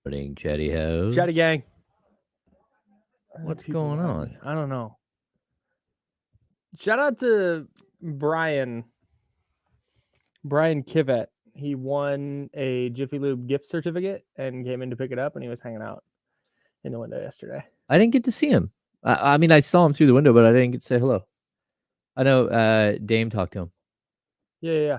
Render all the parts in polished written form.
Morning, Chatty House. Chatty gang. What's going on? I don't know. Shout out to Brian Kivet. He won a Jiffy Lube gift certificate and came in to pick it up, and he was hanging out in the window yesterday. I didn't get to see him. I mean, I saw him through the window, but I didn't get to say hello. I know Dame talked to him. Yeah.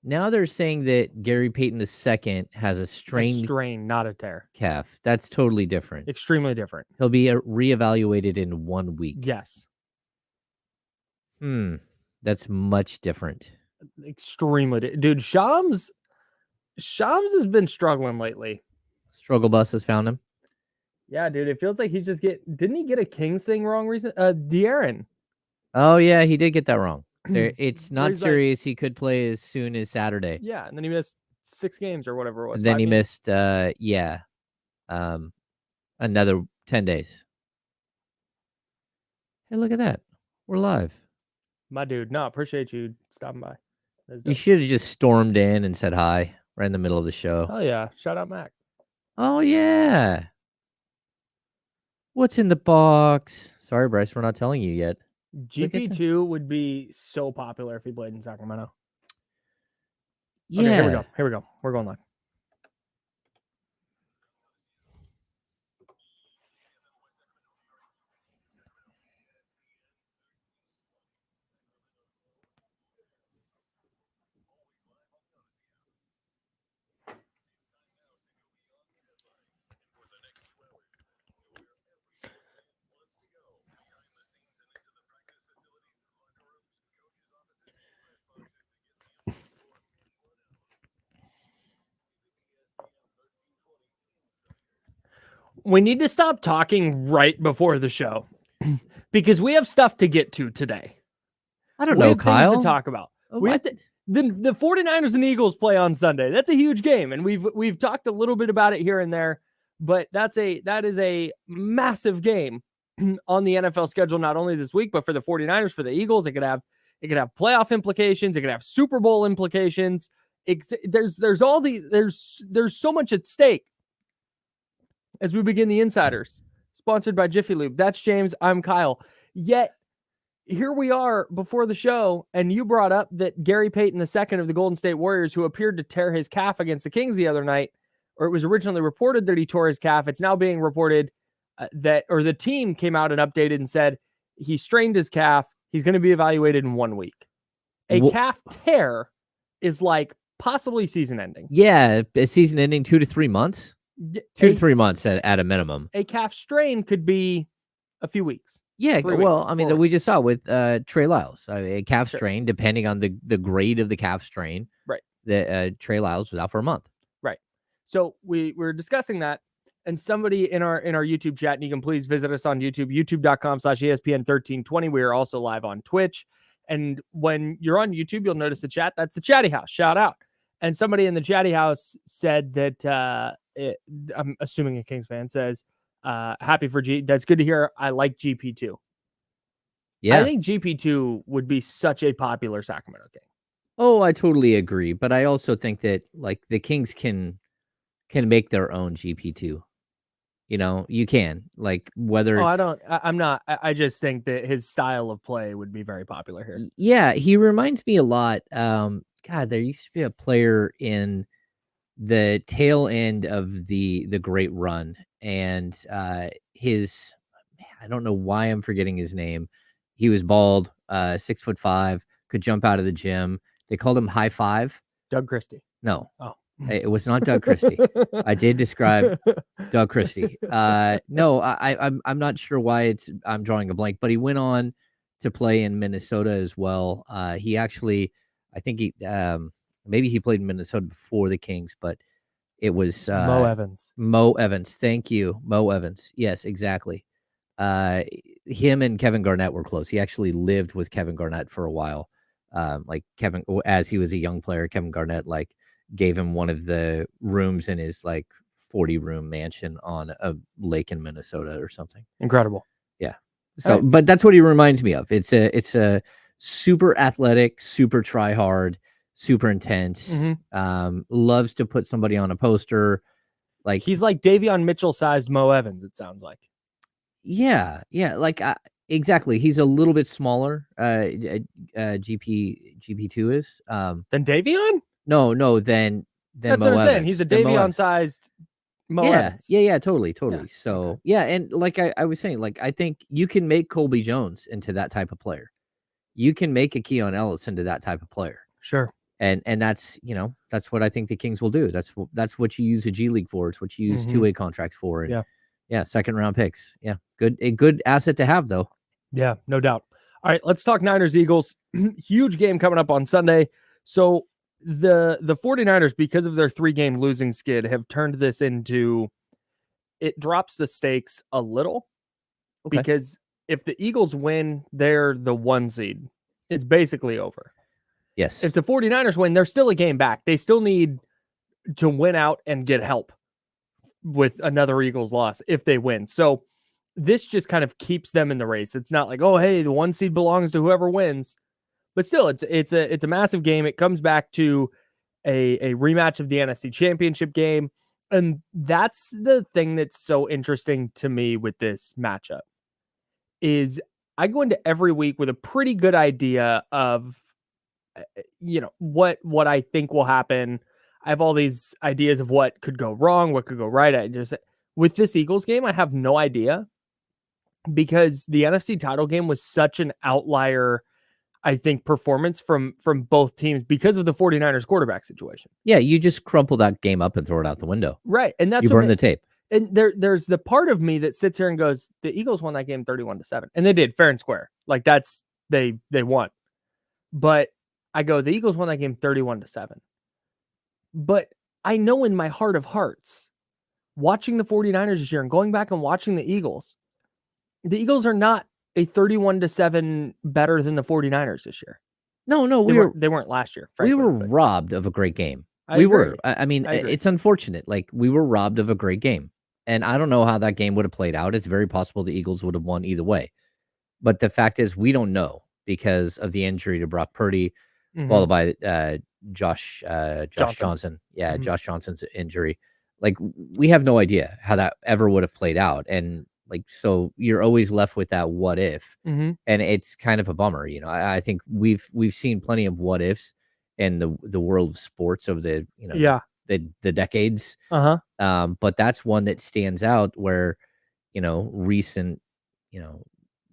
Now they're saying that Gary Payton II has a strain, not a tear. Calf. That's totally different. Extremely different. He'll be reevaluated in 1 week. Yes. That's much different. Extremely. Dude, Shams has been struggling lately. Struggle bus has found him. Yeah, dude. It feels like he's just didn't he get a Kings thing wrong recently? De'Aaron. Oh, yeah, he did get that wrong. It's not serious. He could play as soon as Saturday. Yeah, and then he missed 6 games or whatever it was. And then he missed, another 10 days. Hey, look at that. We're live. My dude, no, appreciate you stopping by. You should have just stormed in and said hi right in the middle of the show. Oh, yeah. Shout out, Mac. Oh, yeah. What's in the box? Sorry, Bryce, we're not telling you yet. GP2 would be so popular if he played in Sacramento. Yeah. Okay, here we go. We're going live. We need to stop talking right before the show because we have stuff to get to today. I don't know, Kyle. Things to talk about. The 49ers and Eagles play on Sunday. That's a huge game, and we've talked a little bit about it here and there, but that is a massive game on the NFL schedule, not only this week, but for the 49ers, for the Eagles. It could have playoff implications. It could have Super Bowl implications. There's so much at stake. As we begin the Insiders, sponsored by Jiffy Lube. That's James. I'm Kyle. Yet, here we are before the show, and you brought up that Gary Payton II of the Golden State Warriors, who appeared to tear his calf against the Kings the other night, or it was originally reported that he tore his calf. It's now being reported the team came out and updated and said he strained his calf. He's going to be evaluated in 1 week. A calf tear is like possibly season ending. Yeah, a season ending 2 to 3 months. 2 to 3 months at a minimum. A calf strain could be a few weeks. Yeah, well, I mean, we just saw with Trey Lyles, a calf strain, depending on the grade of the calf strain. Right. Trey Lyles was out for a month. Right. So we were discussing that, and somebody in our YouTube chat, and you can please visit us on YouTube, youtube.com/ESPN1320. We are also live on Twitch. And when you're on YouTube, you'll notice the chat. That's the Chatty House. Shout out. And somebody in the Chatty House said that I'm assuming a Kings fan says, happy for G. That's good to hear. I like GP2. Yeah. I think GP2 would be such a popular Sacramento King. Oh, I totally agree. But I also think that like the Kings can make their own GP2. You know, you can like whether I just think that his style of play would be very popular here. Yeah. He reminds me a lot. God, there used to be a player in the tail end of the great run, and I don't know why I'm forgetting his name. He was bald, 6'5", could jump out of the gym. They called him High Five. Doug Christie. No. Oh. It was not Doug Christie. I did describe Doug Christie. No, I'm not sure why I'm drawing a blank, but he went on to play in Minnesota as well. He actually, I think maybe he played in Minnesota before the Kings, but it was Mo Evans. Mo Evans. Thank you. Mo Evans. Yes, exactly. Him and Kevin Garnett were close. He actually lived with Kevin Garnett for a while. Like Kevin, as he was a young player, Kevin Garnett like gave him one of the rooms in his like 40-room mansion on a lake in Minnesota or something. Incredible. Yeah. So, but that's what he reminds me of. It's a super athletic, super try hard, super intense, loves to put somebody on a poster. Like he's like Davion Mitchell sized Mo Evans, it sounds like. Yeah, like exactly. He's a little bit smaller. GP2 is. Then Davion? No, then That's Mo what I'm saying. Evans. He's a Then Mo Davion Evans. sized Mo Yeah, Evans. totally. Yeah, So okay. yeah, and like I was saying, like I think you can make Colby Jones into that type of player. You can make a Keon Ellis into that type of player. Sure. And that's that's what I think the Kings will do. That's what you use a G League for. It's what you use two-way contracts for. And yeah, second round picks. Yeah, a good asset to have though. Yeah, no doubt. All right, let's talk Niners Eagles. Huge game coming up on Sunday. So the 49ers, because of their 3-game losing skid, have turned this into, it drops the stakes a little. Okay. Because if the Eagles win, they're the 1 seed. It's basically over. Yes. If the 49ers win, they're still a game back. They still need to win out and get help with another Eagles loss if they win. So this just kind of keeps them in the race. It's not like, oh, hey, the 1 seed belongs to whoever wins. But still, it's a massive game. It comes back to a rematch of the NFC Championship game. And that's the thing that's so interesting to me with this matchup is I go into every week with a pretty good idea of what I think will happen. I have all these ideas of what could go wrong, what could go right. I just, with this Eagles game, I have no idea because the NFC title game was such an outlier, I think, performance from both teams because of the 49ers quarterback situation. Yeah, you just crumple that game up and throw it out the window. Right. And that's you burn the tape. And there's the part of me that sits here and goes, the Eagles won that game 31-7. And they did, fair and square. Like that's they won. But I go, the Eagles won that game 31-7. But I know in my heart of hearts, watching the 49ers this year and going back and watching the Eagles are not a 31-7 better than the 49ers this year. No, they weren't last year. Frankly, we were robbed of a great game. I agree. I mean, it's unfortunate. Like we were robbed of a great game. And I don't know how that game would have played out. It's very possible the Eagles would have won either way. But the fact is, we don't know because of the injury to Brock Purdy, followed by Josh Johnson. Yeah, Josh Johnson's injury. Like, we have no idea how that ever would have played out. And, like, so you're always left with that what if. And it's kind of a bummer. You know, I think we've seen plenty of what ifs in the world of sports over the, the decades. But that's one that stands out where, recent,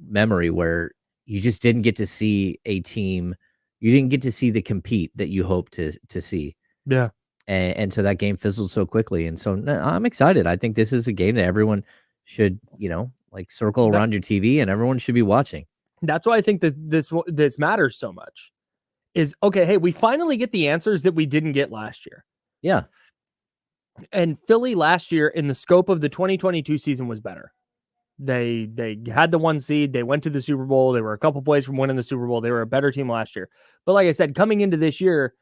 memory where you just didn't get to see a team, you didn't get to see the compete that you hoped to see. Yeah. And so that game fizzled so quickly. And so I'm excited. I think this is a game that everyone should, like circle around your TV and everyone should be watching. That's why I think that this matters so much is, okay, hey, we finally get the answers that we didn't get last year. Yeah. And Philly last year in the scope of the 2022 season was better. They had the 1 seed. They went to the Super Bowl. They were a couple plays from winning the Super Bowl. They were a better team last year. But like I said, coming into this year,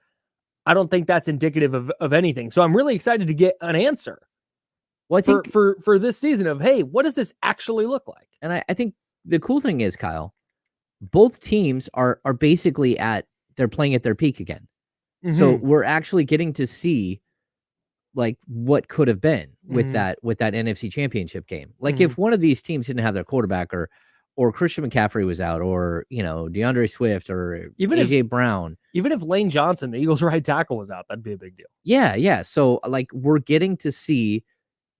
I don't think that's indicative of anything. So I'm really excited to get an answer. Well, I think for this season of, hey, what does this actually look like? And I think the cool thing is, Kyle, both teams are basically they're playing at their peak again. So we're actually getting to see like what could have been with that NFC Championship game. Like if one of these teams didn't have their quarterback or Christian McCaffrey was out or, DeAndre Swift or even AJ Brown. Even if Lane Johnson, the Eagles' right tackle, was out, that'd be a big deal. Yeah. So like we're getting to see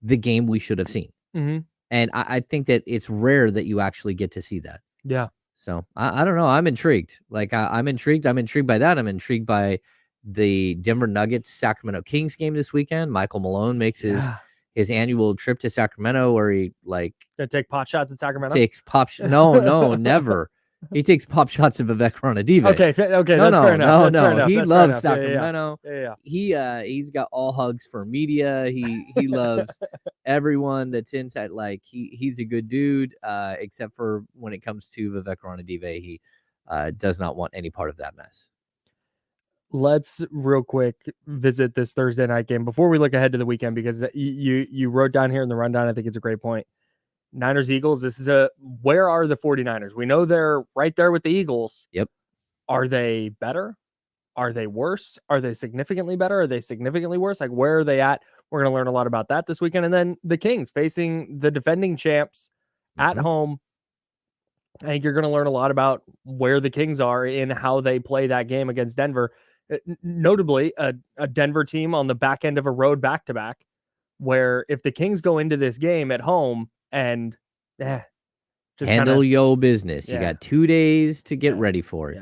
the game we should have seen. And I think that it's rare that you actually get to see that. Yeah. So I don't know. I'm intrigued. Like I'm intrigued. I'm intrigued by that. I'm intrigued by the Denver Nuggets Sacramento Kings game this weekend. Michael Malone makes his annual trip to Sacramento where he gonna take pot shots at Sacramento. No, never. He takes pop shots of Vivek Ranadive. Okay, that's fair enough. No. He loves Sacramento. Yeah. He's got all hugs for media. He loves everyone that's inside. Like he's a good dude, except for when it comes to Vivek Ranadive, he does not want any part of that mess. Let's real quick visit this Thursday night game before we look ahead to the weekend, because you wrote down here in the rundown, I think it's a great point. Niners Eagles, where are the 49ers? We know they're right there with the Eagles. Yep. Are they better? Are they worse? Are they significantly better? Are they significantly worse? Like, where are they at? We're going to learn a lot about that this weekend. And then the Kings facing the defending champs at Mhm. home. I think you're going to learn a lot about where the Kings are in how they play that game against Denver. Notably, a Denver team on the back end of a road back-to-back, where if the Kings go into this game at home and just Handle kinda your business. You yeah, got 2 days to get yeah, ready for it.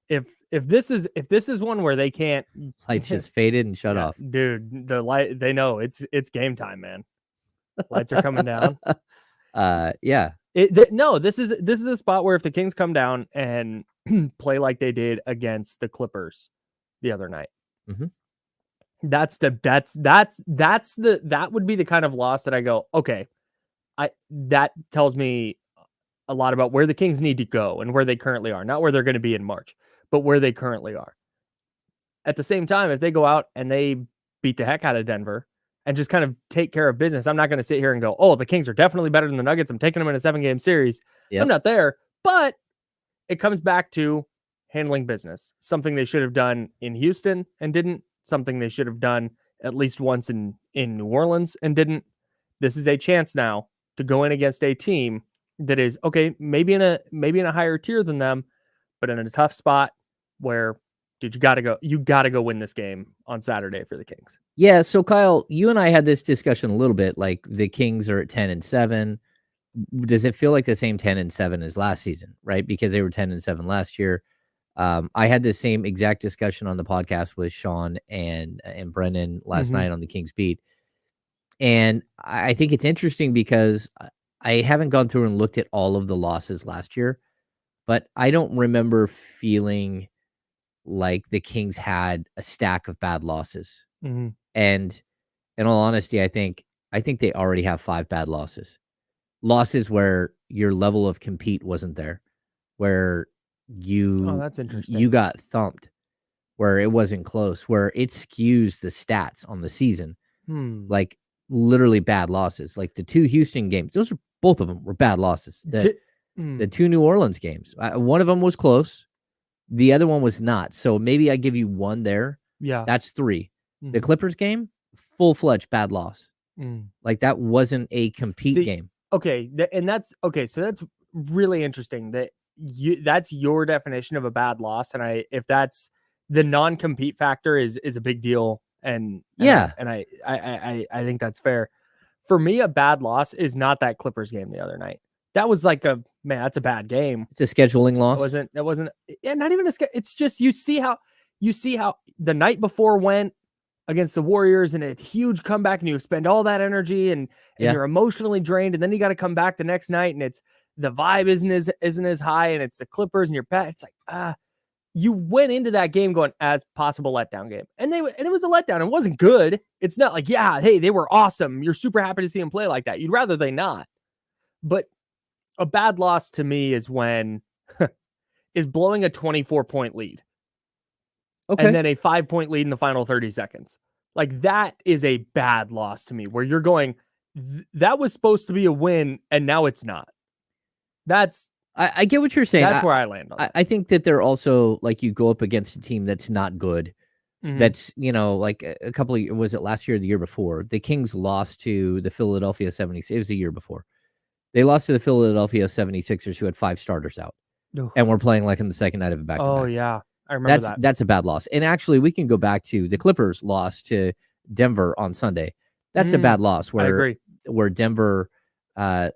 yeah. If this is one where they can't Lights just faded and shut yeah, off. dude, the light they know it's game time, man. Lights are coming down. Yeah. No, this is a spot where if the Kings come down and play like they did against the Clippers the other night, Mhm. that would be the kind of loss that I go, okay, that tells me a lot about where the Kings need to go and where they currently are, not where they're going to be in March, but where they currently are. At the same time, if they go out and they beat the heck out of Denver and just kind of take care of business, I'm not going to sit here and go, oh, the Kings are definitely better than the Nuggets. I'm taking them in a 7-game series. I'm Yep. not there, but it comes back to handling business, something they should have done in Houston and didn't, something they should have done at least once in New Orleans and didn't. This is a chance now to go in against a team that is okay, maybe in a higher tier than them, but in a tough spot where, dude, you gotta go win this game on Saturday for the Kings. Yeah, so Kyle, you and I had this discussion a little bit, like the Kings are at 10-7. Does it feel like the same 10-7 as last season, right? Because they were 10-7 last year. I had the same exact discussion on the podcast with Sean and Brennan last night on the Kings Beat. And I think it's interesting because I haven't gone through and looked at all of the losses last year, but I don't remember feeling like the Kings had a stack of bad losses. Mm-hmm. And in all honesty, I think they already have 5 bad losses. Losses where your level of compete wasn't there, where That's interesting. you got thumped, where it wasn't close, where it skews the stats on the season. Like literally bad losses. Like the 2 Houston games, both of them were bad losses. The 2 New Orleans games, one of them was close, the other one was not. So maybe I give you 1 there. Yeah. That's 3. The Clippers game, full-fledged bad loss. Like that wasn't a compete game. Okay, and that's okay. So that's really interesting. That's your definition of a bad loss, and if that's the non-compete factor is a big deal, and I think that's fair. For me, a bad loss is not that Clippers game the other night. That was like that's a bad game. It's a scheduling loss. That wasn't. Yeah, not even it's just you see how the night before went against the Warriors and a huge comeback, and you expend all that energy and you're emotionally drained, and then you got to come back the next night and it's the vibe isn't as high, and it's the Clippers and you're back. It's like you went into that game going as possible letdown game, and it was a letdown. It wasn't good. It's not like hey, they were awesome. You're super happy to see them play like that. You'd rather they not. But a bad loss to me is when is blowing a 24-point lead. Okay. And then a 5-point lead in the final 30 seconds. Like that is a bad loss to me where you're going, that was supposed to be a win and now it's not. I get what you're saying. That's where I land on that. I think that they're also like you go up against a team that's not good. That's, like a couple of, was it last year or the year before? The Kings lost to the Philadelphia 76ers. It was the year before. They lost to the Philadelphia 76ers who had 5 starters out. And we're playing like on the second night of a back-to-back. Oh, yeah. I remember that. That's a bad loss. And actually, we can go back to the Clippers loss to Denver on Sunday. That's a bad loss where Denver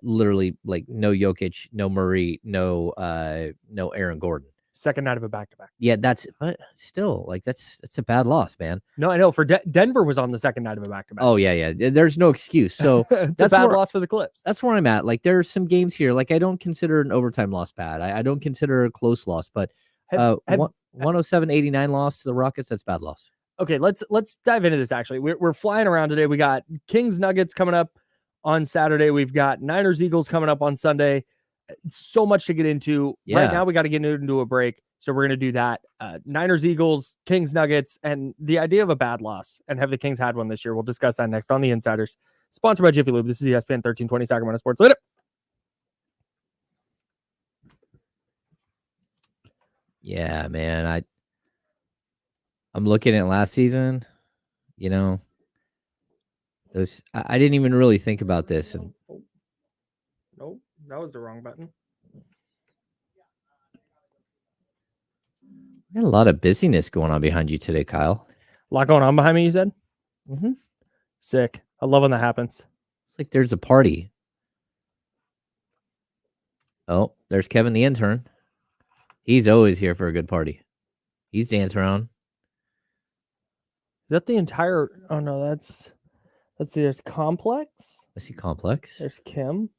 literally like no Jokic, no Murray, no Aaron Gordon. Second night of a back-to-back. Yeah, but still like that's a bad loss, man. No, I know. For Denver was on the second night of a back-to-back. Oh yeah. There's no excuse. So that's a bad loss for the Clips. That's where I'm at. Like there are some games here. Like I don't consider an overtime loss bad. I don't consider a close loss, but 107-89 loss to the Rockets. That's bad loss. Okay, let's dive into this. Actually, we're flying around today. We got Kings Nuggets coming up on Saturday. We've got Niners Eagles coming up on Sunday. So much to get into. Yeah. Right now, we got to get into a break, so we're gonna do that. Niners Eagles, Kings Nuggets, and the idea of a bad loss, and have the Kings had one this year? We'll discuss that next on the Insiders, sponsored by Jiffy Lube. This is ESPN 1320 Sacramento Sports. Later. Yeah, man. I'm looking at last season. You know, I didn't even really think about this, and Nope, that was the wrong button. got a lot of busyness going on behind you today, Kyle. A lot going on behind me, you said? Mm-hmm. Sick. I love when that happens. It's like there's a party. Oh, there's Kevin the intern. He's always here for a good party. He's dancing around. Is that the entire... Oh, no, that's... Let's see, there's Complex. I see Complex. There's Kim.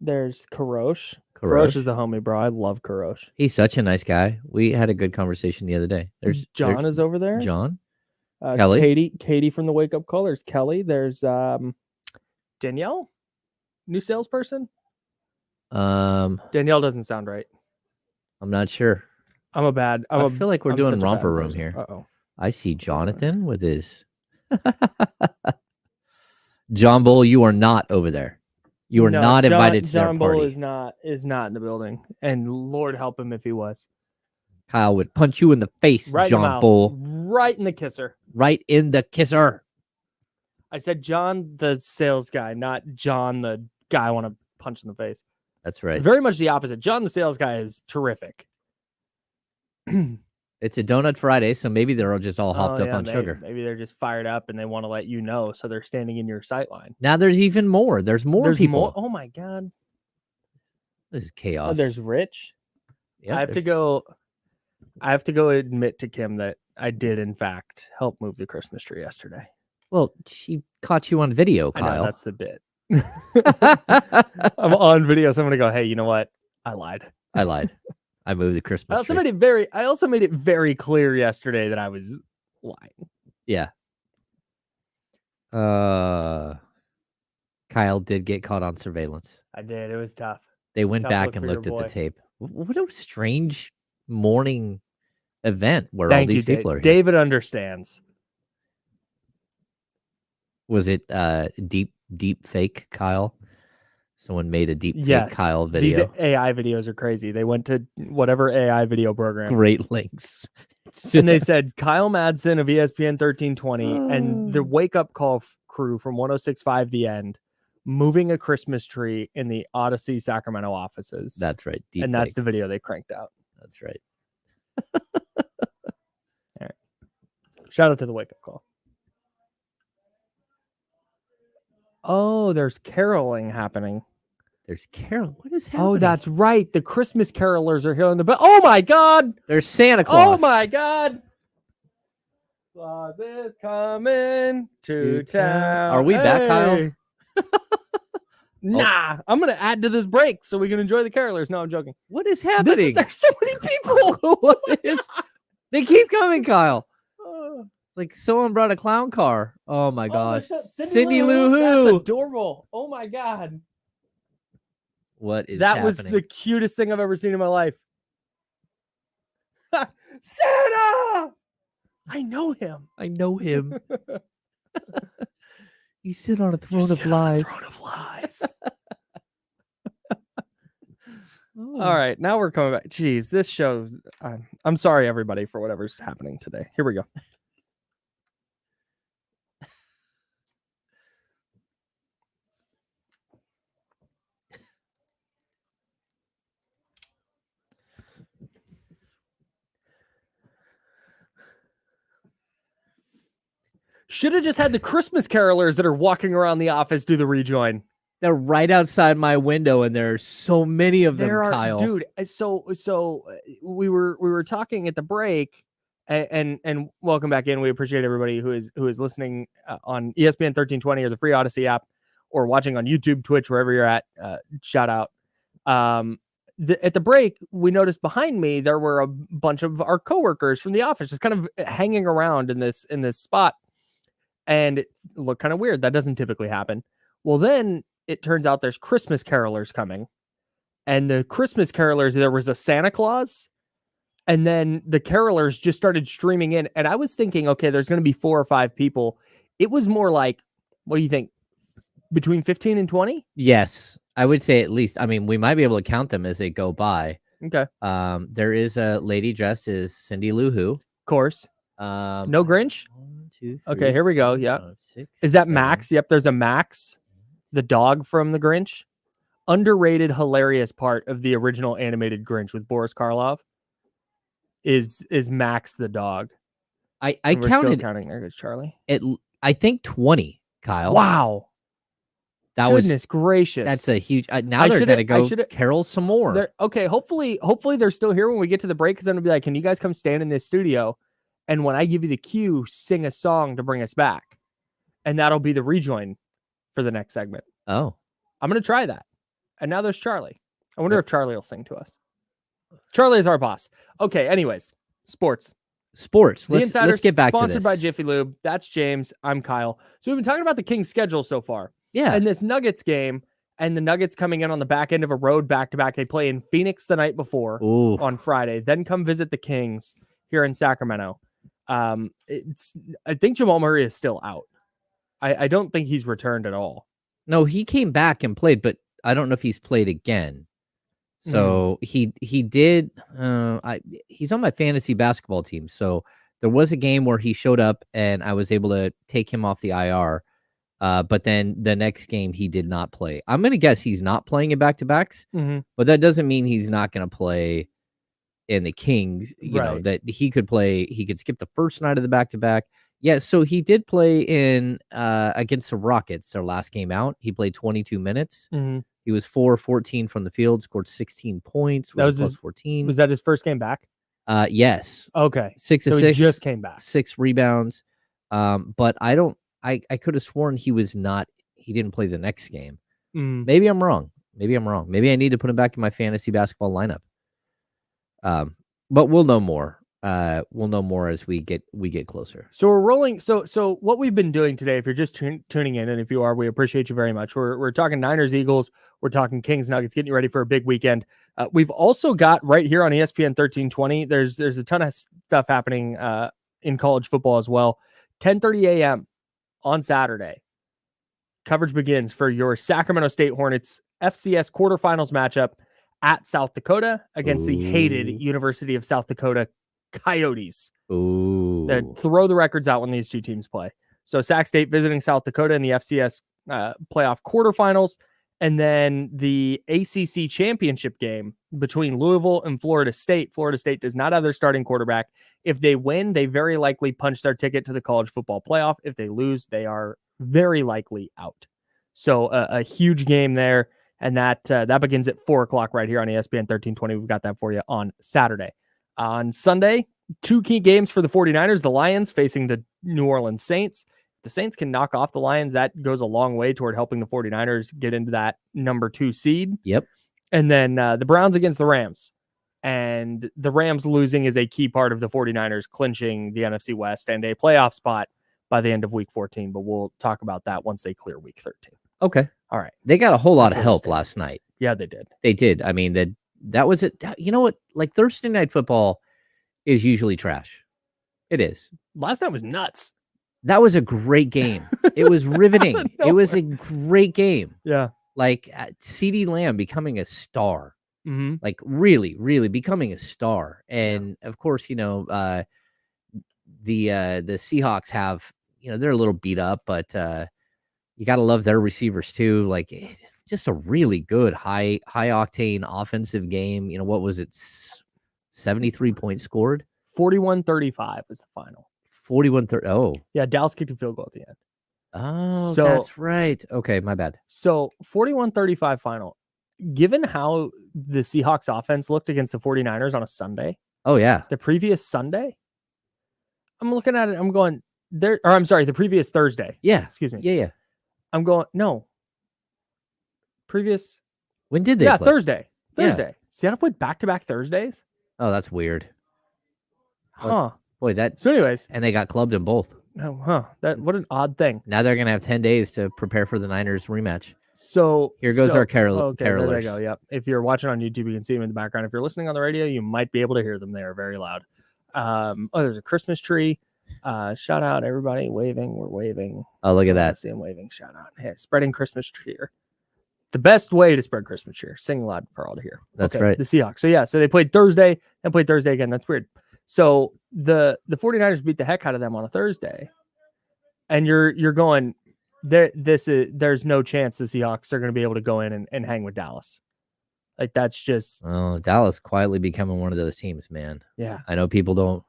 There's Karosh. Karosh is the homie, bro. I love Karosh. He's such a nice guy. We had a good conversation the other day. There's John is over there. John. Kelly. Katie from the Wake Up Call. There's Kelly. There's Danielle, new salesperson. Danielle doesn't sound right. I'm not sure. I feel like we're doing romper room here. Uh-oh. I see Jonathan with his John Bull. You are not over there. You are not invited to their party. John Bull is not in the building, and Lord help him if he was. Kyle would punch you in the face, right John Bull. Right in the kisser. Right in the kisser. I said John, the sales guy, not John, the guy I want to punch in the face. That's right. Very much the opposite. John, the sales guy, is terrific. It's a Donut Friday, so maybe they're just all hopped up on sugar. Maybe they're just fired up and they want to let you know, so they're standing in your sight line. Now there's even more. There's more people. Oh my God. This is chaos. Oh, there's Rich. Yep, I have to go admit to Kim that I did, in fact, help move the Christmas tree yesterday. Well, she caught you on video, Kyle. I know, that's the bit. I'm on video, so I'm going to go, hey, you know what? I lied. I moved the Christmas tree. I also made it very clear yesterday that I was lying. Yeah. Kyle did get caught on surveillance. I did. It was tough. They went back and looked at the tape. What a strange morning event where all these people are here. David understands. Was it deep fake Kyle? Someone made a deep fake Kyle video. These AI videos are crazy. They went to whatever AI video program. Great links. And they said Kyle Madson of ESPN 1320 and the Wake Up Call crew from 106.5 The End moving a Christmas tree in the Odyssey Sacramento offices. That's right. That's the video they cranked out. That's right. All right. Shout out to the Wake Up Call. Oh, there's caroling happening. There's carol. What is happening? Oh, that's right. The Christmas carolers are here in the back. Oh my God. There's Santa Claus. Oh my God. Claus is coming to town. Are we back, Kyle? Nah, I'm going to add to this break so we can enjoy the carolers. No, I'm joking. What is happening? There's so many people. They keep coming, Kyle. It's like someone brought a clown car. Oh my gosh. Cindy Lou Who. That's adorable. Oh my God. What is that happening? Was the cutest thing I've ever seen in my life. Santa! I know him. You sit on a throne of lies. All right, now we're coming back. Jeez, this show. I'm sorry, everybody, for whatever's happening today. Here we go. Should have just had the Christmas carolers that are walking around the office do the rejoin. They're right outside my window, and there are so many of them, Kyle. Dude, so we were talking at the break, and welcome back in. We appreciate everybody who is listening on ESPN 1320 or the free Odyssey app, or watching on YouTube, Twitch, wherever you're at. Shout out. At the break, we noticed behind me there were a bunch of our coworkers from the office just kind of hanging around in this spot. And it looked kind of weird. That doesn't typically happen. Well, then it turns out there's Christmas carolers coming. And the Christmas carolers, there was a Santa Claus. And then the carolers just started streaming in. And I was thinking, okay, there's going to be 4 or 5 people. It was more like, what do you think? Between 15 and 20? Yes, I would say at least. I mean, we might be able to count them as they go by. Okay. There is a lady dressed as Cindy Lou Who. course. No Grinch? 1, 2, 3, Okay, here we go. 4, Yeah. 5, 6, Is that 7. Max? Yep, there's a Max, the dog from the Grinch. Underrated, hilarious part of the original animated Grinch with Boris Karloff is Max the dog. I And we're counted still counting. There goes Charlie. I think 20, Kyle. Wow. Goodness gracious. That's a huge. Now they're going to go carol some more. Okay, hopefully they're still here when we get to the break, because I'm going to be like, can you guys come stand in this studio? And when I give you the cue, sing a song to bring us back. And that'll be the rejoin for the next segment. Oh. I'm going to try that. And now there's Charlie. I wonder if Charlie will sing to us. Charlie is our boss. Okay, anyways, sports. Let's get back to this. Sponsored by Jiffy Lube. That's James. I'm Kyle. So we've been talking about the Kings' schedule so far. Yeah. And this Nuggets game, and the Nuggets coming in on the back end of a road back-to-back. They play in Phoenix the night before on Friday, then come visit the Kings here in Sacramento. I think Jamal Murray is still out. I don't think he's returned at all. No, he came back and played, but I don't know if he's played again. So he did. He's on my fantasy basketball team. So there was a game where he showed up and I was able to take him off the IR. But then the next game he did not play. I'm going to guess he's not playing in back-to-backs, but that doesn't mean he's not going to play in the Kings. You know, that he could play. He could skip the first night of the back-to-back. Yeah, so he did play in against the Rockets, their last game out. He played 22 minutes. He was 4-14 from the field, scored 16 points. That was plus 14. Was that his first game back? Yes. Okay. 6 assists. He just came back. 6 rebounds. But I could have sworn he didn't play the next game. Maybe I'm wrong. Maybe I need to put him back in my fantasy basketball lineup. But we'll know more. We'll know more as we get closer. So we're rolling. So what we've been doing today, if you're just tuning in, and if you are, we appreciate you very much. We're talking Niners, Eagles. We're talking Kings, Nuggets, getting you ready for a big weekend. We've also got right here on ESPN 1320. There's a ton of stuff happening in college football as well. 10:30 a.m. on Saturday. Coverage begins for your Sacramento State Hornets FCS quarterfinals matchup at South Dakota against the hated University of South Dakota Coyotes. That throw the records out when these two teams play. So Sac State visiting South Dakota in the FCS playoff quarterfinals, and then the ACC championship game between Louisville and Florida State. Florida State does not have their starting quarterback. If they win, they very likely punch their ticket to the college football playoff. If they lose, they are very likely out. So a huge game there, and that begins at 4:00 right here on ESPN 1320. We've got that for you on Saturday. On Sunday, 2 key games for the 49ers. The Lions facing the New Orleans Saints. The Saints can knock off the Lions. That goes a long way toward helping the 49ers get into that number 2 seed. Yep. And then the Browns against the Rams. And the Rams losing is a key part of the 49ers clinching the NFC West and a playoff spot by the end of week 14. But we'll talk about that once they clear week 13. Okay. All right. They got a whole lot of help last night. Yeah, they did. They did. I mean, that was it. You know what? Like Thursday night football is usually trash. It is. Last night was nuts. That was a great game. It was riveting. It was a great game. Yeah. Like CeeDee Lamb becoming a star. Like really, really becoming a star. And of course, you know, the Seahawks have, you know, they're a little beat up, but you got to love their receivers too. Like it's just a really good high octane offensive game. You know, what was it? 73 points scored. 41-35 was the final. 41-30. Oh, yeah. Dallas kicked a field goal at the end. Oh, so, that's right. Okay, my bad. So 41-35 final. Given how the Seahawks offense looked against the 49ers on a Sunday. Oh, yeah. The previous Sunday. I'm looking at it. I'm going there. Or I'm sorry, the previous Thursday. Yeah. Excuse me. Yeah. I'm going, no. Previous. When did they play? Thursday. Yeah. Seattle played back-to-back Thursdays. Oh, that's weird. Huh. Boy, that. So anyways. And they got clubbed in both. Oh, huh. What an odd thing. Now they're going to have 10 days to prepare for the Niners rematch. So here goes our carolers. Okay, there they go. Yep. If you're watching on YouTube, you can see them in the background. If you're listening on the radio, you might be able to hear them. They are very loud. There's a Christmas tree. Shout out everybody waving. We're waving. Oh, look at that. See them waving. Shout out. Hey, spreading Christmas cheer. The best way to spread Christmas cheer. Sing loud for all to hear. That's right. The Seahawks. So yeah, so they played Thursday and played Thursday again. That's weird. So the 49ers beat the heck out of them on a Thursday. And you're going, there's no chance the Seahawks are going to be able to go in and hang with Dallas. Like, that's just... Oh, Dallas quietly becoming one of those teams, man. Yeah. I know people don't...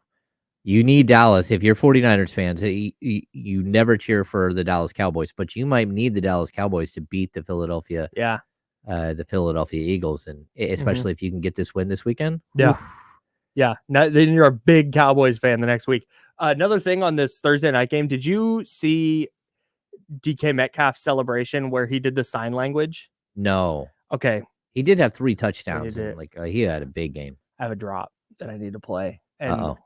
You need Dallas. If you're 49ers fans, you never cheer for the Dallas Cowboys, but you might need the Dallas Cowboys to beat the Philadelphia Eagles, and especially if you can get this win this weekend. Yeah. Oof. Yeah. Now, then you're a big Cowboys fan the next week. Another thing on this Thursday night game, did you see DK Metcalf's celebration where he did the sign language? No. Okay. He did have 3 touchdowns. He And he had a big game. I have a drop that I need to play. And Uh-oh.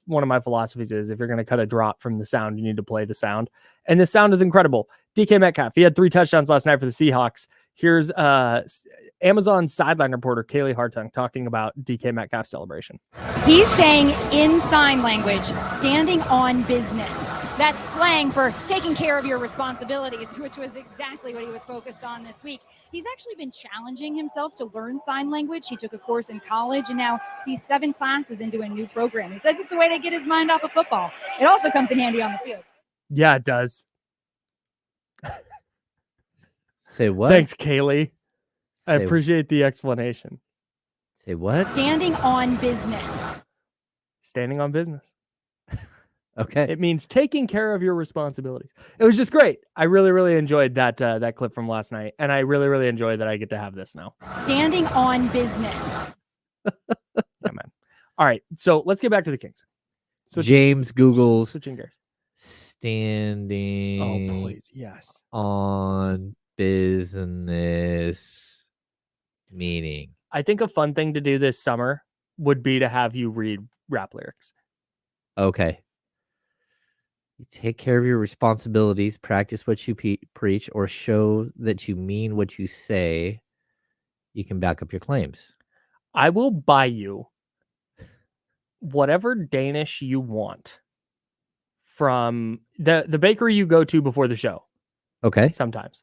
one of my philosophies is if you're going to cut a drop from the sound, you need to play the sound. And the sound is incredible. DK Metcalf, he had 3 touchdowns last night for the Seahawks. Here's Amazon sideline reporter Kaylee Hartung talking about DK Metcalf's celebration. He's saying in sign language, standing on business. That's slang for taking care of your responsibilities, which was exactly what he was focused on this week. He's actually been challenging himself to learn sign language. He took a course in college, and now he's 7 classes into a new program. He says it's a way to get his mind off of football. It also comes in handy on the field. Yeah, it does. Say what? Thanks, Kaylee. I appreciate the explanation. Say what? Standing on business. Standing on business. Okay. It means taking care of your responsibilities. It was just great. I really, really enjoyed that clip from last night, and I really, really enjoyed that I get to have this now. Standing on business. Yeah, man. All right, so let's get back to the Kings. James Google's switching gears. Standing. Oh, please, yes. On business meaning. I think a fun thing to do this summer would be to have you read rap lyrics. Okay. You take care of your responsibilities, practice what you preach, or show that you mean what you say. You can back up your claims. I will buy you whatever Danish you want from the bakery you go to before the show. Okay. Sometimes.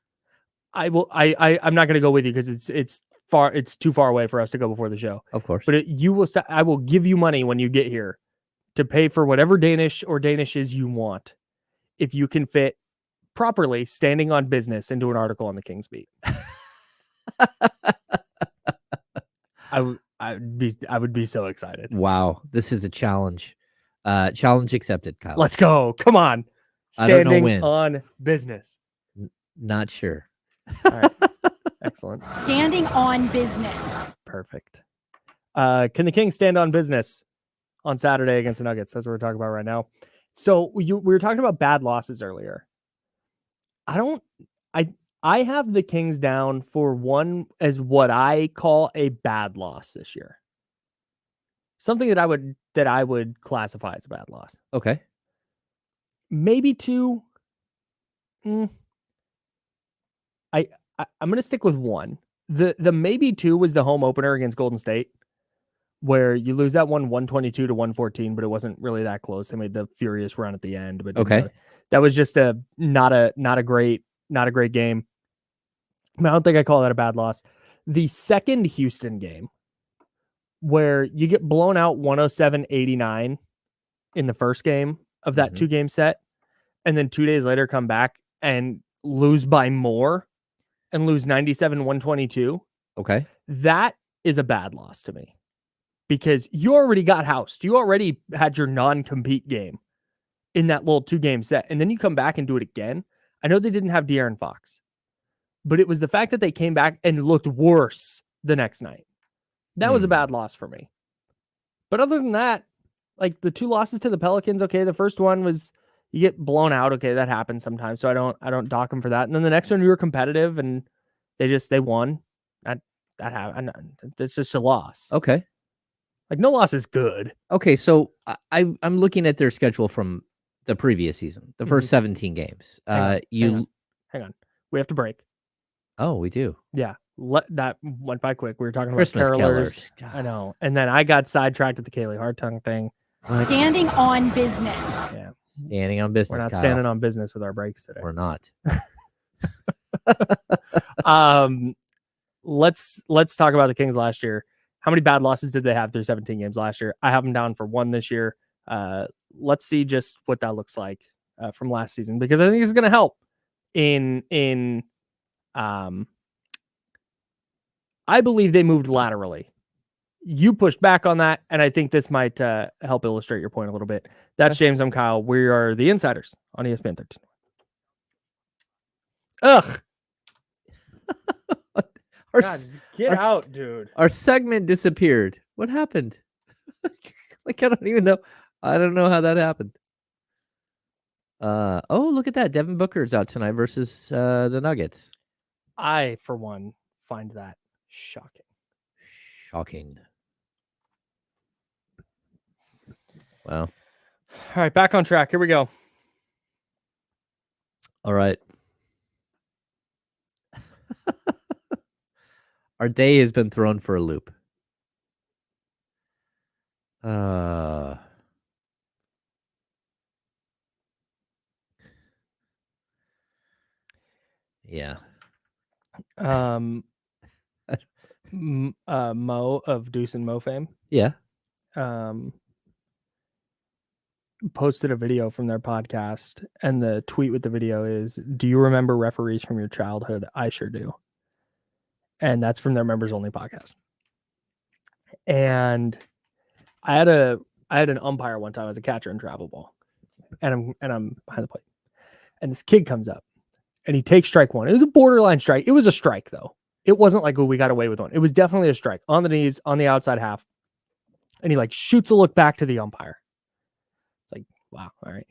I'm not going to go with you because it's too far away for us to go before the show. Of course. But I will give you money when you get here to pay for whatever Danish or Danishes you want, if you can fit properly standing on business into an article on the Kings Beat. I would be so excited. Wow, this is a challenge. Challenge accepted, Kyle. Let's go. Come on. Standing on business. Not sure. All right. Excellent. Standing on business. Perfect. Can the Kings stand on business on Saturday against the Nuggets? That's what we're talking about right now. So we were talking about bad losses earlier. I have the Kings down for one as what I call a bad loss this year. Something that I would classify as a bad loss. Okay. Maybe 2. I'm going to stick with 1. The maybe 2 was the home opener against Golden State, where you lose that one 122 to 114, but it wasn't really that close. They made the furious run at the end, but that was just not a great game. I don't think I call that a bad loss. The second Houston game, where you get blown out 107-89 in the first game of that 2-game set, and then 2 days later come back and lose by more and lose 97-122. Okay. That is a bad loss to me because you already got housed. You already had your non-compete game in that little 2-game set. And then you come back and do it again. I know they didn't have De'Aaron Fox, but it was the fact that they came back and looked worse the next night. That was a bad loss for me. But other than that, like the 2 losses to the Pelicans, okay, the first one was you get blown out. Okay, that happens sometimes. So I don't dock them for that. And then the next one, you were competitive and they won. That happened. It's just a loss. Okay. Like no loss is good. Okay, so I'm looking at their schedule from the previous season, the first 17 games. Hang on. We have to break. Oh, we do. Yeah. That went by quick. We were talking Christmas about carolers. I know. And then I got sidetracked at the Kaylee Hartung thing. Standing on business. Yeah. Standing on business. We're not Kyle. standing on business with our breaks today. We're not. Let's talk about the Kings last year. How many bad losses did they have through 17 games last year? I have them down for 1 this year. Let's see just what that looks like from last season, because I think it's going to help I believe they moved laterally. You pushed back on that, and I think this might help illustrate your point a little bit. That's James. I'm Kyle. We are the Insiders on ESPN 13. Ugh. God, get out, dude. Our segment disappeared. What happened? Like, I don't even know. I don't know how that happened. Oh, look at that. Devin Booker's out tonight versus the Nuggets. I, for one, find that shocking. Shocking. Wow. All right, back on track. Here we go. All right. Our day has been thrown for a loop. Yeah. Mo of Deuce and Mo fame. Yeah. Posted a video from their podcast, and the tweet with the video is, "Do you remember referees from your childhood? I sure do." And that's from their members only podcast. And I had an umpire one time as a catcher in travel ball, and I'm behind the plate, and this kid comes up, and he takes strike one. It was a borderline strike. It was a strike though. It wasn't like, oh, we got away with one. It was definitely a strike on the knees on the outside half, and he like shoots a look back to the umpire. It's like, wow, all right.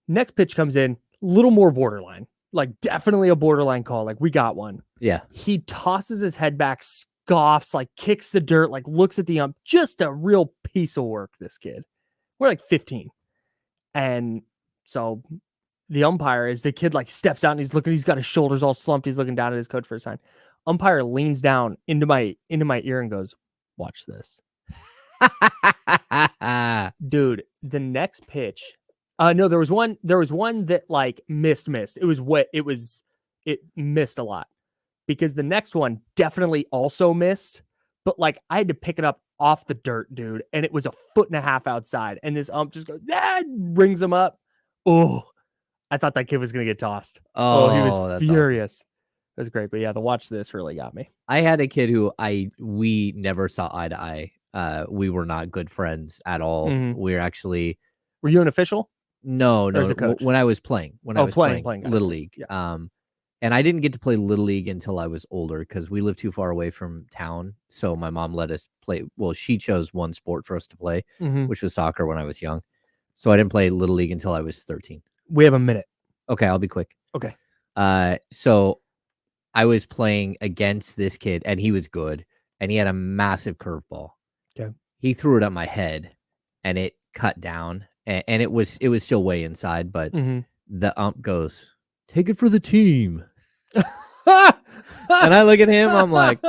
Next pitch comes in, a little more borderline, like definitely a borderline call. Like, we got one. Yeah. He tosses his head back, scoffs, like kicks the dirt, like looks at the ump. Just a real piece of work, this kid. We're like 15. And so the umpire, is the kid like steps out and he's got his shoulders all slumped. He's looking down at his coach for a sign. Umpire leans down into my ear and goes, "Watch this." Dude, the next pitch. No, there was one that like missed. It missed a lot, because the next one definitely also missed, but like I had to pick it up off the dirt, dude. And it was a 1.5 feet outside. And this ump just goes, rings him up. Oh, I thought that kid was going to get tossed. Oh, he was furious. Awesome. It was great. But yeah, the watch this really got me. I had a kid who we never saw eye to eye. We were not good friends at all. Mm-hmm. Were you an official? No. As a coach? When I was playing, playing Little League. Yeah. And I didn't get to play Little League until I was older, because we lived too far away from town. So my mom let us play. Well, she chose one sport for us to play, which was soccer when I was young. So I didn't play Little League until I was 13. We have a minute. Okay, I'll be quick. Okay. So I was playing against this kid, and he was good, and he had a massive curveball. Okay. He threw it at my head, and it cut down, and it was still way inside, but the ump goes, "Take it for the team." And I look at him, I'm like,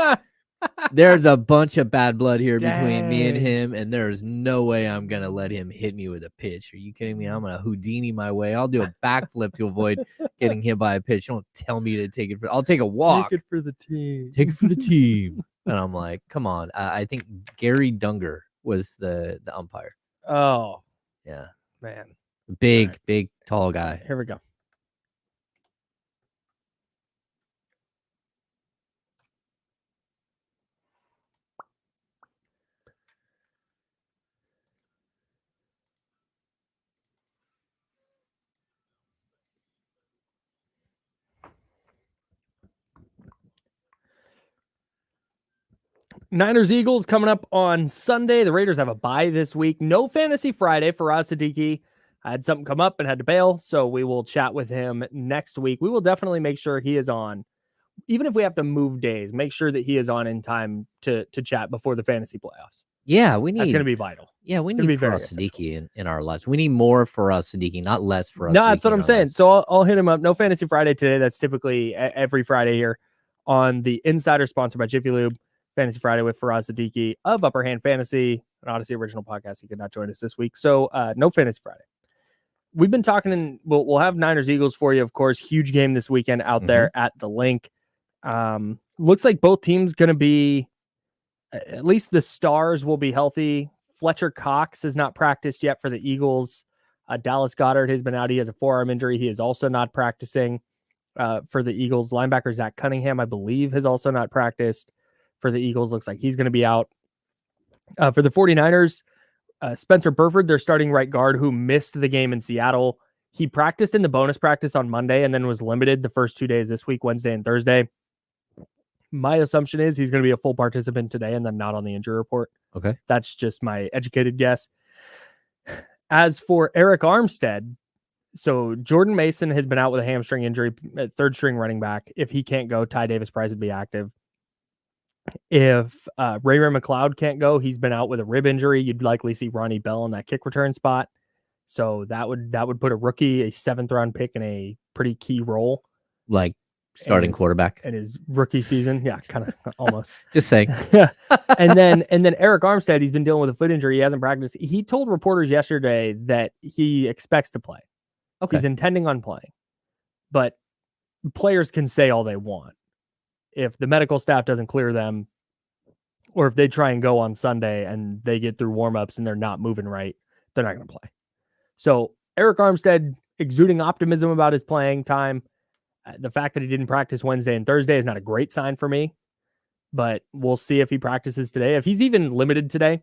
there's a bunch of bad blood here between me and him, and there's no way I'm going to let him hit me with a pitch. Are you kidding me? I'm going to Houdini my way. I'll do a backflip to avoid getting hit by a pitch. Don't tell me to take it. I'll take a walk. Take it for the team. Take it for the team. And I'm like, come on. I think Gary Dunger was the umpire. Oh. Yeah. Man. Big, tall guy. Here we go. Niners Eagles coming up on Sunday. The Raiders have a bye this week. No Fantasy Friday for Raz Siddiqui. I had something come up and had to bail, so we will chat with him next week. We will definitely make sure he is on. Even if we have to move days, make sure that he is on in time to chat before the fantasy playoffs. Yeah, that's going to be vital. Yeah, we need Raz Siddiqui in our lives. We need more for Raz Siddiqui, not less for us. No, that's what I'm saying. Lives. So I'll hit him up. No Fantasy Friday today. That's typically every Friday here on the Insider, sponsored by Jiffy Lube. Fantasy Friday with Raz Siddiqui of Upper Hand Fantasy, an Odyssey original podcast. He could not join us this week, so no Fantasy Friday. We've been talking, and we'll have Niners Eagles for you, of course. Huge game this weekend out there at the Link. Looks like both teams going to be at least the stars will be healthy. Fletcher Cox has not practiced yet for the Eagles. Dallas Goedert has been out. He has a forearm injury. He is also not practicing for the Eagles. Linebacker Zach Cunningham, I believe, has also not practiced for the Eagles. Looks like he's going to be out. For the 49ers, Spencer Burford, their starting right guard, who missed the game in Seattle. He practiced in the bonus practice on Monday and then was limited the first 2 days this week, Wednesday and Thursday. My assumption is he's going to be a full participant today and then not on the injury report. Okay. That's just my educated guess. As for Eric Armstead, so Jordan Mason has been out with a hamstring injury at third string running back. If he can't go, Ty Davis Price would be active. If Ray-Ray McLeod can't go, he's been out with a rib injury. You'd likely see Ronnie Bell in that kick return spot. So that would put a rookie, a 7th round pick, in a pretty key role. Like starting quarterback in his rookie season. Yeah, kind of almost. Just saying. and then Eric Armstead, he's been dealing with a foot injury. He hasn't practiced. He told reporters yesterday that he expects to play. Okay. He's intending on playing. But players can say all they want. If the medical staff doesn't clear them, or if they try and go on Sunday and they get through warmups and they're not moving right, they're not going to play. So Eric Armstead exuding optimism about his playing time. The fact that he didn't practice Wednesday and Thursday is not a great sign for me, but we'll see if he practices today. If he's even limited today,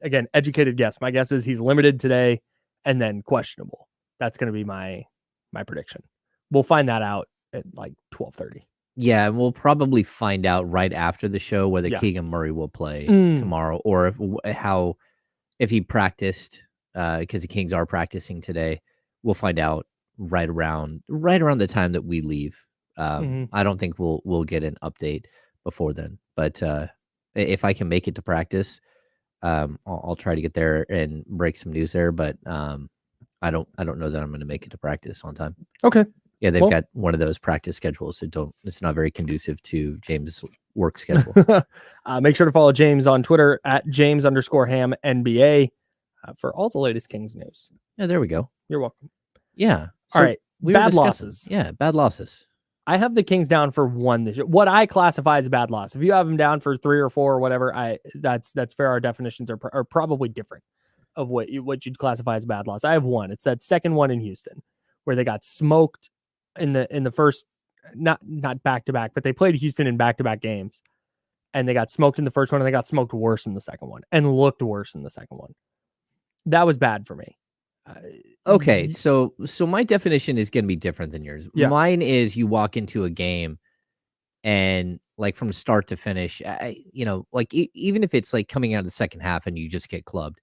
again, educated guess. My guess is he's limited today and then questionable. That's going to be my prediction. We'll find that out at like 12:30. Yeah, and we'll probably find out right after the show whether Keegan Murray will play tomorrow, or if he practiced, because the Kings are practicing today. We'll find out right around the time that we leave. I don't think we'll get an update before then, but if I can make it to practice, I'll try to get there and break some news there. But I don't know that I'm going to make it to practice on time. Okay. Yeah, they've got one of those practice schedules that it's not very conducive to James' work schedule. Make sure to follow James on Twitter at James_HamNBA for all the latest Kings news. Yeah, there we go. You're welcome. Yeah. So all right. Bad losses. Yeah, bad losses. I have the Kings down for 1 this year. What I classify as a bad loss. If you have them down for 3 or 4 or whatever, that's fair. Our definitions are probably different of what you'd classify as a bad loss. I have 1. It's that second one in Houston where they got smoked in the first, not back to back, but they played Houston in back-to-back games, and they got smoked in the first one, and they got smoked worse in the second one, and looked worse in the second one. That was bad for me. Okay, so my definition is going to be different than yours. Yeah. Mine is you walk into a game, and like from start to finish, like even if it's like coming out of the second half and you just get clubbed,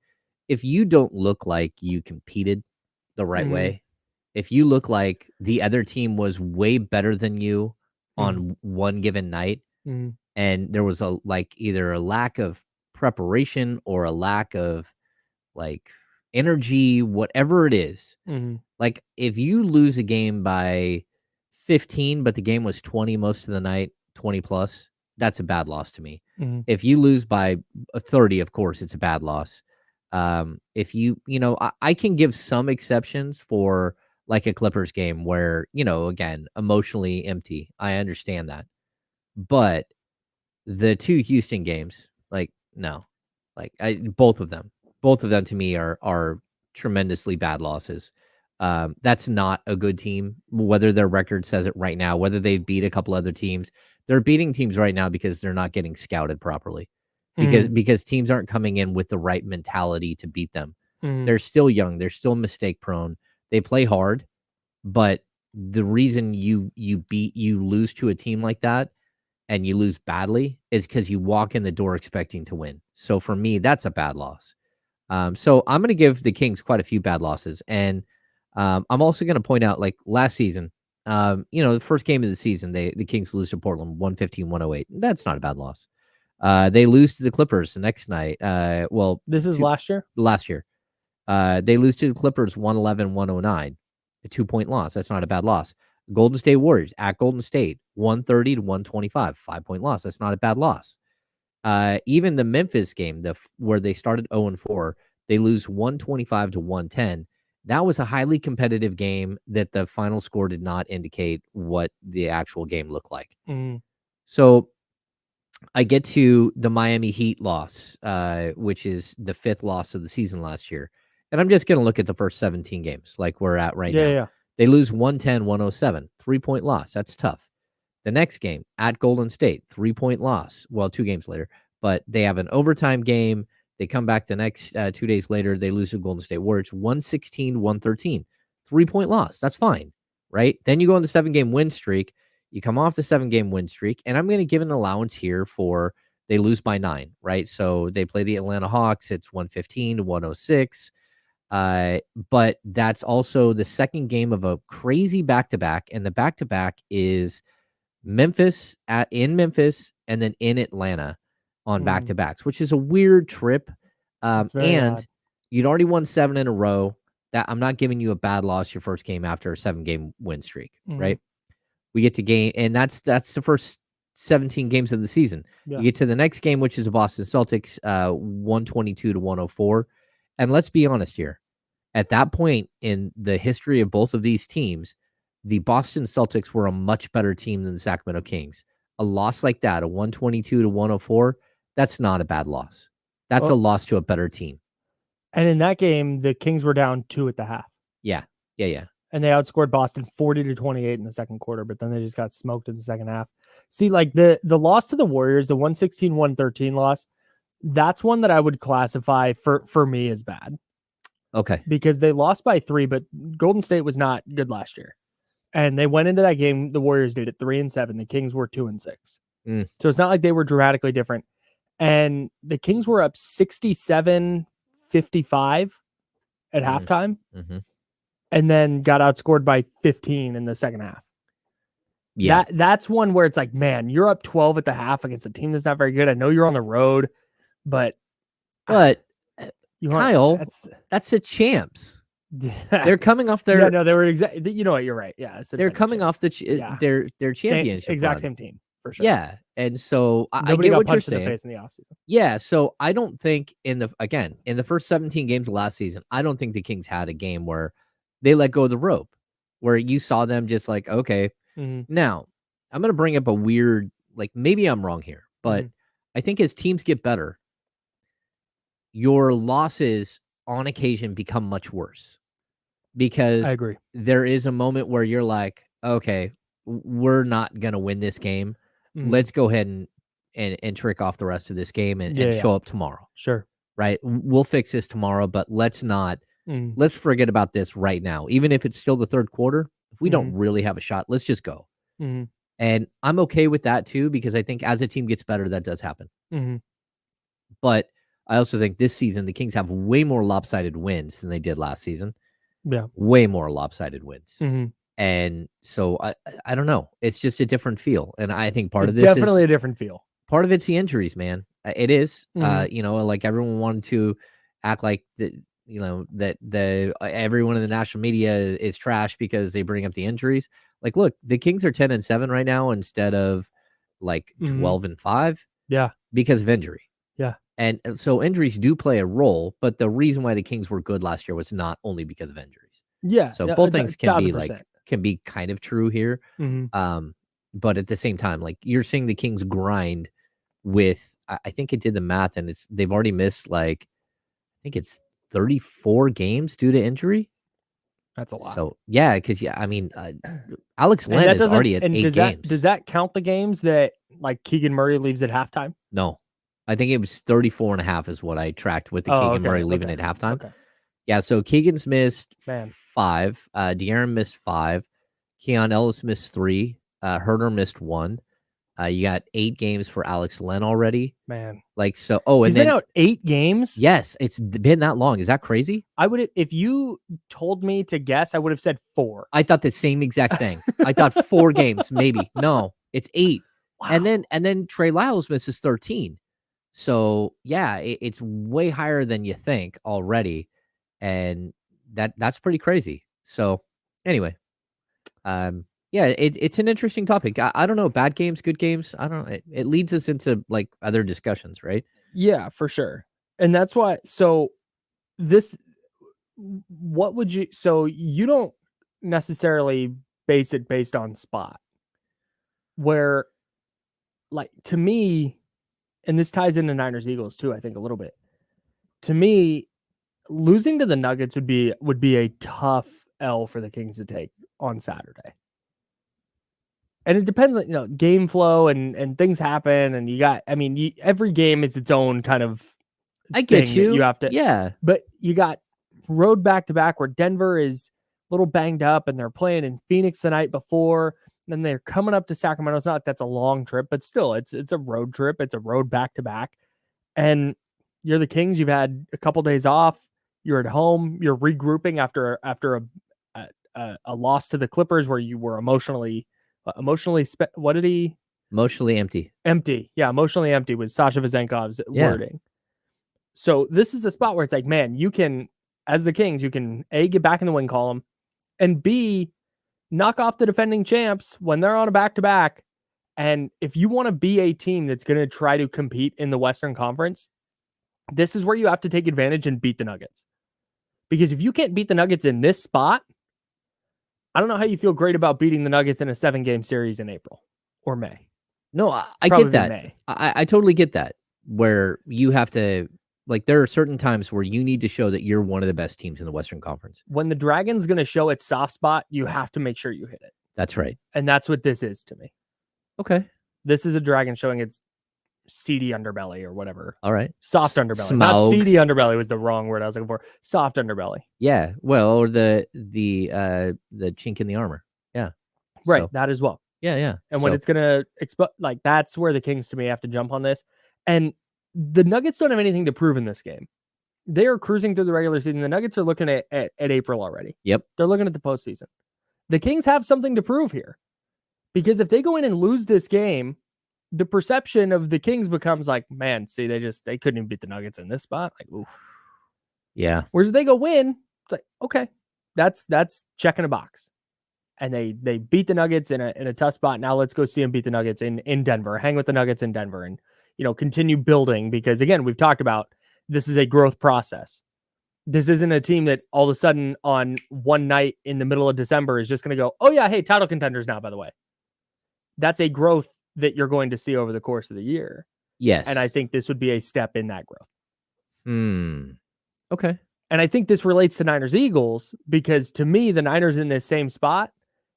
if you don't look like you competed the right way, if you look like the other team was way better than you on one given night, and there was either a lack of preparation or a lack of like energy, whatever it is, like if you lose a game by 15, but the game was 20 most of the night, 20 plus, that's a bad loss to me. If you lose by 30, of course, it's a bad loss. If I can give some exceptions for like a Clippers game where, again, emotionally empty. I understand that. But the 2 Houston games, no. Both of them to me are tremendously bad losses. That's not a good team, whether their record says it right now, whether they've beat a couple other teams. They're beating teams right now because they're not getting scouted properly. Because teams aren't coming in with the right mentality to beat them. They're still young. They're still mistake prone. They play hard, but the reason you lose to a team like that and you lose badly is because you walk in the door expecting to win. So for me, that's a bad loss. So I'm going to give the Kings quite a few bad losses. And I'm also going to point out, like last season, the first game of the season, the Kings lose to Portland 115-108. That's not a bad loss. They lose to the Clippers the next night. This is last year? Last year. They lose to the Clippers 111-109, a 2-point loss. That's not a bad loss. Golden State Warriors at Golden State 130-125, 5-point loss. That's not a bad loss. Even the Memphis game, where they started 0-4, they lose 125-110. That was a highly competitive game that the final score did not indicate what the actual game looked like. So I get to the Miami Heat loss, which is the 5th loss of the season last year. And I'm just going to look at the first 17 games like we're at right now. Yeah. They lose 110-107, 3-point loss. That's tough. The next game at Golden State, 3-point loss. Well, 2 games later, but they have an overtime game. They come back the next 2 days later. They lose to Golden State Warriors, 116-113, 3-point loss. That's fine, right? Then you go on the 7-game win streak. You come off the 7-game win streak, and I'm going to give an allowance here for they lose by 9, right? So they play the Atlanta Hawks. It's 115-106. But that's also the second game of a crazy back-to-back, and the back-to-back is in Memphis and then in Atlanta on back-to-backs, which is a weird trip. And odd. You'd already won 7 in a row. That I'm not giving you a bad loss your first game after a 7-game win streak, right? We get to game, and that's the first 17 games of the season. Yeah. You get to the next game, which is the Boston Celtics, 122-104. And let's be honest here. At that point in the history of both of these teams, the Boston Celtics were a much better team than the Sacramento Kings. A loss like that, a 122-104, that's not a bad loss. That's a loss to a better team. And in that game, the Kings were down 2 at the half. Yeah. And they outscored Boston 40-28 in the second quarter, but then they just got smoked in the second half. See, like the loss to the Warriors, the 116-113 loss, that's one that I would classify for me as bad. Okay. Because they lost by 3, but Golden State was not good last year. And they went into that game, the Warriors did it 3-7. The Kings were 2-6. So it's not like they were dramatically different. And the Kings were up 67-55 at halftime. And then got outscored by 15 in the second half. Yeah. That's one where it's like, man, you're up 12 at the half against a team that's not very good. I know you're on the road, but Kyle, that's the champs. They're coming off their. Yeah, no, they were exactly. You know what? You're right. Yeah, they're coming off their championship. Exact run. Same team for sure. Yeah, and so Nobody I get got what you're punched in saying. the face in the offseason. Yeah, so I don't think in the first 17 games of last season, I don't think the Kings had a game where they let go of the rope, where you saw them just like, okay. Now, I'm going to bring up a weird, like maybe I'm wrong here, but I think as teams get better, your losses on occasion become much worse because I agree. There is a moment where you're like, okay, we're not going to win this game. Let's go ahead and trick off the rest of this game and show up tomorrow. Sure. Right. We'll fix this tomorrow, but let's forget about this right now. Even if it's still the third quarter, if we don't really have a shot, let's just go. And I'm okay with that too, because I think as a team gets better, that does happen. But I also think this season, the Kings have way more lopsided wins than they did last season. Yeah. Way more lopsided wins. And so I don't know. It's just a different feel. And I think part of this definitely a different feel. Part of it's the injuries, man. It is. Like everyone wanted to act like that, that everyone in the national media is trash because they bring up the injuries. Like, look, the Kings are 10-7 right now instead of like 12-5. Yeah. Because of injury. Yeah. And so injuries do play a role, but the reason why the Kings were good last year was not only because of injuries. Yeah. So both things can 1,000%. be kind of true here. But at the same time, like you're seeing the Kings grind with, I think it did the math, and they've already missed I think it's 34 games due to injury. That's a lot. So yeah, because Alex Len is already at 8 games. Does that count the games that like Keegan Murray leaves at halftime? No, I think it was 34.5 is what I tracked with the Keegan Murray leaving at halftime. Okay. Yeah, so Keegan's missed 5. De'Aaron missed 5. Keon Ellis missed 3. Herder missed 1. You got 8 games for Alex Len already. Man. He's been out 8 games? Yes, it's been that long. Is that crazy? If you told me to guess, I would have said 4. I thought the same exact thing. I thought 4 games, maybe. No, it's 8. Wow. And then Trey Lyles misses 13. So yeah, it's way higher than you think already. And that's pretty crazy. So anyway, yeah, it's an interesting topic. I don't know, bad games, good games. I don't know. It leads us into like other discussions, right? Yeah, for sure. And that's why. So you don't necessarily base it based on spot, where like to me, and this ties into Niners Eagles too, I think a little bit. To me, losing to the Nuggets would be a tough L for the Kings to take on Saturday. And it depends on, game flow and things happen. And you got, every game is its own kind of I get thing that you have to, Yeah. but you got road back-to-back where Denver is a little banged up and they're playing in Phoenix the night before. Then they're coming up to Sacramento. It's not like that's a long trip, but still it's a road trip. It's a road back-to-back. And you're the Kings. You've had a couple days off. You're at home. You're regrouping after a loss to the Clippers where you were emotionally Emotionally empty. Empty. Yeah, emotionally empty was Sasha Vezenkov's wording. So this is a spot where it's like, man, you can, as the Kings, you can A, get back in the win column, and B, knock off the defending champs when they're on a back-to-back. And if you want to be a team that's going to try to compete in the Western Conference, this is where you have to take advantage and beat the Nuggets. Because if you can't beat the Nuggets in this spot, I don't know how you feel great about beating the Nuggets in a 7-game series in April or May. No, I get that. I totally get that. Where you have to, there are certain times where you need to show that you're one of the best teams in the Western Conference. When the Dragon's going to show its soft spot, you have to make sure you hit it. That's right. And that's what this is to me. Okay. This is a Dragon showing its seedy underbelly or whatever. All right. Soft underbelly. Not seedy underbelly was the wrong word I was looking for. Soft underbelly. Yeah. Well, or the chink in the armor. Yeah. Right. So, that as well. Yeah. And when it's going to explode, that's where the Kings to me have to jump on this. And the Nuggets don't have anything to prove in this game. They are cruising through the regular season. The Nuggets are looking at April already. Yep. They're looking at the postseason. The Kings have something to prove here. Because if they go in and lose this game, the perception of the Kings becomes like, man, see, they couldn't even beat the Nuggets in this spot. Like, oof. Yeah. Whereas if they go win, it's like, okay, that's checking a box. And they beat the Nuggets in a tough spot. Now let's go see them beat the Nuggets in Denver, hang with the Nuggets in Denver and, continue building. Because again, we've talked about this is a growth process. This isn't a team that all of a sudden on one night in the middle of December is just going to go, oh yeah, hey, title contenders now, by the way. That's a growth that you're going to see over the course of the year. Yes. And I think this would be a step in that growth. Okay. And I think this relates to Niners Eagles because to me, the Niners in this same spot,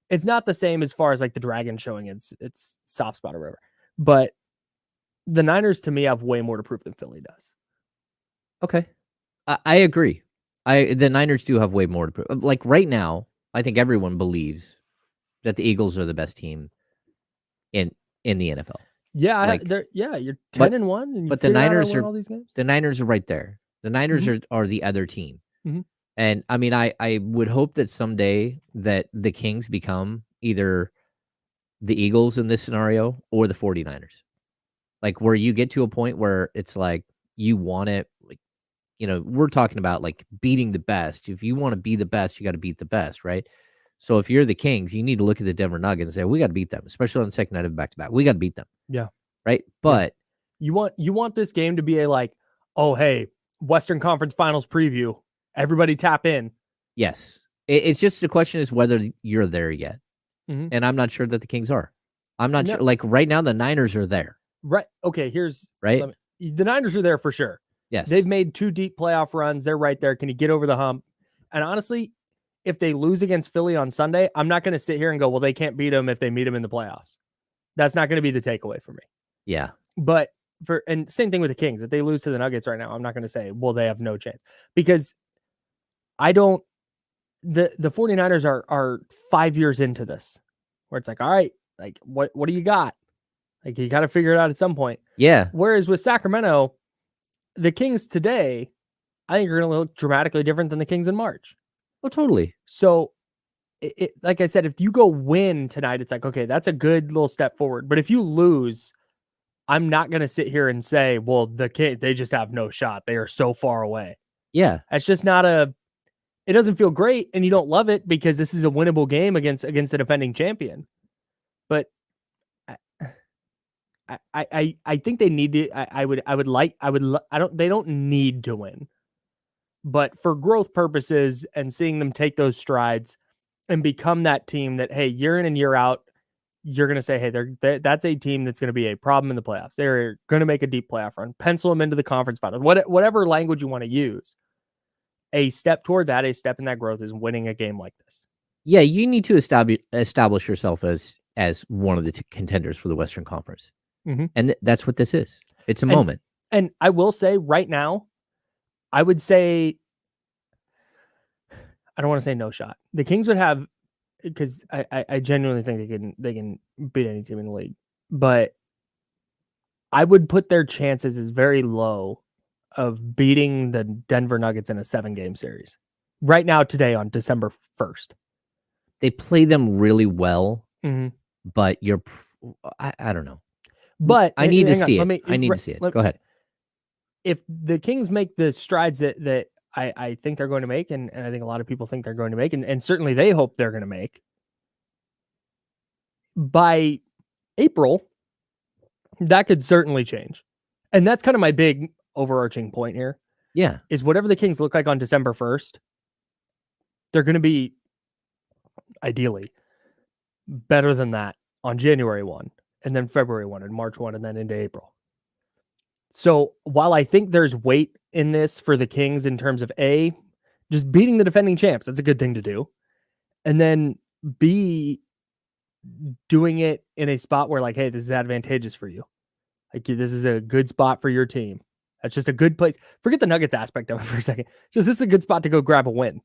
it's not the same as far as the Dragon showing its soft spot or whatever. But the Niners to me have way more to prove than Philly does. Okay. I agree. The Niners do have way more to prove. Right now, I think everyone believes that the Eagles are the best team in the NFL. Yeah, you're 10-1, but the Niners are all these games. The Niners are right there. The Niners are the other team. Mm-hmm. And I would hope that someday that the Kings become either the Eagles in this scenario or the 49ers. Where you get to a point where it's you want it, we're talking about beating the best. If you want to be the best, you got to beat the best, right? So if you're the Kings, you need to look at the Denver Nuggets and say, we got to beat them, especially on the second night of back-to-back. We got to beat them. Yeah. Right? But you want this game to be a oh, hey, Western Conference Finals preview. Everybody tap in. Yes. It's just the question is whether you're there yet. Mm-hmm. And I'm not sure that the Kings are. I'm not sure. Right now, the Niners are there. Right. Okay, right. The Niners are there for sure. Yes. They've made 2 deep playoff runs. They're right there. Can you get over the hump? And honestly, if they lose against Philly on Sunday, I'm not going to sit here and go, well, they can't beat them if they meet them in the playoffs. That's not going to be the takeaway for me. Yeah. But and same thing with the Kings. If they lose to the Nuggets right now, I'm not going to say, well, they have no chance. Because the 49ers are 5 years into this where it's all right, what do you got? You got to figure it out at some point. Yeah. Whereas with Sacramento, the Kings today, I think are going to look dramatically different than the Kings in March. Oh, totally. So, like I said, if you go win tonight, it's okay, that's a good little step forward. But if you lose, I'm not going to sit here and say, well, they just have no shot. They are so far away. Yeah. That's just not it doesn't feel great and you don't love it because this is a winnable game against the defending champion. But I think they need to, they don't need to win. But for growth purposes and seeing them take those strides and become that team that, hey, year in and year out, you're going to say, hey, that's a team that's going to be a problem in the playoffs. They're going to make a deep playoff run, pencil them into the conference finals, whatever language you want to use. A step toward that, a step in that growth is winning a game like this. Yeah, you need to establish yourself as one of the contenders for the Western Conference. And that's what this is. It's a moment. And I will say right now, I would say, I don't want to say no shot. The Kings would have, because I genuinely think they can beat any team in the league, but I would put their chances as very low of beating the Denver Nuggets in a 7-game series right now, today on December 1st. They play them really well, but I don't know. But I need to see it. I need to see it. Go ahead. If the Kings make the strides that I think they're going to make, and I think a lot of people think they're going to make, and certainly they hope they're going to make, by April, that could certainly change. And that's kind of my big overarching point here. Yeah. Is whatever the Kings look like on December 1st, they're going to be ideally better than that on January 1, and then February 1, and March 1, and then into April. So while I think there's weight in this for the Kings in terms of A, just beating the defending champs, that's a good thing to do. And then B, doing it in a spot where, like, hey, this is advantageous for you. Like, this is a good spot for your team. That's just a good place. Forget the Nuggets aspect of it for a second. Just, this is a good spot to go grab a win.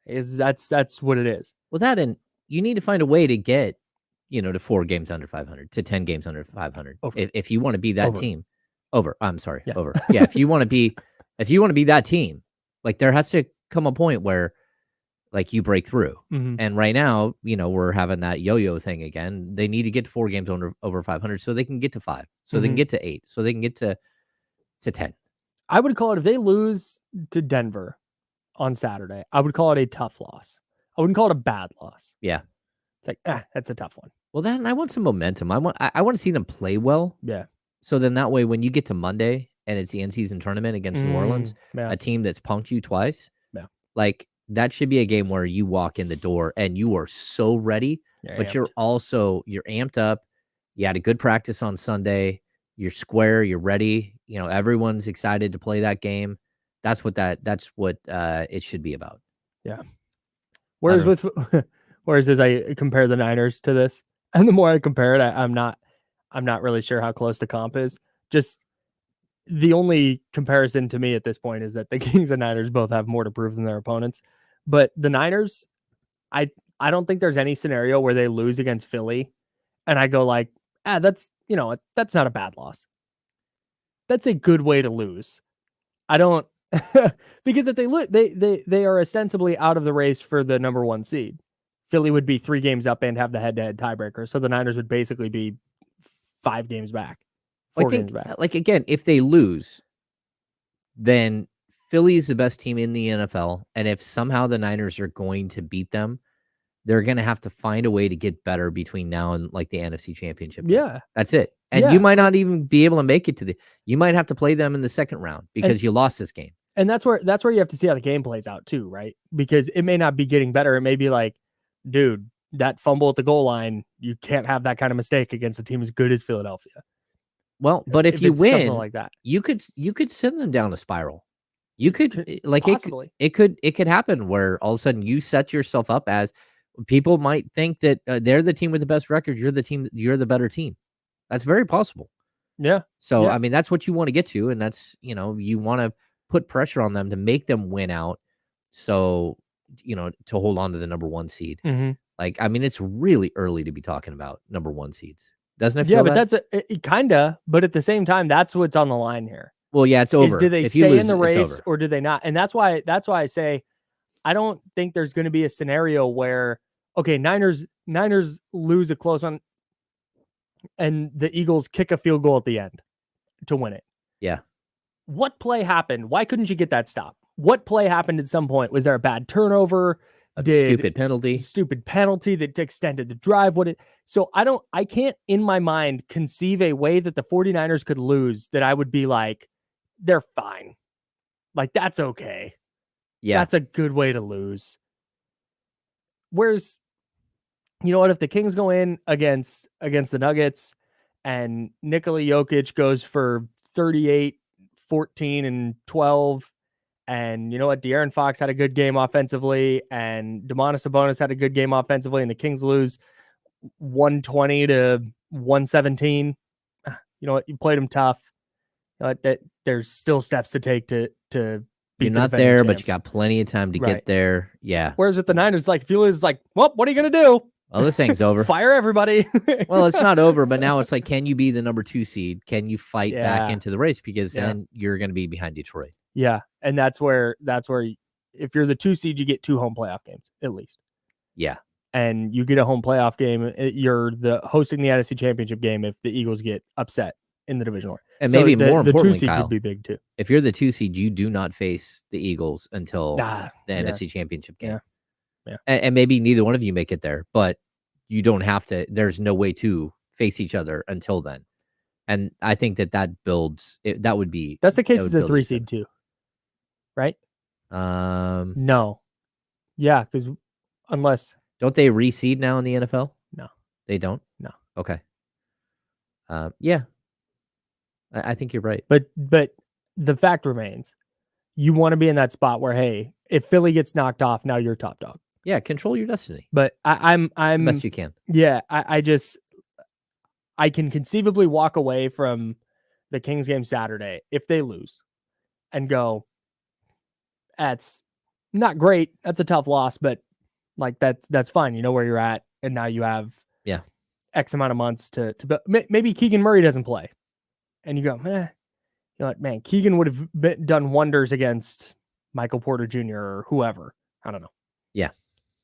That's what it is. Well, that, and you need to find a way to get, to 4 games under 500, to 10 games under 500. If you want to be that team. Over. I'm sorry. Yeah. Over. Yeah. If you want to be that team, like, there has to come a point where, like, you break through. And right now, we're having that yo-yo thing again. They need to get to 4 games over 500 so they can get to 5, so they can get to 8, so they can get to 10. I would call it, if they lose to Denver on Saturday, I would call it a tough loss. I wouldn't call it a bad loss. Yeah. It's like, that's a tough one. Well, then I want some momentum. I want to see them play well. Yeah. So then that way, when you get to Monday and it's the in-season tournament against New Orleans, a team that's punked you twice, like, that should be a game where you walk in the door and you are so ready, but you're amped up. You had a good practice on Sunday. You're square. You're ready. Everyone's excited to play that game. That's what it should be about. Yeah. Whereas as I compare the Niners to this, and the more I compare it, I'm not really sure how close the comp is. Just the only comparison to me at this point is that the Kings and Niners both have more to prove than their opponents. But the Niners, I don't think there's any scenario where they lose against Philly and I go like, that's not a bad loss. That's a good way to lose. I don't, because if they look, they are ostensibly out of the race for the number 1 seed. Philly would be 3 games up and have the head-to-head tiebreaker. So the Niners would basically be 5 games back, 4 games back. Like, again, if they lose, then Philly's the best team in the NFL. And if somehow the Niners are going to beat them, they're going to have to find a way to get better between now and, like, the NFC Championship game. Yeah. That's it. And you might not even be able to make it you might have to play them in the second round because you lost this game. And that's where you have to see how the game plays out too, right? Because it may not be getting better. It may be like, dude, that fumble at the goal line, you can't have that kind of mistake against a team as good as Philadelphia. Well, but if you win, like that, you could send them down a spiral. You could, like, possibly. It could happen where all of a sudden you set yourself up as, people might think that they're the team with the best record. You're the better team. That's very possible. Yeah. So, I mean, that's what you want to get to. And that's, you want to put pressure on them to make them win out. So, to hold on to the number 1 seed. Like, I mean, it's really early to be talking about number 1 seeds. Doesn't it feel Yeah, but that's kind of, but at the same time, that's what's on the line here. Well, yeah, it's over. Do they stay in the race or do they not? And that's why I say, I don't think there's going to be a scenario where, okay, Niners lose a close one and the Eagles kick a field goal at the end to win it. Yeah. What play happened? Why couldn't you get that stop? What play happened at some point? Was there a bad turnover? Stupid penalty that extended the drive? So I can't in my mind conceive a way that the 49ers could lose that I would be like, they're fine. Like, that's okay. Yeah. That's a good way to lose. Whereas you know what? If the Kings go in against the Nuggets and Nikola Jokic goes for 38, 14, and 12, and you know what? De'Aaron Fox had a good game offensively, and Domantas Sabonis had a good game offensively, and the Kings lose 120 to 117. You know what? You played them tough. You know what? There's still steps to take to beat You're the not defending there, champs. but you got plenty of time to Right. get there. Yeah. Whereas with the Niners, like, if you lose, like, well, what are you going to do? Well, this thing's over. Fire everybody. Well, it's not over, but now it's like, can you be the number 2 seed? Can you fight back Yeah. into the race? Because Yeah. then you're going to be behind Detroit. Yeah, and that's where if you're the 2 seed, you get 2 home playoff games at least. Yeah. And you get a home playoff game. You're hosting the NFC Championship game if the Eagles get upset in the divisional round. And maybe more the 2 importantly, seed Kyle, could be big too. if you're the 2 seed, you do not face the Eagles until the Yeah. NFC Championship game. Yeah. And maybe neither one of you make it there, but you don't have to. There's no way to face each other until then. And I think that builds. That would be. That's the case that as would a build 3 each seed too, right? other. No. Yeah, because unless Don't they reseed now in the NFL? No. They don't? No. Okay. Yeah. I think you're right. But the fact remains, you want to be in that spot where, hey, if Philly gets knocked off, now you're top dog. Yeah, control your destiny. But I'm Best you can. Yeah, I can conceivably walk away from the Kings game Saturday if they lose and go, that's not great. That's a tough loss, but like that's fine. You know where you're at, and now you have X amount of months to maybe Keegan Murray doesn't play, and you go, you know what, man, Keegan would have done wonders against Michael Porter Jr. or whoever. I don't know. Yeah.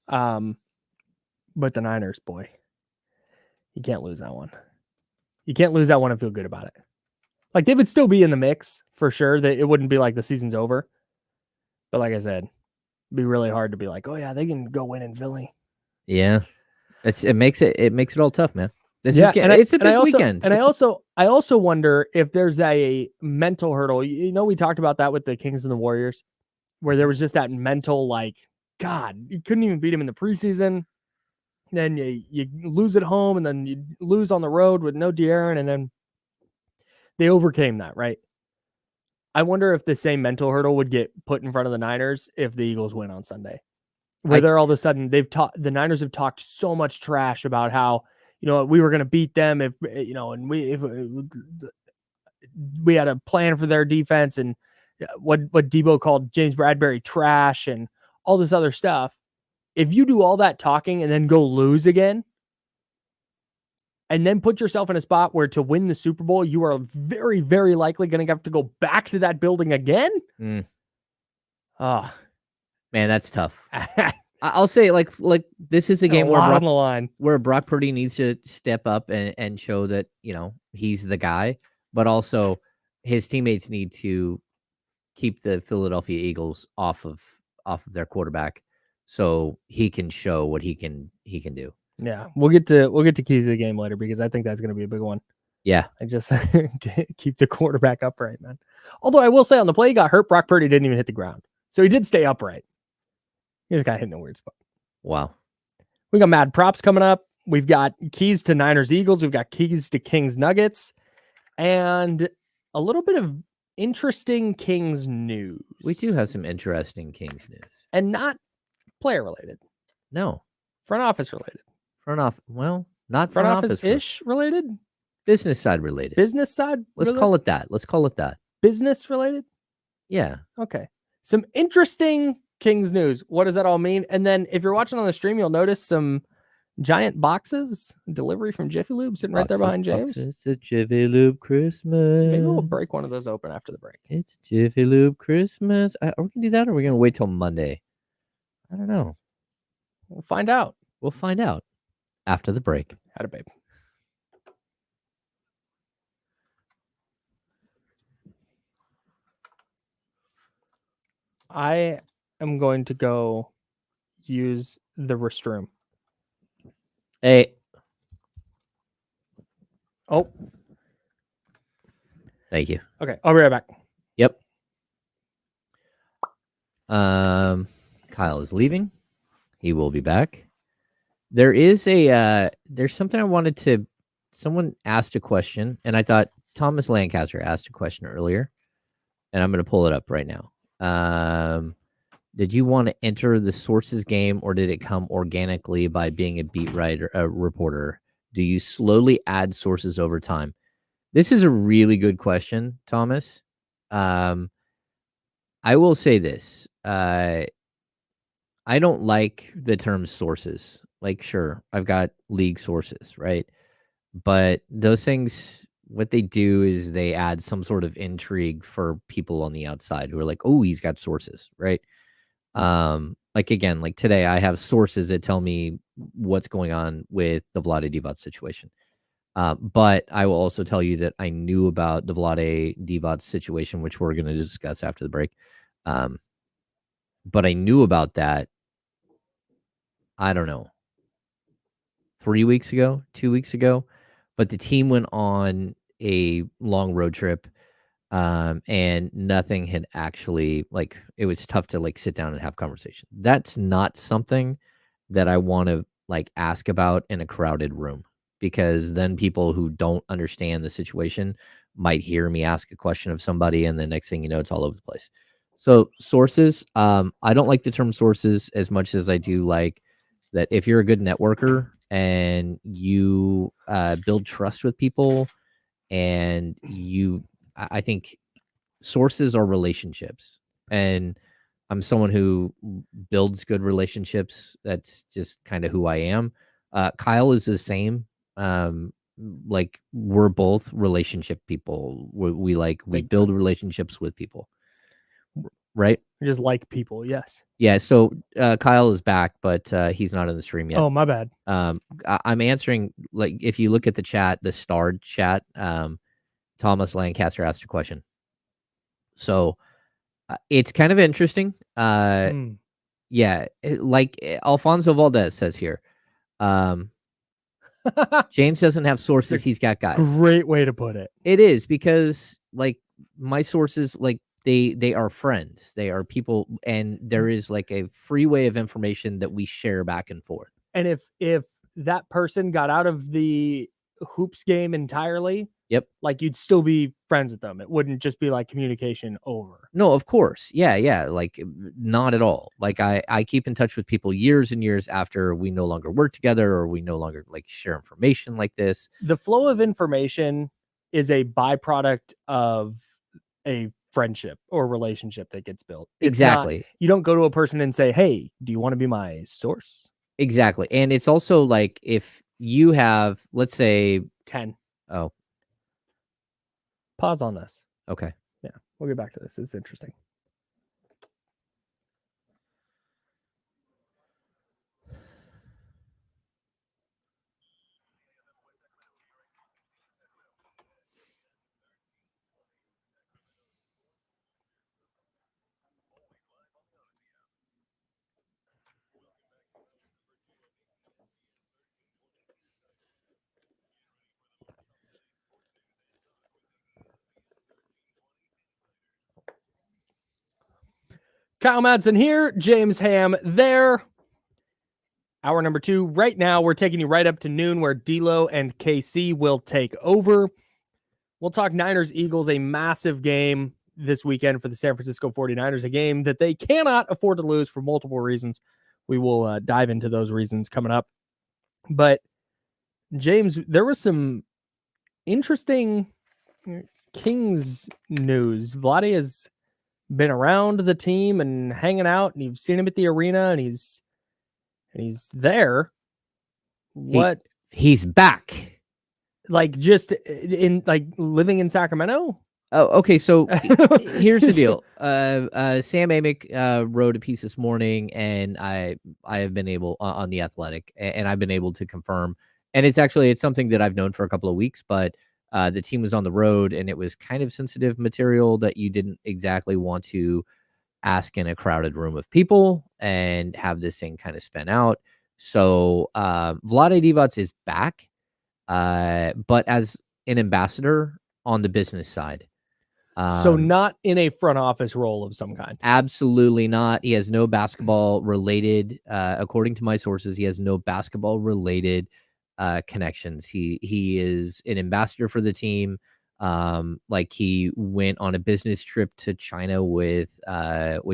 But the Niners, boy, you can't lose that one. You can't lose that one and feel good about it. Like, they would still be in the mix for sure. That it wouldn't be like the season's over. But like I said, it'd be really hard to be like, oh yeah, they can go win in Philly. Yeah. It makes it all tough, man. It's a big weekend. And I also wonder if there's a mental hurdle. You know, we talked about that with the Kings and the Warriors, where there was just that mental, like, God, you couldn't even beat him in the preseason. Then you lose at home, and then you lose on the road with no De'Aaron, and then they overcame that, right? I wonder if the same mental hurdle would get put in front of the Niners if the Eagles win on Sunday. Where they're all of a sudden, the Niners have talked so much trash about how, you know, we were going to beat them if, you know, and we had a plan for their defense, and what Debo called James Bradbury trash and all this other stuff. If you do all that talking and then go lose again, and then put yourself in a spot where to win the Super Bowl, you are very, very likely going to have to go back to that building again. Oh, man, that's tough. I'll say, like this is a game where Brock Purdy needs to step up and show that, you know, he's the guy, but also his teammates need to keep the Philadelphia Eagles off of their quarterback, so he can show what he can do. Yeah, we'll get to keys of the game later, because I think that's going to be a big one. Yeah, I just keep the quarterback upright, man. Although I will say, on the play he got hurt, Brock Purdy didn't even hit the ground, so he did stay upright. He just got hit in a weird spot. Wow. We got mad props coming up. We've got keys to Niners Eagles. We've got keys to Kings Nuggets, and a little bit of interesting Kings news. We do have some interesting Kings news, and not player related. No, front office related. Not front office-ish related. Business side related. Business side. Let's call it that. Business related. Yeah. Okay. Some interesting Kings news. What does that all mean? And then if you're watching on the stream, you'll notice some giant boxes, delivery from Jiffy Lube, sitting right there behind James. It's a Jiffy Lube Christmas. Maybe we'll break one of those open after the break. It's a Jiffy Lube Christmas. Are we going to do that, or are we going to wait till Monday? I don't know. We'll find out. We'll find out after the break. Had a babe. I am going to go use the restroom. Hey. Oh. Thank you. Okay, I'll be right back. Yep. Kyle is leaving. He will be back. There is there's something I wanted to. Someone asked a question, and I thought Thomas Lancaster asked a question earlier, and I'm going to pull it up right now. Did you want to enter the sources game, or did it come organically by being a beat writer, a reporter? Do you slowly add sources over time? This is a really good question, Thomas. I will say this. I don't like the term sources. Like, sure, I've got league sources, right? But those things, what they do is they add some sort of intrigue for people on the outside who are like, oh, he's got sources, right? Like again, like today, I have sources that tell me what's going on with the Vlade Divac situation. But I will also tell you that I knew about the Vlade Divac situation, which we're going to discuss after the break. But I knew about that, I don't know, 3 weeks ago, 2 weeks ago. But the team went on a long road trip, and nothing had actually, like, it was tough to like sit down and have conversation. That's not something that I want to like ask about in a crowded room, because then people who don't understand the situation might hear me ask a question of somebody, and the next thing you know, it's all over the place. So sources, I don't like the term sources as much as I do like that. If you're a good networker and you build trust with people, and I think sources are relationships, and I'm someone who builds good relationships. That's just kind of who I am. Kyle is the same. Like, we're both relationship people. We build relationships with people, right? We just like people. Yes. Yeah. So Kyle is back, but he's not in the stream yet. Oh, my bad. I'm answering, like, if you look at the chat, the starred chat, Thomas Lancaster asked a question. So it's kind of interesting. Yeah, like Alfonso Valdez says here, James doesn't have sources, he's got guys. Great way to put it. It is, because like my sources, like they are friends, they are people, and there is like a freeway of information that we share back and forth. And if that person got out of the hoops game entirely, yep, like you'd still be friends with them. It wouldn't just be like communication over. No, of course. Yeah. Like, not at all. Like, I keep in touch with people years and years after we no longer work together, or we no longer like share information like this. The flow of information is a byproduct of a friendship or relationship that gets built. Exactly. You don't go to a person and say, hey, do you want to be my source? Exactly. And it's also like, if you have, let's say 10. Oh, pause on this. Okay. Yeah, we'll get back to this. It's interesting. Kyle Madson here, James Ham there. Hour number 2. Right now, we're taking you right up to noon, where D'Lo and KC will take over. We'll talk Niners Eagles, a massive game this weekend for the San Francisco 49ers, a game that they cannot afford to lose for multiple reasons. We will dive into those reasons coming up. But James, there was some interesting Kings news. Vlade has been around the team and hanging out, and you've seen him at the arena, and he's there. What? He's back. Like, just in like living in Sacramento? Oh, okay. So here's the deal. Sam Amick wrote a piece this morning, and I have been able on The Athletic, and I've been able to confirm. And it's something that I've known for a couple of weeks, but the team was on the road, and it was kind of sensitive material that you didn't exactly want to ask in a crowded room of people and have this thing kind of spin out. So Vlade Divac is back, but as an ambassador on the business side. So not in a front office role of some kind. Absolutely not. He has no basketball related, according to my sources, he has no basketball related connections. He is an ambassador for the team. Like he went on a business trip to China with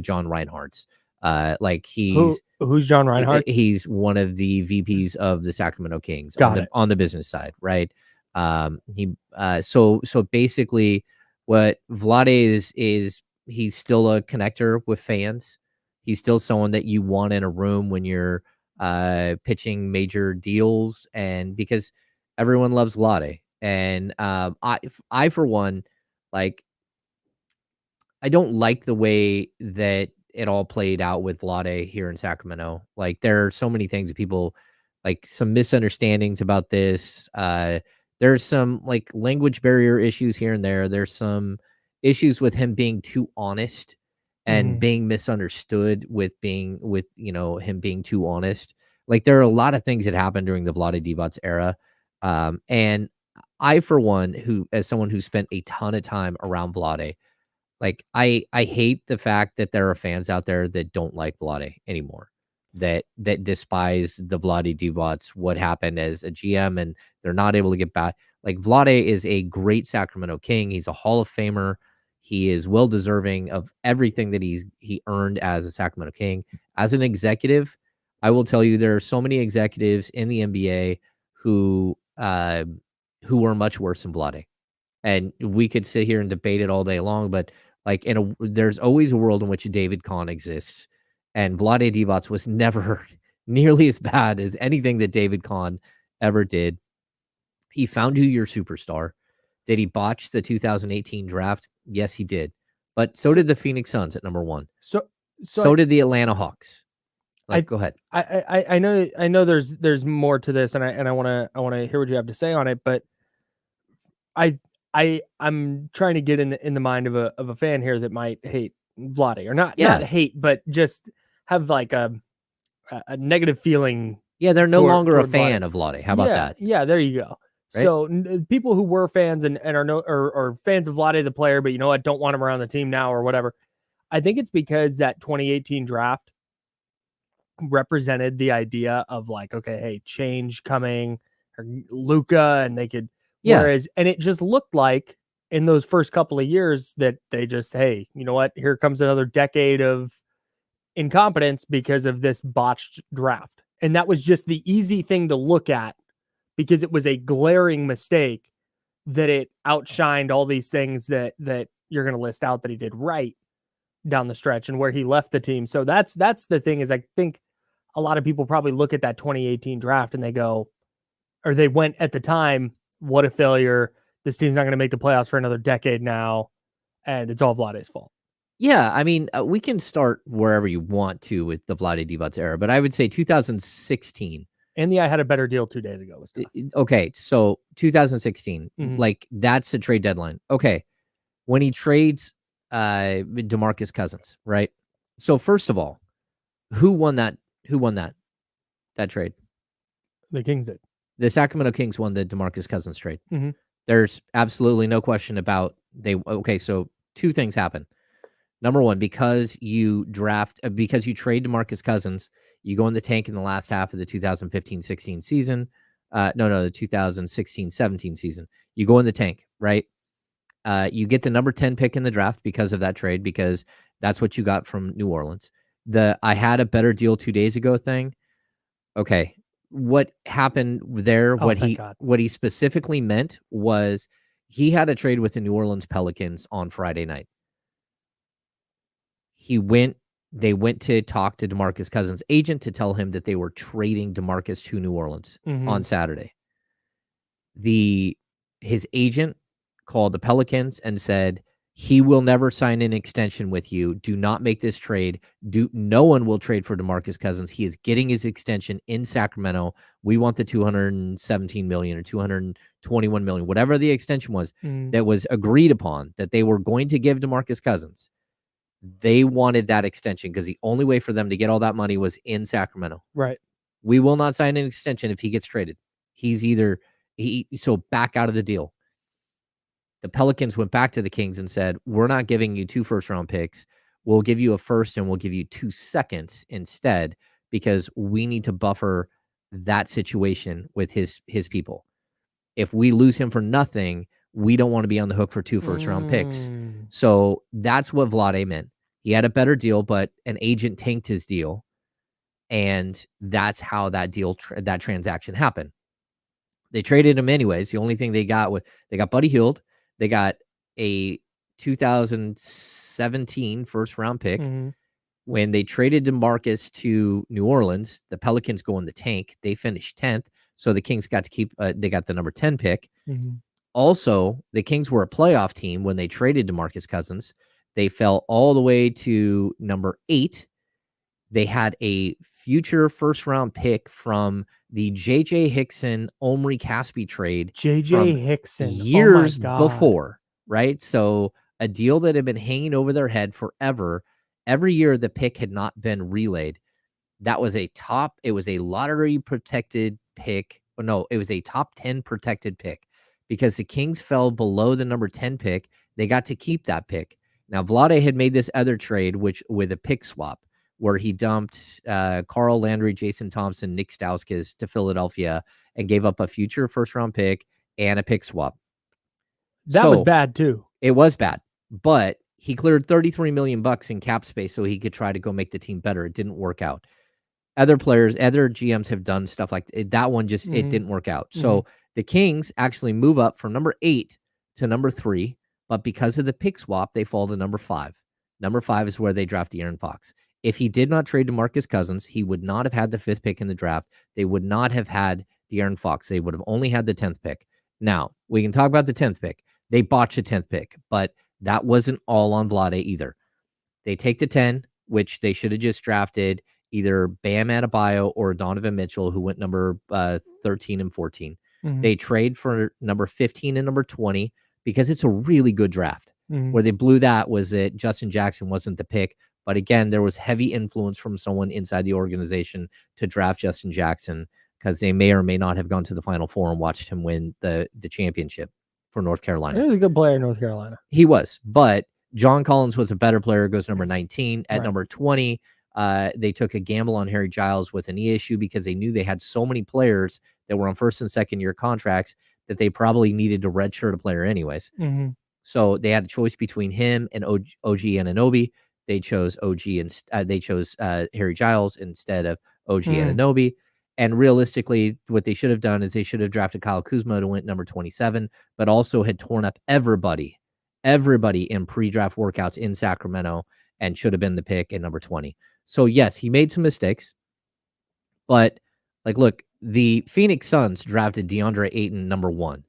John Reinhardt's. Like Who's John Reinhardt? He's one of the VPs of the Sacramento Kings on the business side, right? So basically what Vlade is he's still a connector with fans. He's still someone that you want in a room when you're pitching major deals, and because everyone loves Vlade. And I for one, like, I don't like the way that it all played out with Vlade here in Sacramento. Like, there are so many things that people, like, some misunderstandings about this. There's some, like, language barrier issues here and there. There's some issues with him being too honest and being misunderstood with him being too honest. Like, there are a lot of things that happened during the Vlade Divac era. And I, for one, as someone who spent a ton of time around Vlade, like, I hate the fact that there are fans out there that don't like Vlade anymore, that despise the Vlade Divac, what happened as a GM, and they're not able to get back. Like, Vlade is a great Sacramento King. He's a Hall of Famer. He is well deserving of everything that he earned as a Sacramento King. As an executive, I will tell you there are so many executives in the NBA who are much worse than Vlade. And we could sit here and debate it all day long, but like, there's always a world in which David Kahn exists, and Vlade Divac was never nearly as bad as anything that David Kahn ever did. He found you your superstar. Did he botch the 2018 draft? Yes, he did. But so did the Phoenix Suns at number 1. So did the Atlanta Hawks. Go ahead. I know there's more to this, and I want to hear what you have to say on it, but I'm trying to get in the mind of a fan here that might hate Vlade, or not hate, but just have like a negative feeling. Yeah, they're no longer a fan of Vlade. How about that? Yeah, there you go. Right? So people who were fans and are fans of Vlade the player, but don't want him around the team now or whatever. I think it's because that 2018 draft represented the idea of like, okay, hey, change coming, or Luka, and they could. Whereas, and it just looked like in those first couple of years that they just, hey, you know what? Here comes another decade of incompetence because of this botched draft. And that was just the easy thing to look at because it was a glaring mistake that it outshined all these things that you're going to list out that he did right down the stretch and where he left the team. So that's the thing is, I think a lot of people probably look at that 2018 draft and they go, or they went at the time, what a failure. This team's not going to make the playoffs for another decade now. And it's all Vlade's fault. Yeah. I mean, we can start wherever you want to with the Vlade Divac era, but I would say 2016. And I had a better deal 2 days ago with stuff. Okay. So 2016, like, that's the trade deadline. Okay. When he trades DeMarcus Cousins, right? So first of all, who won that trade? The Kings did. The Sacramento Kings won the DeMarcus Cousins trade. There's absolutely no question about so 2 things happen. Number 1, because you trade DeMarcus Cousins, you go in the tank in the last half of the 2015-16 season. The 2016-17 season. You go in the tank, right? You get the number 10 pick in the draft because of that trade, because that's what you got from New Orleans. I had a better deal 2 days ago thing. Okay. What happened there, what he specifically meant was he had a trade with the New Orleans Pelicans on Friday night. They went to talk to DeMarcus Cousins' agent to tell him that they were trading DeMarcus to New Orleans on Saturday. His agent called the Pelicans and said, he will never sign an extension with you. Do not make this trade. No one will trade for DeMarcus Cousins. He is getting his extension in Sacramento. We want the $217 million or $221 million, whatever the extension was that was agreed upon that they were going to give DeMarcus Cousins. They wanted that extension because the only way for them to get all that money was in Sacramento. Right. We will not sign an extension if he gets traded. So back out of the deal. The Pelicans went back to the Kings and said, we're not giving you 2 first-round picks. We'll give you a first and we'll give you 2 seconds instead because we need to buffer that situation with his people. If we lose him for nothing, we don't want to be on the hook for 2 first-round picks. So that's what Vlade meant. He had a better deal, but an agent tanked his deal. And that's how that deal, that transaction happened. They traded him anyways. The only thing they got Buddy Hield. They got a 2017 first-round pick. When they traded DeMarcus to New Orleans, the Pelicans go in the tank. They finished 10th. So the Kings got to keep, they got the number 10 pick. Also, the Kings were a playoff team when they traded DeMarcus Cousins. They fell all the way to number 8. They had a future first-round pick from the J.J. Hickson, Omri Caspi trade. J.J. Hickson. Years before, right? So a deal that had been hanging over their head forever. Every year the pick had not been relayed. It was a lottery protected pick. No, it was a top 10 protected pick because the Kings fell below the number 10 pick. They got to keep that pick. Now, Vlade had made this other trade, with a pick swap, where he dumped Carl Landry, Jason Thompson, Nick Stauskas to Philadelphia and gave up a future first-round pick and a pick swap. That was bad, too. It was bad, but he cleared $33 million in cap space so he could try to go make the team better. It didn't work out. Other GMs have done stuff like that one. It didn't work out. So the Kings actually move up from number 8 to number 3, but because of the pick swap, they fall to number 5. Number 5 is where they draft De'Aaron Fox. If he did not trade DeMarcus Cousins, he would not have had the 5th pick in the draft. They would not have had De'Aaron Fox. They would have only had the 10th pick. Now, we can talk about the 10th pick. They botched the 10th pick, but that wasn't all on Vlade either. They take the 10, which they should have just drafted either Bam Adebayo or Donovan Mitchell, who went number 13 and 14. They trade for number 15 and number 20 because it's a really good draft. Where they blew that was that Justin Jackson wasn't the pick. But again, there was heavy influence from someone inside the organization to draft Justin Jackson because they may or may not have gone to the Final Four and watched him win the championship for North Carolina. He was a good player in North Carolina. He was, but John Collins was a better player, goes number 19. At number 20, they took a gamble on Harry Giles with a knee issue because they knew they had so many players that were on first and second year contracts that they probably needed to redshirt a player anyways. So they had a choice between him and OG Anunoby. They chose Harry Giles instead of OG Anunoby. And realistically, what they should have done is they should have drafted Kyle Kuzma to win number 27, but also had torn up everybody in pre-draft workouts in Sacramento and should have been the pick at number 20. So yes, he made some mistakes, but look, the Phoenix Suns drafted DeAndre Ayton number 1.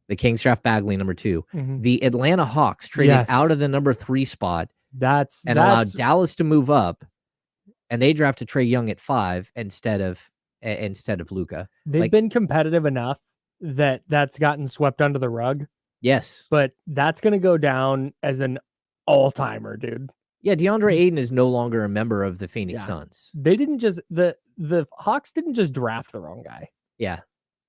The Kings draft Bagley number 2. The Atlanta Hawks traded out of the number 3 spot allowed Dallas to move up, and they drafted Trae Young at 5 instead of Luka. They've been competitive enough that that's gotten swept under the rug. Yes, but that's going to go down as an all-timer, dude. Yeah, DeAndre Ayton is no longer a member of the Phoenix Suns. They didn't just the Hawks didn't just draft the wrong guy. Yeah.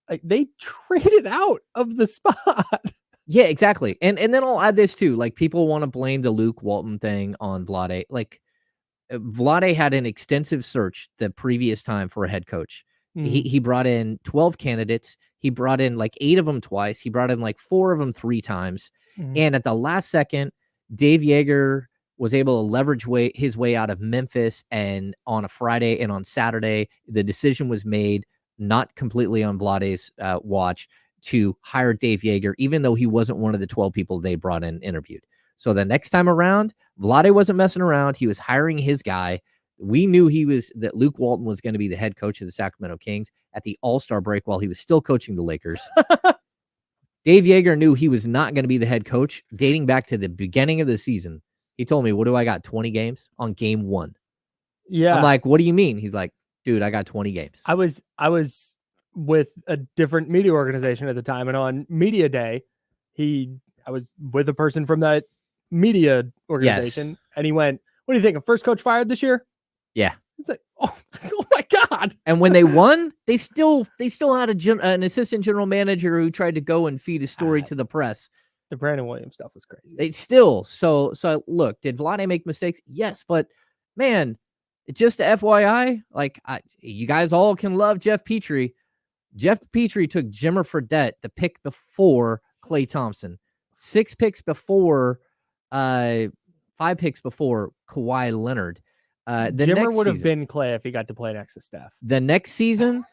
Like they traded out of the spot. Yeah, exactly. And then I'll add this too. Like people want to blame the Luke Walton thing on Vlade. Like Vlade had an extensive search the previous time for a head coach. He brought in 12 candidates. He brought in like 8 of them twice. He brought in like 4 of them 3 times. And at the last second, Dave Yeager was able to leverage his way out of Memphis. And on a Friday and on Saturday, the decision was made, not completely on Vlade's watch, to hire Dave Yeager, even though he wasn't one of the 12 people they brought in and interviewed. So the next time around, Vlade wasn't messing around. He was hiring his guy. We knew that Luke Walton was going to be the head coach of the Sacramento Kings at the All-Star break while he was still coaching the Lakers. Dave Yeager knew he was not going to be the head coach dating back to the beginning of the season. He told me, what do I got? 20 games on game 1. Yeah. I'm like, what do you mean? He's like, dude, I got 20 games. I was with a different media organization at the time. And on media day, I was with a person from that media organization. Yes. And he went, what do you think? A first coach fired this year? Yeah. It's like, oh my God. And when they won, they still had an assistant general manager who tried to go and feed a story to the press. The Brandon Williams stuff was crazy. They still, so look, did Vlade make mistakes? Yes, but man, just FYI, like you guys all can love Jeff Petrie. Jeff Petrie took Jimmer Fredette, the pick before Klay Thompson, 5 picks before Kawhi Leonard. Jimmer would have been Klay if he got to play next to Steph. The next season,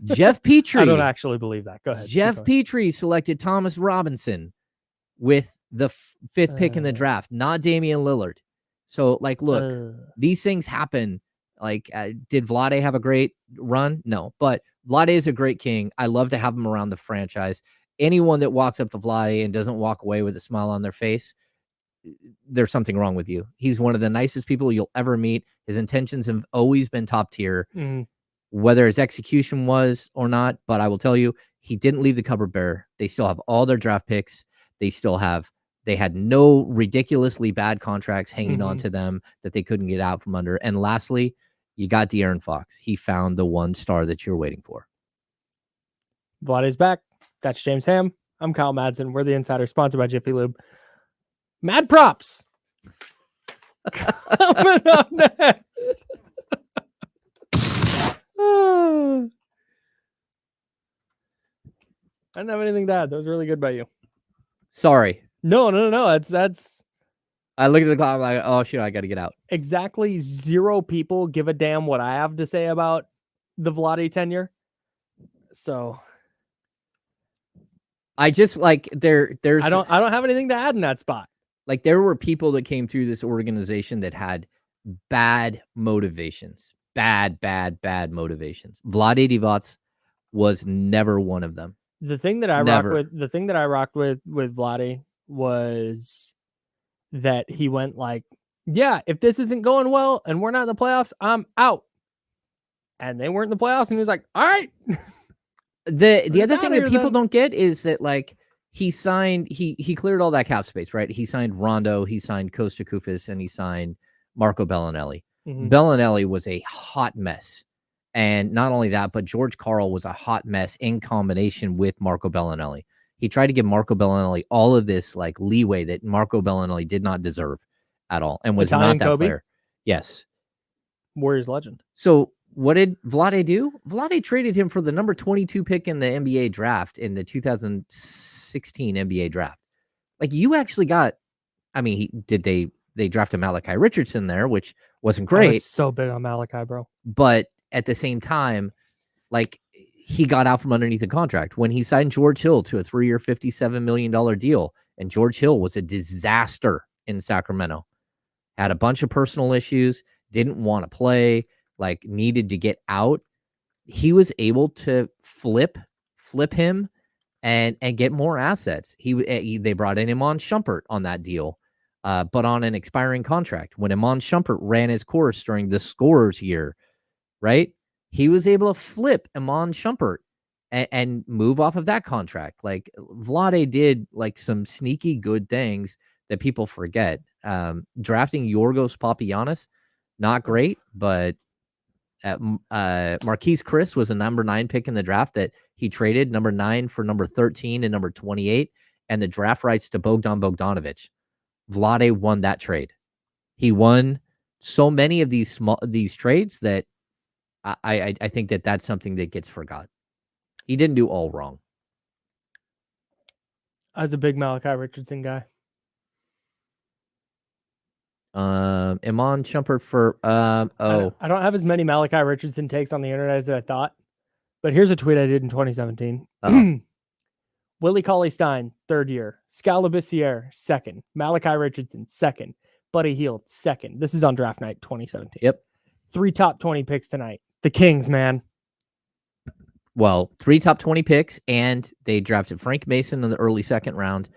Jeff Petrie. I don't actually believe that. Go ahead. Jeff Petrie selected Thomas Robinson with the 5th pick in the draft, not Damian Lillard. So, like, look, these things happen. Like, did Vlade have a great run? No, but Vlade is a great king. I love to have him around the franchise. Anyone that walks up to Vlade and doesn't walk away with a smile on their face, there's something wrong with you. He's one of the nicest people you'll ever meet. His intentions have always been top tier, whether his execution was or not. But I will tell you, he didn't leave the cupboard bare. They still have all their draft picks. They had no ridiculously bad contracts hanging on to them that they couldn't get out from under. And lastly, you got De'Aaron Fox. He found the one star that you're waiting for. Vlade's back. That's James Ham. I'm Kyle Madson. We're the Insider, sponsored by Jiffy Lube. Mad props. Coming up next. I didn't have anything to add. That was really good by you. Sorry. No. That's. I look at the clock, I'm like, oh shit, I got to get out. Exactly 0 people give a damn what I have to say about the Vlade tenure. So I just like there's. I don't have anything to add in that spot. Like there were people that came through this organization that had bad motivations, bad motivations. Vlade Divac was never one of them. The thing that I rocked with Vlade was that he went like, yeah, if this isn't going well and we're not in the playoffs, I'm out. And they weren't in the playoffs, and he was like, all right. The other thing that people don't get is that like he signed, he cleared all that cap space, right? He signed Rondo, he signed Costa Koufis, and he signed Marco Bellinelli. Bellinelli was a hot mess. And not only that, but George Karl was a hot mess in combination with Marco Bellinelli. He tried to give Marco Bellinelli all of this like leeway that Marco Bellinelli did not deserve at all and was Italian not that Kobe? player. Yes. Warriors legend. So what did Vlade do? Vlade traded him for the number 22 pick in the NBA draft in the 2016 NBA draft. Like you actually got, I mean, they drafted Malachi Richardson there, which wasn't great. I was so big on Malachi, bro. But at the same time, like he got out from underneath the contract when he signed George Hill to a 3-year, $57 million deal. And George Hill was a disaster in Sacramento. Had a bunch of personal issues, didn't want to play, like needed to get out. He was able to flip him and get more assets. They brought in Iman Shumpert on that deal, but on an expiring contract. When Iman Shumpert ran his course during the scorers year, right? He was able to flip Iman Shumpert and move off of that contract. Like Vlade did like some sneaky good things that people forget. Drafting Yorgos Papagiannis, not great, but Marquise Chris was a number 9 pick in the draft that he traded number 9 for number 13 and number 28 and the draft rights to Bogdan Bogdanovic. Vlade won that trade. He won so many of these trades that I think that that's something that gets forgot. He didn't do all wrong. I was a big Malachi Richardson guy. Iman Shumpert for I don't have as many Malachi Richardson takes on the internet as I thought, but here's a tweet I did in 2017. Willie Cauley-Stein, 3rd year. Skal Labissiere, 2nd. Malachi Richardson, 2nd. Buddy Hield, 2nd. This is on draft night 2017. Yep. 3 top 20 picks tonight. The Kings, man. Well, 3 top 20 picks, and they drafted Frank Mason in the early 2nd round,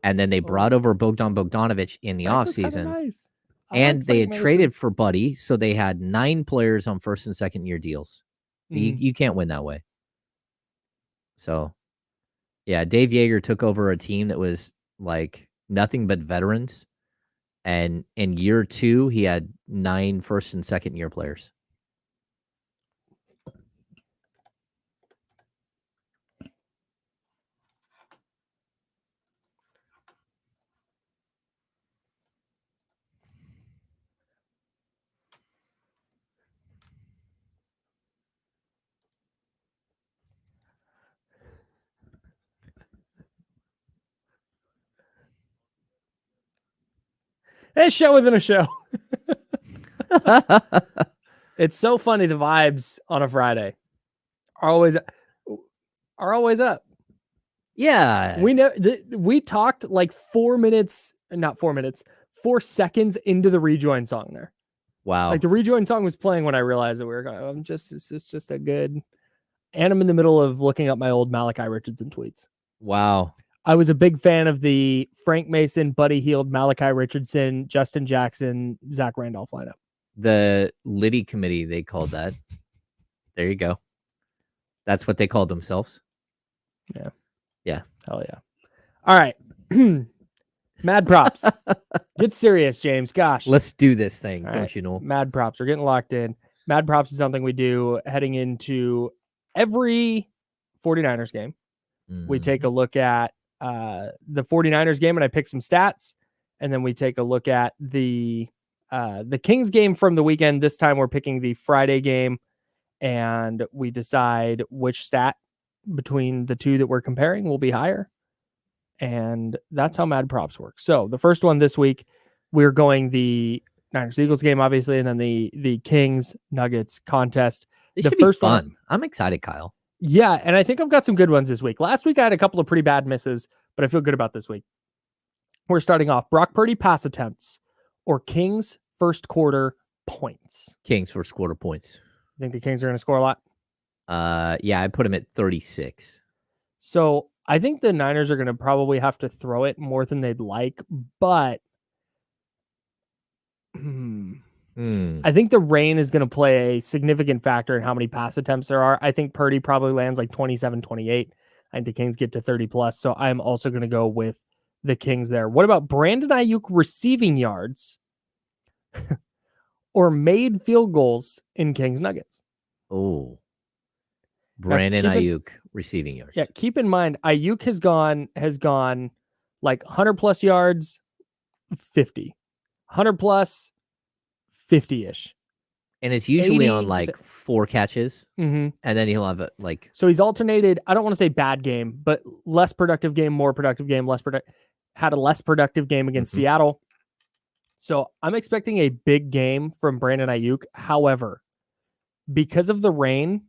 and then they brought over Bogdan Bogdanovic in the offseason. Nice. And they had traded for Buddy, so they had 9 players on 1st and 2nd year deals. You can't win that way. So, yeah, Dave Yeager took over a team that was like nothing but veterans. And in year 2, he had 9 1st and 2nd year players. A show within a show. It's so funny. The vibes on a Friday are always up. Yeah. We talked like 4 seconds into the rejoin song there. Wow. Like the rejoin song was playing when I realized that we were going. It's just a good. And I'm in the middle of looking up my old Malachi Richardson tweets. Wow. I was a big fan of the Frank Mason, Buddy Hield, Malachi Richardson, Justin Jackson, Zach Randolph lineup. The Liddy committee, they called that. There you go. That's what they called themselves. Yeah. Yeah. Hell yeah. All right. Mad props. Get serious, James. Gosh. Let's do this thing. All Don't right. you know? Mad props. We're getting locked in. Mad props is something we do heading into every 49ers game. We take a look at the 49ers game and I pick some stats. And then we take a look at the Kings game from the weekend. This time we're picking the Friday game and we decide which stat between the two that we're comparing will be higher. And that's how Mad Props work. So the first one this week, we're going the Niners Eagles game, obviously, and then the Kings Nuggets contest. This should be fun. I'm excited, Kyle. Yeah, and I think I've got some good ones this week. Last week I had a couple of pretty bad misses, but I feel good about this week. We're starting off Brock Purdy pass attempts or Kings first quarter points. Kings first quarter points. I think the Kings are going to score a lot. Yeah, I put him at 36. So I think the Niners are going to probably have to throw it more than they'd like, but I think the rain is going to play a significant factor in how many pass attempts there are. I think Purdy probably lands like 27, 28. I think the Kings get to 30 plus. So I'm also going to go with the Kings there. What about Brandon Ayuk receiving yards or made field goals in Kings Nuggets? Oh, Brandon Ayuk receiving yards. Yeah. Keep in mind, Ayuk has gone like 100 plus yards, 50, 100 plus, 50-ish. And it's usually 80, on like 4 catches. Mm-hmm. And then he'll have it like. So he's alternated. I don't want to say bad game, but less productive game, more productive game, had a less productive game against Seattle. So I'm expecting a big game from Brandon Ayuk. However, because of the rain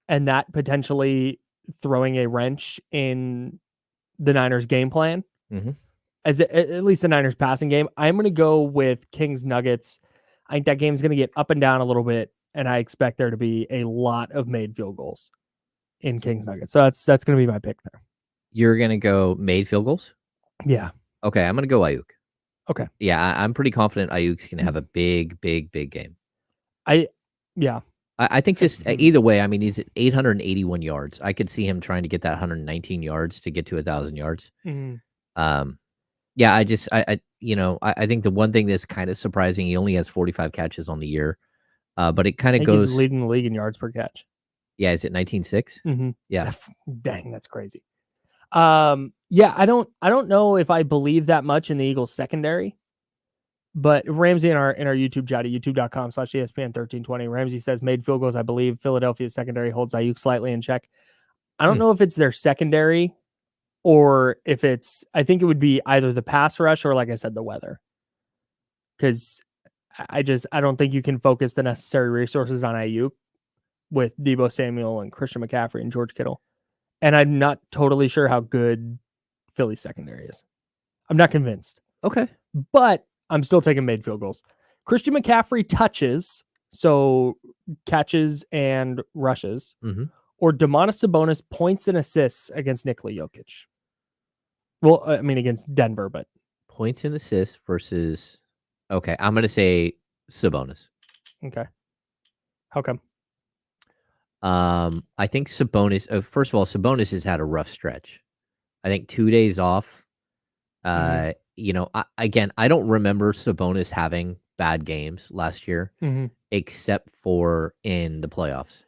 and that potentially throwing a wrench in the Niners game plan, as at least the Niners passing game, I'm going to go with Kings Nuggets. I think that game's going to get up and down a little bit, and I expect there to be a lot of made field goals in Kings Nuggets. So that's going to be my pick there. You're going to go made field goals? Yeah. Okay, I'm going to go Ayuk. Okay. Yeah, I'm pretty confident Ayuk's going to have a big game. I think just either way, I mean, he's at 881 yards. I could see him trying to get that 119 yards to get to 1,000 yards. Yeah, I think the one thing that's kind of surprising, he only has 45 catches on the year, but it kind of goes he's leading the league in yards per catch. Yeah, is it 19.6? Yeah. Dang, that's crazy. Yeah, I don't know if I believe that much in the Eagles secondary, but Ramsey in our YouTube chat at youtube.com/ESPN1320, Ramsey says made field goals. I believe Philadelphia's secondary holds Ayuk slightly in check. I don't know if it's their secondary or if I think it would be either the pass rush or, like I said, the weather. Because I don't think you can focus the necessary resources on Ayuk with Deebo Samuel and Christian McCaffrey and George Kittle. And I'm not totally sure how good Philly's secondary is. I'm not convinced. Okay. But I'm still taking made field goals. Christian McCaffrey touches, so catches and rushes, or Domantas Sabonis points and assists against Nikola Jokic. Well, I mean, against Denver, but points and assists versus. Okay, I'm going to say Sabonis. Okay. How come? I think Sabonis. First of all, Sabonis has had a rough stretch. I think 2 days off. I don't remember Sabonis having bad games last year, except for in the playoffs.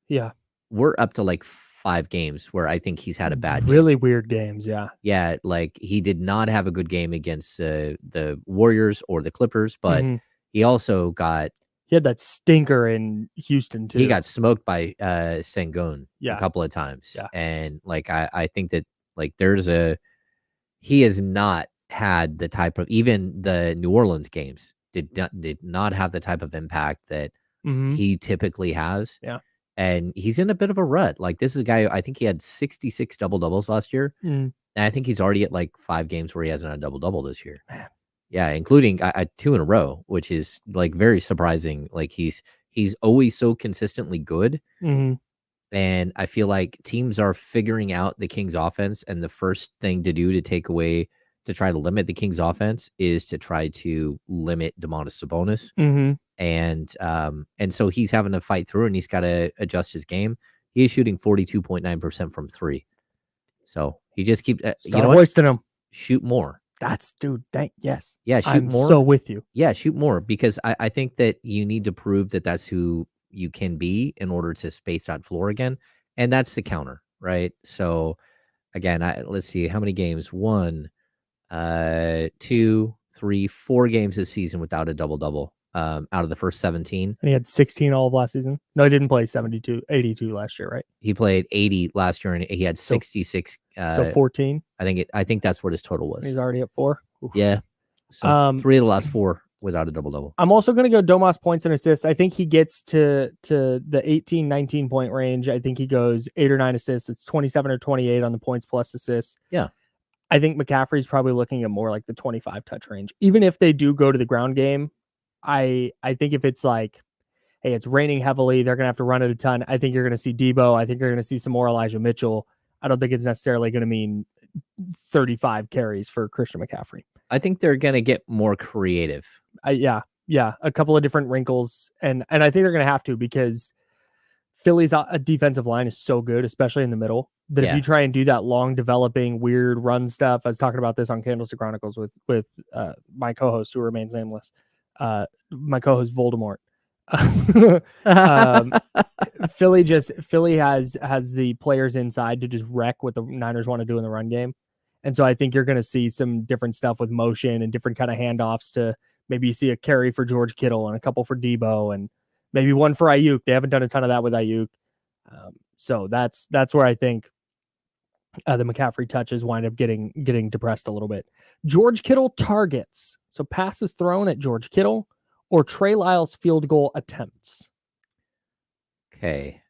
Yeah, we're up to like 5 games where I think he's had a bad game. Really weird games. Yeah. Yeah. Like he did not have a good game against the Warriors or the Clippers, but he also he had that stinker in Houston too. He got smoked by Sengun a couple of times. Yeah. And like, I think that like he is not had the type of, even the New Orleans games did not have the type of impact that he typically has. Yeah. And he's in a bit of a rut. Like, this is a guy, I think he had 66 double-doubles last year. And I think he's already at like 5 games where he hasn't had a double-double this year. Man. Yeah, including 2 in a row, which is like very surprising. Like, he's always so consistently good. And I feel like teams are figuring out the Kings offense, and the first thing to do to try to limit the Kings offense is to try to limit Domantas Sabonis. And so he's having to fight through, and he's got to adjust his game. He's shooting 42.9% from 3. So he just keeps hoisting them. Shoot more. That's dude. Yes. Yeah, shoot I'm more. So with you. Yeah, shoot more, because I think that you need to prove that that's who you can be in order to space that floor again, and that's the counter, right? So again, let's see how many games. 1, 2, 3, 4 games this season without a double-double. Out of the first 17. And he had 16 all of last season. No, he didn't play 82 last year, right? He played 80 last year, and he had 66. So 14. I think that's what his total was. He's already at 4. Oof. Yeah. So 3 of the last 4 without a double-double. I'm also going to go Domas points and assists. I think he gets to the 18, 19 point range. I think he goes 8 or 9 assists. It's 27 or 28 on the points plus assists. Yeah. I think McCaffrey's probably looking at more like the 25 touch range. Even if they do go to the ground game, I think if it's like, hey, it's raining heavily, they're going to have to run it a ton. I think you're going to see Debo. I think you're going to see some more Elijah Mitchell. I don't think it's necessarily going to mean 35 carries for Christian McCaffrey. I think they're going to get more creative. Yeah. A couple of different wrinkles. And I think they're going to have to, because Philly's defensive line is so good, especially in the middle, that if you try and do that long developing weird run stuff, I was talking about this on Candlestick Chronicles with my co-host who remains nameless. My co-host Voldemort. Philly has the players inside to just wreck what the Niners want to do in the run game. And so I think you're going to see some different stuff with motion and different kind of handoffs to maybe you see a carry for George Kittle and a couple for Debo and maybe one for Ayuk. They haven't done a ton of that with Ayuk. So that's where I think the McCaffrey touches wind up getting depressed a little bit. George Kittle targets. So passes thrown at George Kittle or Trey Lyles field goal attempts. Okay.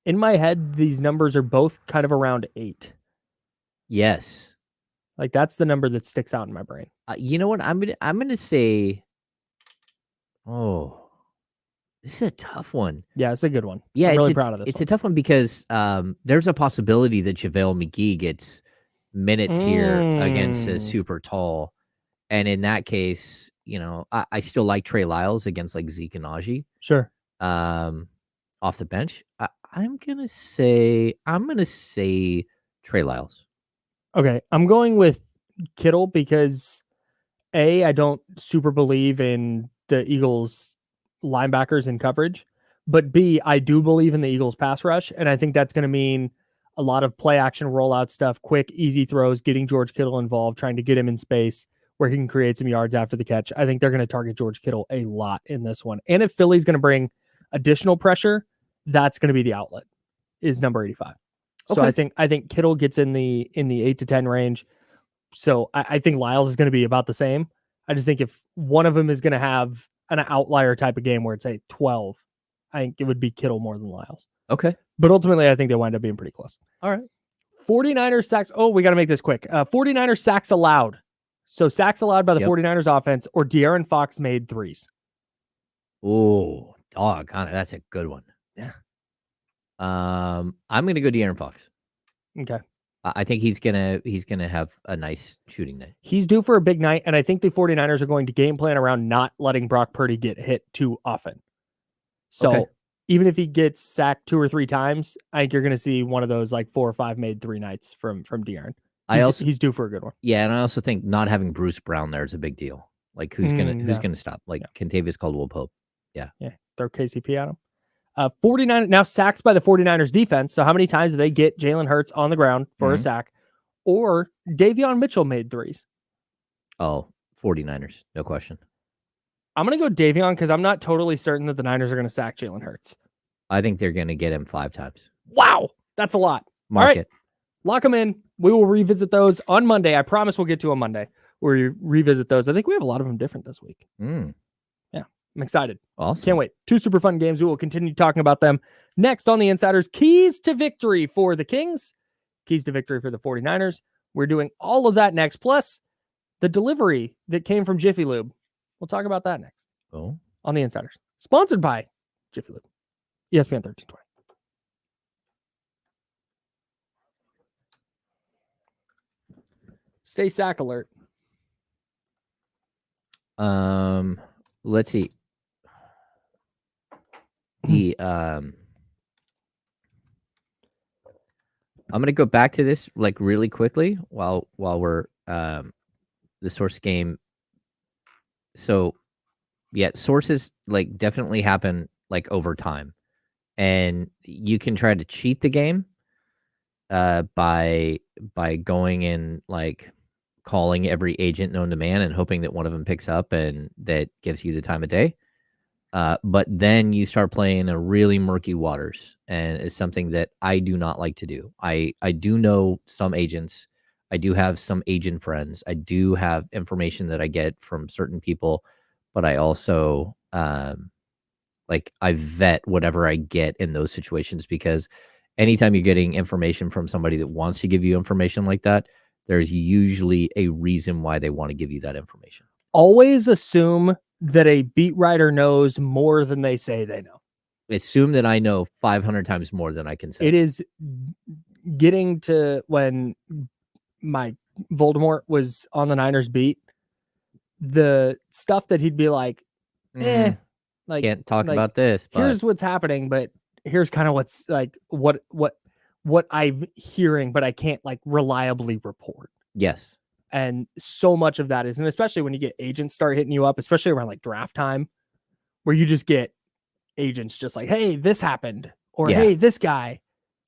In my head, these numbers are both kind of around 8. Yes. Like that's the number that sticks out in my brain. You know what? I'm gonna say, this is a tough one. Yeah, it's a good one. Yeah, I'm really proud of this. It's a tough one because there's a possibility that JaVale McGee gets minutes here against a super tall. And in that case, I still like Trey Lyles against like Zeke and Najee. Sure. Off the bench. I'm gonna say Trey Lyles. Okay. I'm going with Kittle because I don't super believe in the Eagles linebackers in coverage, but B, I do believe in the Eagles pass rush. And I think that's going to mean a lot of play action rollout stuff, quick, easy throws, getting George Kittle involved, trying to get him in space where he can create some yards after the catch. I think they're going to target George Kittle a lot in this one. And if Philly's going to bring additional pressure, that's going to be the outlet is number 85. So Okay. I think Kittle gets in the 8 to 10 range. So I think Lyles is going to be about the same. I just think if one of them is going to have an outlier type of game where it's a 12, I think it would be Kittle more than Lyles. Okay. But ultimately, I think they wind up being pretty close. All right. 49ers sacks. Oh, we got to make this quick. 49ers sacks allowed. So sacks allowed by the 49ers offense or De'Aaron Fox made threes. Oh, that's a good one. Yeah. I'm going to go De'Aaron Fox. Okay. I think he's gonna have a nice shooting night. He's due for a big night, and I think the 49ers are going to game plan around not letting Brock Purdy get hit too often. So even if he gets sacked 2 or 3 times, I think you're going to see one of those like 4 or 5 made 3 nights from De'Aaron. He's due for a good one. Yeah, and I also think not having Bruce Brown there is a big deal. Like who's gonna stop? Like Kentavious Caldwell-Pope. Yeah. Throw KCP at him. 49 now sacks by the 49ers defense. So how many times do they get Jalen Hurts on the ground for a sack? Or Davion Mitchell made threes? Oh, 49ers, no question. I'm going to go Davion because I'm not totally certain that the Niners are going to sack Jalen Hurts. I think they're going to get him 5 times. Wow, that's a lot. Mark All right. it. Lock them in. We will revisit those on Monday. I promise we'll get to a Monday where we revisit those. I think we have a lot of them different this week. Yeah, I'm excited. Awesome. Can't wait. 2 super fun games. We will continue talking about them next on the Insiders. Keys to victory for the Kings. Keys to victory for the 49ers. We're doing all of that next. Plus the delivery that came from Jiffy Lube. We'll talk about that next. Oh. On the Insiders. Sponsored by Jiffy Lube. ESPN 1320. Stay sack alert. Let's see. I'm gonna go back to this like really quickly while we're the source game. So yeah, sources like definitely happen like over time, and you can try to cheat the game by going in like calling every agent known to man and hoping that one of them picks up and that gives you the time of day. But then you start playing in really murky waters, and it's something that I do not like to do. I do know some agents. I do have some agent friends. I do have information that I get from certain people, but I also like I vet whatever I get in those situations, because anytime you're getting information from somebody that wants to give you information like that, there's usually a reason why they want to give you that information. Always assume that a beat writer knows more than they say they know. Assume that I know 500 times more than I can say. It is getting to when my Voldemort was on the Niners beat, the stuff that he'd be like, like can't talk like, about this. But here's what's happening, but here's kind of what's like what I'm hearing, but I can't like reliably report. yes. And so much of that is, and especially when you get agents start hitting you up, especially around like draft time, where you just get agents just like, hey, this happened, or hey, this guy,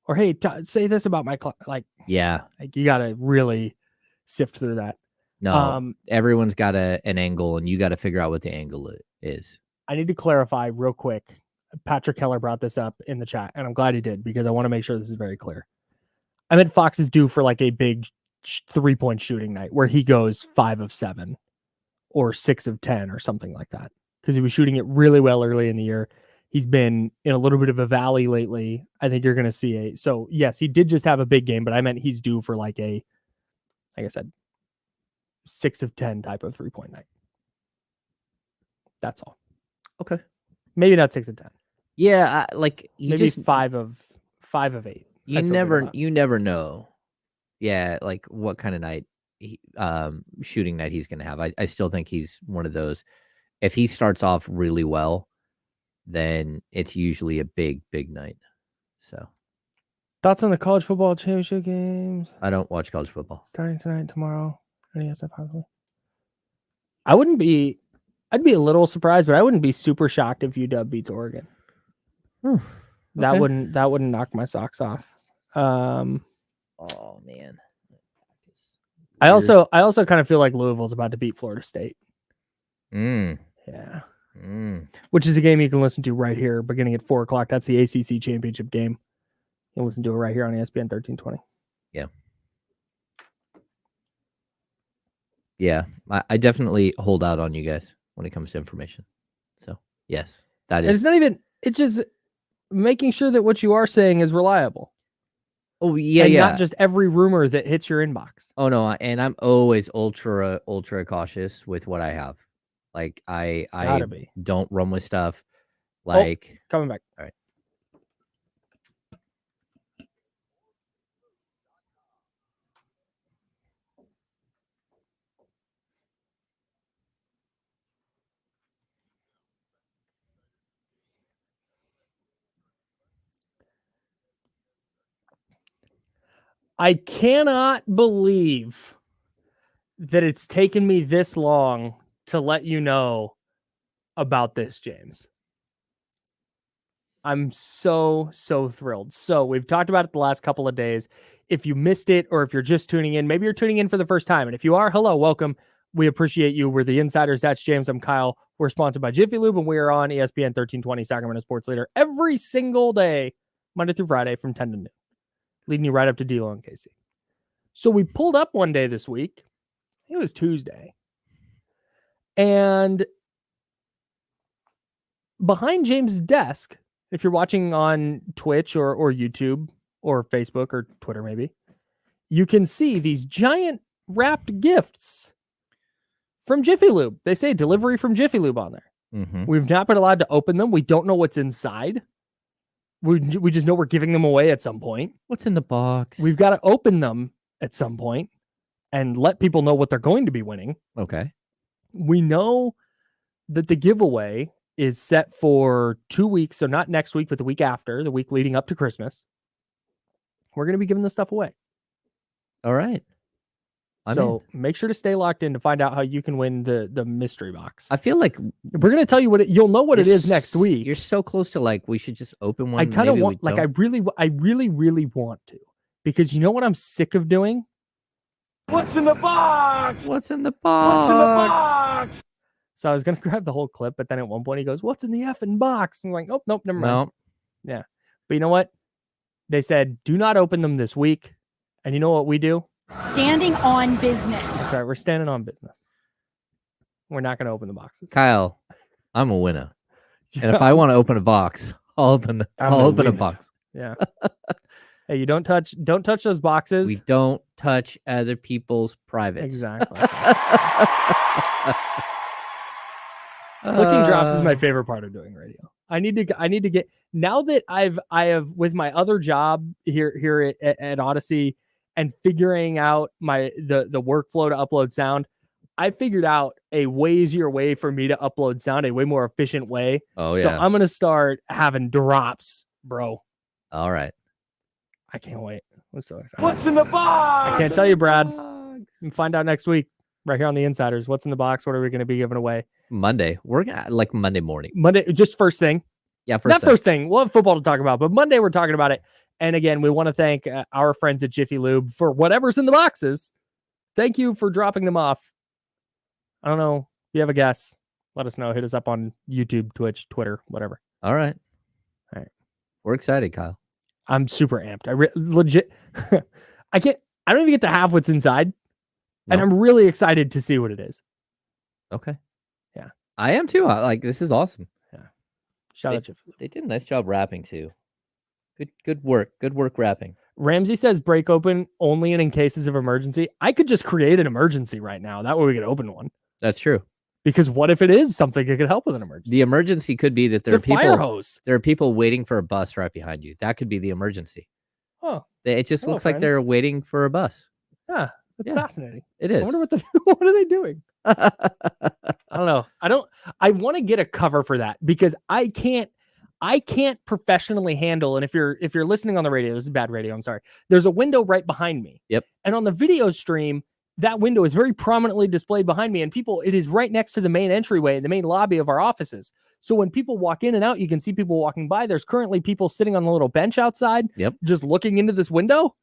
or hey, say this about my like you gotta really sift through that. No, everyone's got an angle, and you got to figure out what the angle is. I need to clarify real quick. Patrick Keller brought this up in the chat, and I'm glad he did, because I want to make sure this is very clear. I meant Fox is due for like a big 3-point shooting night where he goes 5 of 7 or 6 of 10 or something like that, because he was shooting it really well early in the year. He's been in a little bit of a valley lately. I think you're going to see so yes, he did just have a big game, but I meant he's due for like like I said, 6 of 10 type of 3-point night. That's all. Okay. Maybe not 6 of 10. Yeah. Like you maybe just 5 of 8. You never know. Yeah. Like what kind of night, shooting night he's going to have. I still think he's one of those. If he starts off really well, then it's usually a big night. So thoughts on the college football championship games? I don't watch college football. Starting tonight and tomorrow. Possibly. I'd be a little surprised, but I wouldn't be super shocked if UW beats Oregon. Okay. That wouldn't knock my socks off. Oh man. I also kind of feel like Louisville's about to beat Florida State. Yeah. Which is a game you can listen to right here beginning at 4:00. That's the ACC championship game. You can listen to it right here on ESPN 1320. Yeah. Yeah. I definitely hold out on you guys when it comes to information. So yes, that is. It's just making sure that what you are saying is reliable. Oh yeah, and not just every rumor that hits your inbox. Oh no, and I'm always ultra cautious with what I have. Like I don't run with stuff. Like coming back. All right. I cannot believe that it's taken me this long to let you know about this, James. I'm so thrilled. So we've talked about it the last couple of days. If you missed it, or if you're just tuning in, maybe you're tuning in for the first time. And if you are, hello, welcome. We appreciate you. We're the Insiders. That's James. I'm Kyle. We're sponsored by Jiffy Lube, and we are on ESPN 1320, Sacramento Sports Leader, every single day, Monday through Friday from 10 to noon, leading you right up to D-Lo and Casey. So we pulled up one day this week. It was Tuesday. And behind James' desk, if you're watching on Twitch or YouTube or Facebook or Twitter maybe, you can see these giant wrapped gifts from Jiffy Lube. They say delivery from Jiffy Lube on there. Mm-hmm. We've not been allowed to open them. We don't know what's inside. We just know we're giving them away at some point. What's in the box? We've got to open them at some point and let people know what they're going to be winning. Okay. We know that the giveaway is set for 2 weeks. So not next week, but the week after, the week leading up to Christmas. We're going to be giving this stuff away. All right. So make sure to stay locked in to find out how you can win the mystery box. I feel like we're going to tell you what you'll know what it is next week. You're so close to like, we should just open one. I kind of want, like, I really want to, because you know what I'm sick of doing? What's in the box? What's in the box? What's in the box? So I was going to grab the whole clip, but then at one point he goes, what's in the effing box? I'm like, oh, nope, never mind. No. Yeah. But you know what? They said, do not open them this week. And you know what we do? Standing on business. That's right. We're standing on business. We're not going to open the boxes. Kyle, I'm a winner. And if I want to open a box, I'll open a box. Yeah. Hey, you don't touch those boxes. We don't touch other people's privates. Exactly. Clicking drops is my favorite part of doing radio. I need to get, now that I have with my other job here at Odyssey and figuring out the workflow to upload sound, I figured out a way easier way for me to upload sound, a way more efficient way. Oh, yeah. So I'm going to start having drops, bro. All right. I can't wait. I'm so excited. What's in the box? I can't tell you, Brad. You can find out next week right here on the Insiders. What's in the box? What are we going to be giving away? Monday. We're gonna like Monday morning. Monday, just first thing. Yeah, first thing. We'll have football to talk about, but Monday we're talking about it. And again, we want to thank our friends at Jiffy Lube for whatever's in the boxes. Thank you for dropping them off. I don't know. If you have a guess, let us know. Hit us up on YouTube, Twitch, Twitter, whatever. All right. All right. We're excited, Kyle. I'm super amped. Legit. I don't even get to have what's inside. No. And I'm really excited to see what it is. Okay. Yeah. I am too. This is awesome. Yeah. Shout out. They did a nice job wrapping too. Good work. Good work wrapping. Ramsey says break open only in cases of emergency. I could just create an emergency right now. That way we could open one. That's true. Because what if it is something that could help with an emergency? The emergency could be that there it's a fire hose. There are people waiting for a bus right behind you. That could be the emergency. Oh. It just looks like they're waiting for a bus. Yeah. That's fascinating. It is. I wonder what are they doing? I don't know. I want to get a cover for that because I can't professionally handle. And if you're listening on the radio, this is bad radio. I'm sorry. There's a window right behind me. Yep. And on the video stream, that window is very prominently displayed behind me. And it is right next to the main entryway, the main lobby of our offices. So when people walk in and out, you can see people walking by. There's currently people sitting on the little bench outside. Yep. Just looking into this window.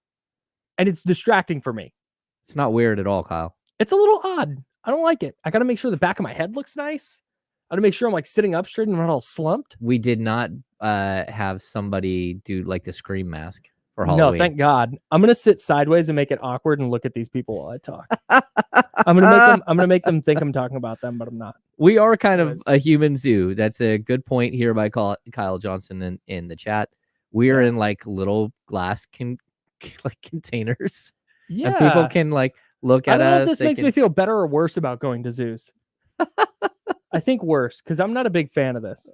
And it's distracting for me. It's not weird at all, Kyle. It's a little odd. I don't like it. I got to make sure the back of my head looks nice. I got to make sure I'm like sitting up straight and not all slumped. We did not have somebody do like the scream mask for Halloween. No, thank God. I'm gonna sit sideways and make it awkward and look at these people while I talk. I'm gonna make them think I'm talking about them, but I'm not. We are kind of a human zoo. That's a good point here by Kyle Johnson in the chat. We are in like little glass containers. Yeah, and people can like look at us. I don't know if this makes me feel better or worse about going to zoos. I think worse because I'm not a big fan of this.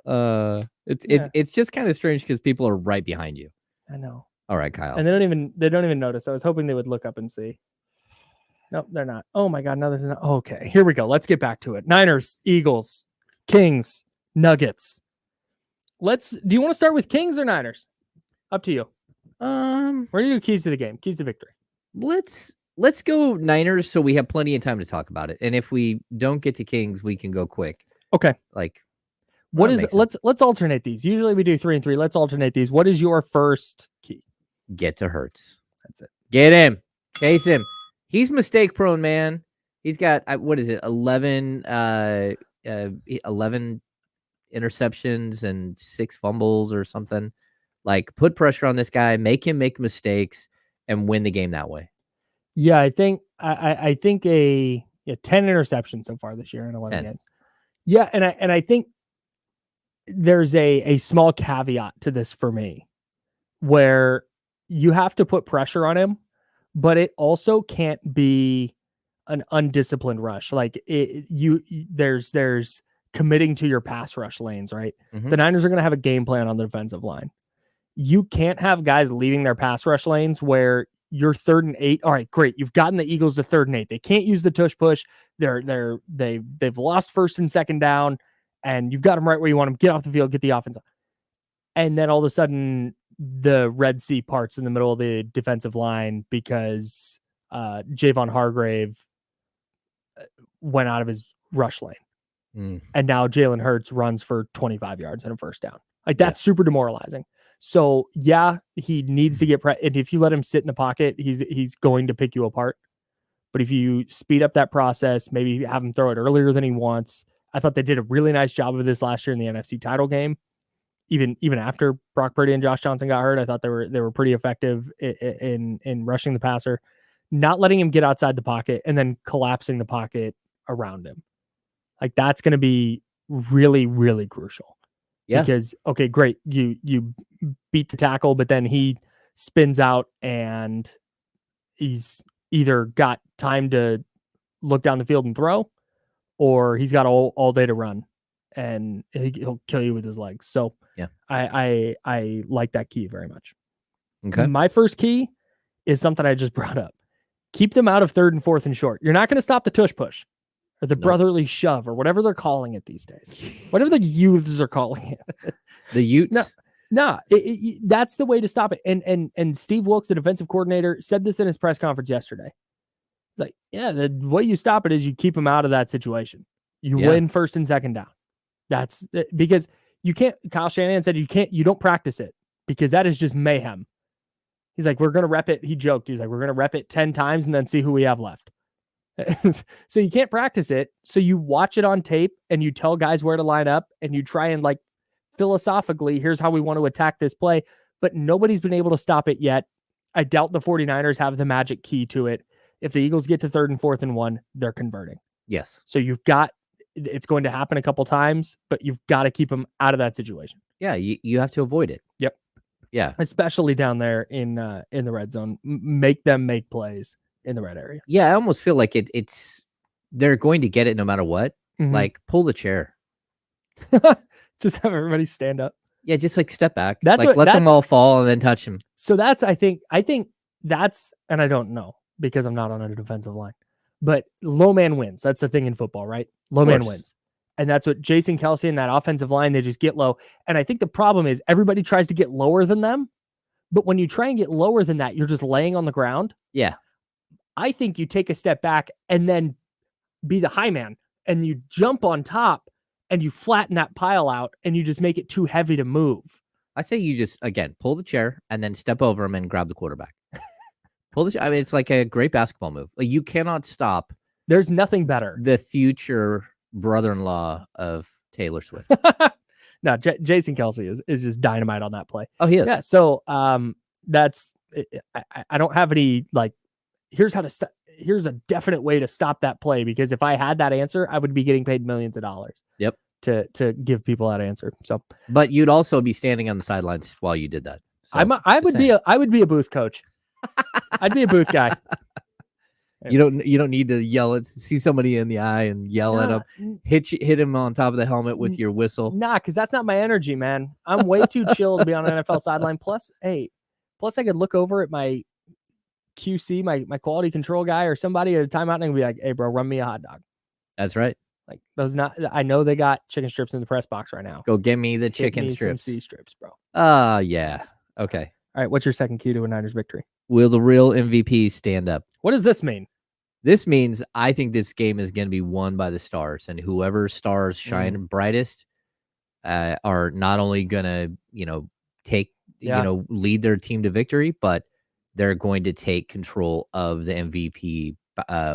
It's just kind of strange because people are right behind you. I know. All right, Kyle. And they don't even notice. I was hoping they would look up and see. Nope, they're not. Oh my God, no, there's not. Okay, here we go. Let's get back to it. Niners, Eagles, Kings, Nuggets. Do you want to start with Kings or Niners? Up to you. We're gonna do keys to the game, keys to victory. Let's go Niners so we have plenty of time to talk about it. And if we don't get to Kings, we can go quick. Okay. Like what is let's alternate these. Usually we do 3 and 3. Let's alternate these. What is your first key? Get to Hurts. That's it. Get him. Chase him. He's mistake prone, man. He's got 11 interceptions and 6 fumbles or something. Like put pressure on this guy, make him make mistakes and win the game that way. Yeah, I think I think a 10 interceptions so far this year in 11 games. Yeah, and I think there's a small caveat to this for me, where you have to put pressure on him, but it also can't be an undisciplined rush. Like there's committing to your pass rush lanes, right? Mhm. The Niners are going to have a game plan on the defensive line. You can't have guys leaving their pass rush lanes where you're 3rd and 8. All right, great. You've gotten the Eagles to 3rd and 8. They can't use the tush push. They've lost 1st and 2nd down, and you've got them right where you want them. Get off the field, get the offense. And then all of a sudden, the Red Sea parts in the middle of the defensive line because Javon Hargrave went out of his rush lane. And now Jalen Hurts runs for 25 yards and a 1st down. Like, that's super demoralizing. So yeah, he needs to get and if you let him sit in the pocket, he's going to pick you apart. But if you speed up that process, maybe have him throw it earlier than he wants. I thought they did a really nice job of this last year in the NFC title game. Even after Brock Purdy and Josh Johnson got hurt, I thought they were pretty effective in rushing the passer, not letting him get outside the pocket and then collapsing the pocket around him. Like, that's going to be really, really crucial. Yeah. Because, okay, great. You beat the tackle, but then he spins out and he's either got time to look down the field and throw, or he's got all day to run, and he'll kill you with his legs. So yeah, I like that key very much. Okay. My first key is something I just brought up. Keep them out of 3rd and 4th and short. You're not going to stop the tush push or the brotherly shove or whatever they're calling it these days. Whatever the youths are calling it. The Utes? No, that's the way to stop it. And Steve Wilkes, the defensive coordinator, said this in his press conference yesterday. It's like, yeah, the way you stop it is you keep him out of that situation. You win 1st and 2nd down. That's because you can't. Kyle Shanahan said you don't practice it because that is just mayhem. He's like, we're going to rep it. He joked. He's like, we're going to rep it 10 times and then see who we have left. So you can't practice it. So you watch it on tape and you tell guys where to line up and you try and, like, philosophically, here's how we want to attack this play, but nobody's been able to stop it yet. I doubt the 49ers have the magic key to it. If the Eagles get to 3rd and 4th and 1, they're converting. Yes. So it's going to happen a couple times, but you've got to keep them out of that situation. Yeah. You have to avoid it. Yep. Yeah. Especially down there in the red zone, make them make plays in the red area. Yeah. I almost feel like it's, they're going to get it no matter what. Mm-hmm. Like, pull the chair. Just have everybody stand up. Yeah, just like step back. Let them all fall and then touch him. So that's, I think that's, and I don't know because I'm not on a defensive line, but low man wins. That's the thing in football, right? Low man wins. And that's what Jason Kelce and that offensive line, they just get low. And I think the problem is everybody tries to get lower than them. But when you try and get lower than that, you're just laying on the ground. Yeah. I think you take a step back and then be the high man and you jump on top and you flatten that pile out and you just make it too heavy to move. I say you just, again, pull the chair and then step over him and grab the quarterback. Pull the chair. I mean, it's like a great basketball move. Like, you cannot stop. There's nothing better. The future brother-in-law of Taylor Swift. No, Jason Kelce is just dynamite on that play. Oh, he is. Yeah. So that's, I don't have any, like, here's a definite way to stop that play, because if I had that answer, I would be getting paid millions of dollars. Yep. To give people that answer. So, but you'd also be standing on the sidelines while you did that. So, I would be a booth coach. I'd be a booth guy. You don't need to yell see somebody in the eye and yell at him, hit him on top of the helmet with your whistle. Nah, because that's not my energy, man. I'm way too chill to be on an NFL sideline. Plus I could look over at my QC, my quality control guy or somebody at a timeout and be like, "Hey, bro, run me a hot dog." That's right. Like, I know they got chicken strips in the press box right now. Go get me the chicken strips. Some C-strips, bro. Yeah. Okay. All right. What's your second key to a Niners victory? Will the real MVP stand up? What does this mean? This means I think this game is going to be won by the stars, and whoever stars shine brightest are not only going to, lead their team to victory, but they're going to take control of the MVP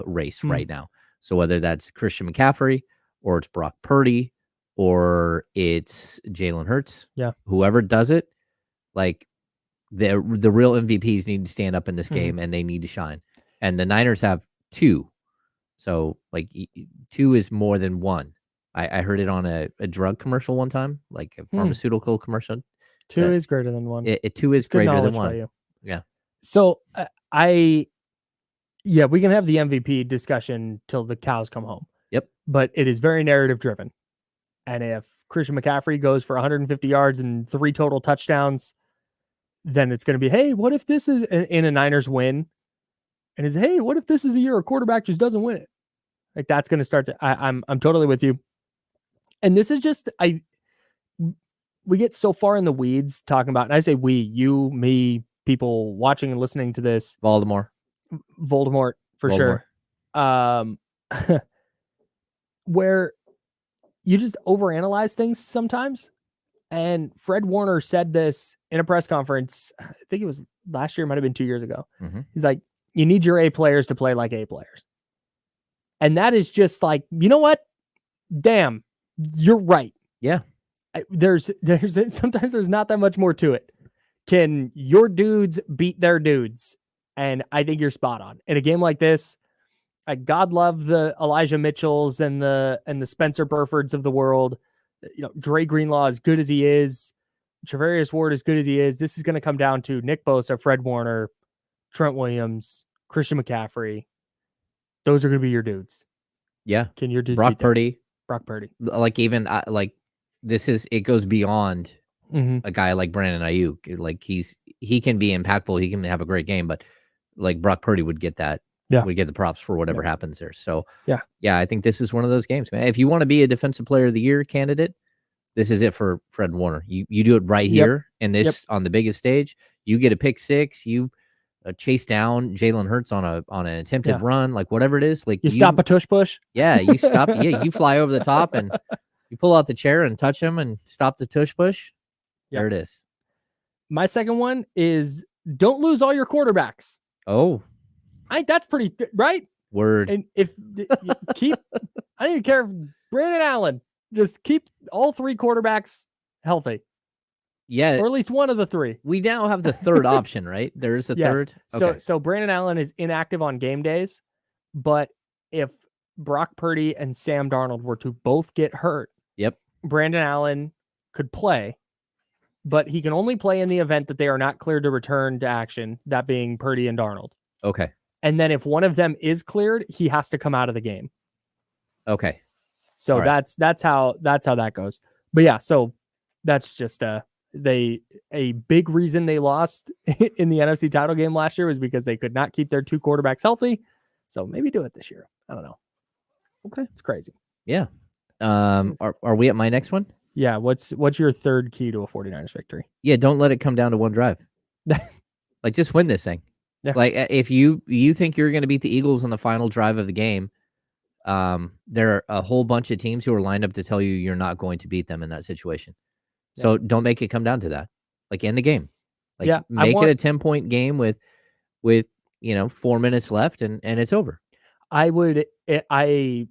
race right now. So whether that's Christian McCaffrey or it's Brock Purdy or it's Jalen Hurts, whoever does it, like the real MVPs need to stand up in this game and they need to shine. and the Niners have 2. So like 2 is more than 1. I heard it on a drug commercial one time, like a pharmaceutical commercial. 2 is greater than 1. 2 is Good greater than knowledge by 1. you. Yeah. So we can have the MVP discussion till the cows come home. Yep. But it is very narrative driven. And if Christian McCaffrey goes for 150 yards and 3 total touchdowns, then it's going to be, hey, what if this is in a Niners win? And it's, hey, what if this is the year a quarterback just doesn't win it? Like that's going to start to, I'm totally with you. And this is just, we get so far in the weeds talking about, and I say we, you, me, people watching and listening to this. Voldemort For sure. Where you just overanalyze things sometimes. And Fred Warner said this in a press conference. I think it was last year, it might have been 2 years ago. He's like, you need your A players to play like A players. And that is just like, you know what? Damn, you're right. Yeah. There's sometimes there's not that much more to it. Can your dudes beat their dudes? And I think you're spot on. In a game like this, God love the Elijah Mitchells and the Spencer Burfords of the world. You know, Dre Greenlaw, as good as he is, Travarius Ward, as good as he is, this is going to come down to Nick Bosa, Fred Warner, Trent Williams, Christian McCaffrey. Those are going to be your dudes. Yeah. Can your dudes Brock beat theirs? Purdy? Brock Purdy. Like even like it goes beyond a guy like Brandon Ayuk. Like he can be impactful. He can have a great game, but like Brock Purdy would get that. Yeah. We get the props for whatever happens there. So yeah, I think this is one of those games, man. If you want to be a defensive player of the year candidate, this is it for Fred Warner. You do it right here in this on the biggest stage. You get a pick 6. You chase down Jalen Hurts on an attempted run, like whatever it is. Like you stop a tush push. Yeah, you stop. You fly over the top and you pull out the chair and touch him and stop the tush push. There it is. My second one is don't lose all your quarterbacks. Oh. I think that's pretty right. Word. And if you keep, I don't even care if Brandon Allen, just keep all 3 quarterbacks healthy. Yeah. Or at least one of the 3. We now have the third option, right? There is a third. Okay. So Brandon Allen is inactive on game days, but if Brock Purdy and Sam Darnold were to both get hurt, Brandon Allen could play, but he can only play in the event that they are not cleared to return to action, that being Purdy and Darnold. Okay. And then if one of them is cleared, he has to come out of the game. Okay. So that's how that goes. But yeah, so that's just a big reason they lost in the NFC title game last year was because they could not keep their 2 quarterbacks healthy. So maybe do it this year. I don't know. Okay. It's crazy. Yeah. Are we at my next one? Yeah. What's your third key to a 49ers victory? Yeah. Don't let it come down to one drive. Like just win this thing. Yeah. Like if you think you're going to beat the Eagles on the final drive of the game, there are a whole bunch of teams who are lined up to tell you you're not going to beat them in that situation. Yeah. So don't make it come down to that. Like end the game. Like make it a 10-point game with 4 minutes left and it's over. I believe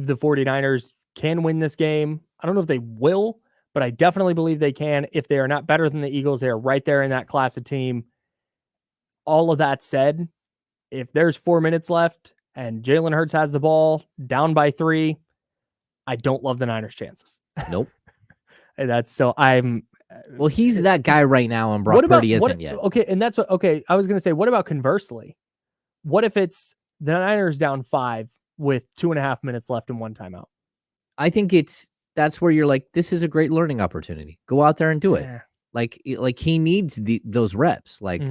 the 49ers can win this game. I don't know if they will, but I definitely believe they can. If they are not better than the Eagles, they are right there in that class of team. All of that said, if there's 4 minutes left and Jalen Hurts has the ball down by 3, I don't love the Niners' chances. Nope. And that's so I'm. Well, he's that guy right now, and Brock Purdy isn't yet. Okay, and that's what. Okay, I was going to say, what about conversely? What if it's the Niners down 5 with 2.5 minutes left and 1 timeout? I think that's where you're like, this is a great learning opportunity. Go out there and do it. Like he needs those reps. Like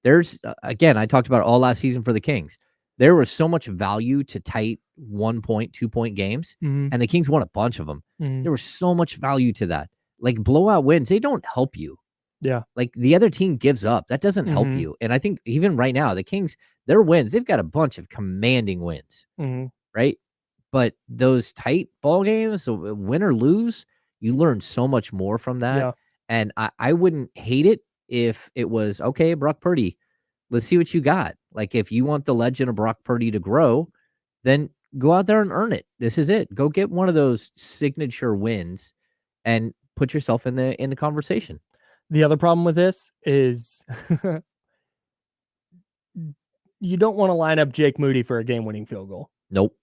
there's again, I talked about it all last season for the Kings. There was so much value to tight 1 point, 2 point games, and the Kings won a bunch of them. There was so much value to that. Like blowout wins, they don't help you. Yeah. Like the other team gives up. That doesn't help you. And I think even right now, the Kings, their wins, they've got a bunch of commanding wins. Right. But those tight ball games, so win or lose, you learn so much more from that. Yeah. And I wouldn't hate it if it was, okay, Brock Purdy, let's see what you got. Like if you want the legend of Brock Purdy to grow, then go out there and earn it. This is it. Go get one of those signature wins and put yourself in the conversation. The other problem with this is you don't want to line up Jake Moody for a game-winning field goal. Nope.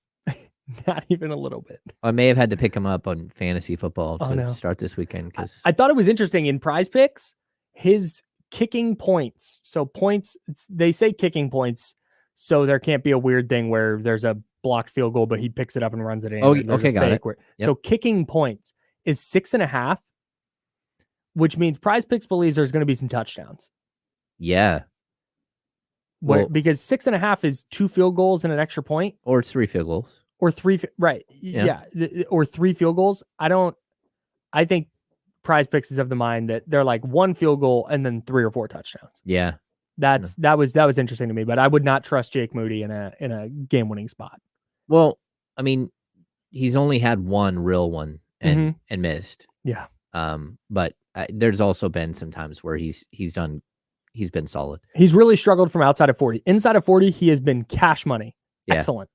Not even a little bit. I may have had to pick him up on fantasy football to no. start this weekend because I thought it was interesting in Prize Picks, his kicking points. So points, they say kicking points, so there can't be a weird thing where there's a blocked field goal, but he picks it up and runs it in. Oh, okay, got it. Yep. So kicking points is 6.5, which means Prize Picks believes there's going to be some touchdowns. Yeah. Because 6.5 is 2 field goals and an extra point. Or it's 3 field goals. Or 3, right. Yeah. Or 3 field goals. I think Prize Picks is of the mind that they're like 1 field goal and then 3 or 4 touchdowns. Yeah. That was interesting to me, but I would not trust Jake Moody in a game-winning spot. Well, I mean, he's only had 1 real one and missed. Yeah. But there's also been some times where he's been solid. He's really struggled from outside of 40. Inside of 40, he has been cash money. Yeah. Excellent.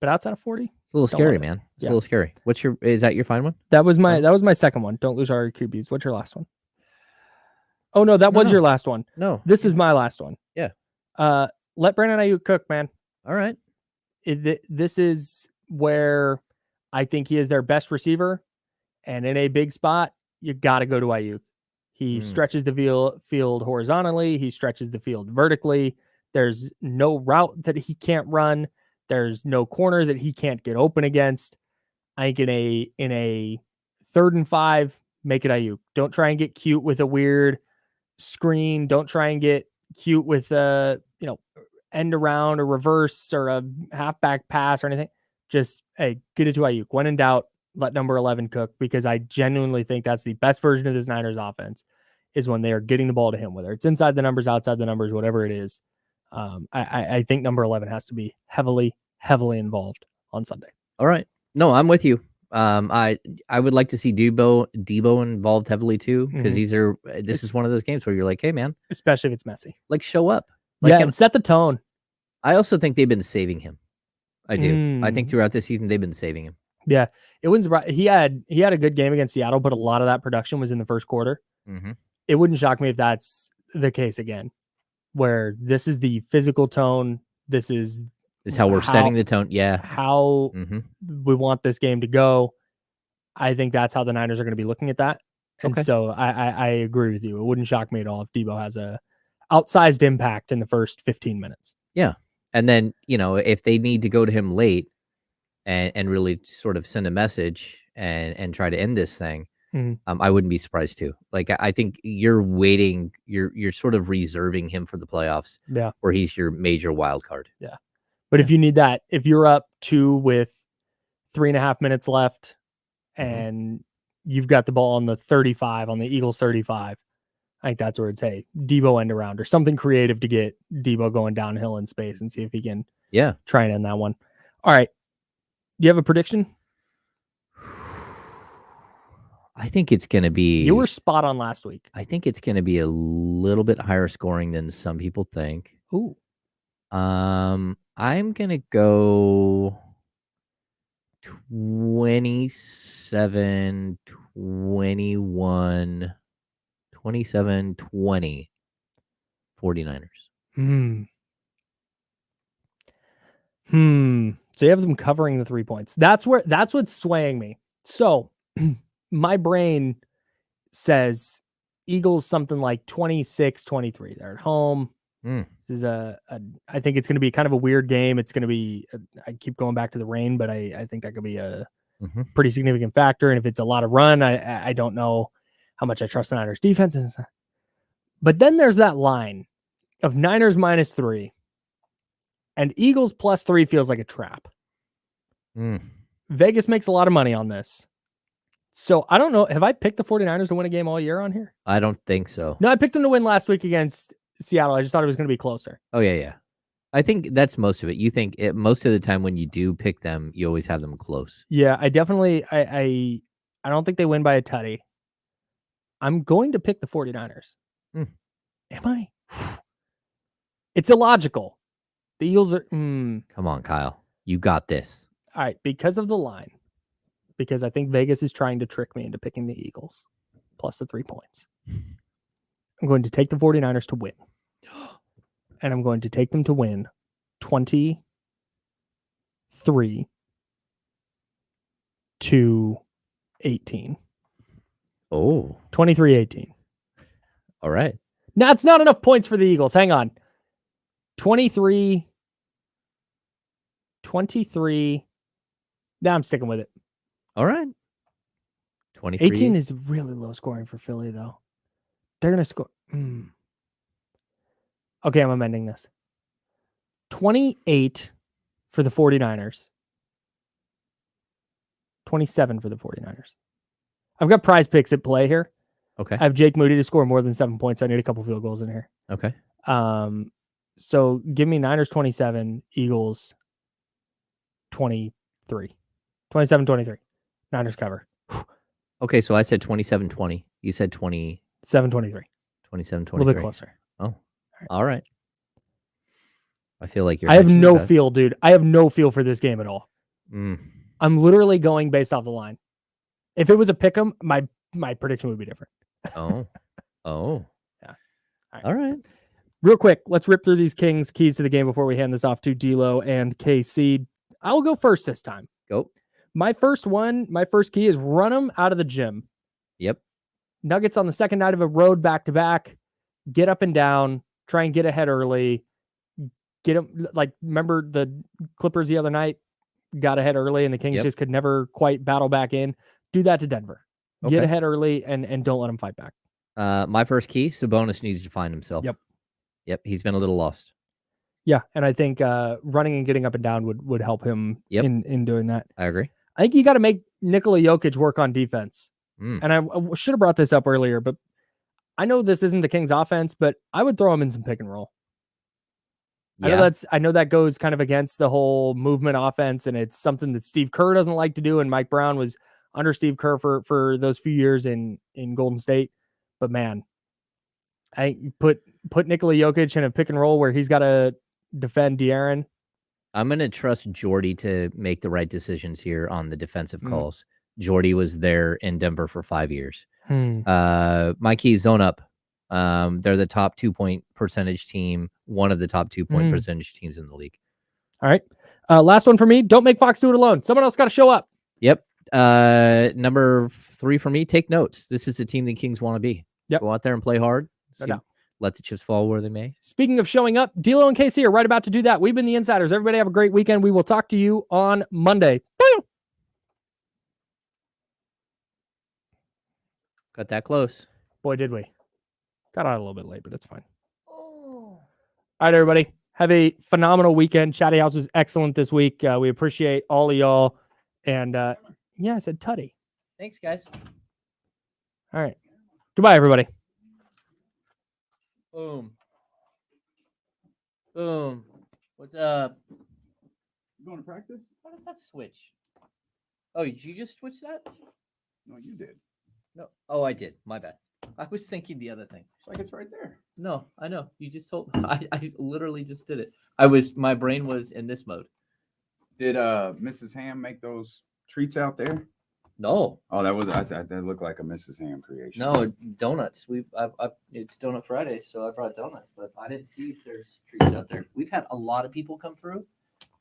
But outside of 40, it's a little scary, man. It's a little scary. Is that your final one? That was my second one. Don't lose our QBs. What's your last one? Oh no, that was your last one. No. This is my last one. Yeah. Let Brandon Ayuk cook, man. All right. This is where I think he is their best receiver, and in a big spot, you got to go to Ayuk. He stretches the field horizontally. He stretches the field vertically. There's no route that he can't run. There's no corner that he can't get open against. I think in a 3rd and 5, make it Ayuk. Don't try and get cute with a weird screen. Don't try and get cute with a end around or reverse or a halfback pass or anything. Just get it to Ayuk. When in doubt, let number 11 cook, because I genuinely think that's the best version of this Niners offense is when they are getting the ball to him, whether it's inside the numbers, outside the numbers, whatever it is. I think number 11 has to be heavily involved on Sunday. All right. No, I'm with you. I would like to see Debo involved heavily too, because this is one of those games where you're like, hey man, especially if it's messy, like show up, and set the tone. I also think they've been saving him. I do. I think throughout this season they've been saving him. Yeah, it wouldn't surprise. He had a good game against Seattle, but a lot of that production was in the first quarter. It wouldn't shock me if that's the case again, where this is the physical tone. This is how we're setting the tone. Yeah. How we want this game to go. I think that's how the Niners are going to be looking at that. And so I agree with you. It wouldn't shock me at all if Debo has a outsized impact in the first 15 minutes. Yeah. And then, if they need to go to him late and really sort of send a message and try to end this thing, I wouldn't be surprised too. Like, I think you're waiting, you're sort of reserving him for the playoffs. Yeah. Where he's your major wild card. Yeah. But if you need that, if you're up 2 with 3.5 minutes left and you've got the ball on the 35, on the Eagles 35, I think that's where it's, hey, Debo end around or something creative to get Debo going downhill in space and see if he can try and end that one. All right. Do you have a prediction? I think it's going to be... You were spot on last week. I think it's going to be a little bit higher scoring than some people think. Ooh. I'm going to go 27, 21, 27-20 49ers. So you have them covering the 3 points. That's what's swaying me. So my brain says Eagles something like 26-23. They're at home. This is I think it's going to be kind of a weird game. It's going to be, I keep going back to the rain, but I think that could be a pretty significant factor. And if it's a lot of run, I don't know how much I trust the Niners defense. But then there's that line of Niners -3 and Eagles +3 feels like a trap. Vegas makes a lot of money on this. So I don't know. Have I picked the 49ers to win a game all year on here? I don't think so. No, I picked them to win last week against Seattle. I just thought it was going to be closer. Oh, yeah. I think that's most of it. You think most of the time when you do pick them, you always have them close. Yeah, I definitely, I don't think they win by a tutty. I'm going to pick the 49ers. Am I? It's illogical. The Eagles are... Come on, Kyle. You got this. All right, because of the line. Because I think Vegas is trying to trick me into picking the Eagles plus the 3 points. I'm going to take the 49ers to win. and I'm going to take them to win 23-18. Oh, 23-18. all right. Now, it's not enough points for the Eagles. Hang on. 23. Now I'm sticking with it. All right. 23. 18 is really low scoring for Philly, though. They're going to score. Okay, I'm amending this. 28 for the 49ers. 27 for the 49ers. I've got prize picks at play here. Okay. I have Jake Moody to score more than 7 points. So I need a couple field goals in here. Okay. So give me Niners 27, Eagles 23. 27-23. Niners cover. Okay, so I said 27-20. You said 27-23. 7-23. A little bit closer. Oh, all right. I feel like you're. I have no feel, dude. I have no feel for this game at all. Mm. I'm literally going based off the line. If it was a pick 'em, my prediction would be different. Oh. Yeah. All right. Real quick, let's rip through these Kings keys to the game before we hand this off to D'Lo and KC. I'll go first this time. Go. My first key is run them out of the gym. Yep. Nuggets on the second night of a road back-to-back. Get up and down. Try and get ahead early. Get them, remember the Clippers the other night? Got ahead early and the Kings just could never quite battle back in. Do that to Denver. Okay. Get ahead early and don't let them fight back. My first key, Sabonis needs to find himself. Yep. He's been a little lost. Yeah, and I think running and getting up and down would help him in doing that. I agree. I think you got to make Nikola Jokic work on defense. And I should have brought this up earlier, but I know this isn't the Kings offense, but I would throw him in some pick and roll. Yeah. I know that goes kind of against the whole movement offense, and it's something that Steve Kerr doesn't like to do, and Mike Brown was under Steve Kerr for those few years in Golden State. But man, I put Nikola Jokic in a pick and roll where he's got to defend De'Aaron. I'm going to trust Jordy to make the right decisions here on the defensive calls. Jordy was there in Denver for 5 years. My key is zone up. They're the top 2-point percentage team, one of the top 2-point percentage teams in the league. All right. Last one for me. Don't make Fox do it alone. Someone else got to show up. Yep. Number 3 for me, take notes. This is the team the Kings want to be. Yep. Go out there and play hard. Let the chips fall where they may. Speaking of showing up, D'Lo and KC are right about to do that. We've been the Insiders. Everybody have a great weekend. We will talk to you on Monday. Bye. Got that close. Boy, did we. Got out a little bit late, but it's fine. All right, everybody. Have a phenomenal weekend. Chatty House was excellent this week. We appreciate all of y'all. And I said tutty. Thanks, guys. All right. Goodbye, everybody. Boom. What's up? You going to practice? What did that switch? Oh, did you just switch that? No, you did. No. Oh, I did. My bad. I was thinking the other thing. It's like it's right there. No, I know. You just told. I literally just did it. My brain was in this mode. Did Mrs. Ham make those treats out there? No. Oh, that looked like a Mrs. Ham creation. No, donuts. It's Donut Friday, so I brought donuts, but I didn't see if there's treats out there. We've had a lot of people come through.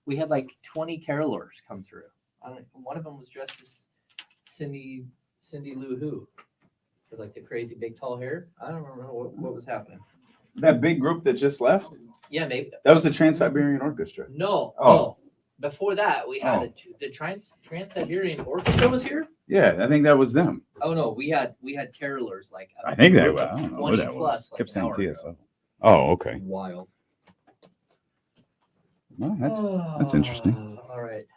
We had like 20 carolers come through. One of them was dressed as Cindy Lou Who, with like the crazy big tall hair. I don't remember what was happening. That big group that just left? Yeah, maybe. That was the Trans-Siberian Orchestra. No. Oh. No. Before that, we had the Trans-Siberian Orchestra was here. Yeah, I think that was them. Oh no, we had carolers like. I think they were. I don't know what that was. Like kept saying TSO. Oh, okay. Wild. Well, that's interesting. All right.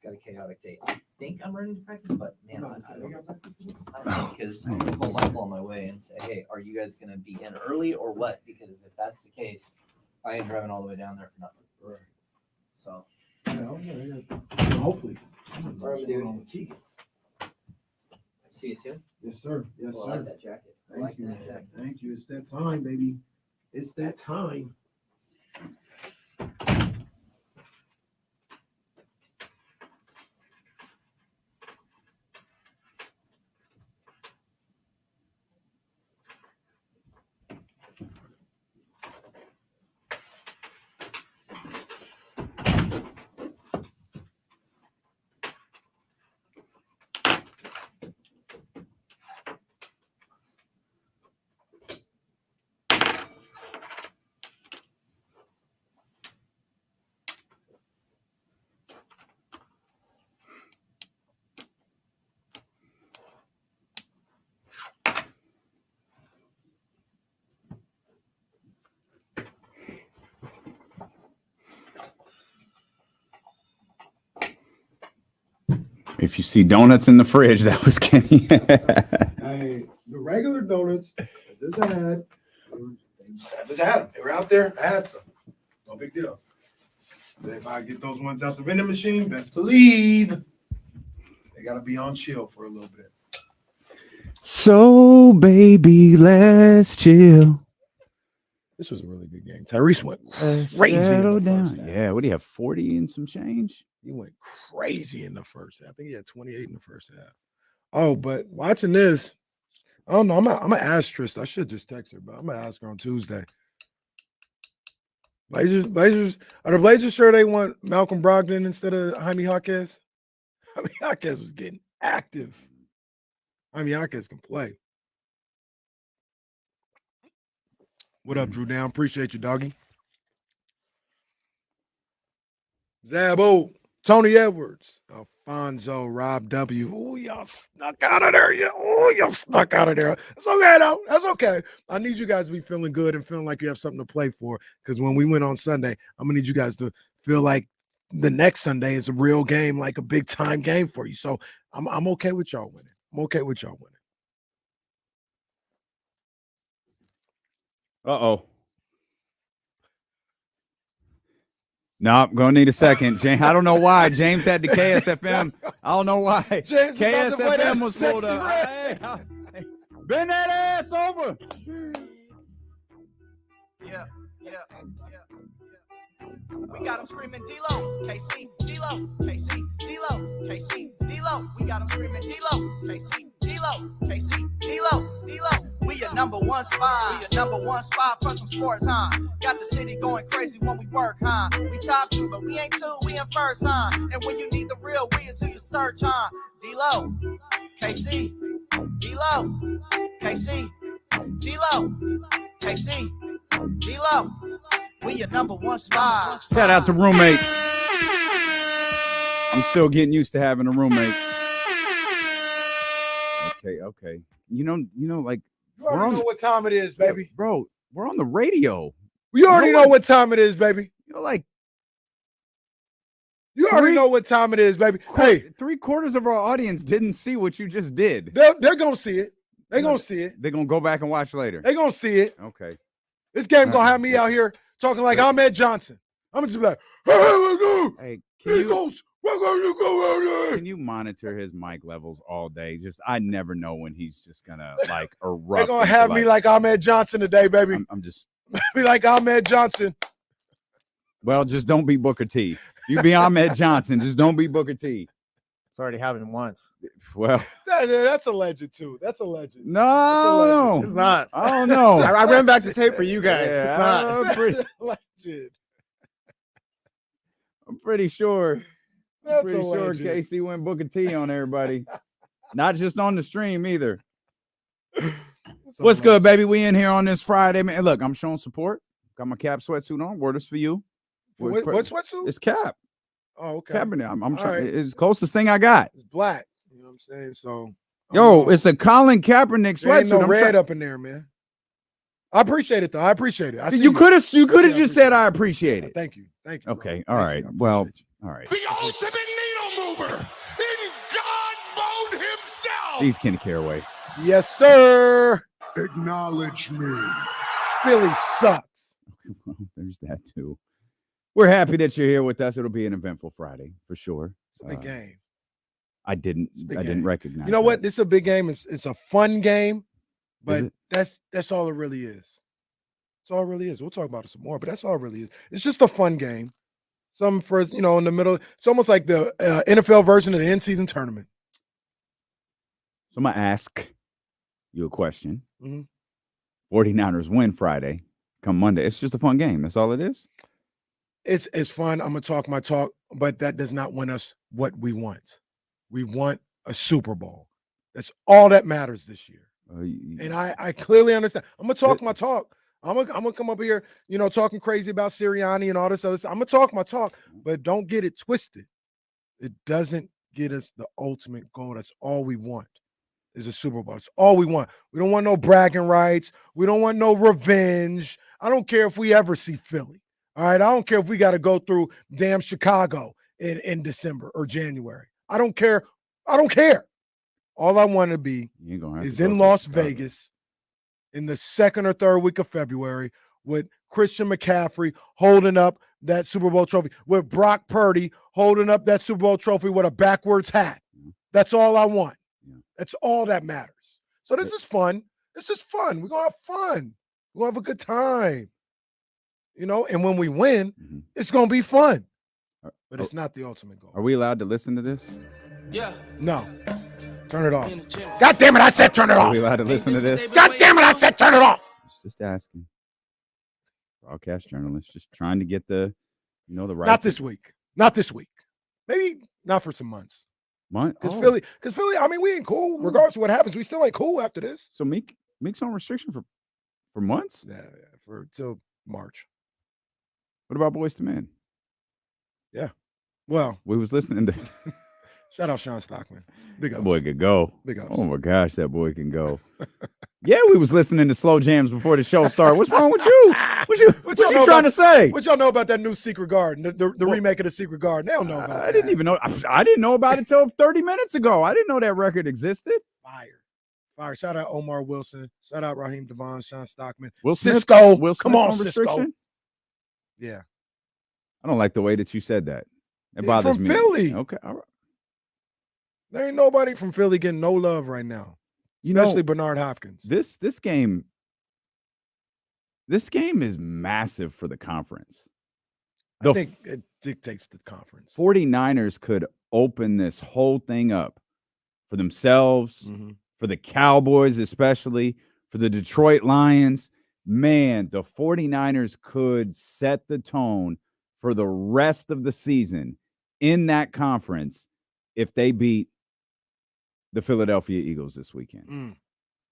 Got a chaotic day. I think I'm ready to practice, but man, I don't know, because I'm gonna call Michael on my way and say, hey, are you guys gonna be in early or what? Because if that's the case, I ain't driving all the way down there for nothing. Right. So Hopefully. All right, dude. See you soon. Yes, sir. Yes, Well, sir. I like that jacket. I Thank like you, that man. jacket. Thank you. It's that time, baby. It's that time. If you see donuts in the fridge, that was Kenny. Hey, the regular donuts I just had, them. They were out there. I had some. No big deal. But if I get those ones out the vending machine, best believe they got to be on chill for a little bit. So, baby, let's chill. This was a really good game. Tyrese went crazy. Yeah, what do you have? 40 and some change? He went crazy in the first half. I think he had 28 in the first half. Oh, but watching this, I don't know. I'm gonna ask Trista. I should just text her, but I'm gonna ask her on Tuesday. Blazers. Are the Blazers sure they want Malcolm Brogdon instead of Jaime Jaquez? Jaime Jaquez was getting active. Jaime Jaquez can play. What up, Drew Down? Appreciate you, doggy. Zabo, Tony Edwards, Alfonso, Rob W. Oh, y'all snuck out of there. Y'all snuck out of there. It's okay, though. That's okay. I need you guys to be feeling good and feeling like you have something to play for. Because when we win on Sunday, I'm going to need you guys to feel like the next Sunday is a real game, like a big-time game for you. So I'm okay with y'all winning. I'm okay with y'all winning. Uh-oh. No, I'm going to need a second. James, I don't know why. James had the KSFM. I don't know why. James KSFM was pulled up. Hey, bend that ass over. Yeah. We got them screaming D-Lo, KC, D-Lo, KC, D-Lo, KC, D-Lo. We got them screaming D-Lo, KC, D-Lo, KC, D-Lo, D-Lo. We your number one spot. We your number one spot for some sports, huh? Got the city going crazy when we work, huh? We top 2, but we ain't 2, we in first, huh? And when you need the real, we is who you search, huh? D-Lo, KC, D-Lo, KC, D-Lo, KC, D-Lo. We your number one spot. Shout out to roommates. I'm still getting used to having a roommate. Okay. You know, like You already know what time it is, baby. Bro, we're on the radio. We already know what time it is, baby. You know, like you already know what time it is, baby. Hey, 3/4 of our audience didn't see what you just did. They're gonna see it. They're gonna see it. They're gonna go back and watch later. They're gonna see it. Okay. This game gonna have me out here talking like Ahmed Johnson. I'm just be like, hey, Eagles, we're gonna go out there. Can you monitor his mic levels all day? Just I never know when he's just gonna like erupt. They're gonna have me like Ahmed Johnson today, baby. I'm just be like Ahmed Johnson. Well, just don't be Booker T. You be Ahmed Johnson, just don't be Booker T. It's already happened once. Well, that's a legend too. That's a legend. No, it's not. I don't know. I ran back the tape for you guys. Yeah, it's not. Legend. I'm pretty sure. That's pretty sure KC went Booker T on everybody. Not just on the stream either. What's good, baby? We in here on this Friday, man. Look, I'm showing support. Got my Cap sweatsuit on. Word is for you. What sweatsuit? It's Cap. Oh, okay. Cabinet. I'm trying. Right. It's the closest thing I got. It's black. You know what I'm saying? So, it's a Colin Kaepernick there ain't sweatsuit. no red up in there, man. I appreciate it though. I appreciate it. You could have just said I appreciate it. Thank you. Okay. All right. Well. All right. The ultimate needle mover in God mode himself. He's Kenny Caraway. Yes, sir. Acknowledge me. Philly sucks. There's that too. We're happy that you're here with us. It'll be an eventful Friday for sure. It's a big game. I didn't recognize. You know what? This is a big game. It's a fun game, but it? that's all it really is. That's all it really is. We'll talk about it some more, but that's all it really is. It's just a fun game. Some for in the middle. It's almost like the NFL version of the in-season tournament. So I'm gonna ask you a question. Mm-hmm. 49ers win Friday. Come Monday. It's just a fun game. That's all it is. It's fun. I'm gonna talk my talk, but that does not win us what we want. We want a Super Bowl. That's all that matters this year. And I clearly understand. I'm gonna talk my talk. I'm gonna come up here, talking crazy about Sirianni and all this other stuff. I'm gonna talk my talk, but don't get it twisted. It doesn't get us the ultimate goal. That's all we want is a Super Bowl. That's all we want. We don't want no bragging rights. We don't want no revenge. I don't care if we ever see Philly. All right. I don't care if we got to go through damn Chicago in December or January. I don't care I don't care. All I want to be You ain't gonna have is to go in to Las Chicago. Vegas in the second or third week of February with Christian McCaffrey holding up that Super Bowl trophy, with Brock Purdy holding up that Super Bowl trophy with a backwards hat. That's all I want. That's all that matters. So this is fun. This is fun. We're going to have fun. We're going to have a good time. You know, and when we win, it's going to be fun. But it's not the ultimate goal. Are we allowed to listen to this? Yeah. No. Turn it off. God damn it, I said turn it Are off. we allowed to listen to this? God damn it, I said turn it off. Just asking. Broadcast journalists just trying to get the, the right. Not this week. Not this week. Maybe not for some months. Because Philly, I mean, we ain't cool. Regardless of what happens, we still ain't cool after this. So Meek's on restriction for months? Yeah, for till March. What about Boys to Men? Yeah. Well, we was listening to shout out Sean Stockman. Big ups. That boy could go. Big ups. Oh my gosh, that boy can go. Yeah, we was listening to slow jams before the show started. What's wrong with you? What you trying to say? What y'all know about that new Secret Garden, the remake of the Secret Garden? They don't know about I didn't even know. I didn't know about it till 30 minutes ago. I didn't know that record existed. Fire. Shout out Omar Wilson. Shout out Raheem Devon, Sean Stockman. Will Cisco. Will Come on, Smith Cisco. restriction? Yeah. I don't like the way that you said that. It bothers from me. Philly. Okay. All right. There ain't nobody from Philly getting no love right now. Especially Bernard Hopkins. This game is massive for the conference. I think it dictates the conference. 49ers could open this whole thing up for themselves, for the Cowboys especially, for the Detroit Lions. Man, the 49ers could set the tone for the rest of the season in that conference if they beat the Philadelphia Eagles this weekend.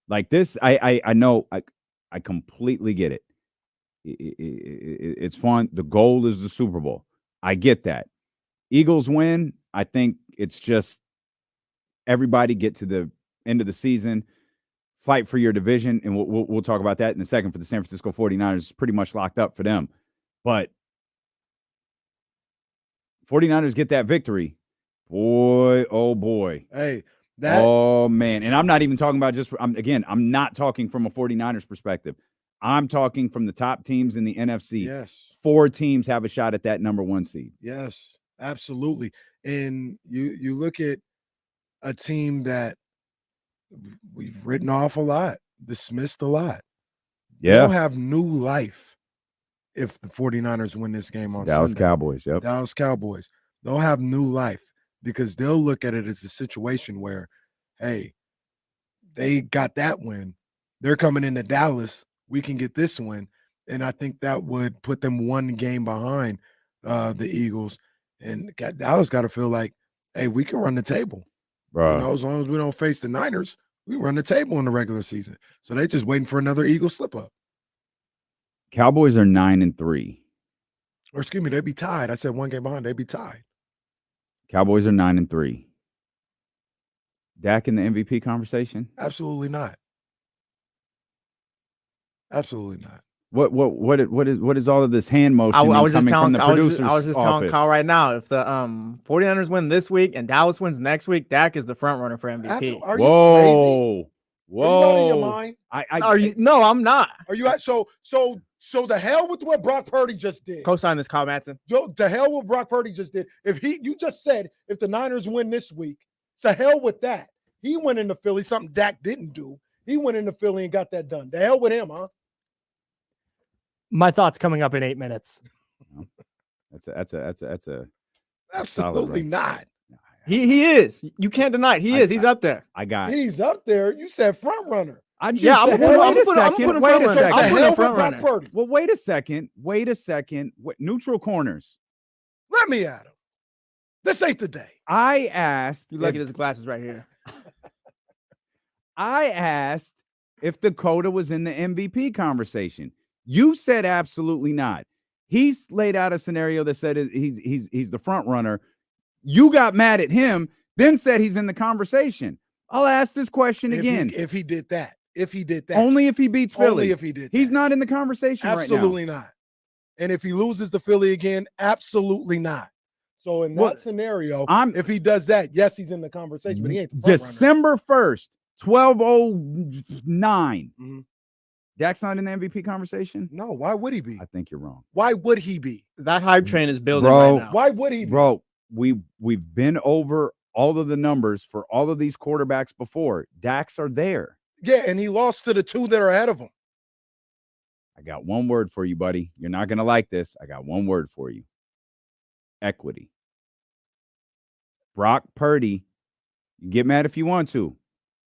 Like this, I know, I completely get it. It's fun. The goal is the Super Bowl. I get that. Eagles win. I think it's just everybody get to the end of the season, fight for your division, and we'll talk about that in a second. For the San Francisco 49ers, it's pretty much locked up for them. But 49ers get that victory. Boy, oh boy. Hey, oh man. And I'm not even talking about I'm not talking from a 49ers perspective. I'm talking from the top teams in the NFC. Yes. 4 teams have a shot at that number 1 seed. Yes, absolutely. And you look at a team that we've written off a lot, dismissed a lot. Yeah. They'll have new life if the 49ers win this game on Dallas Sunday. Cowboys, yep. Dallas Cowboys. They'll have new life because they'll look at it as a situation where, hey, they got that win. They're coming into Dallas. We can get this win. And I think that would put them 1 game behind the Eagles. And Dallas got to feel like, hey, we can run the table. Bro. You know, as long as we don't face the Niners, we run the table in the regular season. So they're just waiting for another Eagle slip up. Cowboys are 9-3. Or excuse me, they'd be tied. I said 1 game behind. They'd be tied. Cowboys are 9-3. Dak in the MVP conversation? Absolutely not. Absolutely not. What is all of this hand motion? I was just coming telling from the I was just telling Kyle right now, if the 49ers win this week and Dallas wins next week, Dak is the front runner for MVP. Are you Whoa. Are you out of your mind? Are you? No, I'm not. Are you at so the hell with what Brock Purdy just did? Co-sign this, Kyle Madson. The hell with Brock Purdy just did. You just said if the Niners win this week, to hell with that. He went into Philly, something Dak didn't do. He went into Philly and got that done. The hell with him, huh? My thoughts coming up in 8 minutes. That's a absolutely not. He is. You can't deny it. He is. He's up there. He's up there. You said front runner. I'm gonna put him front runner. Well, wait a second. Neutral corners. Let me at him. This ain't the day. I asked. You look at his glasses right here. I asked if Dakota was in the MVP conversation. You said absolutely not. He's laid out a scenario that said he's the front runner. You got mad at him, then said he's in the conversation. I'll ask this question again. If he did that. Only if he beats Philly. Only if he did that. He's not in the conversation absolutely right now. Not. And if he loses to Philly again, absolutely not. So in that Well, scenario, if he does that, yes, he's in the conversation, but he ain't the front runner. December 1st, 12:09. Mm-hmm. Dak's not in the MVP conversation? No, why would he be? I think you're wrong. Why would he be? That hype train is building Bro, right now. Why would he be? Bro, we've been over all of the numbers for all of these quarterbacks before. Dak's are there. Yeah, and he lost to the two that are ahead of him. I got one word for you, buddy. You're not going to like this. I got one word for you. Equity. Brock Purdy, you get mad if you want to.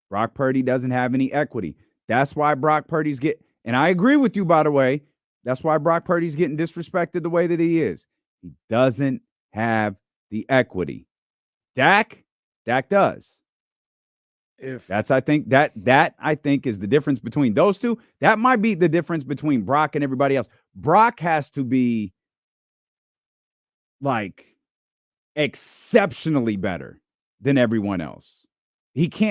Brock Purdy doesn't have any equity. That's why Brock Purdy's and I agree with you, by the way, that's why Brock Purdy's getting disrespected the way that he is. He doesn't have the equity. Dak does. I think is the difference between those two. That might be the difference between Brock and everybody else. Brock has to be like exceptionally better than everyone else.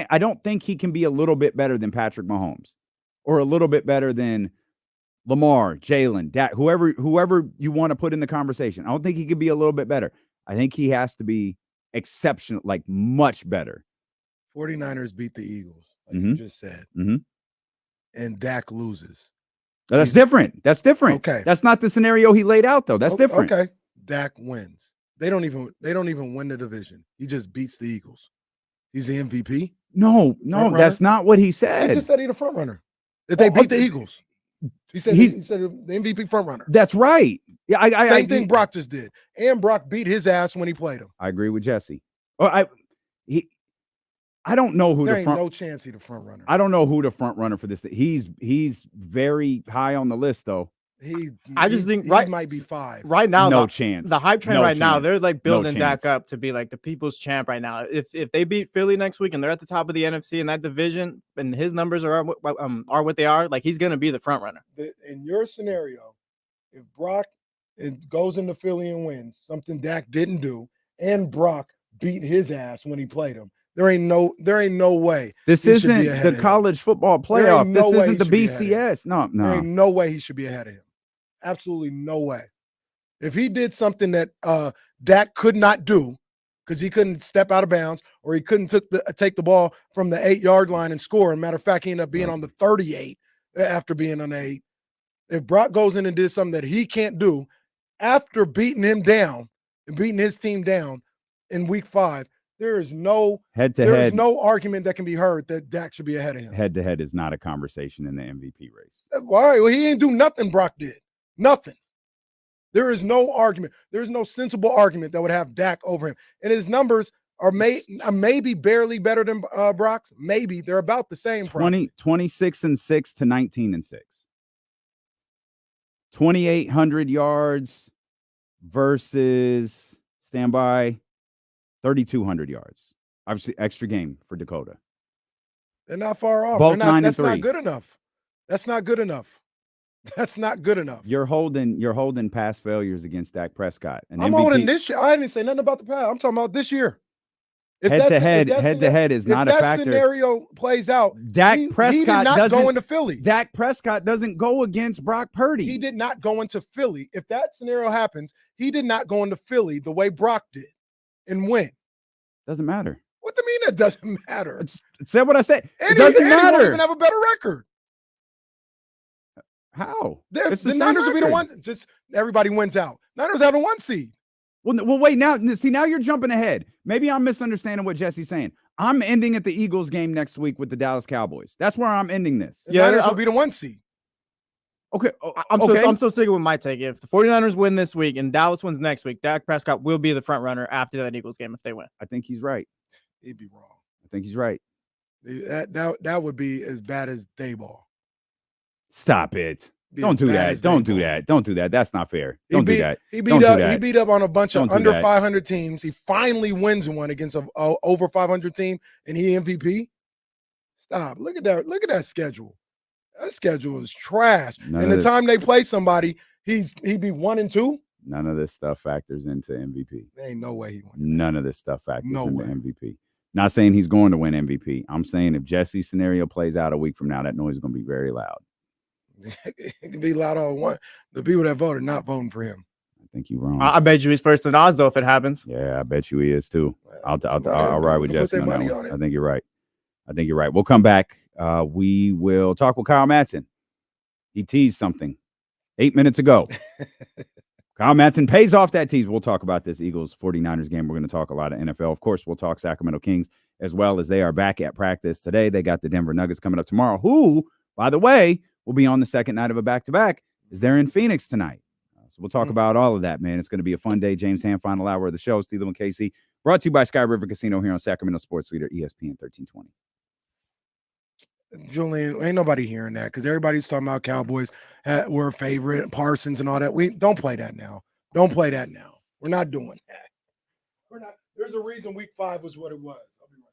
I don't think he can be a little bit better than Patrick Mahomes or a little bit better than Lamar, Jalen, Dak, whoever you want to put in the conversation. I don't think he could be a little bit better. I think he has to be exceptional, like much better. 49ers beat the Eagles, like you just said. Mm-hmm. And Dak loses. That's different. That's different. Okay. That's not the scenario he laid out, though. That's different. Okay. Dak wins. They don't even win the division. He just beats the Eagles. He's the MVP. No, that's not what he said. He just said he's the front runner. If they beat the Eagles. He said the MVP front runner. That's right. Yeah, Same thing Brock just did. And Brock beat his ass when he played him. I agree with Jesse. I don't know who there the ain't front. No chance he the front runner. I don't know who the front runner for this. He's very high on the list though. I just think he might be 5 right now. No chance. The hype train No right now, chance. they're like building No Dak chance. up to be like the people's champ right now. If they beat Philly next week and they're at the top of the NFC in that division and his numbers are what they are, like he's gonna be the front runner. In your scenario, if Brock goes into Philly and wins, something Dak didn't do, and Brock beat his ass when he played him, there ain't no way. This isn't the college football playoff. This isn't the BCS. No. There ain't no way he should be ahead of him. Absolutely no way. If he did something that Dak could not do, because he couldn't step out of bounds or he couldn't take the ball from the 8-yard line and score. And matter of fact, he ended up being on the 38 after being on the 8. If Brock goes in and did something that he can't do after beating him down and beating his team down in week 5, there is no head-to-head. No argument that can be heard that Dak should be ahead of him. Head-to-head is not a conversation in the MVP race. All right, well, he ain't do nothing Brock did. Nothing. There is no argument. There's no sensible argument that would have Dak over him. And his numbers are maybe barely better than Brock's. Maybe they're about the same. 26-6 to 19-6. 2,800 yards versus standby 3,200 yards. Obviously, extra game for Dakota. They're not far off. Both 9 and 3. That's not good enough. That's not good enough. That's not good enough. You're holding pass failures against Dak Prescott. And I'm holding this year. I didn't say nothing about the pass. I'm talking about this year. Head to head is not a factor. If that scenario plays out, Dak Prescott he did not go into Philly. Dak Prescott doesn't go against Brock Purdy. He did not go into Philly. If that scenario happens, he did not go into Philly the way Brock did and win. Doesn't matter. What do you mean it doesn't matter? Say what I said. It doesn't matter. He won't even have a better record. How? The Niners will be the one. Just everybody wins out. Niners have the 1 seed. Well, wait. Now you're jumping ahead. Maybe I'm misunderstanding what Jesse's saying. I'm ending at the Eagles game next week with the Dallas Cowboys. That's where I'm ending this. The Niners will be the 1 seed. Okay. I'm still sticking with my take. If the 49ers win this week and Dallas wins next week, Dak Prescott will be the front runner after that Eagles game if they win. I think he's right. He'd be wrong. I think he's right. That would be as bad as Dayball. Stop it. Don't do that. Don't do that. Don't do that. That's not fair. Don't do that. He beat up on a bunch of under 500 teams. He finally wins one against an over 500 team, and he MVP. Stop. Look at that. Look at that schedule. That schedule is trash. And the time they play somebody, he'd be 1-2. None of this stuff factors into MVP. There ain't no way he won. None of this stuff factors into MVP. Not saying he's going to win MVP. I'm saying if Jesse's scenario plays out a week from now, that noise is going to be very loud. It can be loud all at once. The people that voted not voting for him. I think you're wrong. I bet you he's first in odds though if it happens. Yeah, I bet you he is too. I'll ride with Put Justin their on that money one. on it. I think you're right. We'll come back. We will talk with Kyle Madson. He teased something 8 minutes ago. Kyle Madson pays off that tease. We'll talk about this Eagles 49ers game. We're going to talk a lot of NFL. Of course, we'll talk Sacramento Kings as well, as they are back at practice today. They got the Denver Nuggets coming up tomorrow, who, by the way, will be on the second night of a back-to-back, is they're in Phoenix tonight. So we'll talk about all of that, man. It's going to be a fun day. James Ham, final hour of the show. Steele and Casey, brought to you by Sky River Casino here on Sacramento Sports Leader, ESPN 1320. Julian, ain't nobody hearing that because everybody's talking about Cowboys were a favorite, Parsons and all that. We don't play that now. Don't play that now. We're not doing that. We're not. There's a reason Week 5 was what it was. I'll be right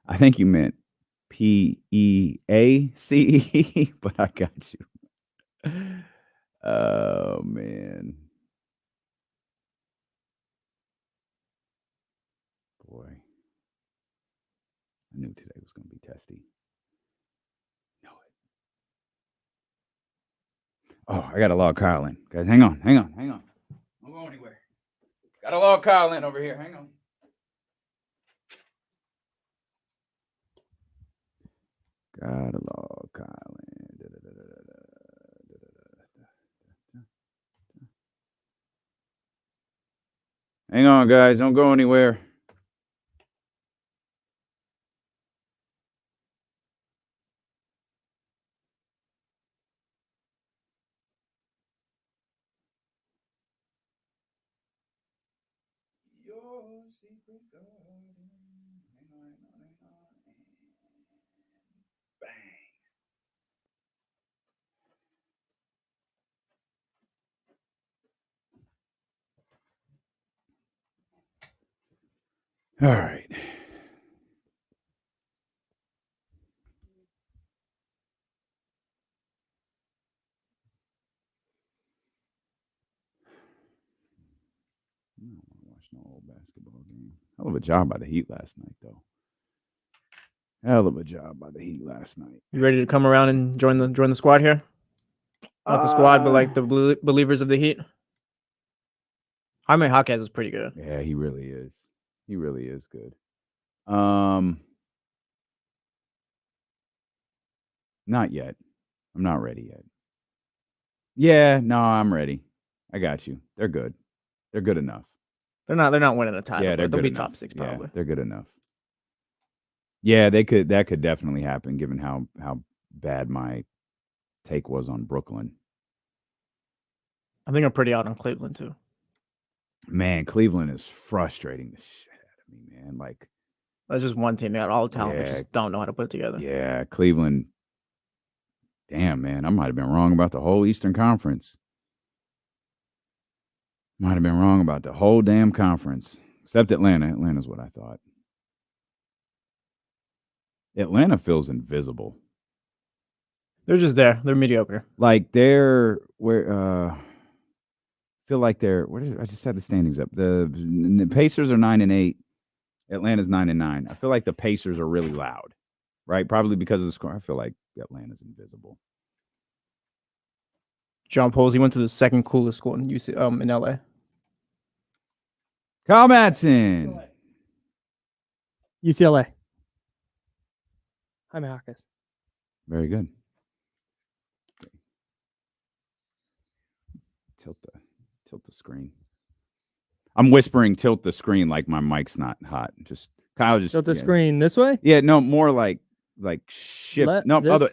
I think you meant P-E-A-C-E, but I got you. Oh, man. Boy. I knew today was going to be testy. Know it. Oh, I got to log Kyle in. Guys, hang on. Don't go anywhere. Got to log Kyle in over here. Hang on. Gotta log Kyle in. Hang on, guys. Don't go anywhere. Your secret garden. Hang on. Bang. All right. I don't want to watch no old basketball game. Hell of a job by the Heat last night, though. Hell of a job by the Heat last night. You ready to come around and join the squad here? Not the squad, but like the believers of the Heat. Jaime Jaquez is pretty good. Yeah, he really is. He really is good. Not yet. I'm not ready yet. Yeah, no, I'm ready. I got you. They're good. They're good enough. They're not winning a title. Yeah, They'll be enough. top 6 probably. Yeah, they're good enough. Yeah, that could definitely happen given how bad my take was on Brooklyn. I think I'm pretty out on Cleveland too. Man, Cleveland is frustrating the shit out of me, man. Like, that's just one team. They got all the talent. They just don't know how to put it together. Yeah, Cleveland. Damn, man, I might have been wrong about the whole Eastern Conference. Might have been wrong about the whole damn conference, except Atlanta. Atlanta's what I thought. Atlanta feels invisible. They're just there. They're mediocre. Like feel like they're. I just had the standings up. The Pacers are 9-8. Atlanta's 9-9. I feel like the Pacers are really loud, right? Probably because of the score. I feel like Atlanta's invisible. John Posey went to the second coolest school in in LA. Kyle Madson. UCLA. Jaime Jaquez. Very good. Okay. Tilt the screen. I'm whispering tilt the screen like my mic's not hot. Kyle just tilt the screen this way? Yeah, no, more like shift.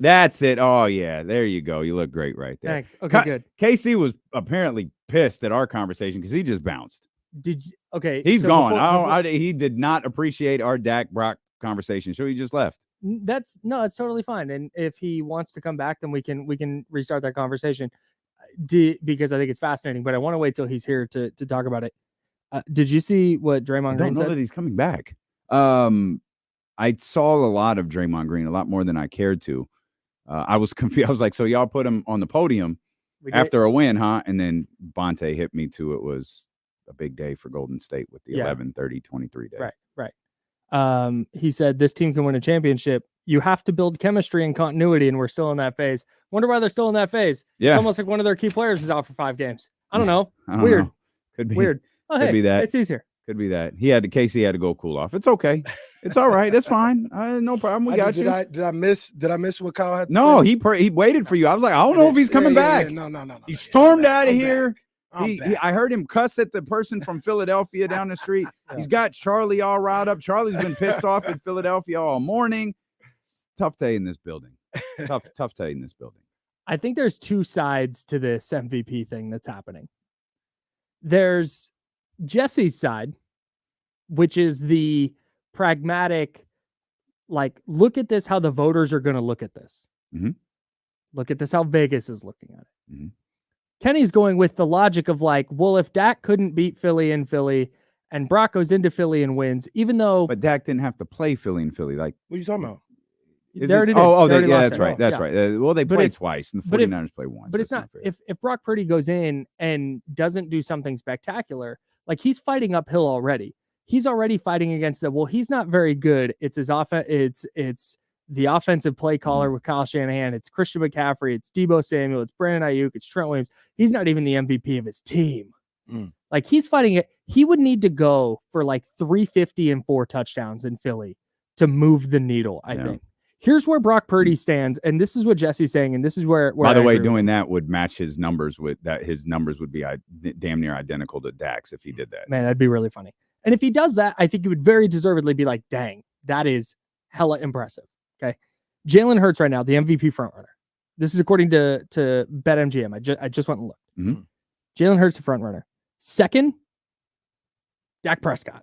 That's it. Oh yeah, there you go. You look great right there. Thanks. Okay, good. KC was apparently pissed at our conversation because he just bounced. He's gone. He did not appreciate our Dak Brock conversation, so he just left. That's totally fine. And if he wants to come back, then we can restart that conversation. Because I think it's fascinating. But I want to wait till he's here to talk about it. Did you see what Draymond Green said? I don't know that he's coming back. I saw a lot of Draymond Green, a lot more than I cared to. I was confused. I was like, so y'all put him on the podium after a win, huh? And then Bonte hit me to it was a big day for Golden State with the 11-30-23 day. Right. He said this team can win a championship. You have to build chemistry and continuity, and we're still in that phase. Wonder why they're still in that phase. Yeah. It's almost like one of their key players is out for 5 games. I don't know. I don't Weird. know. Could be Weird. Oh, could hey, be that. KC's here. Could be that. Casey had to go cool off. It's okay. It's all right. That's fine. No problem. We got you. Did I miss what Kyle had to No, say? he waited for you. I was like, I don't know if he's coming back. No. He stormed out of I'm here. back. I heard him cuss at the person from Philadelphia down the street. He's got Charlie all riled up. Charlie's been pissed off in Philadelphia all morning. Tough day in this building. Tough day in this building. I think there's 2 sides to this MVP thing that's happening. There's Jesse's side, which is the pragmatic, like, look at this, how the voters are going to look at this. Mm-hmm. Look at this, how Vegas is looking at it. Mm-hmm. Kenny's going with the logic of like, well, if Dak couldn't beat Philly in Philly and Brock goes into Philly and wins, even though. But Dak didn't have to play Philly and Philly. Like, What are you talking about? They already did. That's right. That's right. Well, they played twice, and the 49ers play once. But it's not. If Brock Purdy goes in and doesn't do something spectacular, like he's fighting uphill already. He's already fighting against it. Well, he's not very good. It's his offense. It's the offensive play caller with Kyle Shanahan. It's Christian McCaffrey. It's Deebo Samuel. It's Brandon Ayuk. It's Trent Williams. He's not even the MVP of his team. Like he's fighting it. He would need to go for like 350 and 4 touchdowns in Philly to move the needle. I think. Here's where Brock Purdy stands, and this is what Jesse's saying, and this is where by the way, doing that would match his numbers with that. His numbers would be damn near identical to Dak's if he did that. Man, that'd be really funny. And if he does that, I think he would very deservedly be like, dang, that is hella impressive. Okay. Jalen Hurts right now, the MVP frontrunner. This is according to BetMGM. I just went and looked. Mm-hmm. Jalen Hurts, the frontrunner. Second, Dak Prescott.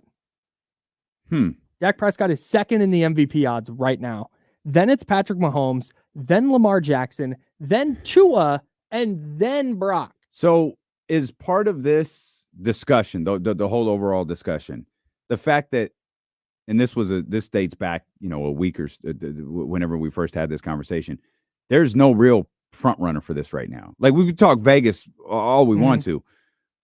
Dak Prescott is second in the MVP odds right now. Then it's Patrick Mahomes, then Lamar Jackson, then Tua, and then Brock. So is part of this discussion, the whole overall discussion, the fact that, and this dates back, a week or whenever we first had this conversation, there's no real front runner for this right now. Like we could talk Vegas all we want to.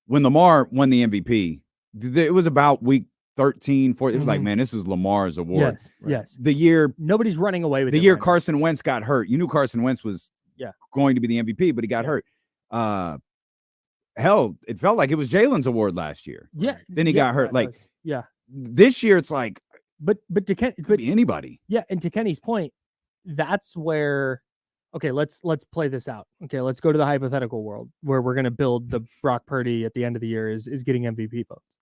When Lamar won the MVP, it was about week 13, 14. It was like, man, this is Lamar's award. Yes, yes. The year nobody's running away with the it year right Carson Wentz got hurt. You knew Carson Wentz was going to be the MVP, but he got hurt. Hell, it felt like it was Jalen's award last year. Yeah. Then he got hurt. Like, yeah. This year it's like, but could be anybody. Yeah, and to Kenny's point, that's where. Okay, let's play this out. Okay, let's go to the hypothetical world where we're going to build the Brock Purdy at the end of the year is getting MVP votes.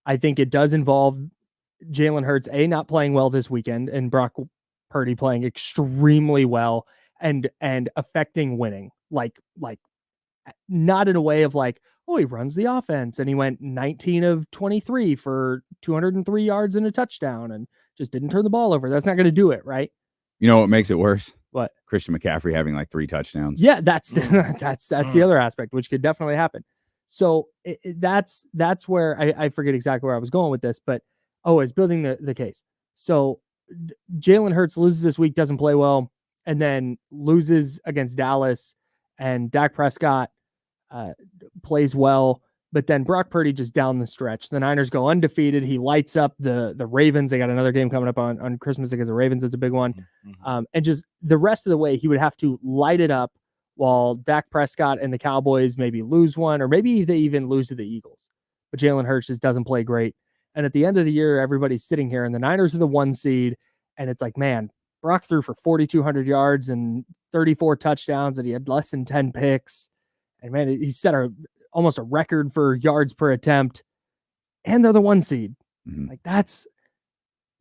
I think it does involve Jalen Hurts, not playing well this weekend, and Brock Purdy playing extremely well and affecting winning. Like not in a way of like, oh, he runs the offense and he went 19 of 23 for 203 yards and a touchdown and just didn't turn the ball over. That's not going to do it, right? You know what makes it worse? What? Christian McCaffrey having like 3 touchdowns. Yeah, that's the other aspect, which could definitely happen. So that's where I forget exactly where I was going with this, but it's building the case. So Jalen Hurts loses this week, doesn't play well, and then loses against Dallas, and Dak Prescott plays well, but then Brock Purdy just down the stretch. The Niners go undefeated. He lights up the Ravens. They got another game coming up on Christmas against the Ravens. That's a big one. And just the rest of the way, he would have to light it up while Dak Prescott and the Cowboys maybe lose one, or maybe they even lose to the Eagles. But Jalen Hurts just doesn't play great. And at the end of the year, everybody's sitting here, and the Niners are the 1 seed, and it's like, man, Brock threw for 4,200 yards and 34 touchdowns, and he had less than 10 picks. And man, he set almost a record for yards per attempt, and they're the 1 seed. Like that's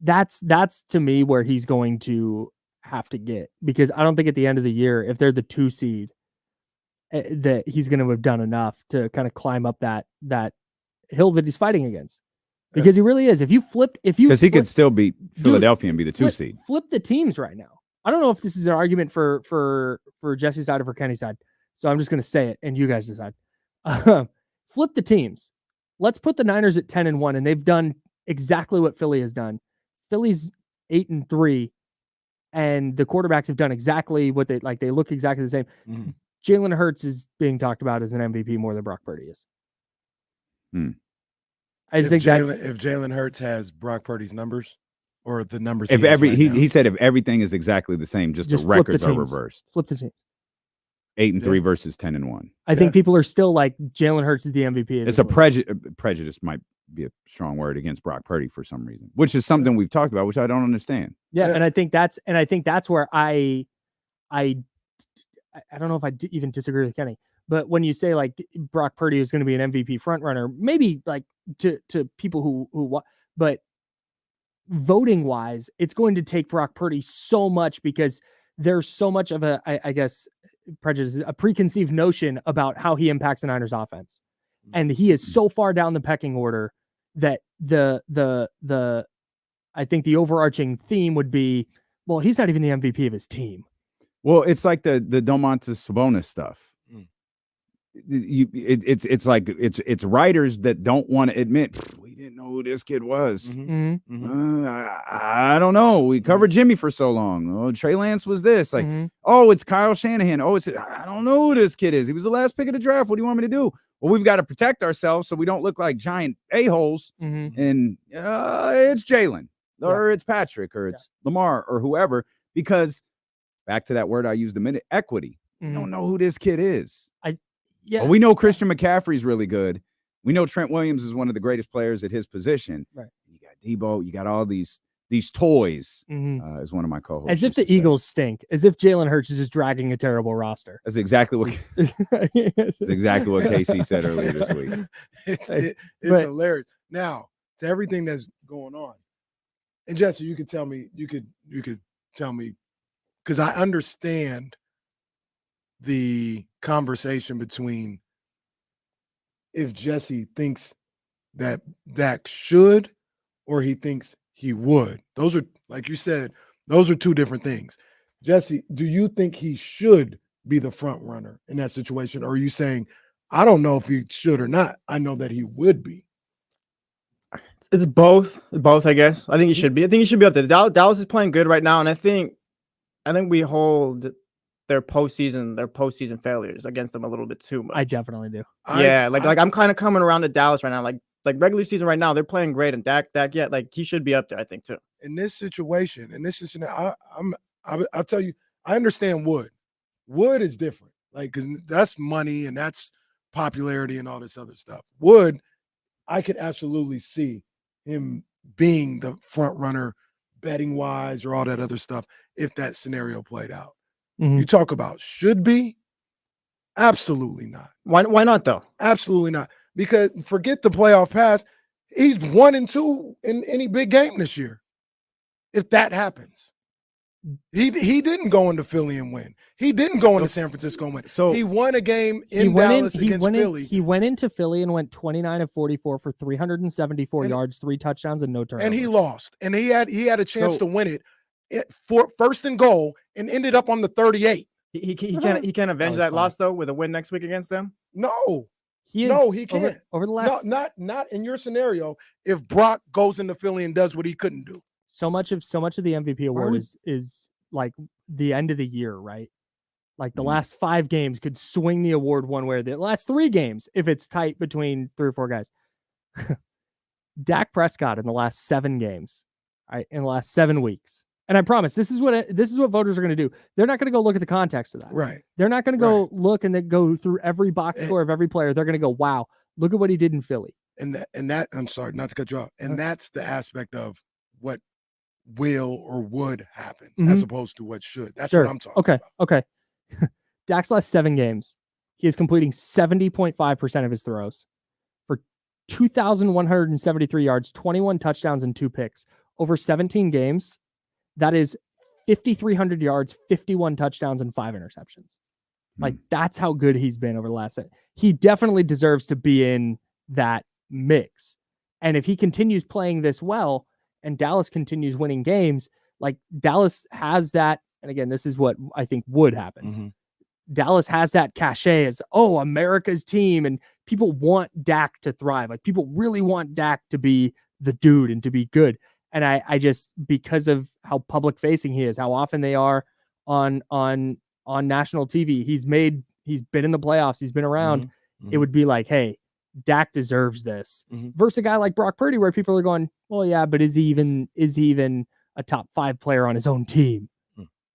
to me where he's going to have to get, because I don't think at the end of the year, if they're the 2 seed, that he's going to have done enough to kind of climb up that hill that he's fighting against, because he really is. Because he could still beat Philadelphia and be the 2 seed. Flip the teams right now. I don't know if this is an argument for Jesse's side or for Kenny's side, so I'm just going to say it and you guys decide. Flip the teams. Let's put the Niners at 10-1, and they've done exactly what Philly has done. Philly's 8-3, and the quarterbacks have done exactly what they like. They look exactly the same. Mhm. Jalen Hurts is being talked about as an MVP more than Brock Purdy is. I just think if Jalen Hurts has Brock Purdy's numbers or the numbers, If he said if everything is exactly the same, just the flip the records are teams. reversed. Flip the team. 8-3 versus 10-1. I think people are still like Jalen Hurts is the MVP. It's a prejudice might be a strong word against Brock Purdy for some reason, which is something we've talked about, which I don't understand. Yeah, and I think that's where I don't know if I even disagree with Kenny, but when you say like Brock Purdy is going to be an MVP front runner, maybe like to people who but voting wise, it's going to take Brock Purdy so much because there's so much of I guess prejudice, a preconceived notion about how he impacts the Niners offense. And he is so far down the pecking order that the I think the overarching theme would be, well, he's not even the MVP of his team. Well, it's like the Domantas Sabonis stuff. It's like it's writers that don't want to admit we didn't know who this kid was. I don't know. We covered Jimmy for so long. Oh, Trey Lance was this. Like, oh, it's Kyle Shanahan. Oh, I don't know who this kid is. He was the last pick of the draft. What do you want me to do? Well, we've got to protect ourselves so we don't look like giant a-holes. And it's Jalen or it's Patrick or it's Lamar or whoever, because back to that word I used a minute, equity. We don't know who this kid is. Well, we know Christian McCaffrey's really good. We know Trent Williams is one of the greatest players at his position. Right. You got Debo. You got all these toys. As one of my co-hosts. As if the Eagles stink. As if Jalen Hurts is just dragging a terrible roster. That's exactly what. That's exactly what Casey said earlier this week. It's hilarious. Now, to everything that's going on, and Jesse, you could tell me. You could tell me, because I understand the conversation between if Jesse thinks that Dak should or he thinks he would. Those are, like you said, those are two different things. Jesse, do you think he should be the front runner in that situation? Or are you saying, I don't know if he should or not. I know that he would be. It's both, I guess. I think he should be. I think he should be up there. Dallas is playing good right now, and I think we hold their postseason failures against them a little bit too much. I definitely do. Like I'm kind of coming around to Dallas right now. Like regular season right now, they're playing great, and Dak, like he should be up there, I think too. In this situation, I'll tell you, I understand Wood. Wood is different, like because that's money and that's popularity and all this other stuff. Wood, I could absolutely see him being the front runner, betting wise or all that other stuff if that scenario played out. You talk about should be? Absolutely not. Why not though? Absolutely not. Because forget the playoff pass. He's 1-2 in any big game this year. If that happens. He didn't go into Philly and win. He didn't go into San Francisco and win. So he won a game in Dallas against Philly. He went into Philly and went 29 of 44 for 374 yards, 3 touchdowns, and no turnovers. And he lost. And he had a chance to win it for first and goal and ended up on the 38. He can't avenge that loss though with a win next week against them. No, he can't. Over the last, not in your scenario. If Brock goes into Philly and does what he couldn't do, so much of the MVP award is like the end of the year, right? Like the last 5 games could swing the award one way or the last 3 games if it's tight between 3 or 4 guys. Dak Prescott in the last 7 games, right? In the last 7 weeks. And I promise this is what voters are going to do. They're not going to go look at the context of that. Right. They're not going to go look and then go through every box score of every player. They're going to go, wow, look at what he did in Philly. And that I'm sorry, not to cut you off. And that's the aspect of what will or would happen as opposed to what should. That's what I'm talking about. Okay. Dak's last 7 games, he is completing 70.5% of his throws for 2,173 yards, 21 touchdowns, and 2 picks. Over 17 games, that is 5,300 yards, 51 touchdowns, and 5 interceptions. Like, that's how good he's been over the last set. He definitely deserves to be in that mix. And if he continues playing this well and Dallas continues winning games, like Dallas has that. And again, this is what I think would happen. Dallas has that cachet as, oh, America's team. And people want Dak to thrive. Like people really want Dak to be the dude and to be good. And I just, because of how public facing he is, how often they are on national TV, he's been in the playoffs, he's been around. It would be like, hey, Dak deserves this. Versus a guy like Brock Purdy, where people are going, well, yeah, but is he even a top 5 player on his own team?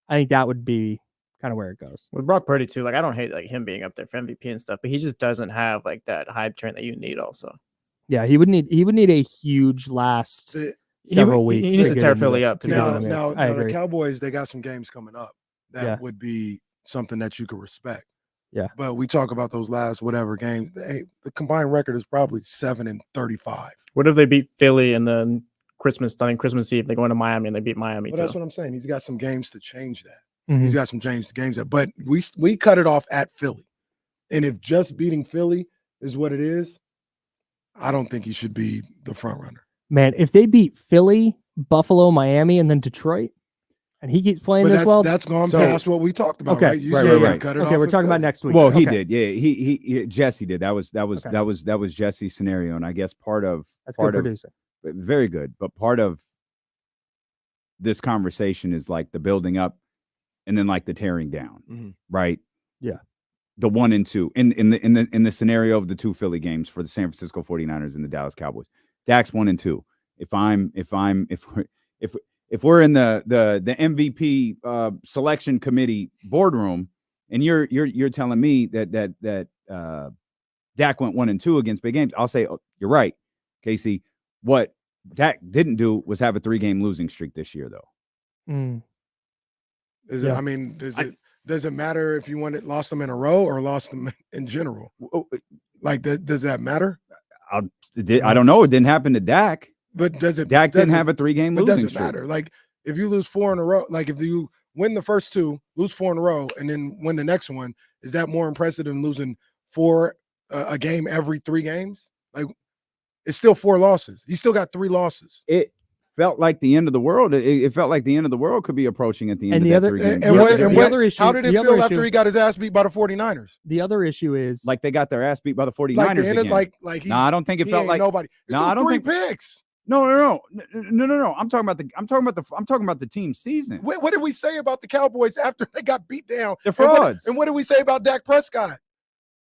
I think that would be kind of where it goes. With Brock Purdy too, like I don't hate like him being up there for MVP and stuff, but he just doesn't have like that hype train that you need also. Yeah, he would need a huge last several weeks. He needs to tear Philly up, to be honest. Now agree. the Cowboys, they got some games coming up that would be something that you could respect. Yeah. But we talk about those last whatever games. The combined record is probably 7-35. What if they beat Philly and then Christmas Eve, they go into Miami and they beat Miami Well, too? that's what I'm saying. He's got some games to change that. Mhm. He's got some games that. But we cut it off at Philly. And if just beating Philly is what it is, I don't think he should be the front runner. Man, if they beat Philly, Buffalo, Miami, and then Detroit, and he keeps playing this well, that's gone past what we talked about. Okay, right? You right, said right. you cut it okay, off we're at talking about Philly. next week. Well, he Okay. did. Yeah, he Jesse did. That was Jesse's scenario, and I guess That's good producing. very good. But part of this conversation is like the building up, and then like the tearing down, right? Yeah. The 1 and 2 in the scenario of the 2 Philly games for the San Francisco 49ers and the Dallas Cowboys. Dak's 1 and 2. If we're in the MVP selection committee boardroom and you're telling me that Dak went 1 and 2 against big games, I'll say, oh, you're right, Casey. What Dak didn't do was have a 3-game losing streak this year, though. Does it matter if you lost them in a row or lost them in general? Like, does that matter? I don't know. It didn't happen to Dak. But Dak didn't have a 3-game losing streak. Matter. Like, if you lose 4 in a row, like if you win the first 2, lose 4 in a row, and then win the next one, is that more impressive than losing 4 a game every 3 games? Like, it's still 4 losses. He still got 3 losses. It felt like the end of the world. It felt like the end of the world could be approaching at the end of that 3 games. The other issue, how did it feel after he got his ass beat by the 49ers? The other issue is like they got their ass beat by the 49ers again. No, I don't think it felt like nobody. No, I don't think picks. No. I'm talking about the team season. What did we say about the Cowboys after they got beat down? They're frauds. And what did we say about Dak Prescott?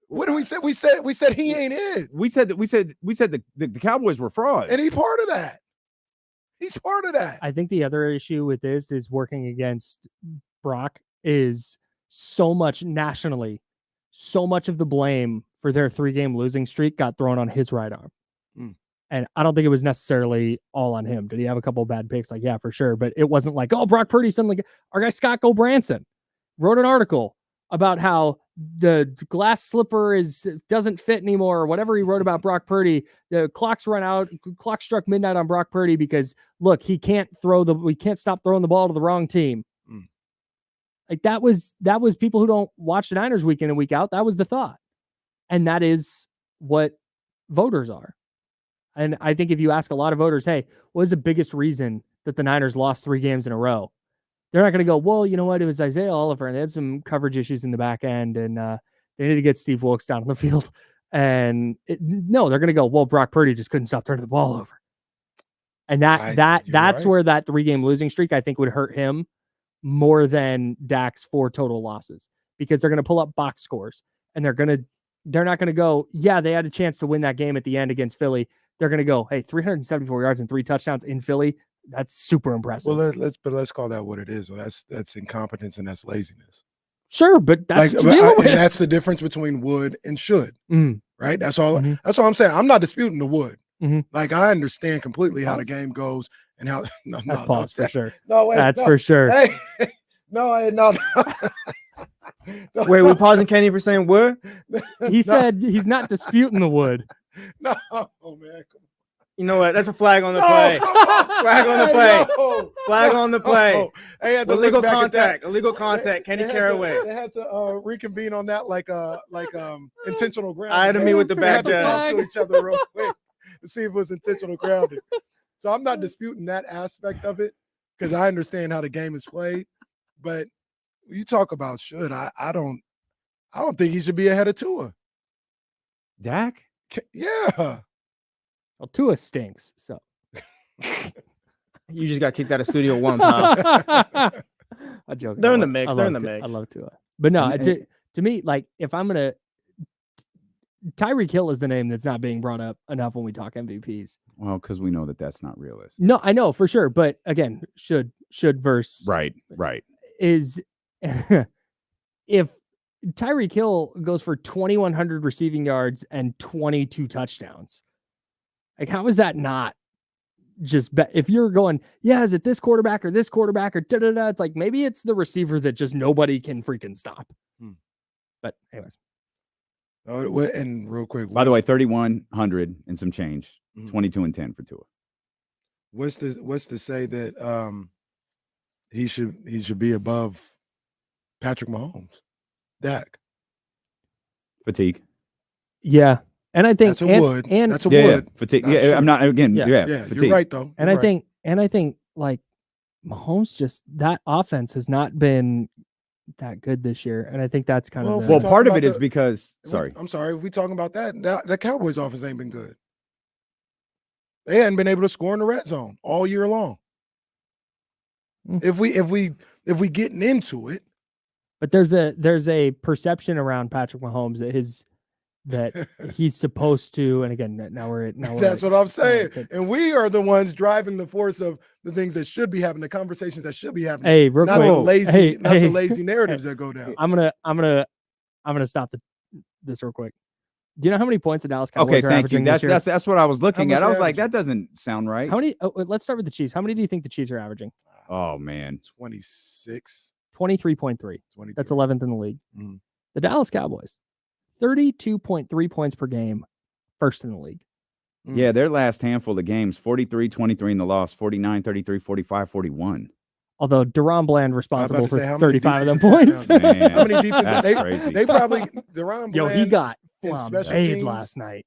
What did we say? We said he ain't it. We said the Cowboys were frauds. And he's part of that. He's part of that. I think the other issue with this is working against Brock is so much nationally, so much of the blame for their 3-game losing streak got thrown on his right arm. And I don't think it was necessarily all on him. Did he have a couple of bad picks? Like, yeah, for sure. But it wasn't like, oh, Brock Purdy suddenly. Our guy Scott Gobranson wrote an article about how the glass slipper doesn't fit anymore, or whatever he wrote about Brock Purdy. The clock's run out. Clock struck midnight on Brock Purdy because look, we can't stop throwing the ball to the wrong team. Like that was people who don't watch the Niners week in and week out. That was the thought. And that is what voters are. And I think if you ask a lot of voters, hey, what is the biggest reason that the Niners lost 3 games in a row? They're not going to go, well, you know what? It was Isaiah Oliver, and they had some coverage issues in the back end, and they need to get Steve Wilkes down on the field. And no, they're going to go, well, Brock Purdy just couldn't stop turning the ball over. And that's right. Where that 3-game losing streak, I think, would hurt him more than Dak's 4 total losses, because they're going to pull up box scores, and they're not going to go, yeah, they had a chance to win that game at the end against Philly. They're going to go, hey, 374 yards and 3 touchdowns in Philly. That's super impressive. Well, let's call that what it is. Well, that's incompetence and that's laziness. Sure, but that's that's the difference between would and should. Right? That's all. Mm-hmm. That's all I'm saying. I'm not disputing the would. Mm-hmm. Like, I understand completely how the game goes and how. For sure. No, wait, that's for sure. Hey, no. Wait, we're pausing Kenny for saying would? He said he's not disputing the would. No, man. You know what? That's a flag on the play. Flag on the play. Flag on the play. Illegal contact. Illegal contact. Kenny Caraway. They had to reconvene on that like intentional grounding. I had to meet with the back judge. Talk to each other real quick to see if it was intentional grounding. So I'm not disputing that aspect of it, because I understand how the game is played. But you talk about should, I don't think he should be ahead of Tua. Dak? Yeah. Well, Tua stinks. So You just got kicked out of Studio One, pal. I joke. They're I in the love- mix. I They're in love the Tua. mix. I love Tua. But no, And- to me, like if I'm gonna, Tyreek Hill is the name that's not being brought up enough when we talk MVPs. Well, because we know that that's not realistic. No, I know for sure, but again, should verse Right. is if Tyreek Hill goes for 2,100 receiving yards and 22 touchdowns, like how is that not just if you're going, yeah, is it this quarterback or da da da? It's like maybe it's the receiver that just nobody can freaking stop. But anyways, And real quick, By the way, 3,100 and some change, Mhm. 22 and 10 for Tua. what's to say that he should be above Patrick Mahomes, Dak? Fatigue. yeah, and I think That's a wood. and That's a Yeah, wood. fatigue. Not Yeah, sure. I'm not again. Yeah. Yeah, Yeah, fatigue. you're right though. and You're I think like Mahomes just that offense has not been that good this year, and I think that's kind Well, of Well, Talk part of about it is the- because If we- sorry. I'm sorry. If we talking about that Cowboys offense ain't been good. They hadn't been able to score in the red zone all year long. Mm. If we getting into it, But there's a perception around Patrick Mahomes that he's supposed to, and again, now we're that's what I'm saying. but- And we are the ones driving the force of the things that should be happening, the conversations that should be happening. Hey, real not quick, the lazy, hey, not hey, the lazy narratives that go down. I'm gonna stop this real quick. Do you know how many points the Dallas Cowboys Okay, are thank you. averaging this year? That's what I was looking much at. I was they like, that doesn't sound right. How many? Oh, let's start with the Chiefs. How many do you think the Chiefs are averaging? Oh man. 26, 23.3. 23. That's 11th in the league. Mhm. The Dallas Cowboys, 32.3 points per game, first in the league. Yeah, their last handful of games, 43, 23 in the loss, 49, 33, 45, 41. Although Deron Bland responsible for say, how many 35 of them defensive points. touchdowns? Man, How many defensive? that's crazy. They probably Deron Yo, he Bland, got in special flambéed teams- last night.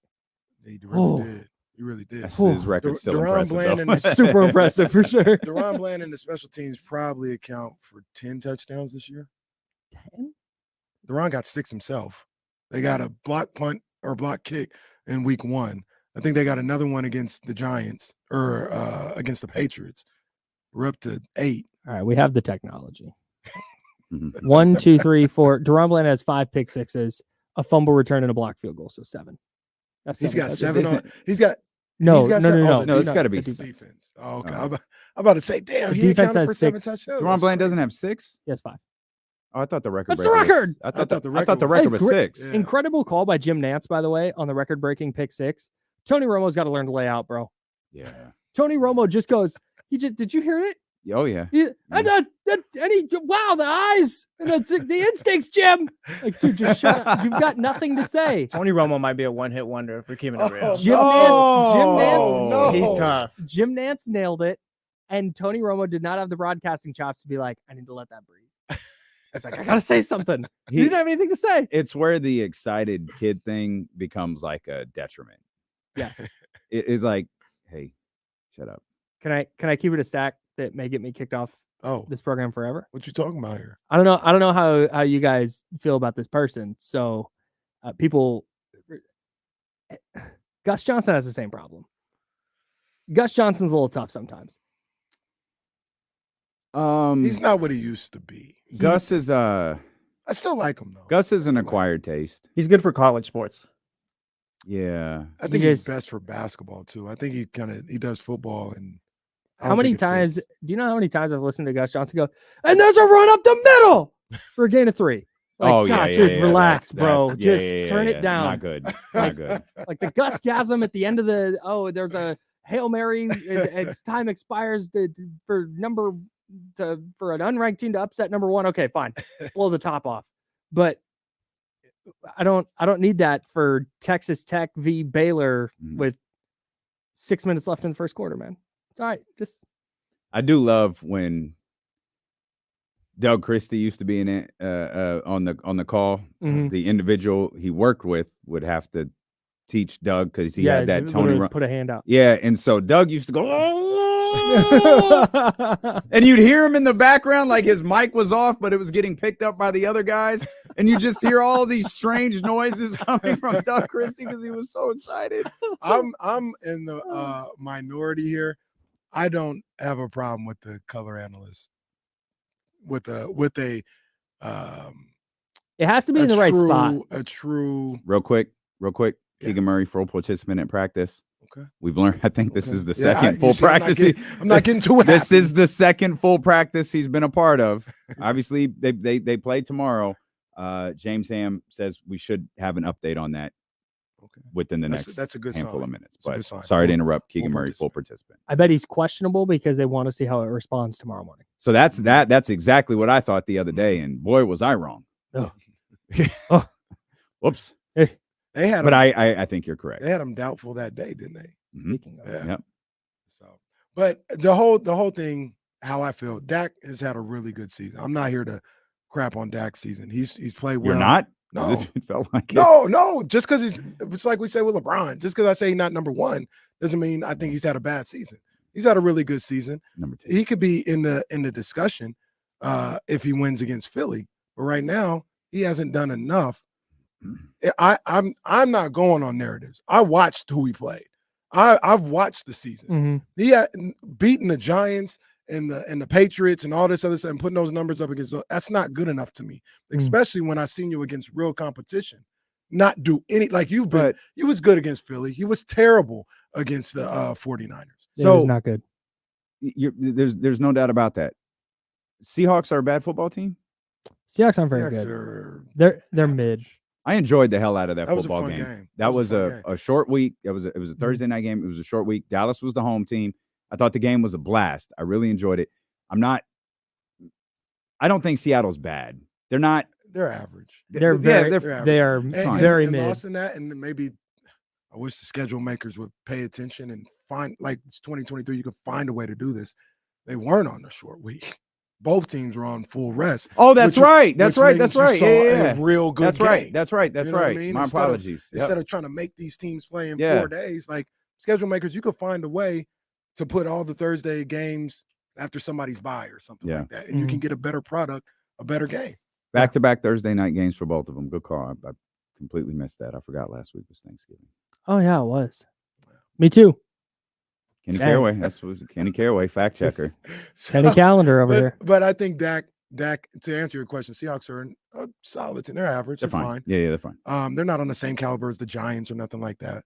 He Oh. really did. He really did. That's his record still Deron impressive. Bland though. and the- Super impressive for sure. Deron Bland and the special teams probably account for 10 touchdowns this year. 10? Deron got 6 himself. They got a block punt or block kick in week 1. I think they got another one against the Giants or against the Patriots. We're up to 8. All right, we have the technology. Mhm. 1, 2, 3, 4. Deron Bland has 5 pick sixes, a fumble return, and a block field goal. So 7. That's He's got touchdowns. 7 Isn't- on. He's got No, he's got no, seven- no, oh, no. the No, it's defense. gotta be The defense. defense. Oh, okay. Oh. I'm about to say, damn, The he defense accounted has for 7 6. touchdowns. Deron That's Bland doesn't crazy. have 6? He has 5. Oh, I thought the record. That's the breaker was- record! I thought the record record was- was Hey, 6. Yeah. Incredible call by Jim Nantz, by the way, on the record-breaking pick 6. Tony Romo's got to learn to lay out, bro. Yeah. Tony Romo just goes, did you hear it? Oh yeah. And he, wow, the eyes and the instincts, Jim. Like, dude, just shut up. You've got nothing to say. Tony Romo might be a one-hit wonder if we're keeping it real. Oh, Jim Oh, Nantz, no. He's tough. Jim Nantz nailed it, and Tony Romo did not have the broadcasting chops to be like, I need to let that breathe. It's like, I gotta say something. He He- didn't have anything to say. It's where the excited kid thing becomes like a detriment. Yes. It is like, hey, shut up. Can I keep it a stack that may get me kicked off Oh, this program forever? what you talking about here? I don't know how you guys feel about this person. So people, Gus Johnson has the same problem. Gus Johnson's a little tough sometimes. He's not what he used to be. Gus is I still like him though. Gus is an Still like him. acquired taste. He's good for college sports. Yeah. I think He he's just- best for basketball too. I think he does football and I How don't many think it times fits. do you know how many times I've listened to Gus Johnson go, and there's a run up the middle for a gain of 3? Like, oh yeah, God, yeah, dude, yeah, relax, that's- bro. yeah, Just yeah, yeah, turn yeah. it down. Not good. Not good. Like the Gusgasm at the end of the there's a Hail Mary. Its time expires for an unranked team to upset number 1. Okay, fine, blow the top off. But I don't need that for Texas Tech v Baylor Mhm. with 6 minutes left in the first quarter, man. It's all right. Just I do love when Doug Christie used to be in it on the call. Mhm. The individual he worked with would have to teach Doug because he had that Tony literally run. put a hand out. Yeah, and so Doug used to go, "Oh!" and you'd hear him in the background like his mic was off, but it was getting picked up by the other guys, and you just hear all these strange noises coming from Doug Christie because he was so excited. I'm in the minority here. I don't have a problem with the color analyst with a It has to be in the right spot. A true. Real quick. Yeah. Keegan Murray, full participant in practice. Okay. We've learned. I think this is the Yeah, second full practice. I'm not getting too happy. This is the second full practice he's been a part of. Obviously, they play tomorrow. James Ham says we should have an update on that within the next that's a good handful sign. of minutes. That's a But good sign. sorry to interrupt. Keegan Full Murray, full participant. I bet he's questionable because they want to see how it responds tomorrow morning. So that's exactly what I thought the other day, and boy, was I wrong. Oh. Whoops. They had, but I think you're correct. They had him doubtful that day, didn't they? Speaking of, Yeah. Yep. So, but the whole thing, how I feel, Dak has had a really good season. I'm not here to crap on Dak's season. He's played well. You're not? No, it felt like no. Just because it's like we say with LeBron. Just because I say he's not number one doesn't mean I think he's had a bad season. He's had a really good season. Number 2. He could be in the discussion if he wins against Philly. But right now, he hasn't done enough. I'm not going on narratives. I watched who he played. I've watched the season. Mm-hmm. He had beaten the Giants and the Patriots and all this other stuff and putting those numbers up against. That's not good enough to me, especially when I seen you against real competition. Not do any like you've been. You was good against Philly. He was terrible against the 49ers. So it's not good. There's no doubt about that. Seahawks are a bad football team. Seahawks aren't very good. They're mid. I enjoyed the hell out of that was a football fun game. game. That was a short week. It was a Thursday night game. It was a short week. Dallas was the home team. I thought the game was a blast. I really enjoyed it. I don't think Seattle's bad. They're not. They're average. They're very mid. Lost in that, and maybe I wish the schedule makers would pay attention and find, like it's 2023, you could find a way to do this. They weren't on a short week. Both teams were on full rest. Oh, that's right. That's right. Yeah. A real good game. That's right. You know what I mean? My apologies. Instead of trying to make these teams play in 4 days, like schedule makers, you could find a way to put all the Thursday games after somebody's bye or something like that, and you can get a better product, a better game. Back-to-back Thursday night games for both of them. Good call. I completely missed that. I forgot last week was Thanksgiving. Oh yeah, it was. Me too. Kenny Caraway. That's what Kenny Caraway, fact checker. Kenny Calendar over here. But I think Dak, to answer your question, Seahawks are a solid team. They're average. They're fine. Yeah, they're fine. They're not on the same caliber as the Giants or nothing like that.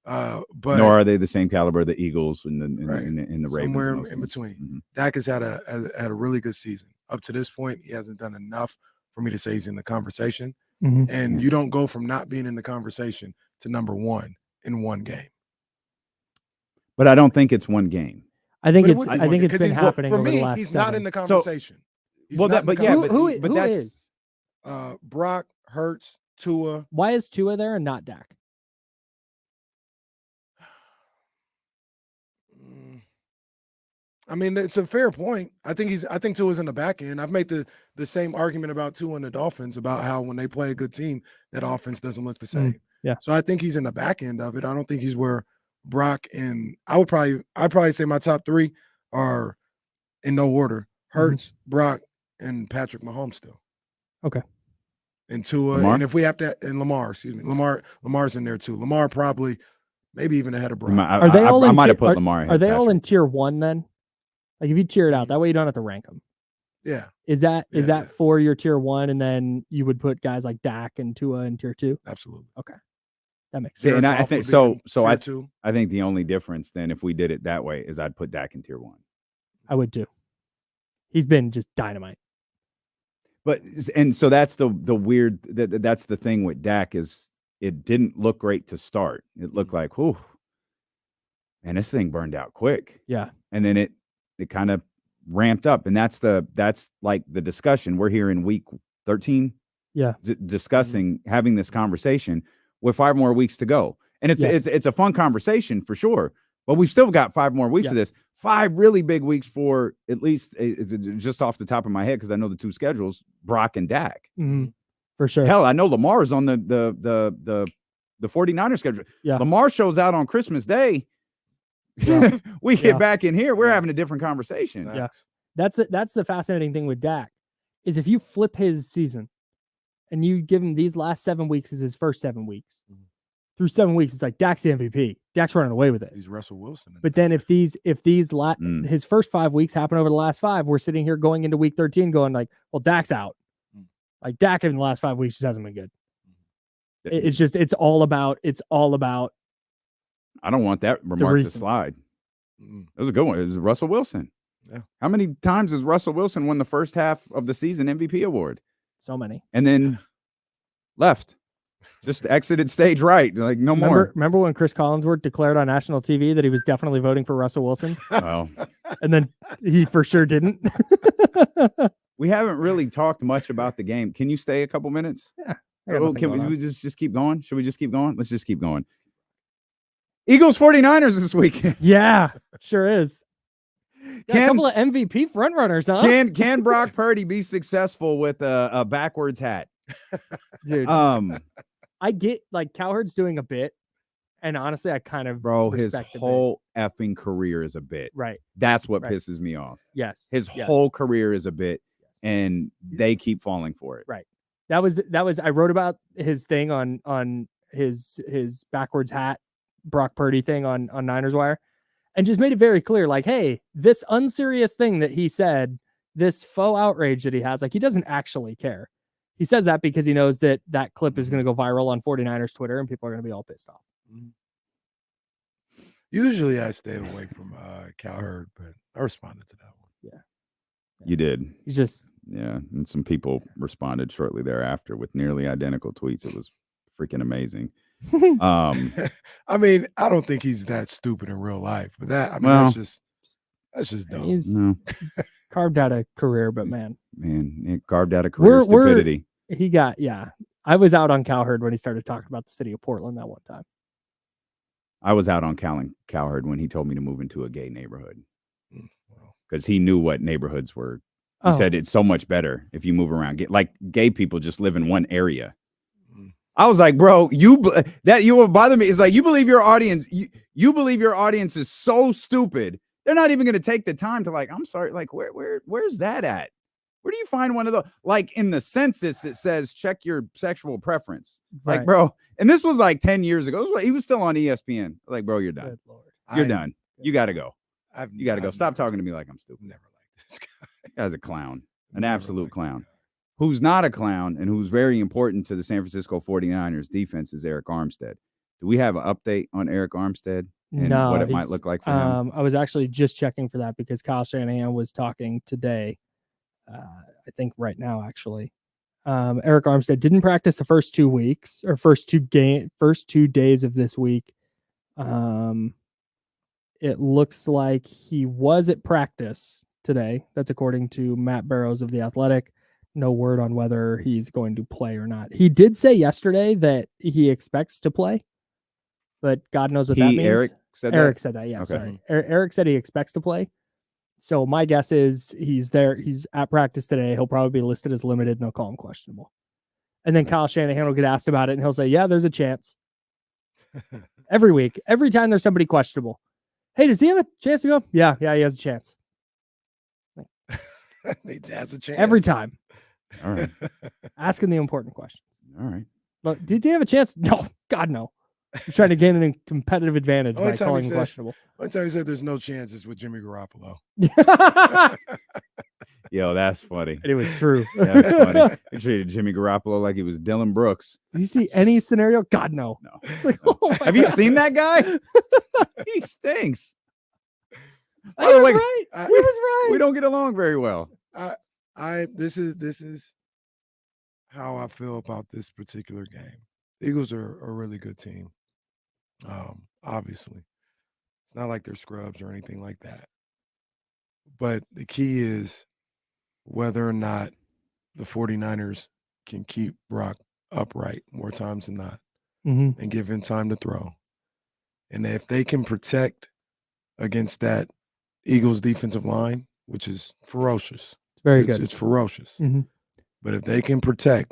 But nor are they the same caliber of the Eagles and the Ravens. Somewhere in between. Mm-hmm. Dak has had a really good season. Up to this point, he hasn't done enough for me to say he's in the conversation. Mm-hmm. And you don't go from not being in the conversation to number one in one game. But I don't think it's one game. I think it's been happening for me. Over the last he's 7. not in the conversation. Who is? Brock, Hurts, Tua. Why is Tua there and not Dak? I mean, it's a fair point. I think Tua's in the back end. I've made the same argument about Tua and the Dolphins about how when they play a good team, that offense doesn't look the same. Yeah. So I think he's in the back end of it. I don't think he's where Brock and I'd probably say my top 3 are in no order: Hurts, Brock, and Patrick Mahomes still. Okay. And Tua, Lamar? and if we have to, and Lamar, excuse me, Lamar's in there too. Lamar probably, maybe even ahead of Brock. Are they all? I might have put Lamar ahead. Are they all in tier 1 then? Like if you tier it out, that way you don't have to rank them. Yeah. Is that for your tier 1, and then you would put guys like Dak and Tua in tier 2? Absolutely. Okay. That makes sense. And I think so. Two. I think the only difference then, if we did it that way, is I'd put Dak in tier 1. I would too. He's been just dynamite. But so that's the weird. That's the thing with Dak is it didn't look great to start. It looked like, whew, man, this thing burned out quick. Yeah. And then it kind of ramped up, and that's like the discussion we're here in week 13. Yeah. Discussing having this conversation with 5 more weeks to go. And it's a fun conversation for sure, but we've still got 5 more weeks of this. 5 really big weeks for at least just off the top of my head, because I know the 2 schedules, Brock and Dak. Mm-hmm. For sure. Hell, I know Lamar's on the 49ers schedule. Yeah. Lamar shows out on Christmas Day. Yeah. We get back in here, we're having a different conversation. Yeah. That's the fascinating thing with Dak, is if you flip his season and you give him these last 7 weeks as his first 7 weeks, through 7 weeks, it's like Dak's the MVP. Dak's running away with it. He's Russell Wilson. But then if his first 5 weeks happen over the last 5, we're sitting here going into week 13 going like, well, Dak's out. Like Dak in the last 5 weeks just hasn't been good. It's all about. I don't want that remark to slide. It was a good one. It was Russell Wilson. Yeah. How many times has Russell Wilson won the first half of the season MVP award? So many. And then left. Just exited stage right. Like, no more. Remember when Chris Collinsworth declared on national TV that he was definitely voting for Russell Wilson? Well, and then he for sure didn't. We haven't really talked much about the game. Can you stay a couple minutes? Yeah. Can we just keep going? Should we just keep going? Let's just keep going. Eagles 49ers this weekend. Yeah, sure is. Got a Can- couple of MVP frontrunners, huh? Can Brock Purdy be successful with a backwards hat? Dude, I get like Cowherd's doing a bit, and honestly, I kind of his respect the whole effing career is a bit. Right. That's what Right. pisses me off. Yes. His yes. whole career is a bit, Yes. and they keep falling for it. Right. That was I wrote about his thing on his backwards hat Brock Purdy thing on Niners Wire, and just made it very clear, like, hey, this unserious thing that he said, this faux outrage that he has, like, he doesn't actually care. He says that because he knows that clip is going to go viral on 49ers Twitter and people are going to be all pissed off. Usually I stay away from Cowherd, but I responded to that one. Yeah. You did. He's just Yeah, and some people responded shortly thereafter with nearly identical tweets. It was freaking amazing. I mean, I don't think he's that stupid in real life, but that's just dumb. he's No, carved out a career, but man, it carved out a career of stupidity. I was out on Cowherd when he started talking about the city of Portland that one time. I was out on Cowherd when he told me to move into a gay neighborhood because he knew what neighborhoods were. He said it's so much better if you move around. Like gay people just live in one area. I was like, bro, you will bother me. It's like you believe your audience. You believe your audience is so stupid. They're not even going to take the time to I'm sorry. Like where's that at? Where do you find one of those? Like in the census, it says check your sexual preference. Right. Like, bro, and this was like 10 years ago. He was still on ESPN. Like, bro, you're done. Good Lord. You're done. You got to go. You got to go. I've Stop never- talking to me like I'm stupid. Never liked this guy. Guy's a clown, an Never absolute liked clown. that guy. Who's not a clown and who's very important to the San Francisco 49ers defense is Eric Armstead. Do we have an update on Eric Armstead and No, what it might he's, look like for him? I was actually just checking for that because Kyle Shanahan was talking today. I think right now, actually. Eric Armstead didn't practice the first 2 weeks or first 2 days of this week. It looks like he was at practice today. That's according to Matt Barrows of The Athletic. No word on whether he's going to play or not. He did say yesterday that he expects to play, but God knows what that means. Eric said Eric said that. Yeah, Okay. sorry. Eric said he expects to play. So my guess is he's there. He's at practice today. He'll probably be listed as limited and they'll call him questionable. And then Kyle Shanahan will get asked about it and he'll say, yeah, there's a chance. Every week, every time there's somebody questionable. Hey, does he have a chance to go? Yeah, he has a chance. He has a chance Every time. All right. Asking the important questions. All right. Look, did he have a chance? No, God, no. He's trying to gain a competitive advantage Only by time he calling him said- questionable. One time he said there's no chances with Jimmy Garoppolo. Yo, that's funny. It was true. That's funny. They treated Jimmy Garoppolo like he was Dylan Brooks. Do you see any scenario? God, no. No. It's like, oh my Have you God. seen that guy? He stinks. He By the was way, right. I- He was right. We don't get along very well. This is how I feel about this particular game. The Eagles are a really good team. Obviously. It's not like they're scrubs or anything like that. But the key is whether or not the 49ers can keep Brock upright more times than not Mhm. and give him time to throw. And if they can protect against that Eagles defensive line, which is ferocious. It's very good. It's ferocious. Mhm. But if they can protect,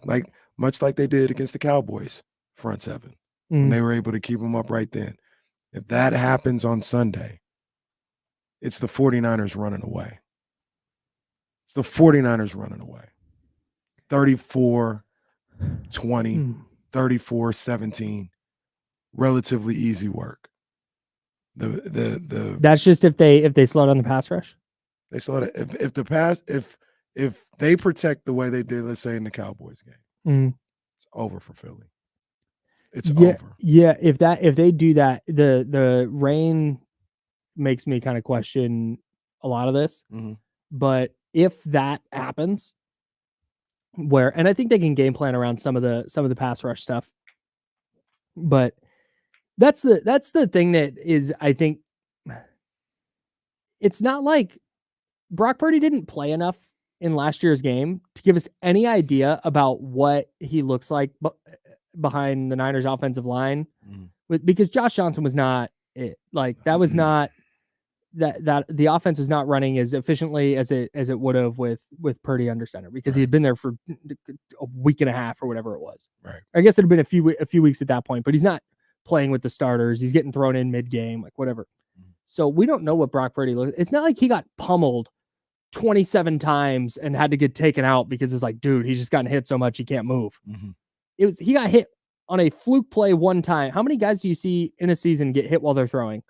much like they did against the Cowboys, front seven, and Mhm. they were able to keep them up right then. If that happens on Sunday, it's the 49ers running away. It's the 49ers running away. 34-20, Mm. 34-17. relatively easy work. The That's just if they slow down the pass rush. They slow down. If they protect the way they did, let's say in the Cowboys game, it's over for Philly. It's over. Yeah, if they do that, the rain makes me kind of question a lot of this. But if that happens, and I think they can game plan around some of the pass rush stuff. But that's the thing that is, I think, it's not like Brock Purdy didn't play enough in last year's game to give us any idea about what he looks like behind the Niners offensive line, because Josh Johnson was not it. Like that was not that the offense was not running as efficiently as it would have with Purdy under center, because he had been there for a week and a half or whatever it was. Right. I guess it had been a few weeks at that point, but he's not playing with the starters. He's getting thrown in mid game, like whatever. So we don't know what Brock Purdy looks. It's not like he got pummeled 27 times and had to get taken out because it's like, dude, he's just gotten hit so much he can't move. He got hit on a fluke play one time. How many guys do you see in a season get hit while they're throwing?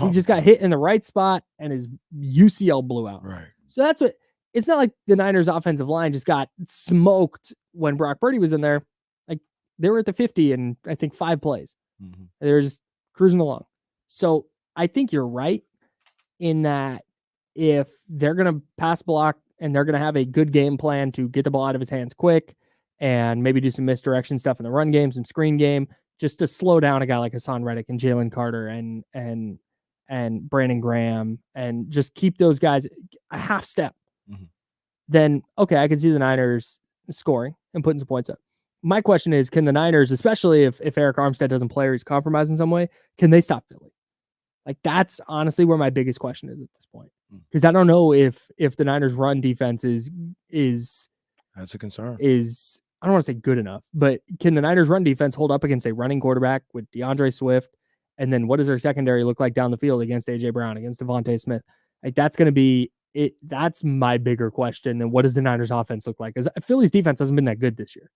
He just got hit in the right spot and his UCL blew out. Right. So that's what. It's not like the Niners offensive line just got smoked when Brock Purdy was in there. Like they were at the 50 in I think 5 plays. They were just cruising along. So I think you're right in that if they're going to pass block and they're going to have a good game plan to get the ball out of his hands quick and maybe do some misdirection stuff in the run game, some screen game, just to slow down a guy like Hassan Reddick and Jalen Carter and Brandon Graham, and just keep those guys a half step, then okay, I can see the Niners scoring and putting some points up. My question is, can the Niners, especially if Eric Armstead doesn't play or he's compromised in some way, can they stop Philly? Like that's honestly where my biggest question is at this point, because I don't know if the Niners run defense is that's a concern. I don't want to say good enough, but can the Niners run defense hold up against a running quarterback with DeAndre Swift? And then what does their secondary look like down the field against AJ Brown, against Devontae Smith? Like that's going to be it. That's my bigger question than what does the Niners offense look like? Because Philly's defense hasn't been that good this year.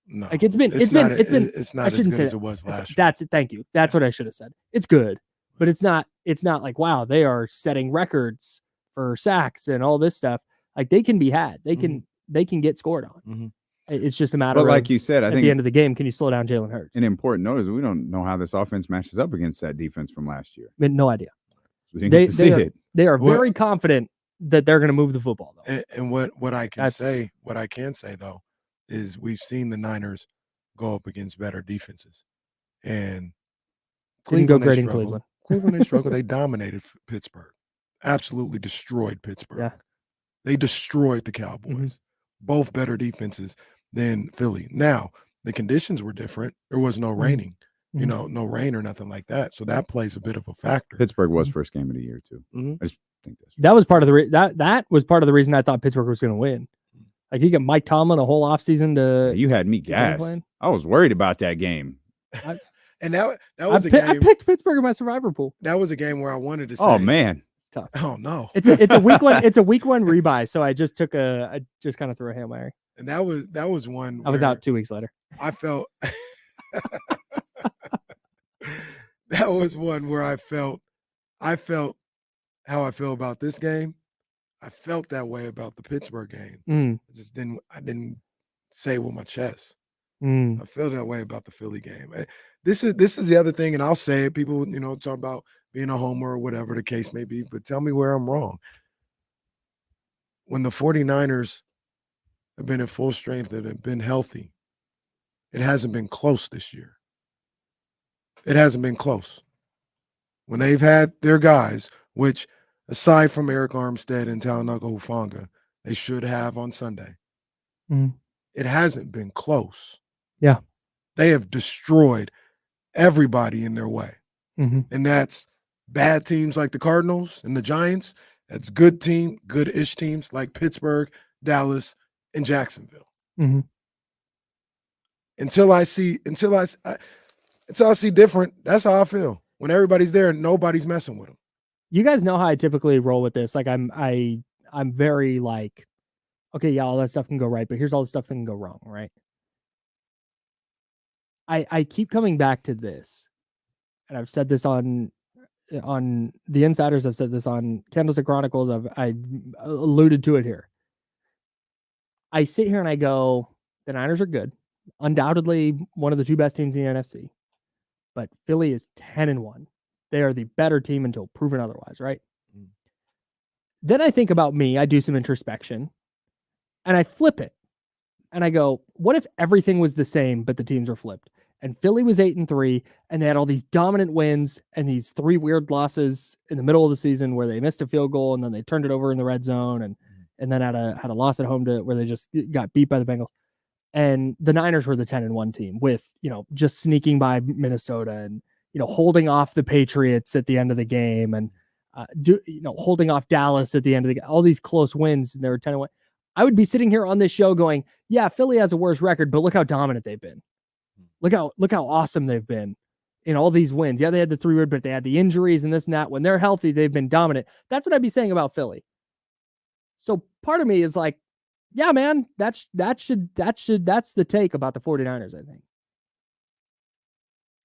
No, like it's been not as good as it was last year. That's it. Thank you. That's what I should have said. It's good, but it's not like, wow, they are setting records for sacks and all this stuff. Like they can be had. They can get scored on. It's just a matter of, like you said, I at think the end of the game, can you slow down Jalen Hurts? An important note is we don't know how this offense matches up against that defense from last year. I mean, no idea. We didn't get to see it. They are very confident that they're going to move the football, though. And what I can say though, is we've seen the Niners go up against better defenses, and Cleveland go great in Cleveland. Cleveland, they struggled. They dominated Pittsburgh, absolutely destroyed Pittsburgh. Yeah, they destroyed the Cowboys. Both better defenses than Philly. Now the conditions were different. There was no raining, no rain or nothing like that. So that plays a bit of a factor. Pittsburgh was first game of the year too. I just think that was part of the that was part of the reason I thought Pittsburgh was going to win. Like you got Mike Tomlin a whole offseason to. You had me gassed. I was worried about that game. And that was a game. I picked Pittsburgh in my survivor pool. That was a game where I wanted to say, oh man, it's tough. Oh no, it's a week one. It's a week one rebuy. So I just I just kind of threw a Hail Mary. And that was one. I was out 2 weeks later. I felt that was one where I felt how I feel about this game. I felt that way about the Pittsburgh game. I didn't say it with my chest. I feel that way about the Philly game. This is the other thing, and I'll say it. People, talk about being a homer or whatever the case may be, but tell me where I'm wrong. When the 49ers have been at full strength and have been healthy, it hasn't been close this year. It hasn't been close. When they've had their guys, which aside from Eric Armstead and Talanoa Hufanga, they should have on Sunday, it hasn't been close. Yeah. They have destroyed everybody in their way. And that's bad teams like the Cardinals and the Giants. That's good-ish teams like Pittsburgh, Dallas, and Jacksonville. Until I see different, that's how I feel. When everybody's there and nobody's messing with them. You guys know how I typically roll with this. Like I'm very like, okay, yeah, all that stuff can go right, but here's all the stuff that can go wrong, right? I keep coming back to this, and I've said this on the Insiders. I've said this on Candlestick Chronicles. I alluded to it here. I sit here and I go, the Niners are good, undoubtedly one of the two best teams in the NFC, but Philly is 10-1. They are the better team until proven otherwise, right? Then I think about me. I do some introspection, and I flip it, and I go, what if everything was the same, but the teams were flipped? And Philly was 8-3, and they had all these dominant wins and these 3 weird losses in the middle of the season where they missed a field goal and then they turned it over in the red zone, and then had a loss at home to where they just got beat by the Bengals. And the Niners were the 10-1 team with, just sneaking by Minnesota and, holding off the Patriots at the end of the game and, holding off Dallas at the end of the game, all these close wins. And they were 10-1. I would be sitting here on this show going, yeah, Philly has a worse record, but look how dominant they've been. Look how awesome they've been in all these wins. Yeah, they had the 3 weird, but they had the injuries and this and that. When they're healthy, they've been dominant. That's what I'd be saying about Philly. So part of me is like, yeah, man, that's the take about the 49ers, I think.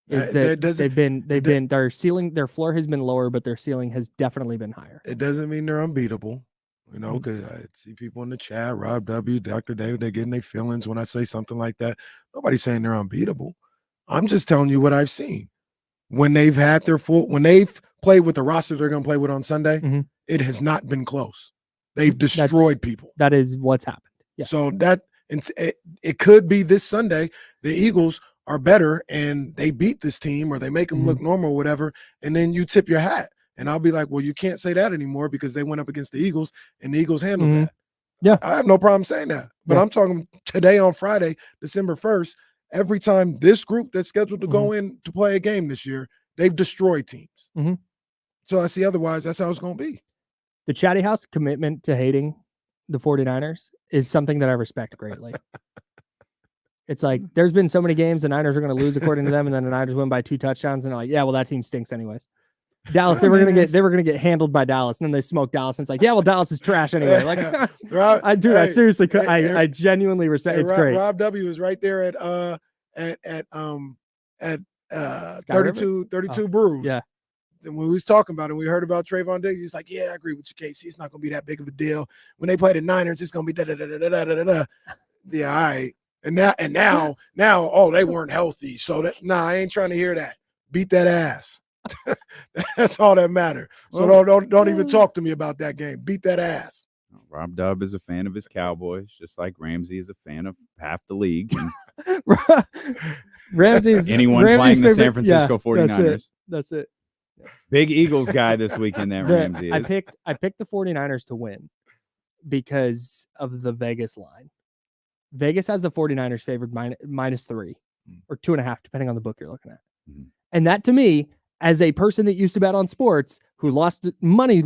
Is that their floor has been lower, but their ceiling has definitely been higher. It doesn't mean they're unbeatable, because I see people in the chat, Rob W, Dr. David, they're getting their feelings when I say something like that. Nobody's saying they're unbeatable. I'm just telling you what I've seen. When they've had when they've played with the roster they're going to play with on Sunday, it has not been close. They've destroyed people. That is what's happened. Yeah. So it could be this Sunday, the Eagles are better and they beat this team or they make them look normal or whatever, and then you tip your hat. And I'll be like, well, you can't say that anymore because they went up against the Eagles and the Eagles handled that. Yeah. I have no problem saying that. But I'm talking today on Friday, December 1st, every time this group that's scheduled to go in to play a game this year, they've destroyed teams. So I see otherwise, that's how it's going to be. The Chatty House commitment to hating the 49ers is something that I respect greatly. It's like, there's been so many games the Niners are going to lose according to them, and then the Niners win by 2 touchdowns, and they're like, yeah, well, that team stinks anyways. Dallas, they were gonna get handled by Dallas, and then they smoked Dallas, and it's like, yeah, well, Dallas is trash anyway. Like, I seriously could, I genuinely respect. It's great. Rob W is right there at 32 Brews. Yeah. And when we was talking about it, we heard about Trayvon Diggs. He's like, yeah, I agree with you, Casey. It's not gonna be that big of a deal. When they play the Niners, it's gonna be da da da da da da da. Yeah, all right. And now, oh, they weren't healthy. So I ain't trying to hear that. Beat that ass. That's all that matters. So don't even talk to me about that game. Beat that ass. Rob Dub is a fan of his Cowboys, just like Ramsey is a fan of half the league. Ramsey's playing the San Francisco 49ers. That's it. Big Eagles guy this weekend. That Ramsey is. I picked the 49ers to win because of the Vegas line. Vegas has the 49ers favored -3 or 2.5, depending on the book you're looking at. And that, to me, as a person that used to bet on sports, who lost money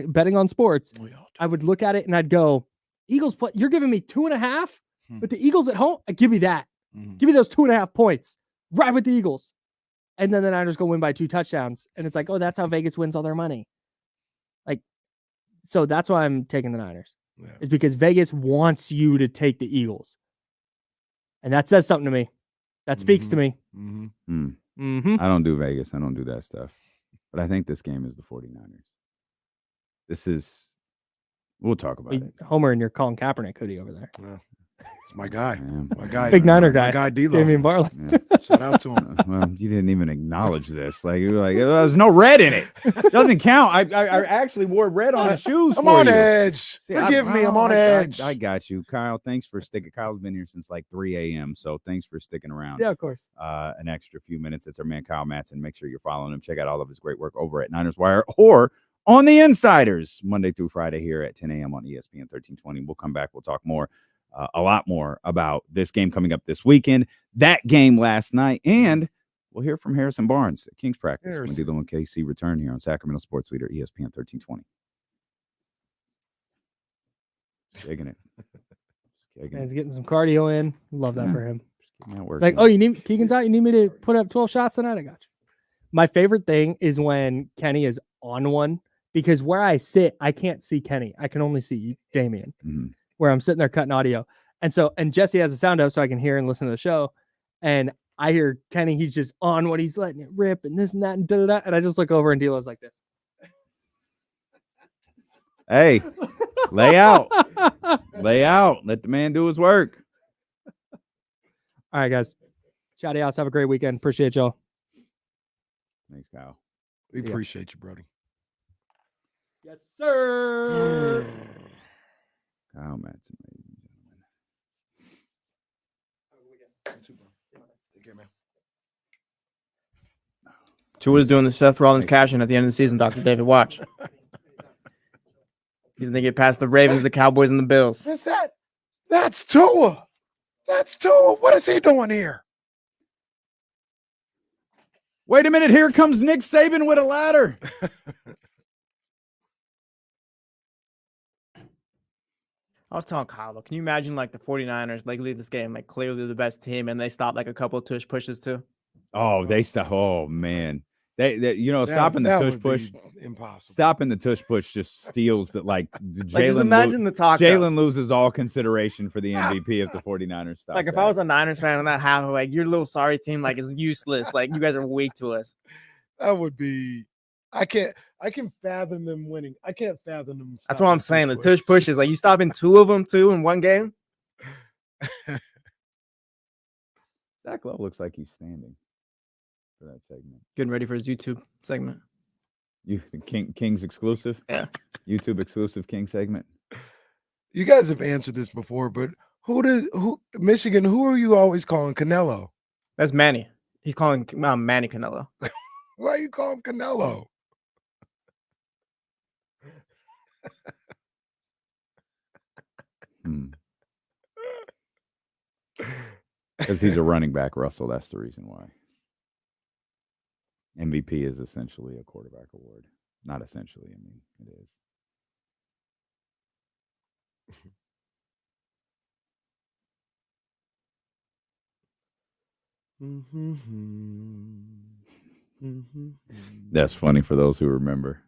betting on sports, I would look at it and I'd go, Eagles play. You're giving me 2.5, but the Eagles at home, give me that. Give me those 2.5 points. Right with the Eagles. And then the Niners go win by 2 touchdowns. And it's like, oh, that's how Vegas wins all their money. Like, so that's why I'm taking the Niners. Yeah. Is because Vegas wants you to take the Eagles. And that says something to me. That speaks to me. I don't do Vegas. I don't do that stuff. But I think this game is the 49ers. We'll talk about it. Homer and your Colin Kaepernick hoodie over there. Yeah. It's my guy. My guy. Big Niner guy. My guy D-Lo. Damian Barley. Yeah. Shout out to him. Well, you didn't even acknowledge this. Like, you were like, there's no red in it. Doesn't count. I actually wore red on the shoes. I'm on edge. Forgive me. I'm on edge. I got you. Kyle, thanks for sticking. Kyle's been here since like 3 a.m. So thanks for sticking around. Yeah, of course. An extra few minutes. It's our man, Kyle Madson. Make sure you're following him. Check out all of his great work over at Niners Wire or on the Insiders Monday through Friday here at 10 a.m. on ESPN 1320. We'll come back. We'll talk more. A lot more about this game coming up this weekend, that game last night, and we'll hear from Harrison Barnes at Kings practice when D'Lo and KC return here on Sacramento Sports Leader ESPN 1320. Shaking it. He's getting some cardio in. Love that for him. It's like, oh, Keegan's out. You need me to put up 12 shots tonight? I got you. My favorite thing is when Kenny is on one, because where I sit, I can't see Kenny. I can only see Damian. Where I'm sitting there cutting audio. And Jesse has the sound up so I can hear and listen to the show. And I hear Kenny, he's just on what he's letting it rip and this and that and da-da-da. And I just look over and D'Lo's like this. Hey, lay out. Lay out. Let the man do his work. All right, guys. Shout outs. Have a great weekend. Appreciate y'all. Thanks, Kyle. We appreciate you, Brody. Yes, sir. Kyle Madson, ladies and gentlemen. Take care, man. Tua's doing the Seth Rollins cash-in at the end of the season, Dr. David. Watch. He's going to get past the Ravens, the Cowboys, and the Bills. What's that? That's Tua. That's Tua. What is he doing here? Wait a minute. Here comes Nick Saban with a ladder. I was telling Kyle, can you imagine like the 49ers like lead this game, like clearly the best team, and they stop like a couple of tush pushes too? Oh, they stop. Oh, man. They stopping the that tush would push. be impossible. Stopping the tush push just steals that. Like Just imagine the talk. Jalen loses all consideration for the MVP if the 49ers stop. Like if I was a Niners fan and that happened, like your little sorry team like is useless. Like you guys are weak to us. That would be. I can fathom them winning. I can't fathom them. That's what I'm saying. The tush pushes, like you stopping two of them too in one game. Zach Lowe looks like he's standing for that segment. Getting ready for his YouTube segment. Kings exclusive? Yeah. YouTube exclusive King segment. You guys have answered this before, but who Michigan, who are you always calling Canelo? That's Manny. He's calling Manny Canelo. Why you call him Canelo? Because he's a running back, Russell. That's the reason why. MVP is essentially a quarterback award. Not essentially, I mean, it is. That's funny for those who remember.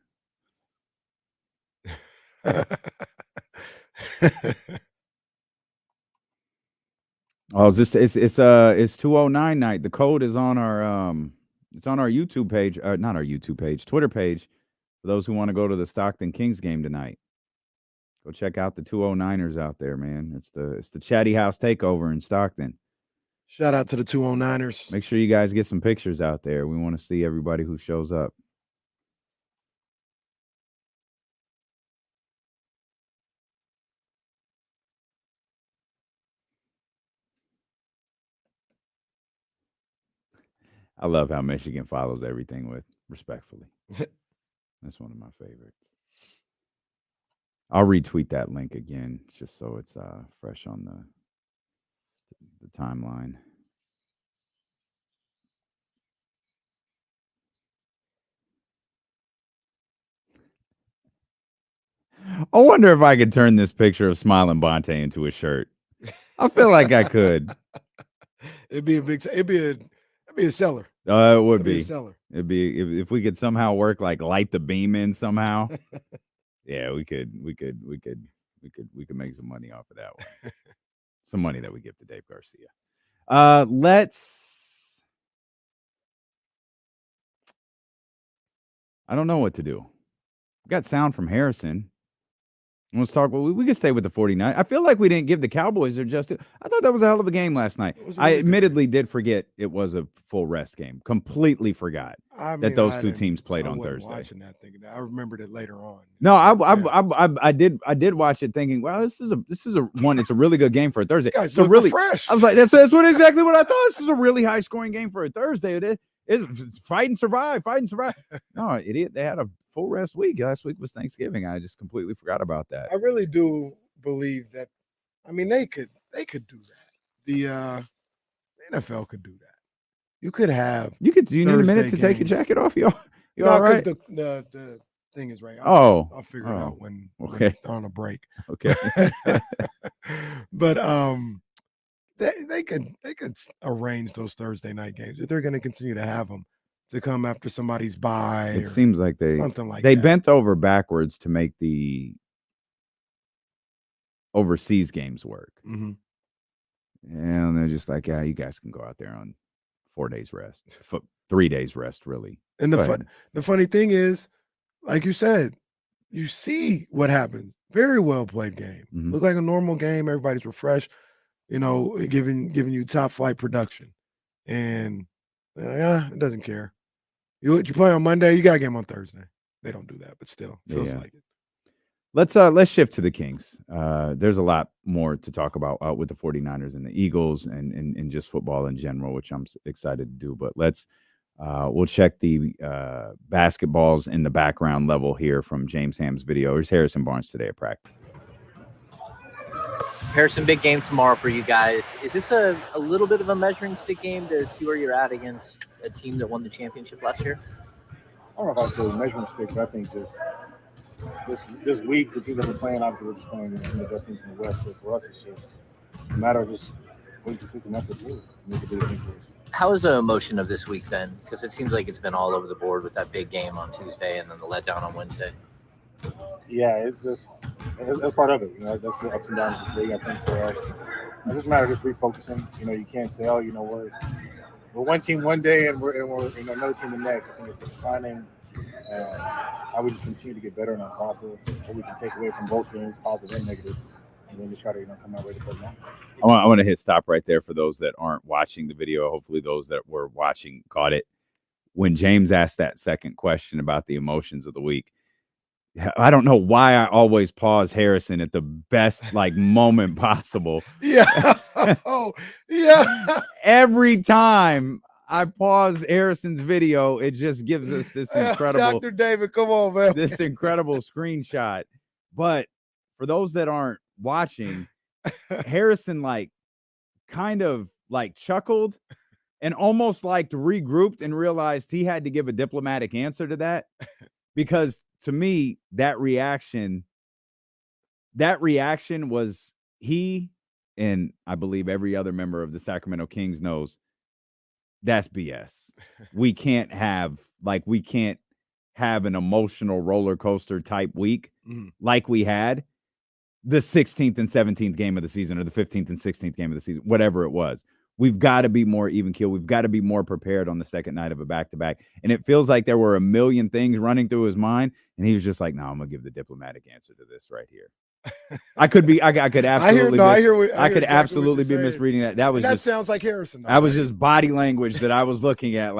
Oh, it's 209 night. The code is on our YouTube page, not our YouTube page, Twitter page. For those who want to go to the Stockton Kings game tonight, go check out the 209ers out there, man. It's the Chatty House takeover in Stockton. Shout out to the 209ers. Make sure you guys get some pictures out there. We want to see everybody who shows up. I love how Michigan follows everything with respectfully. That's one of my favorites. I'll retweet that link again just so it's fresh on the timeline. I wonder if I could turn this picture of Smiling Bonte into a shirt. I feel like I could. It'd be a seller. It would be. A seller. It'd be if we could somehow work like light the beam in somehow. Yeah, we could make some money off of that one. Some money that we give to Dave Garcia. I don't know what to do. We got sound from Harrison. Let's talk. We could stay with the 49. I feel like we didn't give the Cowboys their just. I thought that was a hell of a game last night. I admittedly did forget it was a full rest game. Completely forgot that those two teams played on Thursday. Watching that, thinking I remembered it later on. No, I did watch it thinking, well, this is a one. It's a really good game for a Thursday. Guys, so really fresh. I was like, that's exactly what I thought. This is a really high scoring game for a Thursday. It's fight and survive. No, idiot. They had a full rest week. Last week was Thanksgiving. I just completely forgot about that. I really do believe that. I mean, they could do that. The NFL could do that. You could have. You need a minute to take your jacket off, y'all. You all right? The thing is right. I'll figure it out when okay we're on a break. Okay. But they could arrange those Thursday night games if they're going to continue to have them to come after somebody's bye. It seems like they that. bent over backwards to make the overseas games work. Mm-hmm. And they're just like, yeah, you guys can go out there on 4 days rest, 3 days rest, really. And the funny thing is, like you said, you see what happens. Very well played game. Mhm. Look like a normal game. Everybody's refreshed, giving you top flight production. And it doesn't care. You play on Monday, you got a game on Thursday. They don't do that, but still feels like it. Let's shift to the Kings. There's a lot more to talk about with the 49ers and the Eagles and just football in general, which I'm excited to do. But we'll check the basketballs in the background level here from James Ham's video. Here's Harrison Barnes today at practice. Harrison, big game tomorrow for you guys. Is this a little bit of a measuring stick game to see where you're at against a team that won the championship last year? I don't know if I'd say measuring stick, but I think just this week, the teams that we're playing, obviously we're just playing some of the best teams from the West. So for us, it's just a matter of just putting consistent effort forward. And it's a big thing for us. How has the emotion of this week been? Because it seems like it's been all over the board with that big game on Tuesday and then the letdown on Wednesday. Yeah, it's part of it. That's the ups and downs of this league, I think, for us. It's just a matter of just refocusing. You can't say, we're one team one day and we're another team the next. I think it's just finding how we just continue to get better in our process, what we can take away from both games, positive and negative, and then just try to come out ready to play now. I want to hit stop right there for those that aren't watching the video. Hopefully those that were watching caught it. When James asked that second question about the emotions of the week, I don't know why I always pause Harrison at the best moment possible. Yeah. Oh, yeah. Every time I pause Harrison's video, it just gives us this incredible Dr. David, come on, man. This incredible screenshot. But for those that aren't watching, Harrison kind of chuckled and almost regrouped and realized he had to give a diplomatic answer to that, because to me that reaction was he, and I believe every other member of the Sacramento Kings knows that's BS. We can't have an emotional roller coaster type week like we had the 16th and 17th game of the season, or the 15th and 16th game of the season, whatever it was. We've got to be more even keel. We've got to be more prepared on the second night of a back-to-back. And it feels like there were a million things running through his mind, and he was just like, no, I'm going to give the diplomatic answer to this right here. I could absolutely be misreading that. That sounds like Harrison. That was just body language that I was looking at,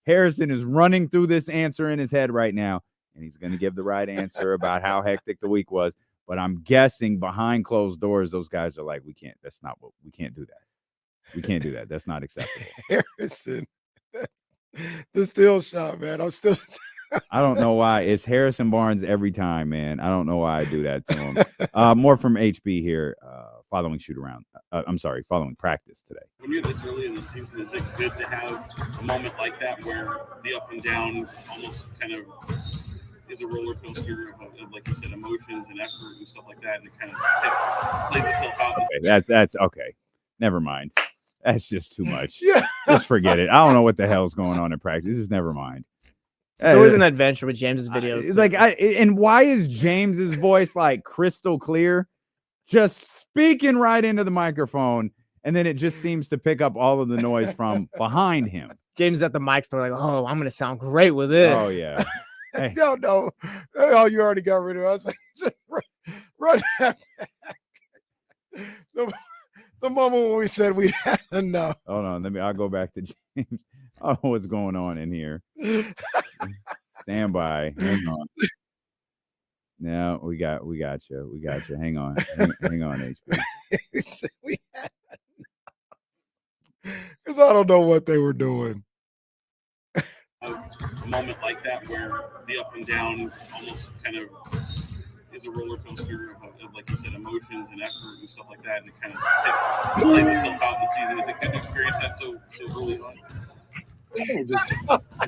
Harrison is running through this answer in his head right now, and he's going to give the right answer about how hectic the week was. But I'm guessing behind closed doors, those guys are like, we can't do that. We can't do that. That's not acceptable. Harrison, the still shot, man. I don't know why. It's Harrison Barnes every time, man. I don't know why I do that to him. More from HB here, following following practice today. When you're this early in the season, is it good to have a moment like that where the up and down almost kind of is a roller coaster of like you said, emotions and effort and stuff like that, and it kind of plays itself out? Okay, that's okay. Never mind. That's just too much. Yeah. Just forget it. I don't know what the hell's going on in practice. Just never mind. It's always an adventure with James's videos. And why is James's voice crystal clear? Just speaking right into the microphone, and then it just seems to pick up all of the noise from behind him. James is at the mic store I'm going to sound great with this. Oh, yeah. Hey. No. Oh, you already got rid of it. I was like, just run that back. The moment when we said we had enough. Hold on, I'll go back to James. I don't know what's going on in here. Stand by. Hang on. No, we got you. Hang on. Hang on, HP. Because I don't know what they were doing. A moment like that where the up and down almost kind of is a roller coaster of like you said, emotions and effort and stuff like that, and it kind of plays itself out in the season. Is it good to experience that so early on? I think it just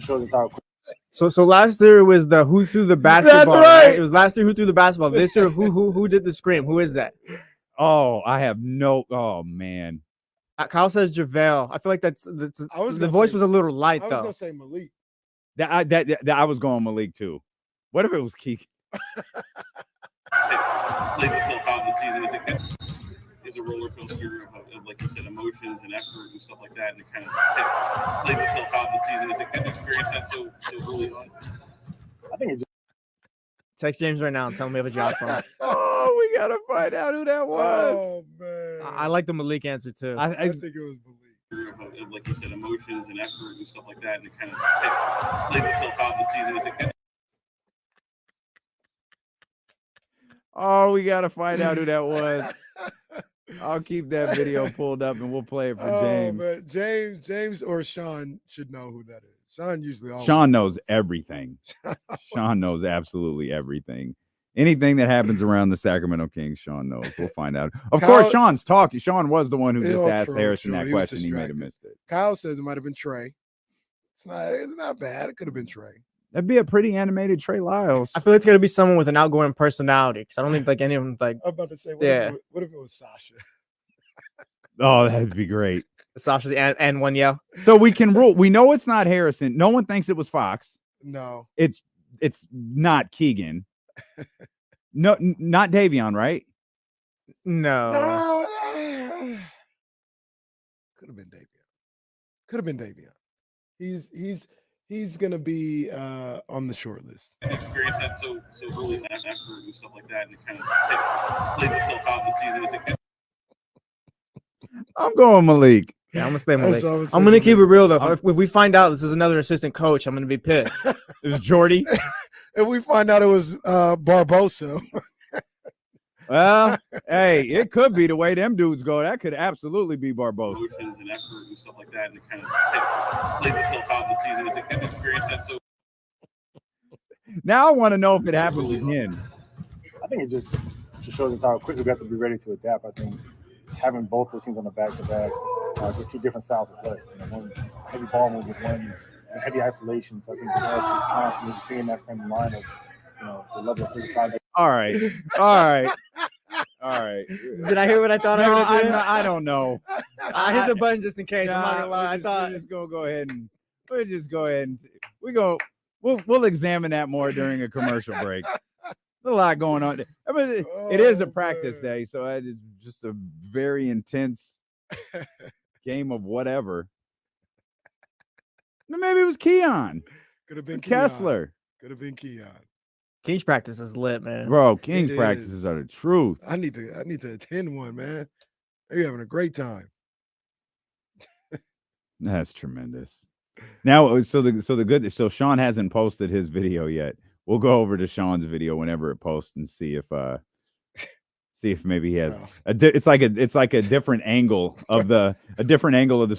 shows us how quick. So last year was the who threw the basketball. That's right. It was last year who threw the basketball. This year who did the scream? Who is that? Oh, I have no. Oh man. Kyle says JaVale. I feel like that's the voice was a little light though. I was gonna say Malik. That I was going Malik too. What if it was Keith? It plays itself out in the season. Is is a roller coaster of, like you said, emotions and effort and stuff like that, and it kind of plays itself out in the season. Is it good to experience that so early on? I think it just Text James right now and tell him we have a job for him. Oh, we gotta find out who that was. Oh man, I like the Malik answer too. I think it was Malik. Of, like you said, emotions and effort and stuff like that, and it kind of plays itself out in the season. Is it good? Oh, we gotta find out who that was. I'll keep that video pulled up and we'll play it for James. Man. James or Sean should know who that is. Sean usually always Sean knows everything. Sean knows absolutely everything. Anything that happens around the Sacramento Kings, Sean knows. We'll find out. Of course, Sean's talking. Sean was the one who just asked Harrison that question. He might have missed it. Kyle says it might have been Trey. It's not bad. It could have been Trey. That'd be a pretty animated Trey Lyles. I feel it's gonna be someone with an outgoing personality because I don't think like any of them like. I'm about to say, what if it was Sasha? Oh, that'd be great. Sasha's and one yell. So we can rule. We know it's not Harrison. No one thinks it was Fox. No, it's not Keegan. No, not Davion, right? No. Could have been Davion. He's gonna be on the short list. Experience that so early in effort and stuff like that, and it kind of plays itself out in the season. Is it good? I'm going Malik. Yeah, I'm gonna stay Malik. I'm gonna keep it real though. If we find out this is another assistant coach, I'm gonna be pissed. It was Jordy. If we find out it was Barbosa. Well, hey, it could be the way them dudes go. That could absolutely be Barbosa. Emotions and effort and stuff like that, and it kind of plays itself out in the season. Is it good to experience that so? Now I want to know if it happens again. I think it just shows us how quickly we have to be ready to adapt. I think having both those teams on the back-to-back, just see different styles of play. One's heavy ball movement, one's heavy isolation. So I think us just constantly just being that friendly line of, the level of physicality. All right. Did I hear what I thought I heard? I don't know. I hit the button just in case. I'm not gonna lie. We'll just go ahead and we'll examine that more during a commercial break. There's a lot going on. I mean, it is a practice day, so it's just a very intense game of whatever. Maybe it was Keon. Could have been Kessler. Could have been Keon. King's practice is lit, man. Bro, King's practices are the truth. I need to attend one, man. They're having a great time. That's tremendous. Now, so Sean hasn't posted his video yet. We'll go over to Sean's video whenever it posts and see if maybe he has it's like a different angle of the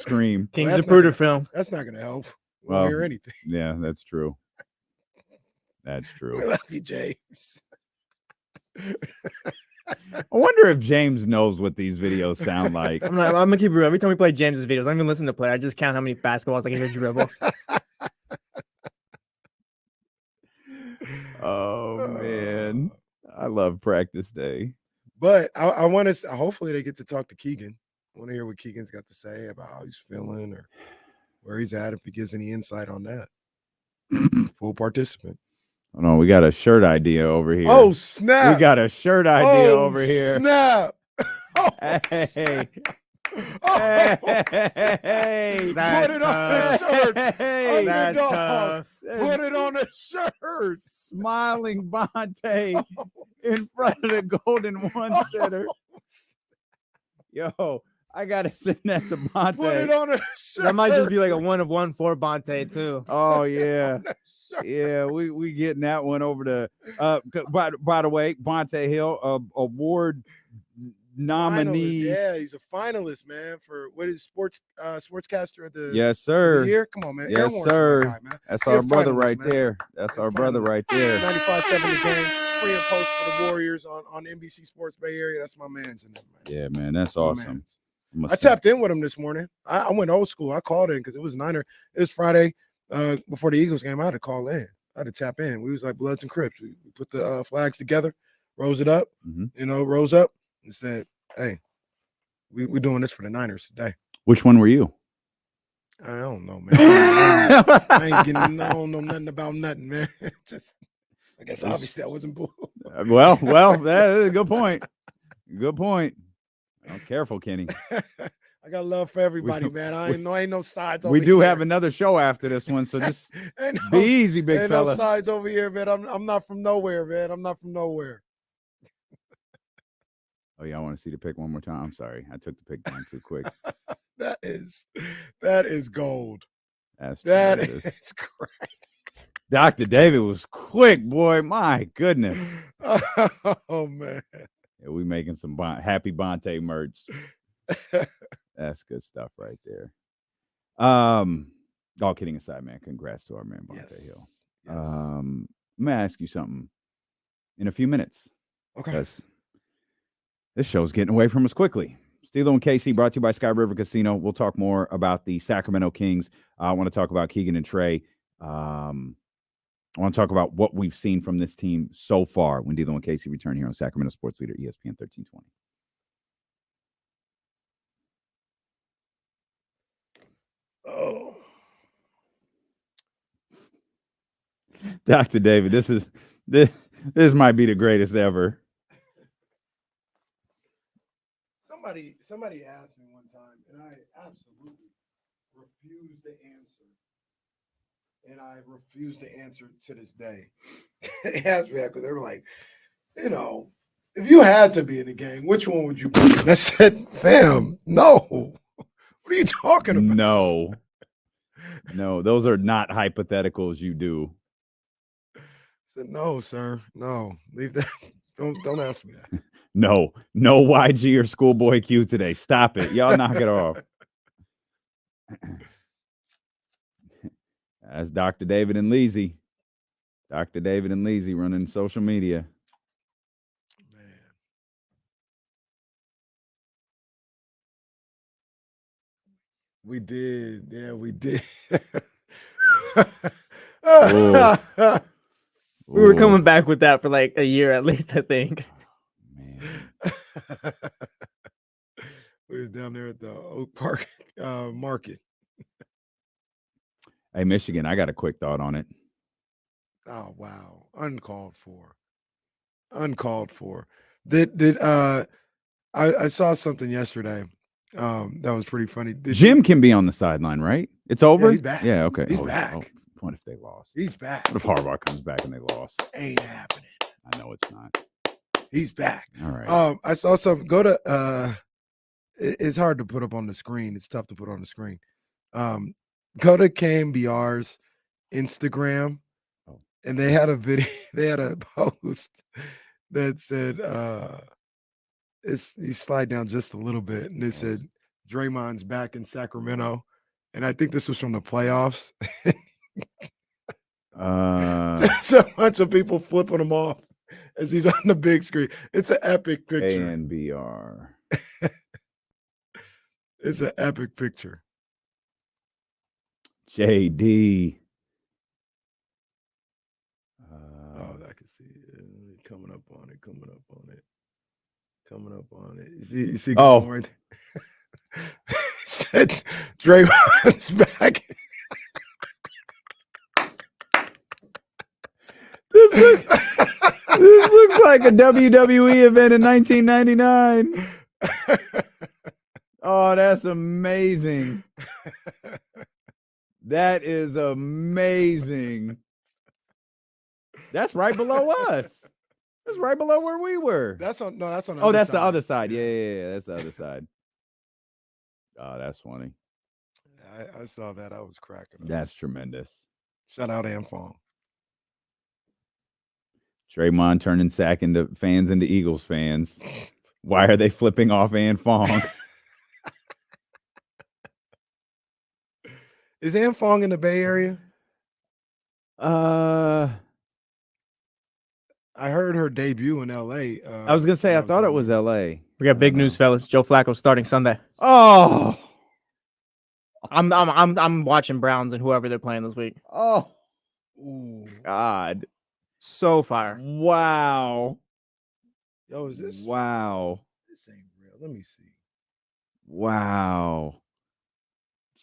stream. King's Zapruder film. That's not gonna help. We won't hear anything. Yeah, that's true. That's true. We love you, James. I wonder if James knows what these videos sound like. I'm gonna keep it real. Every time we play James's videos, I don't even listen to play. I just count how many basketballs I can hear dribble. Oh man, I love practice day. But I want to. Hopefully, they get to talk to Keegan. I want to hear what Keegan's got to say about how he's feeling or where he's at. If he gives any insight on that. Full participant. Oh no, we got a shirt idea over here. Oh snap! We got a shirt idea over here. Snap! Hey. Hey, that's put it on the shirt. Hey, that's tough. Put it on the shirt. Smiling Bonte in front of the Golden One Center. Yo, I gotta send that to Bonte. Put it on a shirt. That might just be like a 1-of-1 for Bonte too. Oh yeah. Yeah, we getting that one over to by the way, Bonte Hill, award nominee. Yeah, he's a finalist, man, for what is sportscaster of the yes, sir. Year. Come on, man. Yes, sir. Guy, man. That's our brother right there. That's our brother right there. 95.7 the game, pre and post for the Warriors on NBC Sports Bay Area. That's my man's in there, man. Yeah, man, that's awesome. I tapped in with him this morning. I went old school. I called in because it was Niner. It was Friday before the Eagles game. I had to call in. I had to tap in. We was like Bloods and Crips. We put the flags together, rose it up, rose up and said, hey, we're doing this for the Niners today. Which one were you? I don't know, man. I don't know nothing about nothing, man. Just, I guess obviously I wasn't blue. Well, that is a good point. Good point. Oh, careful, Kenny. I got love for everybody, man. I ain't no sides over We do here. have another show after this one, so just Ain't be easy, big ain't fella. no sides over here, man. I'm not from nowhere, man. I'm not from nowhere. Oh, yeah, I want to see the pick one more time. I'm sorry. I took the pick down too quick. That is gold. That is great. Dr. David was quick, boy. My goodness. Oh, man. Yeah, we making some Happy Bonte merch. That's good stuff right there. All kidding aside, man, congrats to our man Bonte Hill. Yes. Let me ask you something in a few minutes. Okay. Because this show's getting away from us quickly. Steelo and KC brought to you by Sky River Casino. We'll talk more about the Sacramento Kings. I want to talk about Keegan and Trey. I want to talk about what we've seen from this team so far when Steelo and KC return here on Sacramento Sports Leader ESPN 1320. Oh, Dr. David, this might be the greatest ever. Somebody asked me one time, and I absolutely refused to answer. And I refuse to answer to this day. They asked me that because they were like, if you had to be in the game, which one would you be? And I said, fam, no. What are you talking about? No, those are not hypotheticals you do. I said, no, sir. No. Leave that. Don't ask me that. No YG or Schoolboy Q today. Stop it. Y'all knock it off. That's Dr. David and Leezy. Dr. David and Leezy running social media. Man. We did. Yeah, we did. We were coming back with that for like a year at least, I think. Man. We was down there at the Oak Park market. Hey, Michigan, I got a quick thought on it. Oh, wow. Uncalled for. I saw something yesterday that was pretty funny. Jim can be on the sideline, right? It's over? Yeah, he's back. Yeah, okay. He's back. Oh, what if they lost? He's back. What if Harbaugh comes back and they lost? Ain't happening. I know it's not. He's back. All right. I saw something. Go to it's hard to put up on the screen. It's tough to put on the screen. Go to KMBR's Instagram, and they had a video. They had a post that said, you slide down just a little bit, and it said, Draymond's back in Sacramento. And I think this was from the playoffs. Just a bunch of people flipping him off as he's on the big screen. It's an epic picture. KNBR. It's an epic picture. JD. I can see it. Coming up on it. You see right there? Said Draymond's back. This looks like a WWE event in 1999. Oh, that's amazing. That is amazing. That's right below us. That's right below where we were. That's on the that's other the other side. Yeah. That's the other side. Oh, that's funny. I saw that. I was cracking up. That's tremendous. Shout out Anfong. Draymond turning Sack into fans into Eagles fans. Why are they flipping off Anfong? Is Anfong in the Bay Area? I heard her debut in LA. I was gonna say I thought it was LA. We got big news, fellas. Joe Flacco starting Sunday. Oh, I'm watching Browns and whoever they're playing this week. Oh, God, so fire! Wow. Yo, is this? Wow. This ain't real. Let me see. Wow.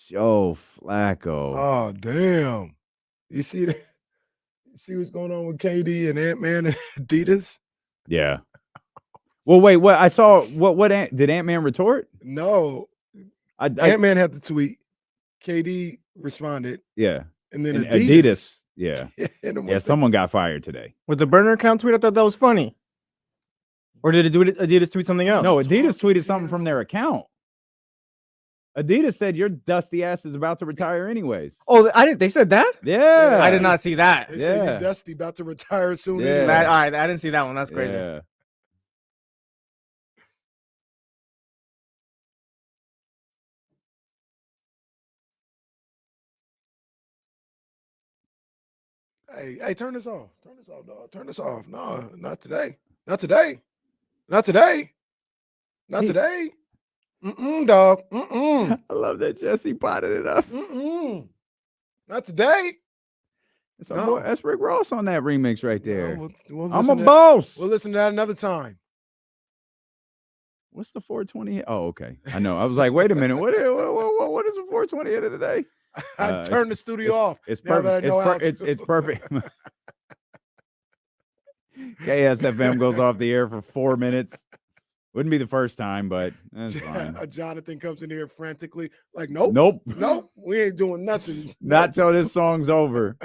Joe Flacco. Oh, damn. You see that? You see what's going on with KD and Ant-Man and Adidas? Yeah. Well, wait, what I saw? What did Ant-Man retort? No, Ant-Man Ant-Man had the tweet. KD responded. Yeah, And then and Adidas. Yeah, hit him yeah. with Someone got fired today. With the burner account tweet, I thought that was funny. Or did Adidas tweet something else? No, Adidas tweeted something from their account. Adidas said your dusty ass is about to retire anyways. Oh, they said that? Yeah. I did not see that. They said you Dusty about to retire soon. Yeah. Anyway. All right, I didn't see that one. That's crazy. Yeah. Hey, turn this off. Turn this off, dog. Turn this off. No, not today. Not today. Not today. Not today. Dog. I love that Jesse potted it up. Not today. That's Rick Ross on that remix right there. No, we'll I'm a listen to boss. We'll listen to that another time. What's the 420 hit? Oh, okay. I know. I was like, wait a minute. What is the 420 hit of the day? I turned the studio off. It's now that I perfect. know how It's perfect. KSFM goes off the air for 4 minutes. Wouldn't be the first time, but that's fine. Jonathan comes in here frantically, like, nope, nope, we ain't doing nothing. Not till this song's over.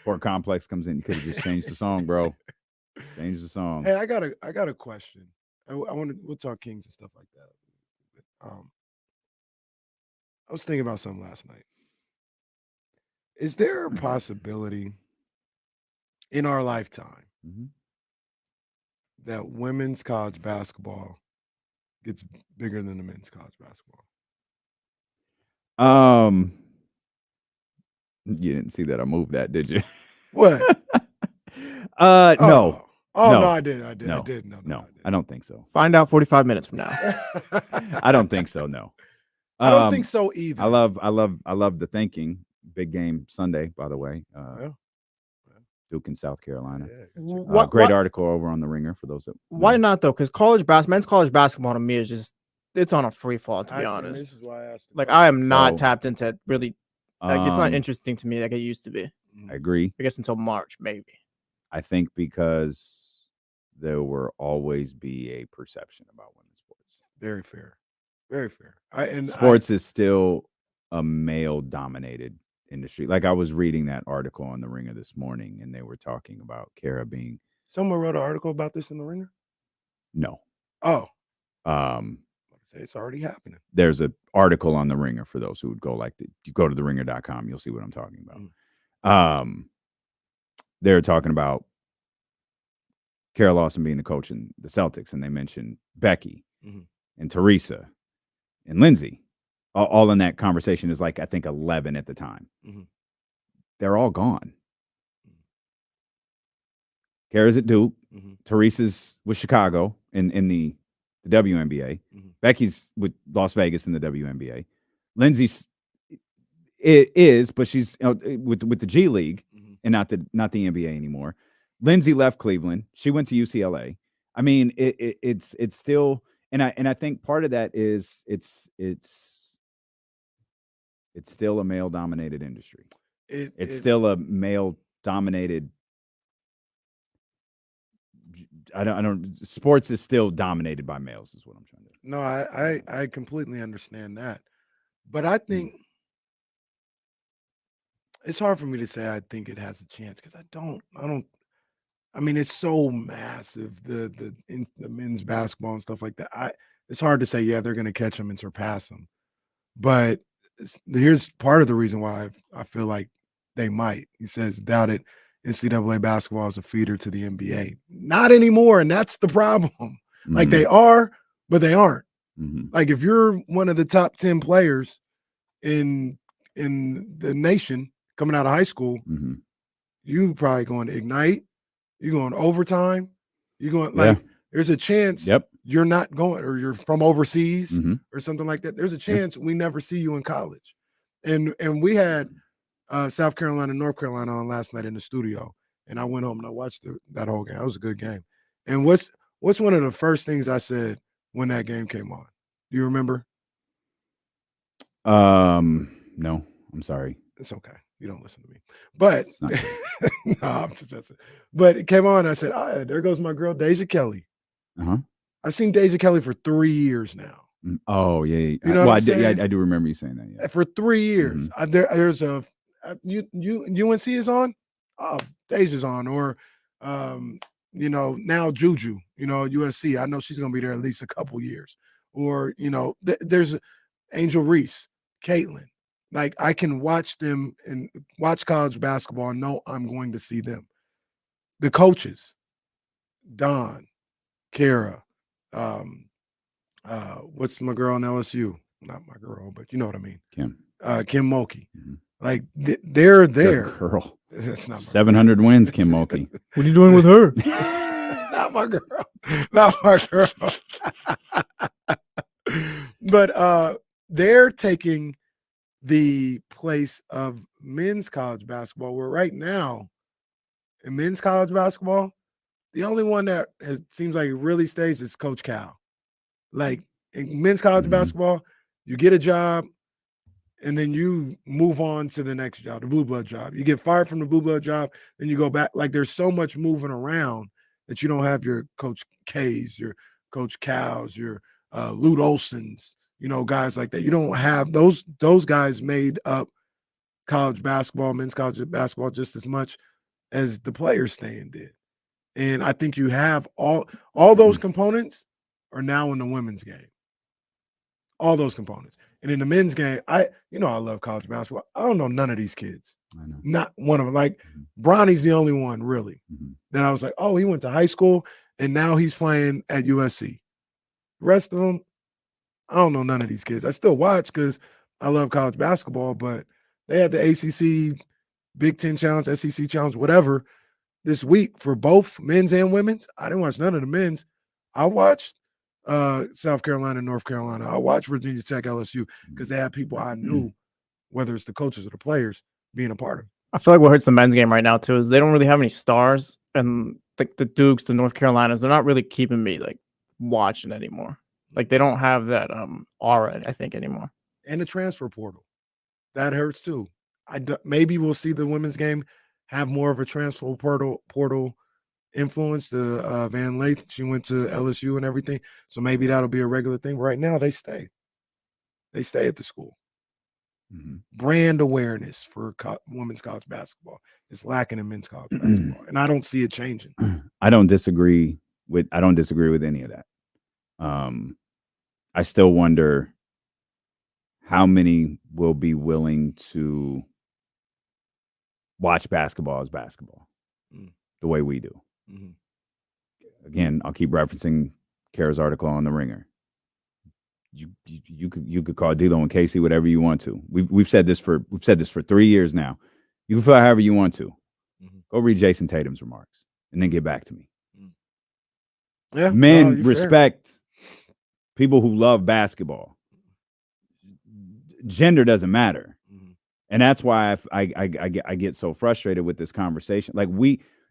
Poor Complex comes in. You could have just changed the song, bro. Change the song. Hey, I got a question. We'll talk Kings and stuff like that. I was thinking about something last night. Is there a possibility in our lifetime that women's college basketball gets bigger than the men's college basketball? You didn't see that I moved that, did you? What? No. No, I did. No, I did. No, I don't think so. Find out 45 minutes from now. I don't think so. No. I don't think so either. I love the thinking. Big game Sunday, by the way. Duke in South Carolina. Great article over on the Ringer for those that. Why not though? Because men's college basketball to me is just it's on a free fall. To be honest, this is why I asked. Like I am not tapped into it really. Like it's not interesting to me like it used to be. I agree. I guess until March maybe. I think because there will always be a perception about women's sports. Very fair. Very fair. Sports is still a male-dominated industry. Like I was reading that article on the Ringer this morning, and they were talking about Kara being. Someone wrote an article about this in the Ringer? No. Oh. It's already happening. There's an article on the Ringer for those who would go you go to theringer.com, you'll see what I'm talking about. They're talking about Kara Lawson being the coach in the Celtics, and they mentioned Becky and Teresa and Lindsay. All in that conversation is like, I think 11 at the time. They're all gone. Kara's at Duke. Teresa's with Chicago in the WNBA. Becky's with Las Vegas in the WNBA. Lindsay's is, but she's with the G League and not the NBA anymore. Lindsay left Cleveland. She went to UCLA. I mean, it's still, and I think part of that is it's still a male dominated industry. It's still a male dominated. I don't. Sports is still dominated by males, is what I'm trying to. No, I completely understand that, but I think it's hard for me to say I think it has a chance because I don't. I mean, it's so massive the men's basketball and stuff like that. It's hard to say they're going to catch them and surpass them, but here's part of the reason why I feel like they might. He says, doubt it. NCAA basketball is a feeder to the NBA. Not anymore, and that's the problem. Like they are, but they aren't. Like if you're one of the top 10 players in the nation coming out of high school, you probably going to Ignite. You're going overtime. You're going there's a chance you're not going, or you're from overseas or something like that. There's a chance we never see you in college. And we had South Carolina, North Carolina on last night in the studio, and I went home and I watched that whole game. That was a good game. And what's one of the first things I said when that game came on? Do you remember? No, I'm sorry. It's okay. You don't listen to me. But no, I'm just. But it came on. I said, there goes my girl Deja Kelly. I've seen Deja Kelly for 3 years now. Oh yeah, You know what I'm saying? I do remember you saying that. Yeah. For 3 years, there's a UNC is on. Oh, Deja's on, or now Juju. USC. I know she's gonna be there at least a couple years. Or there's Angel Reese, Caitlin. Like I can watch them and watch college basketball and know I'm going to see them. The coaches, Don, Kara, what's my girl in LSU? Not my girl, but you know what I mean. Kim Mulkey. Like they're there. Girl. That's not 700 wins, Kim Mulkey. What are you doing with her? Not my girl. Not my girl. But they're taking the place of men's college basketball, where right now in men's college basketball, the only one that seems like it really stays is Coach Cal. Like in men's college basketball, you get a job and then you move on to the next job, the blue blood job. You get fired from the blue blood job, then you go back. Like there's so much moving around that you don't have your Coach K's, your Coach Cal's, your Lute Olsons, guys like that. You don't have those guys made up college basketball, men's college basketball just as much as the players staying did. And I think you have all those components are now in the women's game. All those components. And in the men's game, I love college basketball. I don't know none of these kids. I know. Not one of them. Like Bronny's the only one really that I was like, oh, he went to high school and now he's playing at USC. The rest of them, I don't know none of these kids. I still watch because I love college basketball, but they had the ACC, Big Ten Challenge, SEC Challenge, whatever, this week for both men's and women's. I didn't watch none of the men's. I watched South Carolina, North Carolina. I watched Virginia Tech, LSU, because they had people I knew, whether it's the coaches or the players, being a part of it. I feel like what hurts the men's game right now too is they don't really have any stars, and like the Dukes, the North Carolinas, they're not really keeping me like watching anymore. Like they don't have that aura, I think, anymore. And the transfer portal, that hurts too. Maybe we'll see the women's game have more of a transfer portal influence. The Van Lathan, she went to LSU and everything, so maybe that'll be a regular thing. But right now, they stay at the school. Brand awareness for women's college basketball is lacking in men's college basketball, and I don't see it changing. I don't disagree with any of that. I still wonder how many will be willing to watch basketball as basketball the way we do. Again, I'll keep referencing Kara's article on The Ringer. You could call D'Lo and Casey whatever you want to. We've said this for 3 years now. You can feel however you want to. Go read Jason Tatum's remarks and then get back to me. Yeah, men respect people who love basketball. Gender doesn't matter, and that's why I get so frustrated with this conversation. Like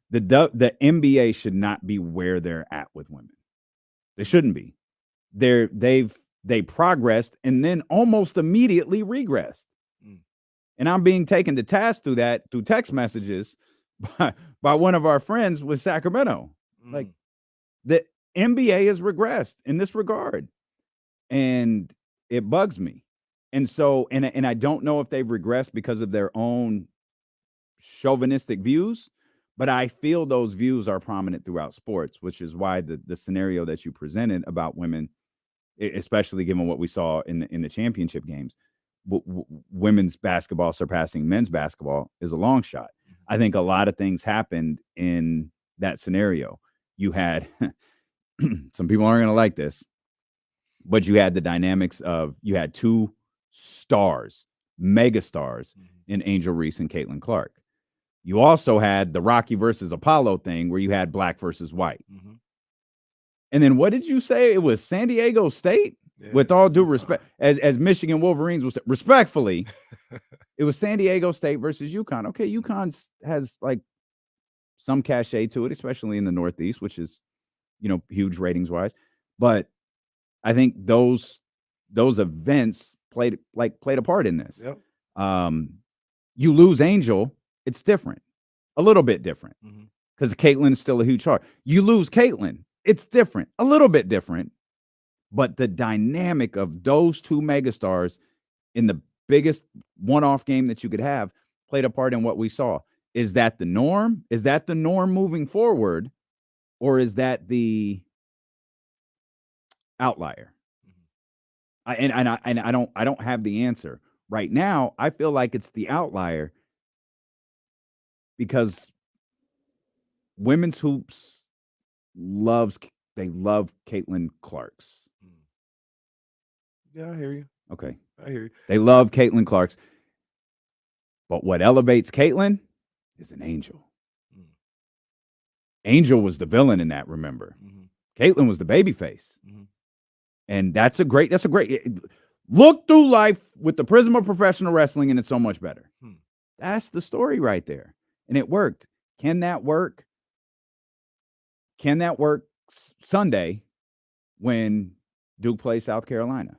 the NBA should not be where they're at with women. They shouldn't be. They progressed and then almost immediately regressed. And I'm being taken to task through text messages by one of our friends with Sacramento. Like the NBA has regressed in this regard. And it bugs me. And so, and I don't know if they've regressed because of their own chauvinistic views, but I feel those views are prominent throughout sports, which is why the scenario that you presented about women, especially given what we saw in the championship games, women's basketball surpassing men's basketball is a long shot. I think a lot of things happened in that scenario. You had some people aren't going to like this, but you had the dynamics of you had two stars, mega stars in Angel Reese and Caitlin Clark. You also had the Rocky versus Apollo thing where you had black versus white. And then what did you say? It was San Diego State? Yeah. With all due respect, as Michigan Wolverines was respectfully, it was San Diego State versus UConn. Okay, UConn has like some cachet to it, especially in the Northeast, which is, huge ratings wise. But I think those events played a part in this. Yep. You lose Angel, it's different, a little bit different, because Caitlin is still a huge star. You lose Caitlin, it's different, a little bit different, but the dynamic of those two megastars in the biggest one-off game that you could have played a part in what we saw. Is that the norm? Is that the norm moving forward? Or is that the outlier? I don't have the answer. Right now, I feel like it's the outlier because women's hoops love Caitlin Clark's. Yeah, I hear you. Okay. I hear you. They love Caitlin Clark's. But what elevates Caitlin is an Angel. Angel was the villain in that, remember. Caitlin was the baby face. And that's a great look through life with the prism of professional wrestling, and it's so much better. That's the story right there. And it worked. Can that work? Can that work Sunday when Duke plays South Carolina?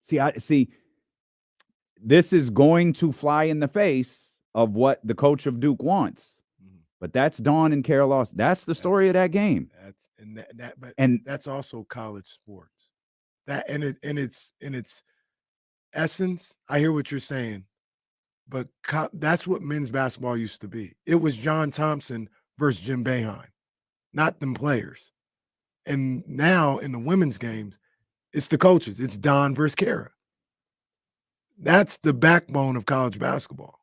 See, this is going to fly in the face of what the coach of Duke wants. But that's Dawn and Carol Lawson. That's the story of that game. But that's also college sports. That in its essence, I hear what you're saying. But that's what men's basketball used to be. It was John Thompson versus Jim Boeheim, not them players. And now in the women's games, it's the coaches. It's Don versus Kara. That's the backbone of college basketball.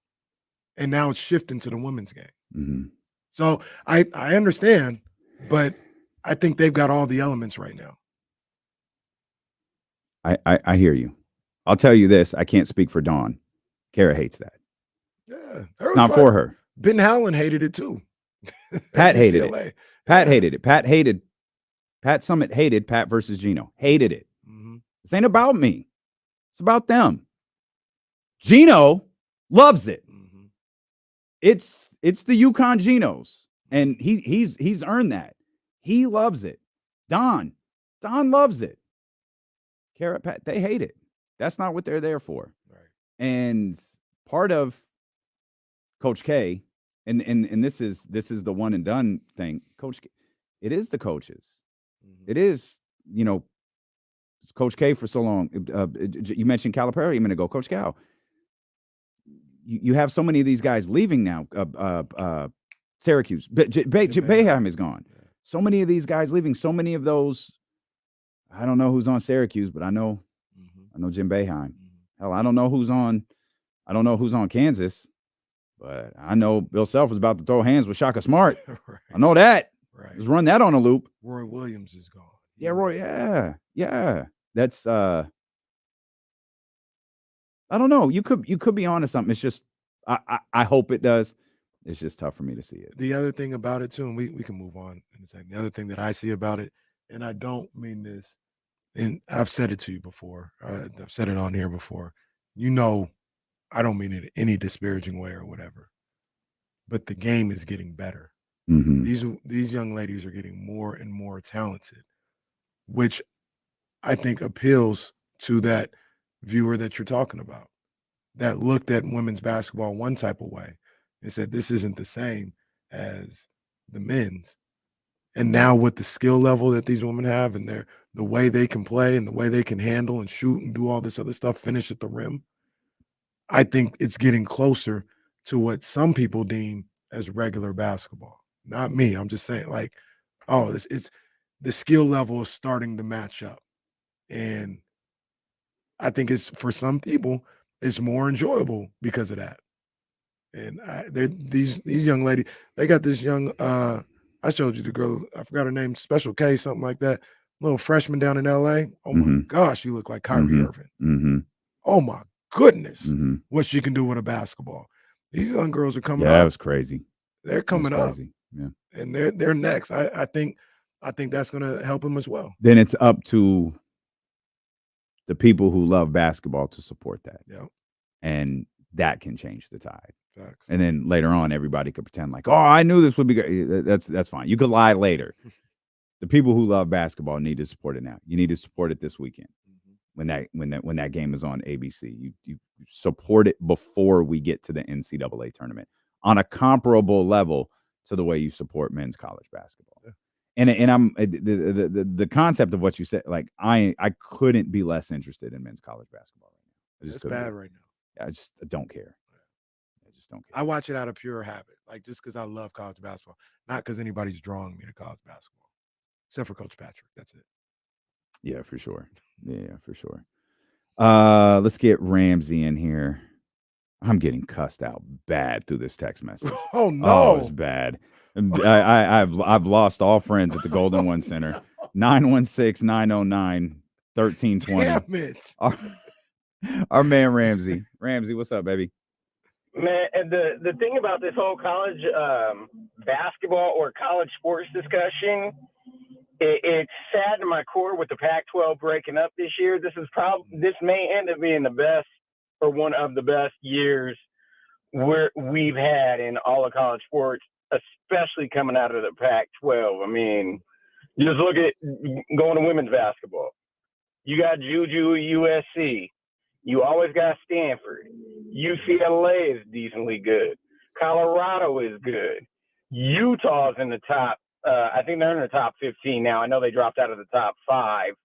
And now it's shifting to the women's game. So I understand, but I think they've got all the elements right now. I hear you. I'll tell you this. I can't speak for Dawn. Kara hates that. Yeah. It's not for her. Ben Howland hated it too. Pat hated it. Pat hated it. Pat Summit hated Pat versus Gino. Hated it. This ain't about me. It's about them. Gino loves it. It's the UConn Genos, and he's earned that. He loves it. Don loves it. Kara, Pat, they hate it. That's not what they're there for. Right. And part of Coach K, and this is the one and done thing. Coach K, it is the coaches. It is, Coach K for so long. You mentioned Calipari a minute ago. Coach Cal. You have so many of these guys leaving now. Syracuse. Boeheim is gone. Yeah. So many of these guys leaving. So many of those. I don't know who's on Syracuse, but I know Jim Boeheim. Hell, I don't know who's on Kansas, but I know Bill Self was about to throw hands with Shaka Smart. Right. I know that. Right. Let's run that on a loop. Roy Williams is gone. Yeah, Roy. Yeah. That's I don't know. You could be onto something. It's just I hope it does. It's just tough for me to see it. The other thing about it too, and we can move on in a second. The other thing that I see about it, and I don't mean this, and I've said it to you before. I've said it on here before. I don't mean it in any disparaging way or whatever. But the game is getting better. These young ladies are getting more and more talented, which I think appeals to that viewer that you're talking about, that looked at women's basketball one type of way and said this isn't the same as the men's. And now with the skill level that these women have and the way they can play and the way they can handle and shoot and do all this other stuff, finish at the rim, I think it's getting closer to what some people deem as regular basketball. Not me. I'm just saying, it's the skill level is starting to match up. And I think it's, for some people, it's more enjoyable because of that. And these young ladies, they got this young, I showed you the girl, I forgot her name, Special K, something like that, little freshman down in LA. Oh my gosh, you look like Kyrie Irving. Oh my goodness, what she can do with a basketball. These young girls are coming up. Yeah, that was crazy. They're coming up. Yeah. And they're next. I think that's going to help them as well. Then it's up to the people who love basketball to support that. Yeah. And that can change the tide. Facts. And then later on, everybody could pretend like, oh, I knew this would be good. That's fine. You could lie later. The people who love basketball need to support it now. You need to support it this weekend. When that game is on ABC, you support it before we get to the NCAA tournament on a comparable level to the way you support men's college basketball. And I'm the concept of what you said. Like I couldn't be less interested in men's college basketball right now. It's bad right now. I don't care. I just don't care. I watch it out of pure habit, like just because I love college basketball, not because anybody's drawing me to college basketball, except for Coach Patrick. That's it. Yeah, for sure. Yeah, for sure. Let's get Ramsey in here. I'm getting cussed out bad through this text message. Oh no, oh, it's bad. I've lost all friends at the Golden One Center. 916-909-1320. Damn it. Our man Ramsey. Ramsey, what's up, baby? Man, and the thing about this whole college basketball or college sports discussion, it's sad to my core with the Pac-12 breaking up this year. This may end up being the best or one of the best years we've had in all of college sports, especially coming out of the Pac-12. I mean, you just look at going to women's basketball. You got Juju at USC. You always got Stanford. UCLA is decently good. Colorado is good. Utah's in the top. I think they're in the top 15 now. I know they dropped out of the top 5.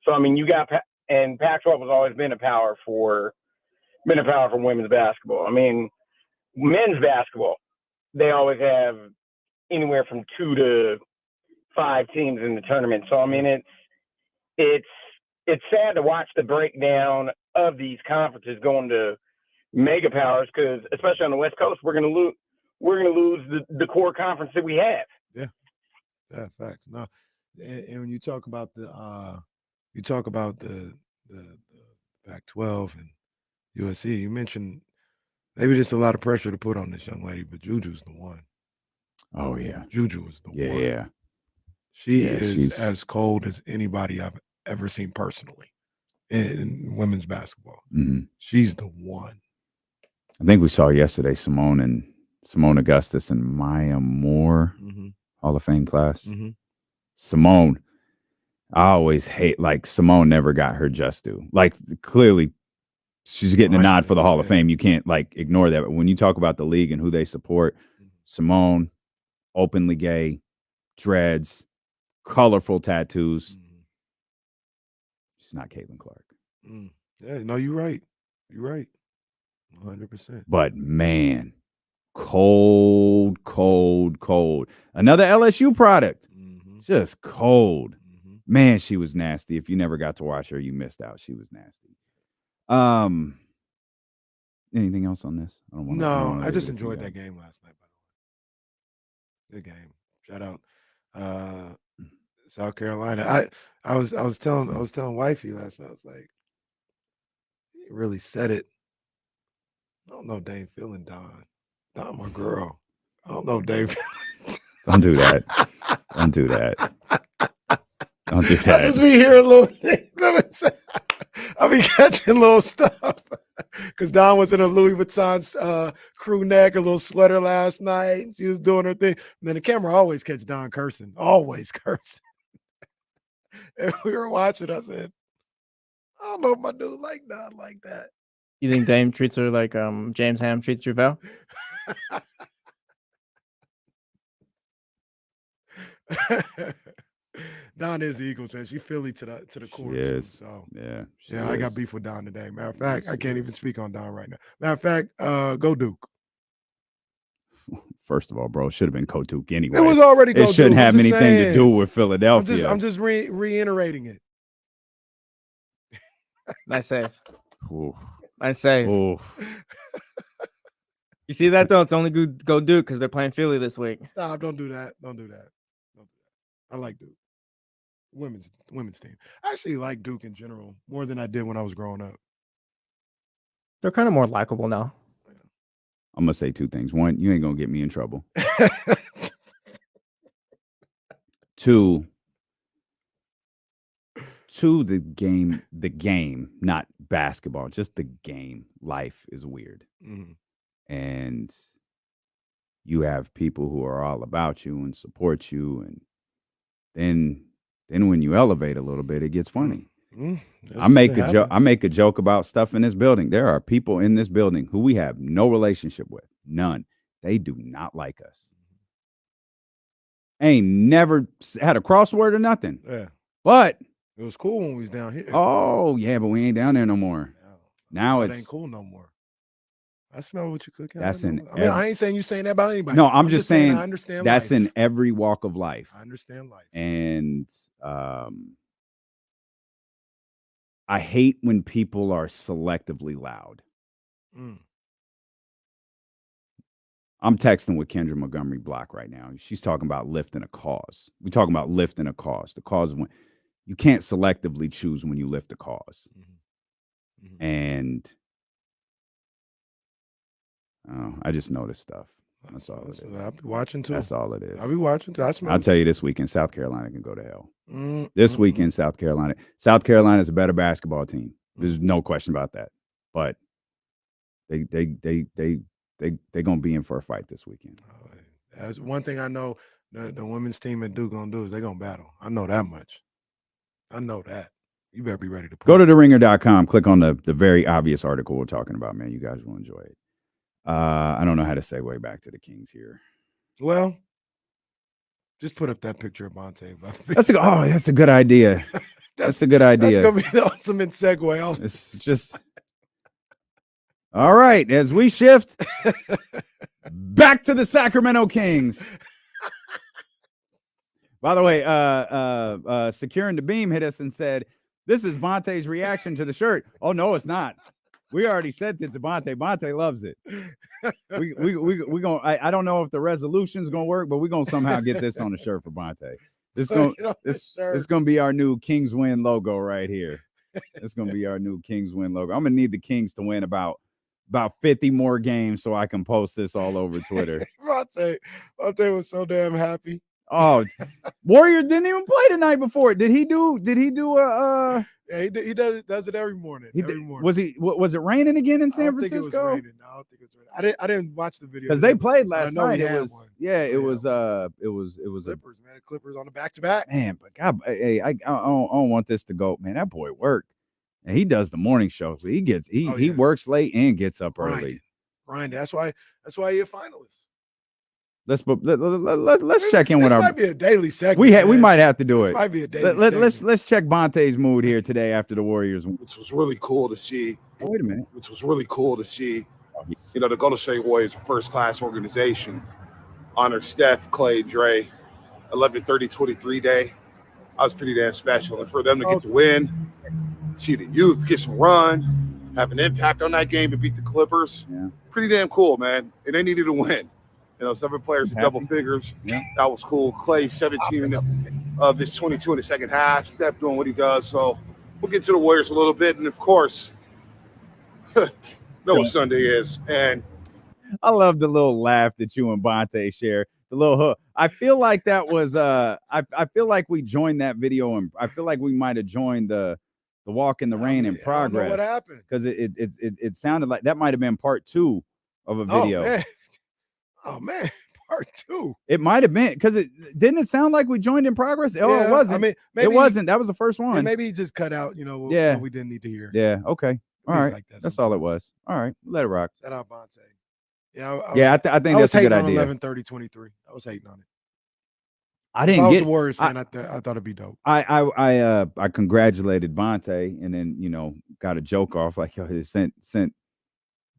So I mean, you got and Pac-12 has always been a power for women's basketball. I mean, men's basketball, they always have anywhere from 2 to 5 teams in the tournament. So I mean, it's sad to watch the breakdown of these conferences going to mega powers, because especially on the West Coast, we're going to lose the core conference that we have. Yeah, facts. No, and when you talk about the Pac-12 and USC, you mentioned maybe there's a lot of pressure to put on this young lady, but Juju's the one. Oh yeah, Juju is the one. Yeah, she's as cold as anybody I've ever seen personally in women's basketball. Mm-hmm. She's the one. I think we saw yesterday Simone Augustus and Maya Moore, Hall of Fame class. Simone, I always hate, like, Simone never got her just due. Like, clearly she's getting a nod for the Hall of Fame. You can't, like, ignore that. But when you talk about the league and who they support, Simone, openly gay, dreads, colorful tattoos. She's not Caitlin Clark. Yeah, no, you're right. You're right. 100%. But man, cold. Another LSU product. Just cold. Man, she was nasty. If you never got to watch her, you missed out. She was nasty. Anything else on this? I just enjoyed that game last night, by the way. Good game. Shout out South Carolina. I was telling wifey last night, I was like, you really said it. I don't know if Dame feeling Don. Don, my girl. I don't know if Dame. Don't do that. Don't do that. Don't do that. I just be hearing little things. I be catching little stuff. Because Don was in a Louis Vuitton crew neck, a little sweater last night. She was doing her thing. And then the camera always catch Don cursing. Always cursing. And we were watching. I said, I don't know if my dude like Don like that. You think Dame treats her like James Ham treats JaVale? Don is the Eagles fan. She Philly to the core. She is. So Yeah, I got beef with Don today. Matter of fact, I can't even speak on Don right now. Matter of fact, go Duke. First of all, bro, it should have been Go Duke anyway. It was already Go Duke. It shouldn't have anything to do with Philadelphia. I'm just reiterating it. Nice save. Ooh. Nice save. Ooh. You see that though? It's only good Go Duke because they're playing Philly this week. Stop! Don't do that. Don't do that. I like Duke. Women's team. I actually like Duke in general more than I did when I was growing up. They're kind of more likable now. I'm gonna say 2 things. 1, you ain't gonna get me in trouble. 2, the game, not basketball, just the game. Life is weird. And you have people who are all about you and support you, and then when you elevate a little bit, it gets funny. I make a joke about stuff in this building. There are people in this building who we have no relationship with. None. They do not like us. Ain't never had a crossword or nothing. Yeah. But it was cool when we was down here. Oh, yeah, but we ain't down there no more. Now it it's ain't cool no more. I smell what you're cooking. That's I in mean, I ain't saying you saying that about anybody. No, I'm just saying I understand that's life. in every walk of life. I understand life. And I hate when people are selectively loud. Mm. I'm texting with Kendra Montgomery Block right now. She's talking about lifting a cause. We're talking about lifting a cause. The cause is when you can't selectively choose when you lift a cause. Mm-hmm. Mm-hmm. And I just noticed stuff. That's all it is. I'll be watching too. That's all it is. I'll be watching too. I'll tell you this weekend, South Carolina can go to hell. Mm-hmm. This weekend, South Carolina is a better basketball team. There's no question about that. But they gonna be in for a fight this weekend. That's one thing I know. The women's team at Duke gonna do is they're gonna battle. I know that much. I know that. You better be ready to play. Go to theringer.com. Click on the very obvious article we're talking about, man. You guys will enjoy it. I don't know how to segue back to the Kings here. Well, just put up that picture of Bonte. That's a good idea. That's a good idea. That's gonna be the ultimate segue. It's just all right. As we shift back to the Sacramento Kings. By the way, Securing the Beam hit us and said, "This is Bonte's reaction to the shirt." Oh no, it's not. We already sent it to Bonte. Bonte loves it. We gonna. I don't know if the resolution's gonna work, but we're gonna somehow get this on the shirt for Bonte. This gonna be our new Kings win logo right here. It's gonna be our new Kings win logo. I'm gonna need the Kings to win about 50 more games so I can post this all over Twitter. Bonte was so damn happy. Oh, Warriors didn't even play the night before. Did he do a Yeah, he does it every morning. Was it raining again in San Francisco? I don't think it was raining. I didn't watch the video because they played last night. It was Clippers, man. Clippers on the back-to-back. Man, but God, hey, I don't want this to go, man. That boy worked, and he does the morning show. So he works late and gets up early. Brian, that's why you're a finalist. Let's check in with our. This might be a daily segment. We might have to do it. Might be a daily segment. Let's check Bonte's mood here today after the Warriors. Which was really cool to see. Oh, wait a minute. Which was really cool to see. You know, the Golden State Warriors, a first-class organization, honored Steph, Clay, Dre, 11/30/23 day. I was pretty damn special, and for them to get the win, see the youth get some run, have an impact on that game to beat the Clippers. Yeah. Pretty damn cool, man. And they needed a win. You know, 7 players in double figures. Yeah. That was cool. Clay, 17 of his 22 in the second half. Steph doing what he does. So we'll get to the Warriors a little bit. And, of course, know what Sunday is. And I love the little laugh that you and Bonte share. The little hook. I feel like that was I feel like we joined that video, and I feel like we might have joined the walk in the rain in progress. I don't know what happened. Because it sounded like that might have been part 2 of a video. Oh man, part 2. It might have been because didn't it sound like we joined in progress? Oh, yeah, it wasn't. I mean, maybe it wasn't. That was the first one. Maybe he just cut out, what we didn't need to hear. Yeah. Okay. All right. Like that's all it was. All right. Let it rock. Shout out Bonte. I think that's a good idea. 11/30/23. I was hating on it. I didn't if I was get a Warriors fan. I thought it'd be dope. I congratulated Bonte, and then got a joke off like he sent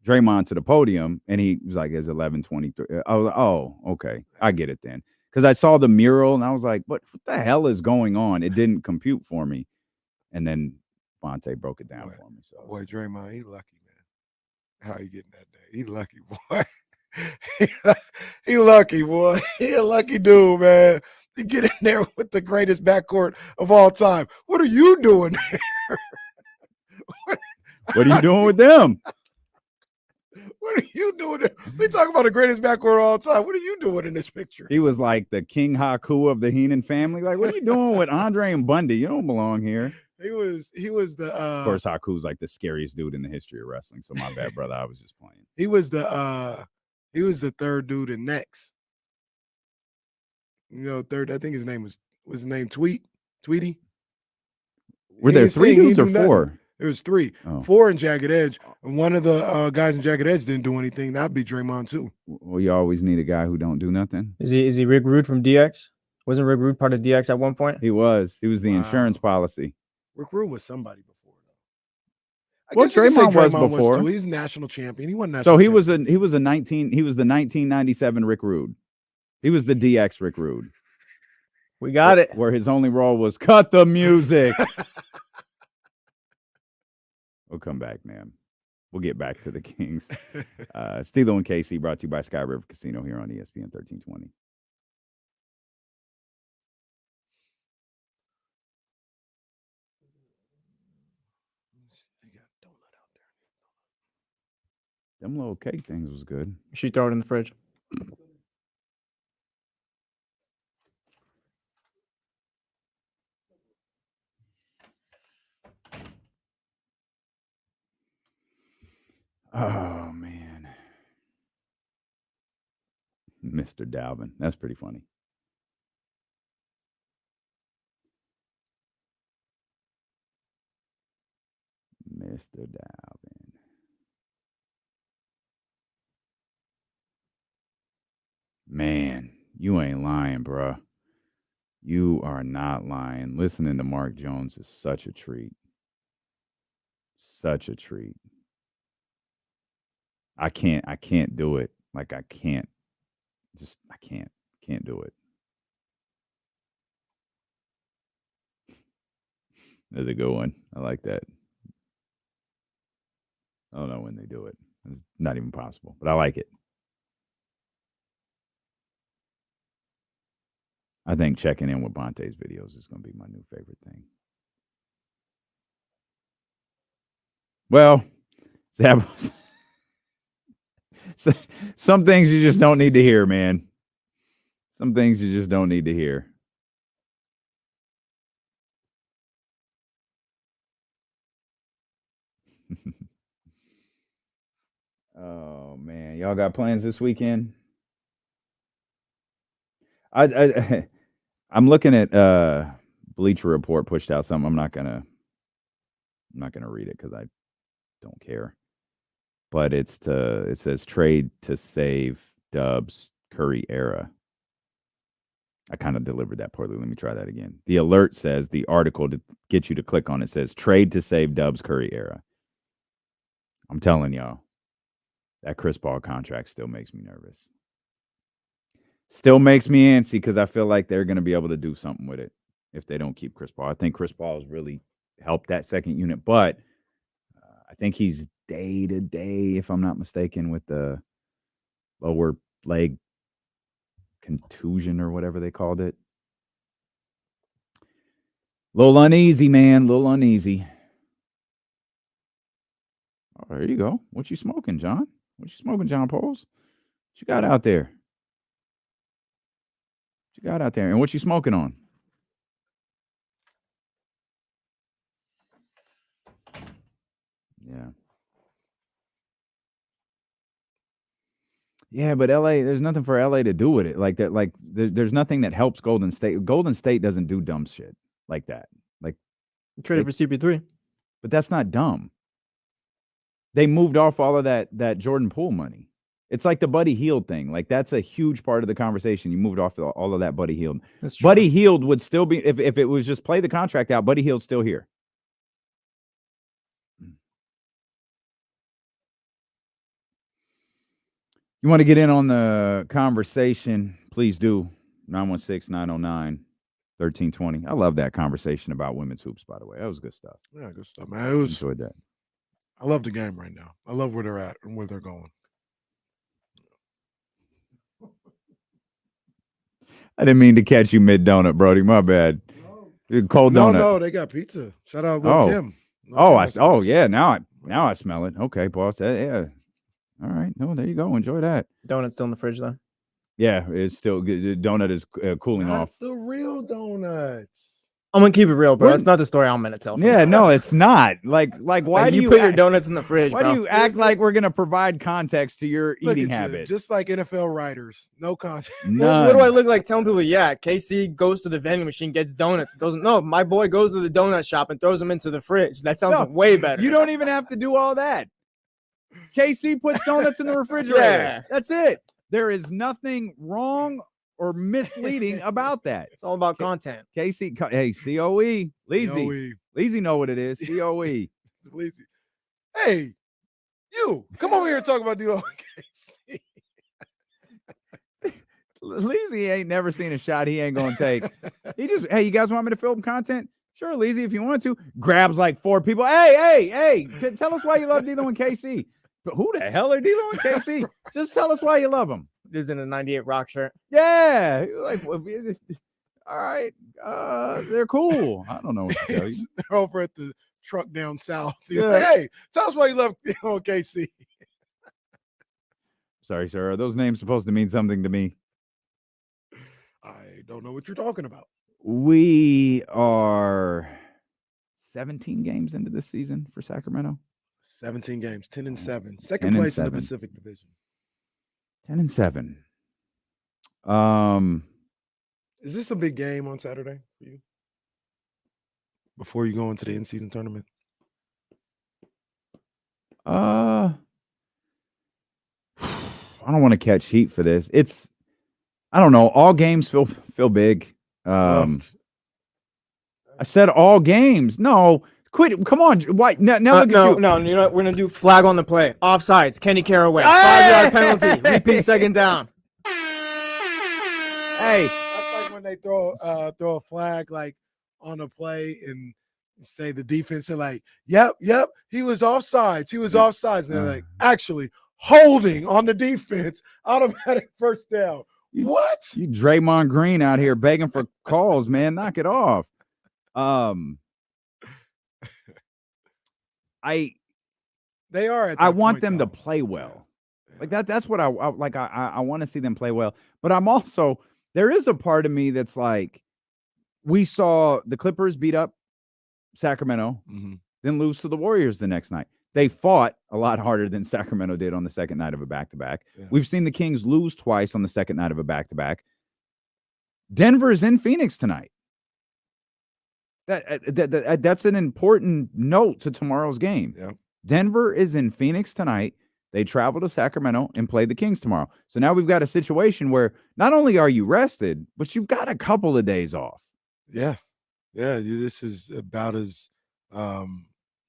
Draymond to the podium, and he was like, "It's 11:23." I was like, "Oh, okay, I get it then." Because I saw the mural, and I was like, "What the hell is going on?" It didn't compute for me, and then Bonte broke it down for me. So, boy, Draymond, he lucky, man. How you getting that day? He lucky, boy. He lucky, boy. He a lucky dude, man. To get in there with the greatest backcourt of all time. What are you doing there? What are you doing with them? What are you doing there? We talking about the greatest backcourt of all time. What are you doing in this picture? He was like the King Haku of the Heenan family. Like, what are you doing with Andre and Bundy? You don't belong here. He was the of course, Haku's like the scariest dude in the history of wrestling. So my bad, brother. I was just playing. He was the third dude in next. Third. I think his name was his name Tweety. Were there 3 dudes or 4? There was 3. Oh. 4 in Jagged Edge. And one of the guys in Jagged Edge didn't do anything. That'd be Draymond too. Well, you always need a guy who don't do nothing. Is he Rick Rude from DX? Wasn't Rick Rude part of DX at one point? He was. He was the insurance policy. Rick Rude was somebody before, though. Well, Draymond was before. too. He's a national champion. He wasn't national. So he champion. was the 1997 Rick Rude. He was the DX Rick Rude. We got it. Where his only role was cut the music. We'll come back, man. We'll get back to the Kings. Steelo and KC brought to you by Sky River Casino here on ESPN 1320. Them little cake things was good. She throw it in the fridge. Oh, man. Mr. Dalvin. That's pretty funny. Mr. Dalvin. Man, you ain't lying, bruh. You are not lying. Listening to Mark Jones is such a treat. Such a treat. I can't do it. Like I can't do it. That's a good one. I like that. I don't know when they do it. It's not even possible, but I like it. I think checking in with Bonte's videos is going to be my new favorite thing. Well, some things you just don't need to hear, man. Some things you just don't need to hear. Oh, man. Y'all got plans this weekend? I'm looking at Bleacher Report pushed out something. I'm not gonna read it because I don't care. But it says trade to save Dubs Curry era. I kind of delivered that poorly. Let me try that again. The alert says, the article to get you to click on it says trade to save Dubs Curry era. I'm telling y'all, that Chris Paul contract still makes me nervous. Still makes me antsy because I feel like they're going to be able to do something with it if they don't keep Chris Paul. I think Chris Paul has really helped that second unit, but I think he's day-to-day, if I'm not mistaken, with the lower leg contusion or whatever they called it. Little uneasy, man. Little uneasy. Oh, there you go. What you smoking, John? What you smoking, John Pauls? What you got out there? What you got out there? And what you smoking on? Yeah. Yeah, but LA, there's nothing for LA to do with it. Like that, like there's nothing that helps Golden State. Golden State doesn't do dumb shit like that. Like traded for CP3. But that's not dumb. They moved off all of that Jordan Poole money. It's like the Buddy Hield thing. Like that's a huge part of the conversation. You moved off all of that Buddy Hield. Buddy Hield would still be, if it was just play the contract out, Buddy Hield's still here. You want to get in on the conversation, please do. 916-909-1320. I love that conversation about women's hoops, by the way. That was good stuff. Yeah, good stuff, man. Enjoyed that. I love the game right now. I love where they're at and where they're going. I didn't mean to catch you mid-donut, Brody. My bad. Cold donut. No, they got pizza. Shout out Lil Kim. Yeah. Now I smell it. Okay, boss. Yeah. All right. No, there you go. Enjoy that. Donut's still in the fridge, though. Yeah, it's still good. The donut is cooling off. The real donuts. I'm gonna keep it real, bro. That's not the story I'm gonna tell. Yeah, no, it's not. Like why do you put your donuts in the fridge? Why do you act like we're gonna provide context to your eating habits? Just like NFL writers, no context. What do I look like telling people? Yeah, KC goes to the vending machine, gets donuts. No, my boy goes to the donut shop and throws them into the fridge. That sounds way better. You don't even have to do all that. KC puts donuts in the refrigerator. Yeah. That's it. There is nothing wrong or misleading about that. It's all about content. Casey, hey, COE, Leezy. Leezy know what it is. COE. Leezy. Hey, you come over here and talk about D-Lo. Leezy ain't never seen a shot he ain't gonna take. He just, hey, you guys want me to film content? Sure, Leezy, if you want to. Grabs like 4 people. Hey, tell us why you love D-Lo and KC. But who the hell are D-Lo and KC? Just tell us why you love them. He's in a 98 Rock shirt. Yeah. Like, all right. They're cool. I don't know what to tell you. They're over at the truck down south. Yeah. Like, hey, tell us why you love D-Lo and KC. Sorry, sir. Are those names supposed to mean something to me? I don't know what you're talking about. We are 17 games into this season for Sacramento. 17 games, 10-7. Second place in the Pacific Division. 10-7. Is this a big game on Saturday for you? Before you go into the in-season tournament? I don't want to catch heat for this. I don't know. All games feel big. I said all games. No, quit. Come on. Why? Now look at you. No. You know what? We're gonna do flag on the play. Offsides. Kenny Caraway. 5-yard penalty. Repeat second down. Hey, that's like when they throw a flag like on a play and say the defense are like, yep, he was offsides. And they're like, actually holding on the defense, automatic first down. What? You Draymond Green out here begging for calls, man. Knock it off. They are. I want them to play well. Like that's what I like. I want to see them play well. But I'm also, there is a part of me that's like, we saw the Clippers beat up Sacramento, then lose to the Warriors the next night. They fought a lot harder than Sacramento did on the second night of a back-to-back. Yeah. We've seen the Kings lose twice on the second night of a back-to-back. Denver is in Phoenix tonight. That's an important note to tomorrow's game. Yeah. Denver is in Phoenix tonight. They travel to Sacramento and play the Kings tomorrow. So now we've got a situation where not only are you rested, but you've got a couple of days off. Yeah. This is about as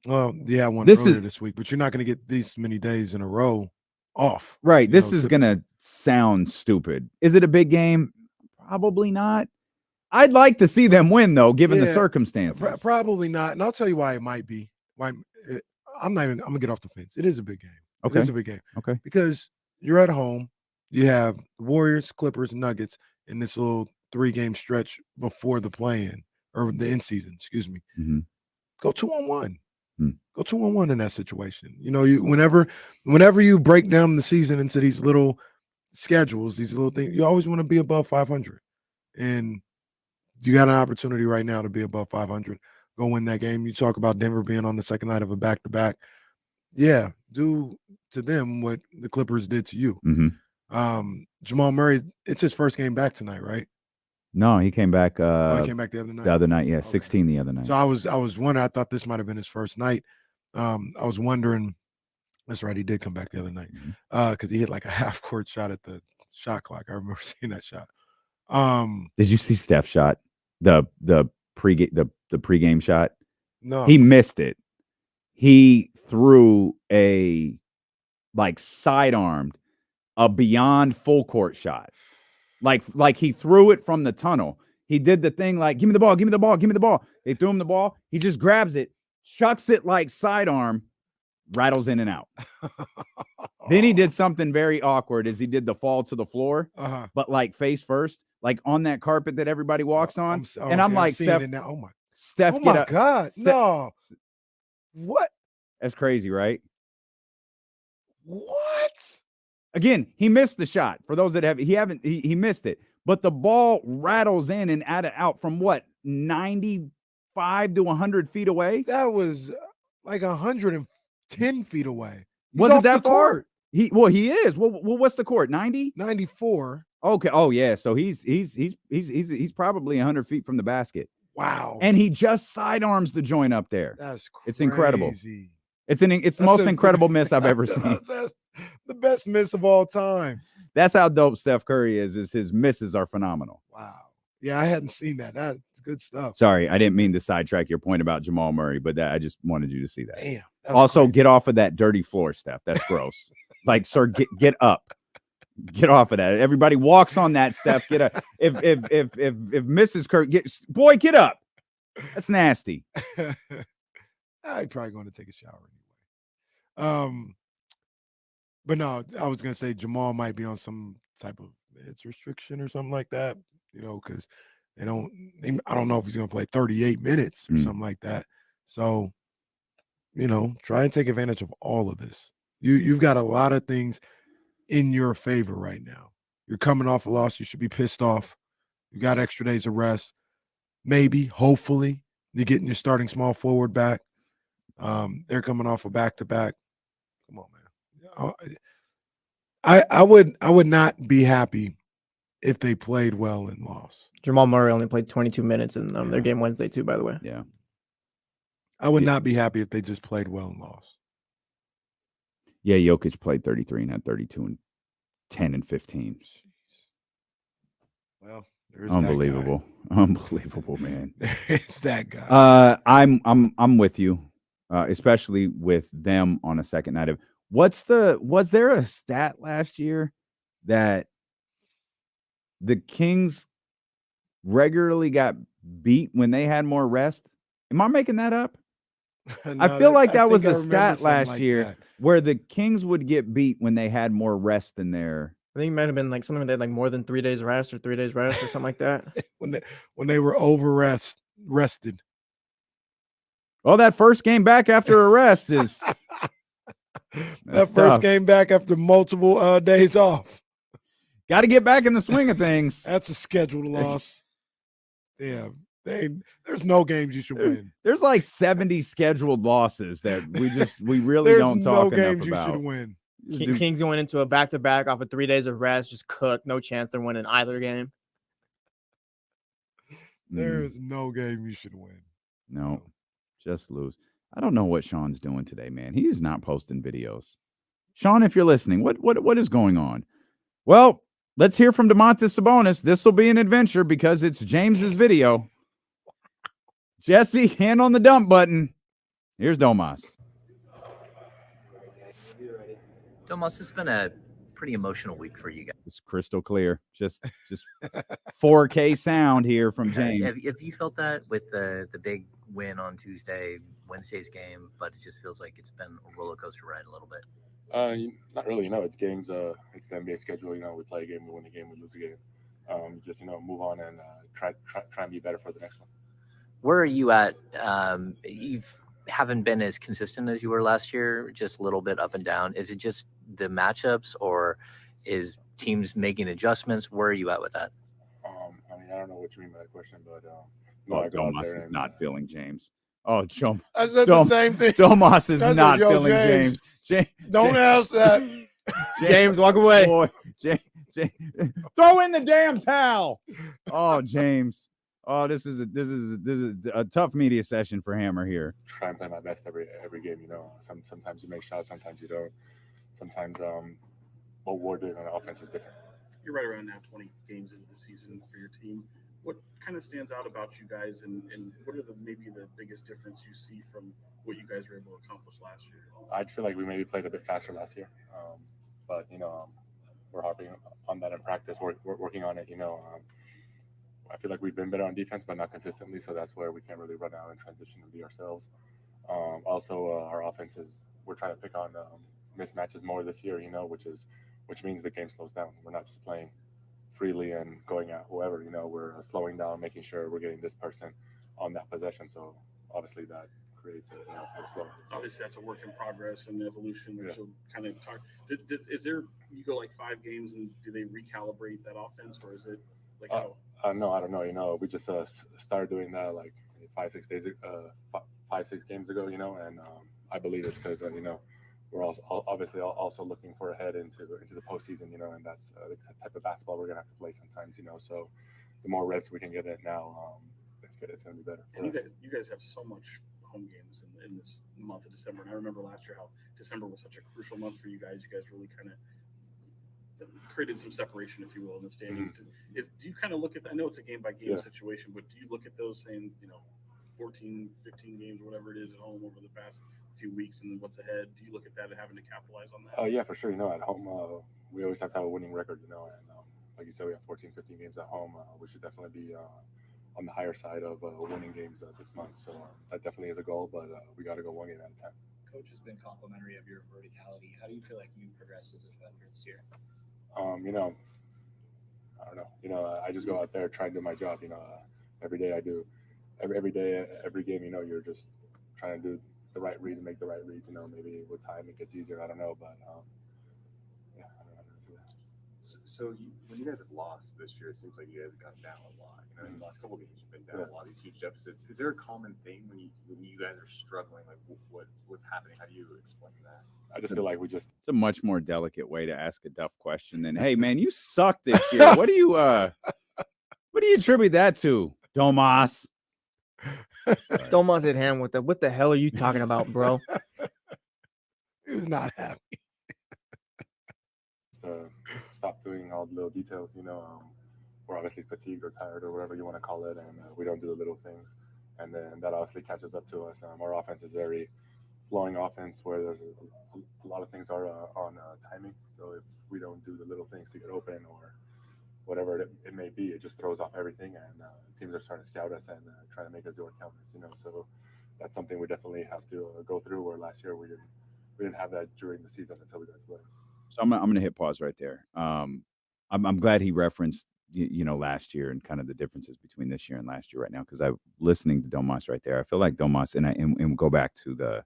well, yeah, I won earlier this week, but you're not going to get these many days in a row off. Right. This is going to sound stupid. Is it a big game? Probably not. I'd like to see them win, though, given the circumstances. Probably not. And I'll tell you why it might be. I'm going to get off the fence. It is a big game. Okay. It is a big game. Okay. Because you're at home. You have the Warriors, Clippers, Nuggets in this little 3-game stretch before the play-in or the in-season, excuse me. Mm-hmm. Go 2-1. Go 2-1 in that situation. You know, whenever you break down the season into these little schedules, these little things, you always want to be above 500. And you got an opportunity right now to be above 500. Go win that game. You talk about Denver being on the second night of a back-to-back. Yeah, do to them what the Clippers did to you. Mm-hmm. Jamal Murray, it's his first game back tonight, right? No, he came back. He came back the other night. The other night, yeah, 16 the other night. So I was wondering. I thought this might have been his first night. I was wondering. That's right. He did come back the other night because he hit like a half-court shot at the shot clock. I remember seeing that shot. Did you see Steph's shot? The pregame shot? No, he missed it. He threw a sidearmed, a beyond full court shot. Like he threw it from the tunnel. He did the thing like, give me the ball, give me the ball, give me the ball. They threw him the ball. He just grabs it, chucks it like sidearm, rattles in and out. Then he did something very awkward as he did the fall to the floor, but like face first, like on that carpet that everybody walks on. I'm like, Steph, Steph, oh my God, no. What? That's crazy, right? What? Again, he missed the shot. For those that he missed it. But the ball rattles in and out from what, 95 to 100 feet away? That was like 110 feet away. Was it that far? He is. Well, what's the court? 90? 94. Okay. Oh yeah. So he's probably 100 feet from the basket. Wow. And he just sidearms the joint up there. That's crazy. It's incredible. It's the most incredible miss I've ever seen. That's the best miss of all time. That's how dope Steph Curry is his misses are phenomenal. Wow. Yeah, I hadn't seen that. That's good stuff. Sorry, I didn't mean to sidetrack your point about Jamal Murray, but I just wanted you to see that. Damn. Also, crazy. get off of that dirty floor, Steph. That's gross. Like, sir, get up. Get off of that. Everybody walks on that, Steph. Get up. If Mrs. Kirk get up. That's nasty. I'm probably going to take a shower anyway. But no, I was gonna say Jamal might be on some type of minutes restriction or something like that, because I don't know if he's gonna play 38 minutes or something like that. So, try and take advantage of all of this. You've got a lot of things in your favor right now. You're coming off a loss. You should be pissed off. You got extra days of rest. Maybe, hopefully, you're getting your starting small forward back. They're coming off a back-to-back. Come on, man. I would not be happy if they played well and lost. Jamal Murray only played 22 minutes in their game Wednesday too, by the way. Yeah. I would not be happy if they just played well and lost. Yeah, Jokic played 33 and had 32 and 10 and 15. Well, there's unbelievable. Unbelievable, man. It's that guy. I'm with you, especially with them on a second night of. Was there a stat last year that the Kings regularly got beat when they had more rest? Am I making that up? No, I feel like that was a stat last like year that. where the Kings would get beat when they had more rest than their. I think it might have been like something they had like more than 3 days rest or 3 days rest or something like that. when they were rested. Well, that first game back after a rest is that first game back after multiple days off. Got to get back in the swing of things. That's a scheduled loss. Yeah. There's no games you should win. There's like 70 scheduled losses that we really don't talk enough about. There's no games you should win. Kings going into a back-to-back off of 3 days of rest, just cook. No chance they're winning either game. There is no game you should win. No, just lose. I don't know what Sean's doing today, man. He is not posting videos. Sean, if you're listening, what is going on? Well, let's hear from Domantas Sabonis. This will be an adventure because it's James's video. Jesse, hand on the dump button. Here's Domas. Domas, it's been a pretty emotional week for you guys. It's crystal clear. Just 4K sound here from James. Have you felt that with the big win on Wednesday's game, but it just feels like it's been a roller coaster ride a little bit? Not really. It's games. It's the NBA schedule. We play a game, we win a game, we lose a game. Just move on and try and be better for the next one. Where are you at? You haven't been as consistent as you were last year, just a little bit up and down. Is it just the matchups, or is teams making adjustments? Where are you at with that? I don't know what you mean by that question, but Domas is not feeling James. Oh, I said the same thing. Domas is not feeling James. Don't ask that. James, walk away. Boy, James, throw in the damn towel. Oh, James. Oh, this is a tough media session for Hammer here. Try and play my best every game. Sometimes you make shots, sometimes you don't. Sometimes what we're doing on the offense is different. You're right around now 20 games into the season for your team. What kind of stands out about you guys, and what are maybe the biggest difference you see from what you guys were able to accomplish last year? I feel like we maybe played a bit faster last year, but we're harping on that in practice. We're working on it. I feel like we've been better on defense, but not consistently. So that's where we can't really run out and transition and be ourselves. Also, our offense we're trying to pick on mismatches more this year, which means the game slows down. We're not just playing freely and going at whoever, we're slowing down, making sure we're getting this person on that possession. So obviously that creates it, slow. Obviously that's a work in progress and evolution, which will kind of talk. Is there, you go like 5 games and do they recalibrate that offense, or is it like no, I don't know. We just started doing that like 5-6 games ago, and I believe it's because we're also looking for a head into the postseason, and that's the type of basketball we're gonna have to play sometimes, So the more reps we can get it now, it's gonna be better. And you guys have so much home games in this month of December, and I remember last year how December was such a crucial month for you guys. You guys really kind of created some separation, if you will, in the standings. Do you kind of look at that? I know it's a game by game situation, but do you look at those saying, 14, 15 games, whatever it is at home over the past few weeks, and then what's ahead? Do you look at that and having to capitalize on that? Yeah, for sure. At home, we always have to have a winning record, and like you said, we have 14, 15 games at home. We should definitely be on the higher side of winning games this month. So that definitely is a goal, but we got to go one game at a time. Coach has been complimentary of your verticality. How do you feel like you progressed as a defender this year? I don't know. I just go out there, try to do my job. Every day I do. Every day, every game, you're just trying to do the right reads and make the right reads. Maybe with time it gets easier. I don't know, but I don't know how to do that. So when you guys have lost this year, it seems like you guys have gone down a lot. In the last couple of games, you've been down a lot of these huge deficits. Is there a common thing when you guys are struggling? Like what's happening? How do you explain that? I just feel like it's a much more delicate way to ask a Duff question than, "Hey man, you suck this year. What do you attribute that to, Domas?" Domas hit him with what the hell are you talking about, bro? He was not happy. Stop doing all the little details, we're obviously fatigued or tired or whatever you want to call it, and we don't do the little things, and then that obviously catches up to us. Our offense is very flowing offense where there's a lot of things are on timing, so if we don't do the little things to get open or whatever it may be, it just throws off everything, and teams are starting to scout us and trying to make us do our counters, so that's something we definitely have to go through, where last year we didn't have that during the season until we got to play. So I'm gonna hit pause right there. I'm glad he referenced last year and kind of the differences between this year and last year right now, because I'm listening to Domas right there. I feel like Domas and go back to the,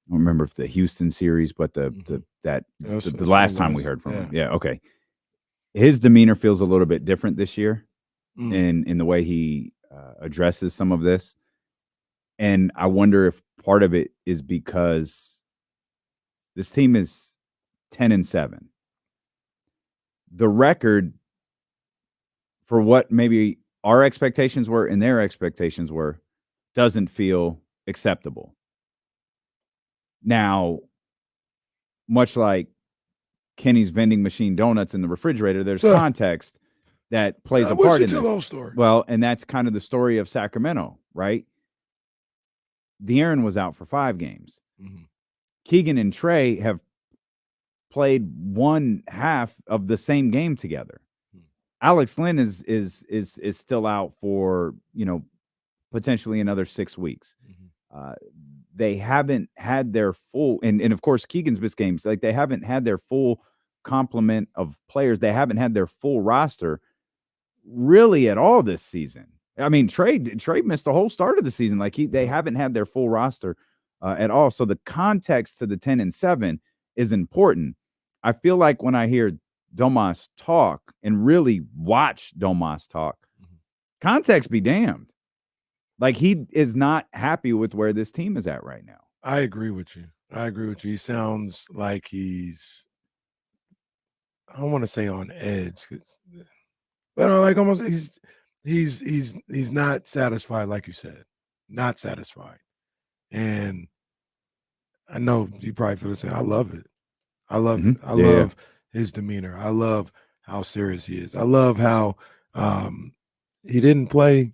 I don't remember if the Houston series, but the last time we heard from him. Yeah, okay. His demeanor feels a little bit different this year in the way he addresses some of this, and I wonder if part of it is because this team is 10-7. The record for what maybe our expectations were and their expectations were doesn't feel acceptable. Now, much like Kenny's vending machine donuts in the refrigerator, there's context that plays a part in this. Story? Well, and that's kind of the story of Sacramento, right? De'Aaron was out for 5 games. Mm-hmm. Keegan and Trey have played one half of the same game together. Alex Lynn is still out for potentially another 6 weeks. They haven't had their full and of course Keegan's missed games. Like, they haven't had their full complement of players. They haven't had their full roster really at all this season. I mean, Trey missed the whole start of the season. Like, they haven't had their full roster at all. So the context to the 10-7 is important. I feel like when I hear Domas talk and really watch Domas talk, context be damned. Like, he is not happy with where this team is at right now. I agree with you. He sounds like he's, I don't want to say on edge, but like almost he's not satisfied, like you said, not satisfied. And I know you probably feel the same. I love it. I love his demeanor. I love how serious he is. I love how he didn't play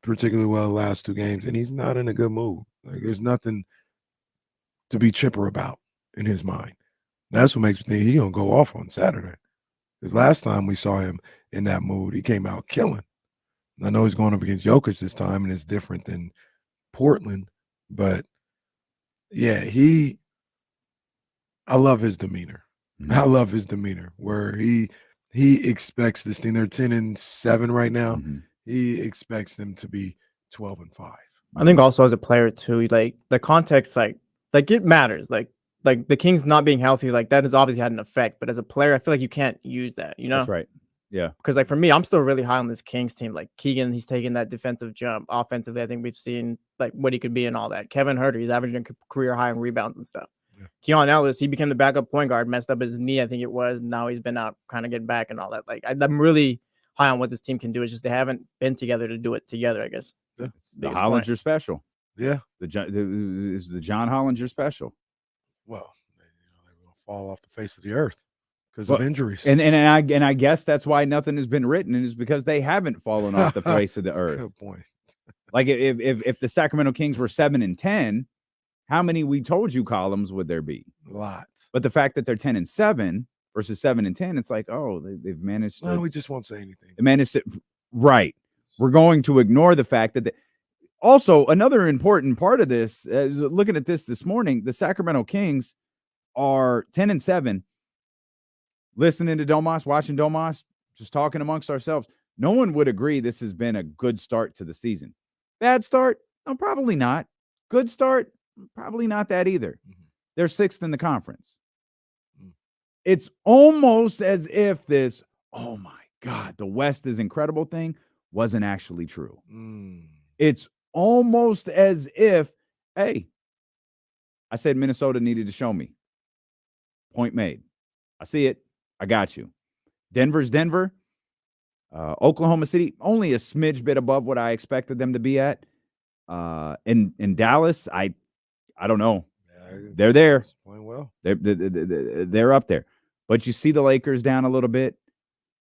particularly well the last 2 games, and he's not in a good mood. Like, there's nothing to be chipper about in his mind. That's what makes me think he's gonna go off on Saturday. Because last time we saw him in that mood, he came out killing. I know he's going up against Jokic this time, and it's different than Portland, but yeah, I love his demeanor. I love his demeanor where he expects this thing. They're 10-7 right now. He expects them to be 12-5. I think also as a player too, like the context, like it matters. Like the Kings not being healthy, like that has obviously had an effect. But as a player, I feel like you can't use that. That's right. Yeah. Because like for me, I'm still really high on this Kings team. Like Keegan, he's taking that defensive jump. Offensively, I think we've seen like what he could be and all that. Kevin Huerter, he's averaging a career high in rebounds and stuff. Yeah. Keon Ellis, he became the backup point guard, messed up his knee, I think it was. Now he's been out, kind of getting back and all that. Like I'm really high on what this team can do. It's just they haven't been together to do it together, I guess. Yeah. The Hollinger special. Yeah. Is the John Hollinger special. Well, they're going to fall off the face of the earth because Well, of injuries. And I guess that's why nothing has been written, is because they haven't fallen off the face of the earth. Good point. Like if the Sacramento Kings were 7-10, how many "we told you" columns would there be? Lots. But the fact that they're 10-7 versus 7-10, it's like, oh, they've managed to. Well, we just won't say anything. They managed to. Right. We're going to ignore the fact that. Also, another important part of this, looking at this morning, the Sacramento Kings are 10-7. Listening to Domas, watching Domas, just talking amongst ourselves, no one would agree this has been a good start to the season. Bad start? No, probably not. Good start? Probably not that either. They're 6th in the conference. It's almost as if this, oh my God, the West is incredible thing wasn't actually true. It's almost as if, hey, I said Minnesota needed to show me. Point made. I see it. I got you. Denver's Denver. Oklahoma City, only a smidge bit above what I expected them to be at. In Dallas, I don't know. They're there. Playing well. They're up there. But you see the Lakers down a little bit.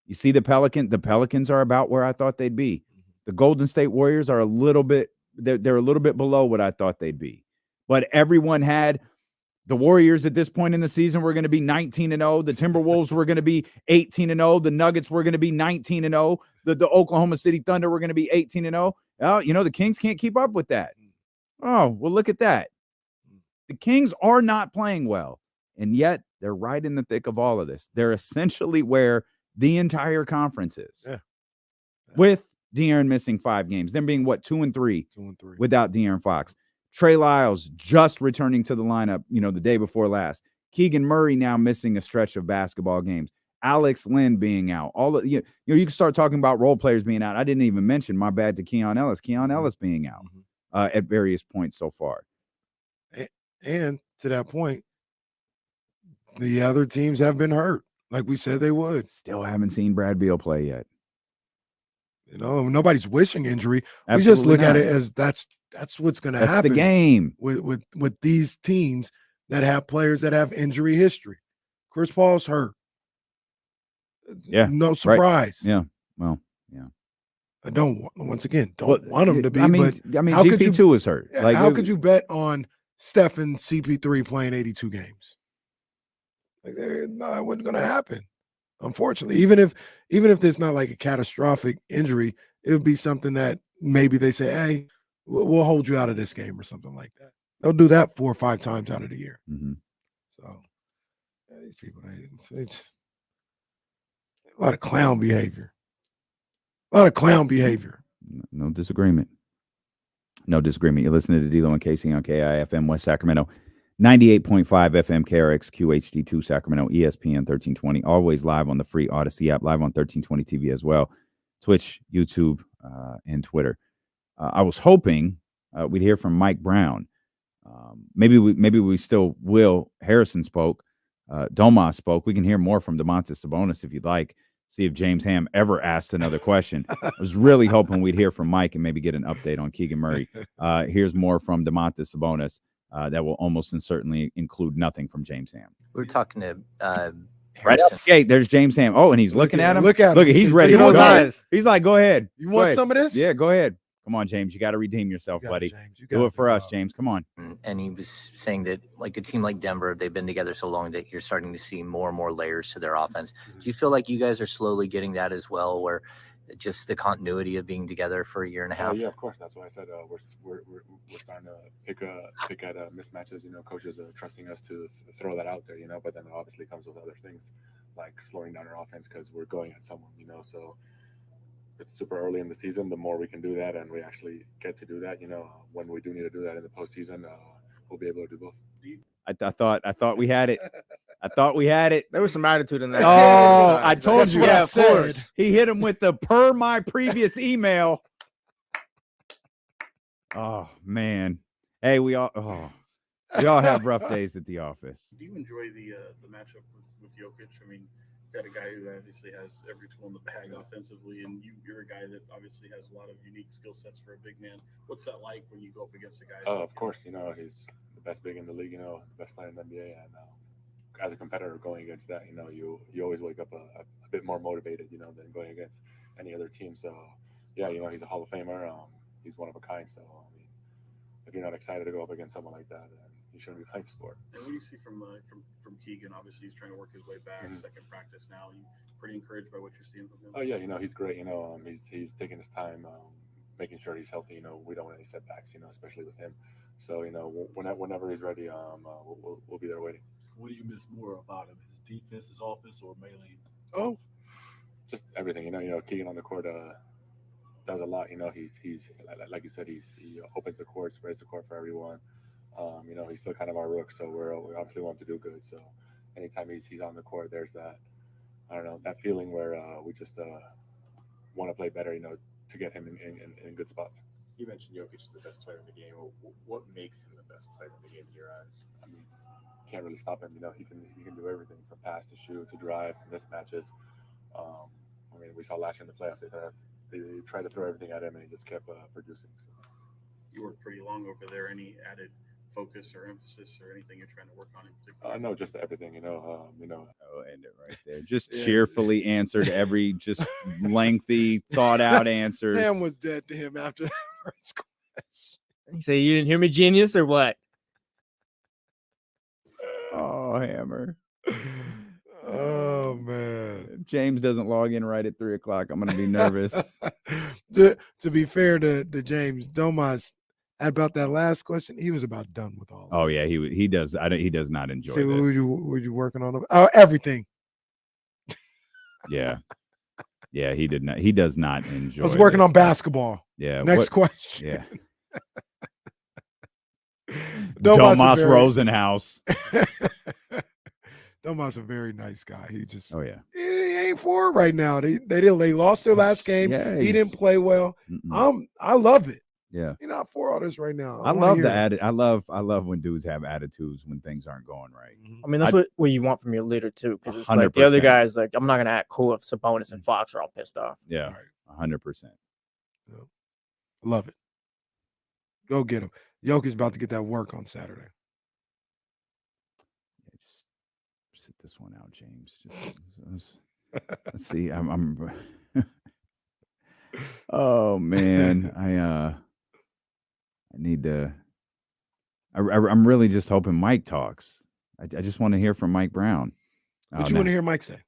You see the Pelicans. The Pelicans are about where I thought they'd be. The Golden State Warriors are a little bit, they're a little bit below what I thought they'd be. But everyone had the Warriors at this point in the season were going to be 19-0. The Timberwolves were going to be 18-0. The Nuggets were going to be 19-0. The Oklahoma City Thunder were going to be 18-0. Well, the Kings can't keep up with that. Oh, well, look at that. The Kings are not playing well, and yet they're right in the thick of all of this. They're essentially where the entire conference is. Yeah. With De'Aaron missing 5 games. Them being, 2-3 without De'Aaron Fox. Trey Lyles just returning to the lineup, the day before last. Keegan Murray now missing a stretch of basketball games. Alex Lynn being out. All of, you can start talking about role players being out. I didn't even mention, my bad, to Keon Ellis. Keon Ellis being out at various points so far. And to that point, the other teams have been hurt, like we said they would. Still haven't seen Brad Beal play yet. Nobody's wishing injury. Absolutely we just look not. at it as that's what's going to happen. That's the game with these teams that have players that have injury history. Chris Paul's hurt. Yeah, no surprise. Right. Yeah, well, yeah. I don't want him to be. I mean, how GP2 is hurt. Like, how could you bet on Steph and CP3 playing 82 games? Like, no, it wasn't going to happen. Unfortunately, even if there's not like a catastrophic injury, it would be something that maybe they say, hey, we'll hold you out of this game or something like that. They'll do that 4 or 5 times out of the year. So these people, it's a lot of clown behavior. No disagreement. You're listening to D'Lo and Casey on KIFM West Sacramento. 98.5 FM KRX QHD2 Sacramento, ESPN 1320, always live on the free Odyssey app, live on 1320 TV as well, Twitch, YouTube, and Twitter. I was hoping we'd hear from Mike Brown. Maybe we still will. Harrison spoke. Domas spoke. We can hear more from Domantas Sabonis if you'd like. See if James Ham ever asked another question. I was really hoping we'd hear from Mike and maybe get an update on Keegan Murray. Here's more from Domantas Sabonis. That will almost and certainly include nothing from James Ham. We were talking to right out the gate. There's James Ham. Oh, and he's looking at him. Look at him. He's ready. Look at those eyes. He's like, go ahead. You want some of this? Yeah, go ahead. Come on, James. You got to redeem yourself, buddy. Do it for us, James. Come on. And he was saying that, like, a team like Denver, they've been together so long that you're starting to see more and more layers to their offense. Do you feel like you guys are slowly getting that as well, where just the continuity of being together for a year and a half? Yeah, of course. That's why I said we're starting to pick at mismatches. Coaches are trusting us to throw that out there. But then it obviously comes with other things like slowing down our offense because we're going at someone. So it's super early in the season. The more we can do that, and we actually get to do that, when we do need to do that in the postseason, we'll be able to do both. I thought we had it. I thought we had it. There was some attitude in that. Oh, I told you. Yeah, of course. He hit him with the per my previous email. Oh, man. Hey, we all have rough days at the office. Do you enjoy the matchup with Jokic? I mean, you've got a guy who obviously has every tool in the bag offensively, and you're a guy that obviously has a lot of unique skill sets for a big man. What's that like when you go up against a guy? Oh, of course. He's the best big in the league, the best player in the NBA, and as a competitor going against that, you know, you always wake up a bit more motivated, you know, than going against any other team. So yeah, you know, he's a Hall of Famer. He's one of a kind. So I mean, if you're not excited to go up against someone like that, then you shouldn't be playing sport. And what do you see from Keegan? Obviously, he's trying to work his way back. Mm-hmm. Second practice now. You pretty encouraged by what you're seeing from him? Oh yeah, you know, he's great. You know, he's taking his time, making sure he's healthy. You know, we don't want any setbacks. You know, especially with him. So you know, whenever he's ready, we'll be there waiting. What do you miss more about him? His defense, his offense, or mainly? Oh, just everything. You know, Keegan on the court does a lot. You know, he's like you said, he opens the court, spreads the court for everyone. You know, he's still kind of our rook, so we obviously want to do good. So anytime he's on the court, there's that, I don't know, that feeling where we just want to play better. You know, to get him in good spots. You mentioned Jokic is the best player in the game. What makes him the best player in the game in your eyes? I mean, can't really stop him. You know, he can do everything from pass to shoot to drive, mismatches. I mean, we saw last year in the playoffs they tried to throw everything at him, and he just kept producing. So. You worked pretty long over there. Any added focus or emphasis or anything you're trying to work on in particular? No, just everything. You know. Oh, end it right there. Just cheerfully answered every just lengthy, thought out answers. Sam was dead to him after the first question. You say you didn't hear me, genius, or what? Oh, Hammer. Oh man. If James doesn't log in right at 3:00, I'm gonna be nervous. to be fair to James, Domas, about that last question, he was about done with all. Oh yeah, he does. He does not enjoy See, this. were you working on? Oh, everything. Yeah. Yeah, he did not. He does not enjoy. I was working this. on basketball. Yeah. Next question. Yeah. Domas Rosenhaus. Domas a very nice guy. He just. Oh yeah. He ain't for it right now. They lost their last game. Yeah, he didn't play well. I love it. Yeah. You're not for all this right now. I love the I love when dudes have attitudes when things aren't going right. I mean, that's what you want from your leader too, because it's like the other guys. Like, I'm not gonna act cool if Sabonis and Fox are all pissed off. Yeah, 100%. Love it. Go get him. Jokic's about to get that work on Saturday. Yeah, just sit this one out, James. Let's see. I'm oh man, I need to. I'm really just hoping Mike talks. I just want to hear from Mike Brown. What you want to hear Mike say?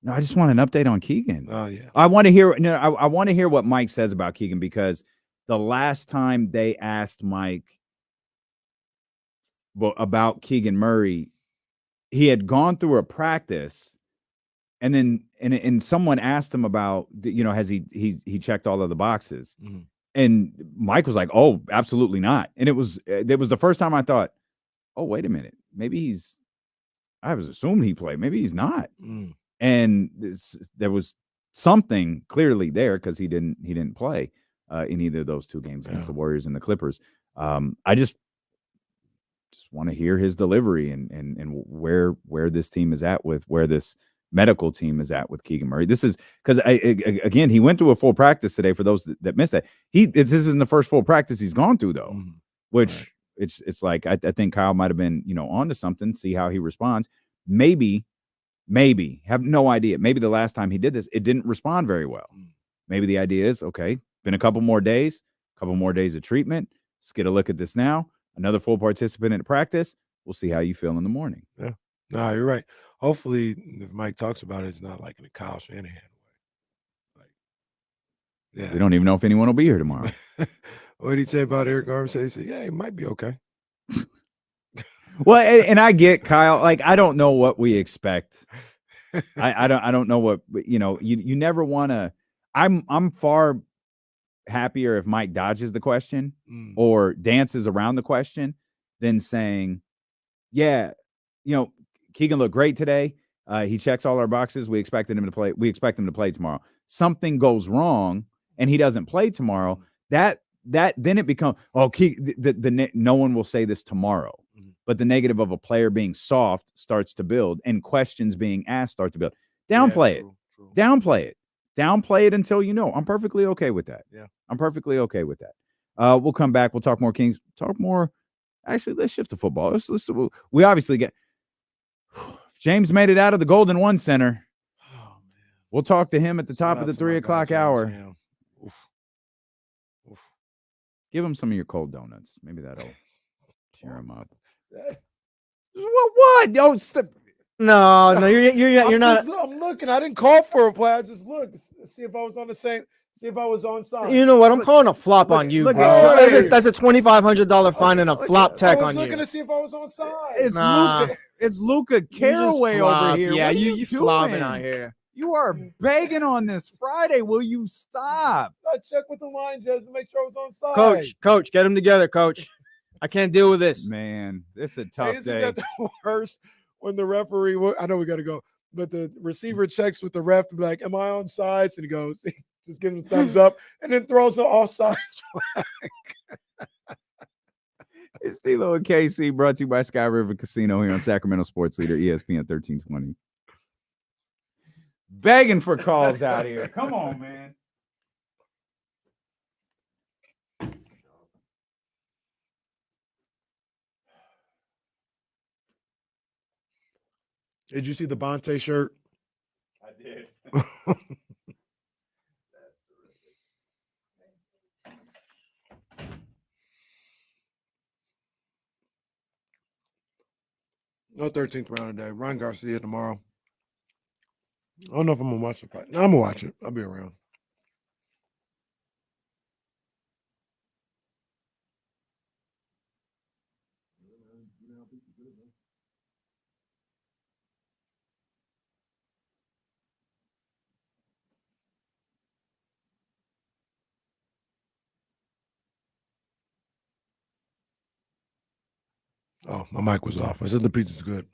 No, I just want an update on Keegan. Oh yeah, I want to hear. No, I want to hear what Mike says about Keegan, because the last time they asked Mike about Keegan Murray, he had gone through a practice, and then and someone asked him about, you know, has he checked all of the boxes. Mm-hmm. And Mike was like, "Oh, absolutely not." And it was the first time I thought, "Oh, wait a minute, maybe I was assuming he played. Maybe he's not." Mm. And there was something clearly there, because he didn't play in either of those two games against the Warriors and the Clippers. I just want to hear his delivery and where this team is at with where this medical team is at with Keegan Murray. This is because again, he went through a full practice today. For those that missed that, this isn't the first full practice he's gone through though, which it's like I think Kyle might have been onto something. See how he responds. Maybe have no idea. Maybe the last time he did this, it didn't respond very well. Maybe the idea is, okay, been a couple more days of treatment. Let's get a look at this now. Another full participant in practice. We'll see how you feel in the morning. Yeah. No, you're right. Hopefully, if Mike talks about it, it's not like in a Kyle Shanahan way. Yeah. We don't even know if anyone will be here tomorrow. What did he say about Eric Armstead? He said, yeah, he might be okay. Well, and I get Kyle. Like, I don't know what we expect. I don't know what, you never want to. I'm far happier if Mike dodges the question or dances around the question than saying, yeah, Keegan looked great today. He checks all our boxes. We expected him to play. We expect him to play tomorrow. Something goes wrong and he doesn't play tomorrow. That then it becomes, no one will say this tomorrow, but the negative of a player being soft starts to build and questions being asked start to build. Downplay it. True. Downplay it until I'm perfectly okay with that. Yeah. I'm perfectly okay with that. We'll come back. We'll talk more Kings. Talk more. Actually, let's shift to football. We obviously get James made it out of the Golden One Center. We'll talk to him at the top of the 3 o'clock hour. Give him some of your cold donuts. Maybe that'll cheer him up. What? Don't stop. No, you're not. I'm looking. I didn't call for a play. I just looked. See if I was on the same. See if I was on side. You know what? I'm calling a flop on you, bro. That's a $2,500 fine and a flop tech on you. I was looking to see if I was on side. It's Luca Caraway over here. Yeah, what you flopping out here. You are begging on this Friday. Will you stop? I checked with the line judge to make sure I was on side. Coach, get them together, coach. I can't deal with this. Man, it's a tough isn't day. That the worst when the referee? I know we got to go, but the receiver checks with the ref to be like, "Am I on sides?" And he goes, just give him a thumbs up, and then throws an offside flag. It's D'Lo and KC, brought to you by Sky River Casino here on Sacramento Sports Leader, ESPN 1320. Begging for calls out here. Come on, man. Did you see the Bonte shirt? I did. No 13th round today. Ryan Garcia tomorrow. I don't know if I'm gonna watch the fight. No, I'm gonna watch it. I'll be around. Oh, my mic was off. I said the pizza's good.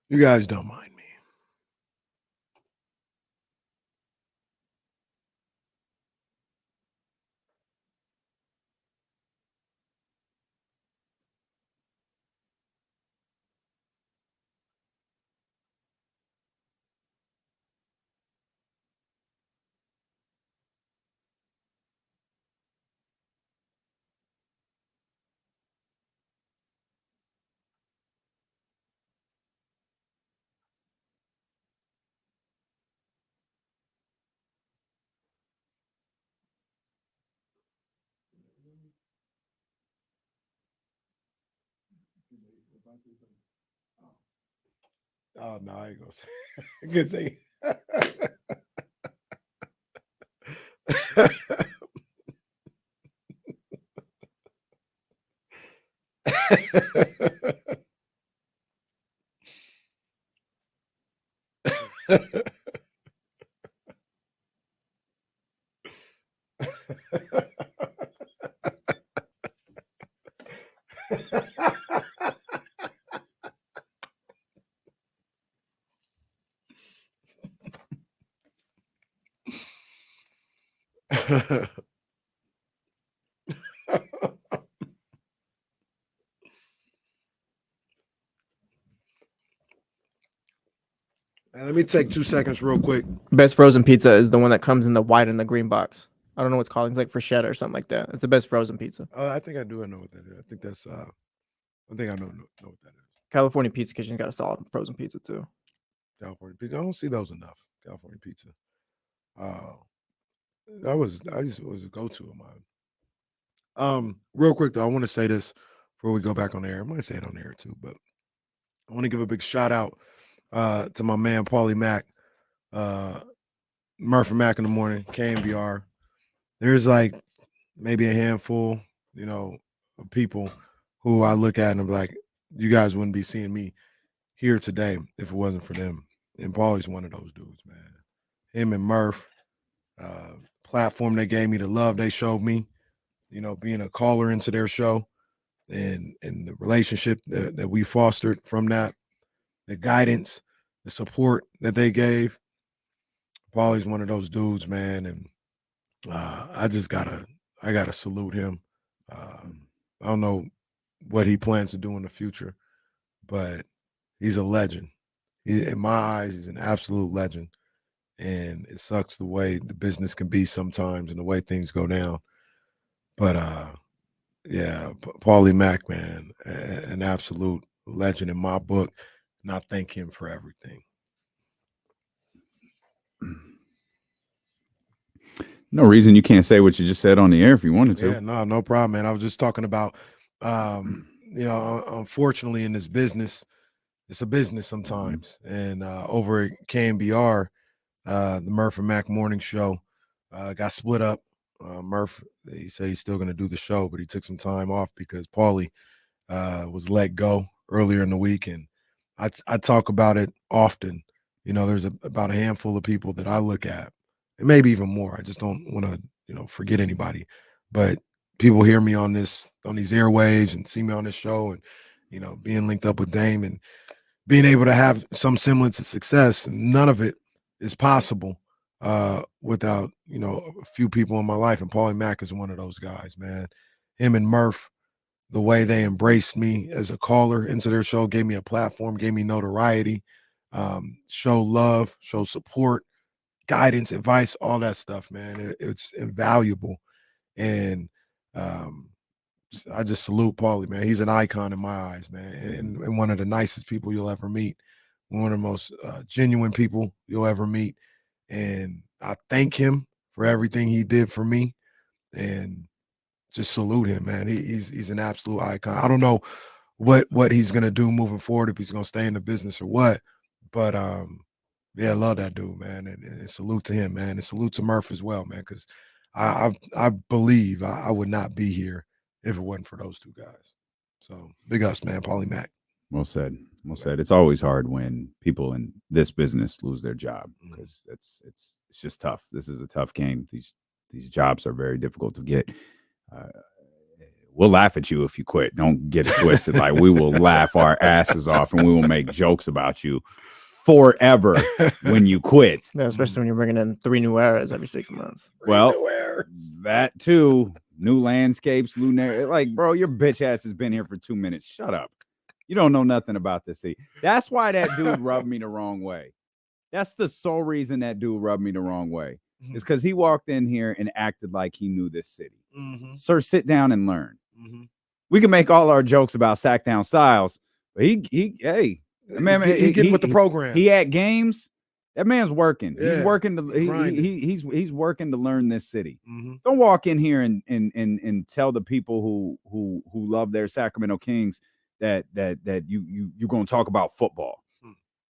You guys don't mind me. Oh no, I ain't gonna say. Good thing. And let me take 2 seconds real quick. Best frozen pizza is the one that comes in the white and the green box. I don't know what's called. It's like freschetta or something like that. It's the best frozen pizza. I think I do know what that is. I think that's I think I know what that is. California Pizza Kitchen got a solid frozen pizza too. California pizza. I don't see those enough. California pizza. That was a go-to of mine. Real quick though, I want to say this before we go back on air. I'm gonna say it on air too, but I want to give a big shout out to my man Paulie Mack, Murphy Mack in the morning, KMBR. There's like maybe a handful, of people who I look at and I'm like, you guys wouldn't be seeing me here today if it wasn't for them. And Paulie's one of those dudes, man. Him and Murph, platform they gave me, the love they showed me, being a caller into their show and the relationship that we fostered from that, the guidance, the support that they gave. Paulie's one of those dudes, man. And I gotta salute him. I don't know what he plans to do in the future, but he's a legend. In my eyes, he's an absolute legend. And it sucks the way the business can be sometimes and the way things go down. But yeah, Paulie Mack, man, an absolute legend in my book. And I thank him for everything. No reason you can't say what you just said on the air if you wanted to. Yeah, no problem, man. I was just talking about, unfortunately in this business, it's a business sometimes. And over at KMBR, the Murph and Mac morning show got split up. Murph, he said he's still going to do the show, but he took some time off because Paulie was let go earlier in the week. And I talk about it often. There's about a handful of people that I look at, and maybe even more. I just don't want to, forget anybody. But people hear me on these airwaves and see me on this show, and being linked up with Dame and being able to have some semblance of success. None of it is possible without a few people in my life, and Paulie Mack is one of those guys, man. Him and Murph, the way they embraced me as a caller into their show, gave me a platform, gave me notoriety, show love, show support, guidance, advice, all that stuff, man. It's invaluable. And I just salute Paulie, man. He's an icon in my eyes, man, and one of the nicest people you'll ever meet, one of the most genuine people you'll ever meet. And I thank him for everything he did for me, and just salute him, man. He's an absolute icon. I don't know what he's gonna do moving forward, if he's gonna stay in the business or what, but yeah, I love that dude, man, and salute to him, man, and salute to Murph as well, man, because I believe I would not be here if it wasn't for those two guys. So big ups, man. Paulie Mack. Well said. Well said. It's always hard when people in this business lose their job, because it's just tough. This is a tough game. These jobs are very difficult to get. We'll laugh at you if you quit. Don't get it twisted. Like, we will laugh our asses off and we will make jokes about you forever when you quit. Yeah, especially when you're bringing in 3 new eras every 6 months. Well, that too. New landscapes, like, bro, your bitch ass has been here for 2 minutes. Shut up. You don't know nothing about this city. That's why that dude rubbed me the wrong way. That's the sole reason that dude rubbed me the wrong way. It's because he walked in here and acted like he knew this city. Sir, sit down and learn. We can make all our jokes about sack down Styles, but he getting with the program. He at games. That man's working. Yeah. He's working to he's working to learn this city. Don't walk in here and tell the people who love their Sacramento Kings that you're gonna talk about football.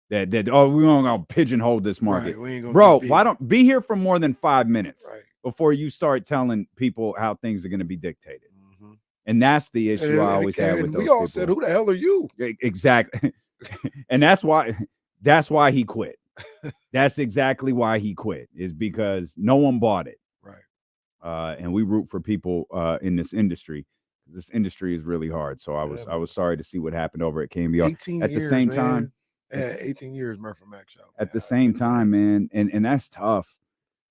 That we're gonna pigeonhole this market. Right, we ain't gonna bro. Why don't be here for more than 5 minutes before you start telling people how things are gonna be dictated? And that's the issue I always had with those we all people. said, "Who the hell are you?" Exactly. And that's why he quit. That's exactly why he quit, is because no one bought it. Right. And we root for people in this industry. This industry is really hard. So I was sorry to see what happened over at KMBR. 18 At the years, same man. time, Yeah, 18 years, Murph and Mac show. At the same time, man, and that's tough.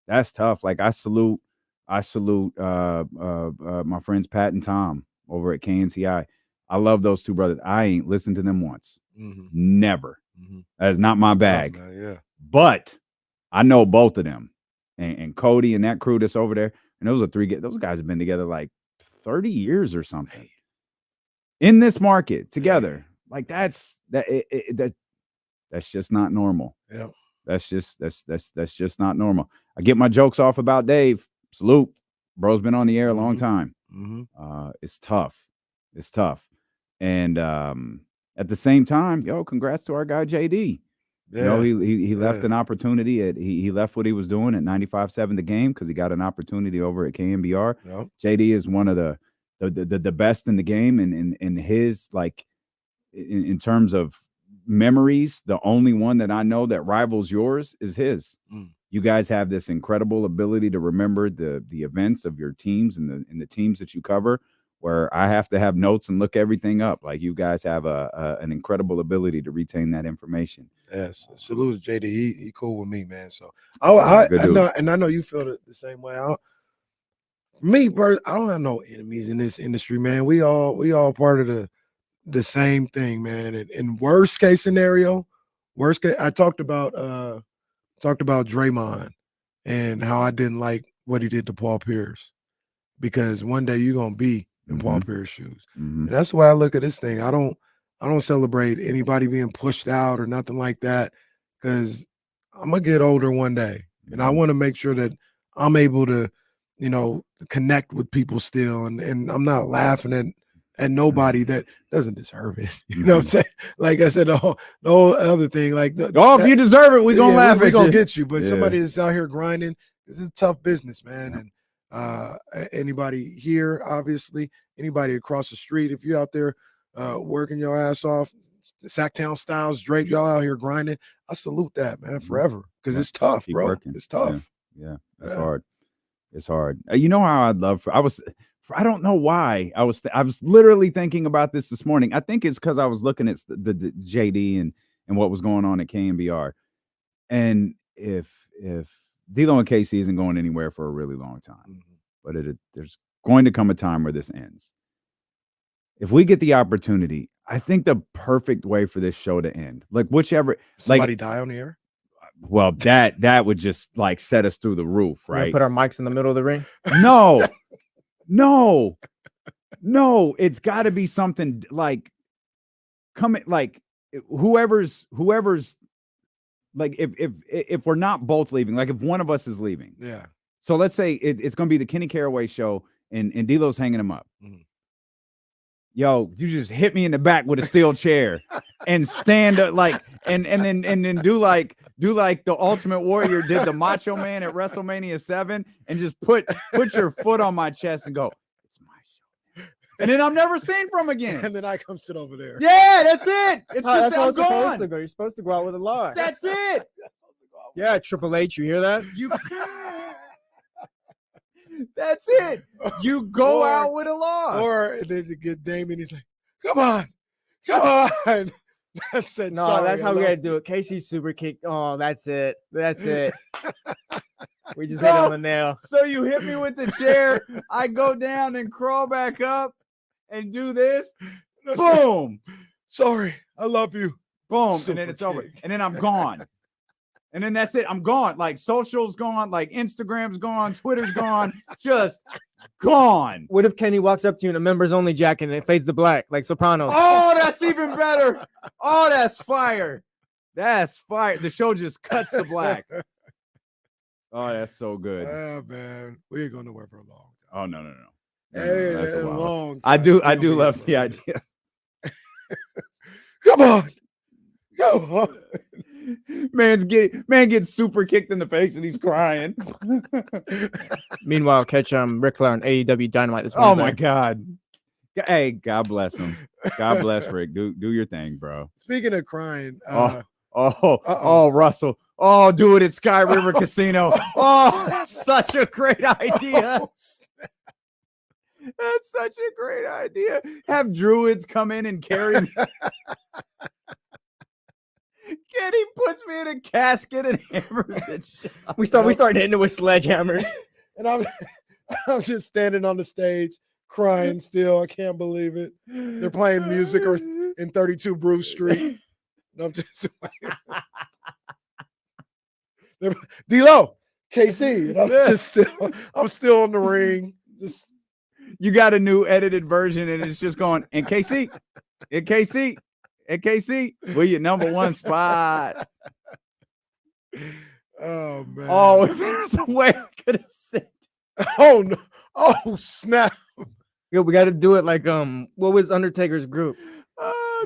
That's tough. Like, I salute my friends Pat and Tom over at KNCI. I love those two brothers. I ain't listened to them once. Never. That is not my bag. Tough, man, yeah. But I know both of them, and Cody and that crew that's over there. And those guys have been together like 30 years or something in this market together. Like, that's just not normal. Yeah. That's just not normal. I get my jokes off about Dave. Salute. Bro's been on the air a long time. It's tough. It's tough. And at the same time, congrats to our guy JD. Yeah. He left an opportunity he left what he was doing at 95.7 The Game because he got an opportunity over at KMBR. Yep. JD is one of the best in the game, and in his, like, in terms of memories, the only one that I know that rivals yours is his. You guys have this incredible ability to remember the events of your teams and the teams that you cover, where I have to have notes and look everything up. Like, you guys have an incredible ability to retain that information. Yes, salute to JD. He cool with me, man. So I know you feel the same way. Me, I don't have no enemies in this industry, man. We all part of the same thing, man. And in worst case scenario, I talked about Draymond and how I didn't like what he did to Paul Pierce, because one day you're gonna be in Paul Pierce's shoes. And that's the way I look at this thing. I don't celebrate anybody being pushed out or nothing like that, because I'm gonna get older one day, and I want to make sure that I'm able to, connect with people still, and I'm not laughing at nobody that doesn't deserve it. You know what I'm saying? Like I said, the whole other thing, like if you deserve it, we gonna laugh at you. We gonna get you. But somebody that's out here grinding, this is a tough business, man. And anybody here, obviously, anybody across the street, if you're out there working your ass off, Sacktown Styles, Drake, y'all out here grinding, I salute that, man, forever, because it's tough, Keep bro. working. It's tough. Yeah. It's hard. It's hard. You know how I'd love I don't know why I was literally thinking about this morning. I think it's because I was looking at the JD and what was going on at KNBR. And if D'Lo and KC isn't going anywhere for a really long time, but there's going to come a time where this ends. If we get the opportunity, I think the perfect way for this show to end, like whichever, Somebody die on the air. Well, that would just like set us through the roof, right? Put our mics in the middle of the ring. No, it's got to be something like whoever's like, if we're not both leaving, like if one of us is leaving. Yeah. So let's say it's going to be the Kenny Caraway show and D'Lo's hanging him up. Yo, you just hit me in the back with a steel chair and stand up and then do like the Ultimate Warrior did the Macho Man at WrestleMania 7 and just put your foot on my chest and go, it's my show. And then I'm never seen from again. And then I come sit over there. Yeah, that's it. It's that's how I'm it's supposed gone. to go. You're supposed to go out with a lie. That's it. Yeah, Triple H, you hear that? That's it. You go out with a loss. Or then you get Damien, he's like, come on. That's it. No, Sorry, that's how we gotta do it. Casey super kick. Oh, that's it. We just hit on the nail. So you hit me with the chair. I go down and crawl back up and do this. Boom. Sorry, I love you. Boom. Super and then it's over. kick. And then I'm gone. And then that's it. I'm gone. Like social's gone. Like Instagram's gone. Twitter's gone. Just gone. What if Kenny walks up to you in a members only jacket and it fades to black, like Sopranos? Oh, that's even better. Oh, that's fire. That's fire. The show just cuts to black. Oh, that's so good. Yeah, man. We ain't going nowhere for a long time. Oh, no. Hey, that's a a while. long time. I do love the idea. Come on. Go on. Man gets super kicked in the face and he's crying. Meanwhile, catch Ric Flair on AEW Dynamite this Oh Wednesday. my God. Hey, God bless him. God bless Rick. Do your thing, bro. Speaking of crying, Russell. Oh, do it at Sky River Casino. Oh, that's such a great idea. That's such a great idea. Have druids come in and carry me. Kenny puts me in a casket and hammers it. We start hitting it with sledgehammers. And I'm just standing on the stage crying still. I can't believe it. They're playing music in 32 Bruce Street. And I'm just D-Lo, KC. And I'm still in the ring. You got a new edited version and it's just going, and KC, we're your number one spot. Oh man. Oh, if there's a way I could have said. Oh no. Oh snap. Yo, we got to do it like what was Undertaker's group?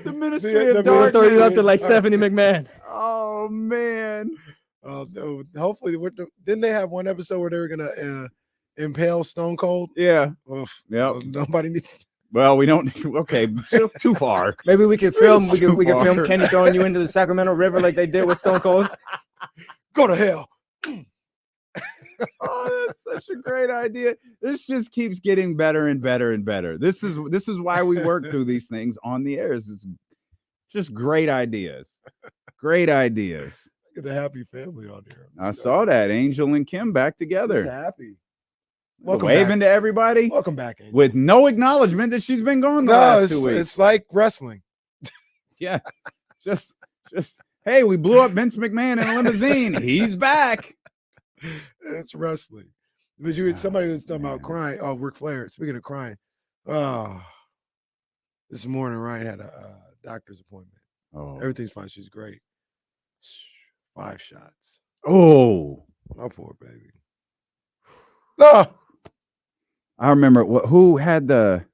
The Ministry of We'll Darkness. throw you up to like Stephanie McMahon. Oh man. Oh no. Hopefully, didn't they have one episode where they were gonna impale Stone Cold? Yeah. Well, Yep. nobody needs to. Well, we don't. Okay, too far. Maybe we could film. We could film Kenny throwing you into the Sacramento River like they did with Stone Cold. Go to hell. Oh, that's such a great idea. This just keeps getting better and better and better. This is why we work through these things on the air. It's just great ideas. Great ideas. Look at the happy family on here. I saw that Angel and Kim back together. He's happy. waving to everybody. Welcome back, Angel. With no acknowledgement that she's been gone the No, last 2 weeks. it's like wrestling. Yeah, just hey, we blew up Vince McMahon in a limousine. He's back. It's wrestling. But somebody was talking about crying. Oh, Ric Flair. Speaking of crying, this morning Ryan had a doctor's appointment. Oh, Everything's fine. She's great. 5 shots. Oh, my poor baby. Oh. I remember who had the.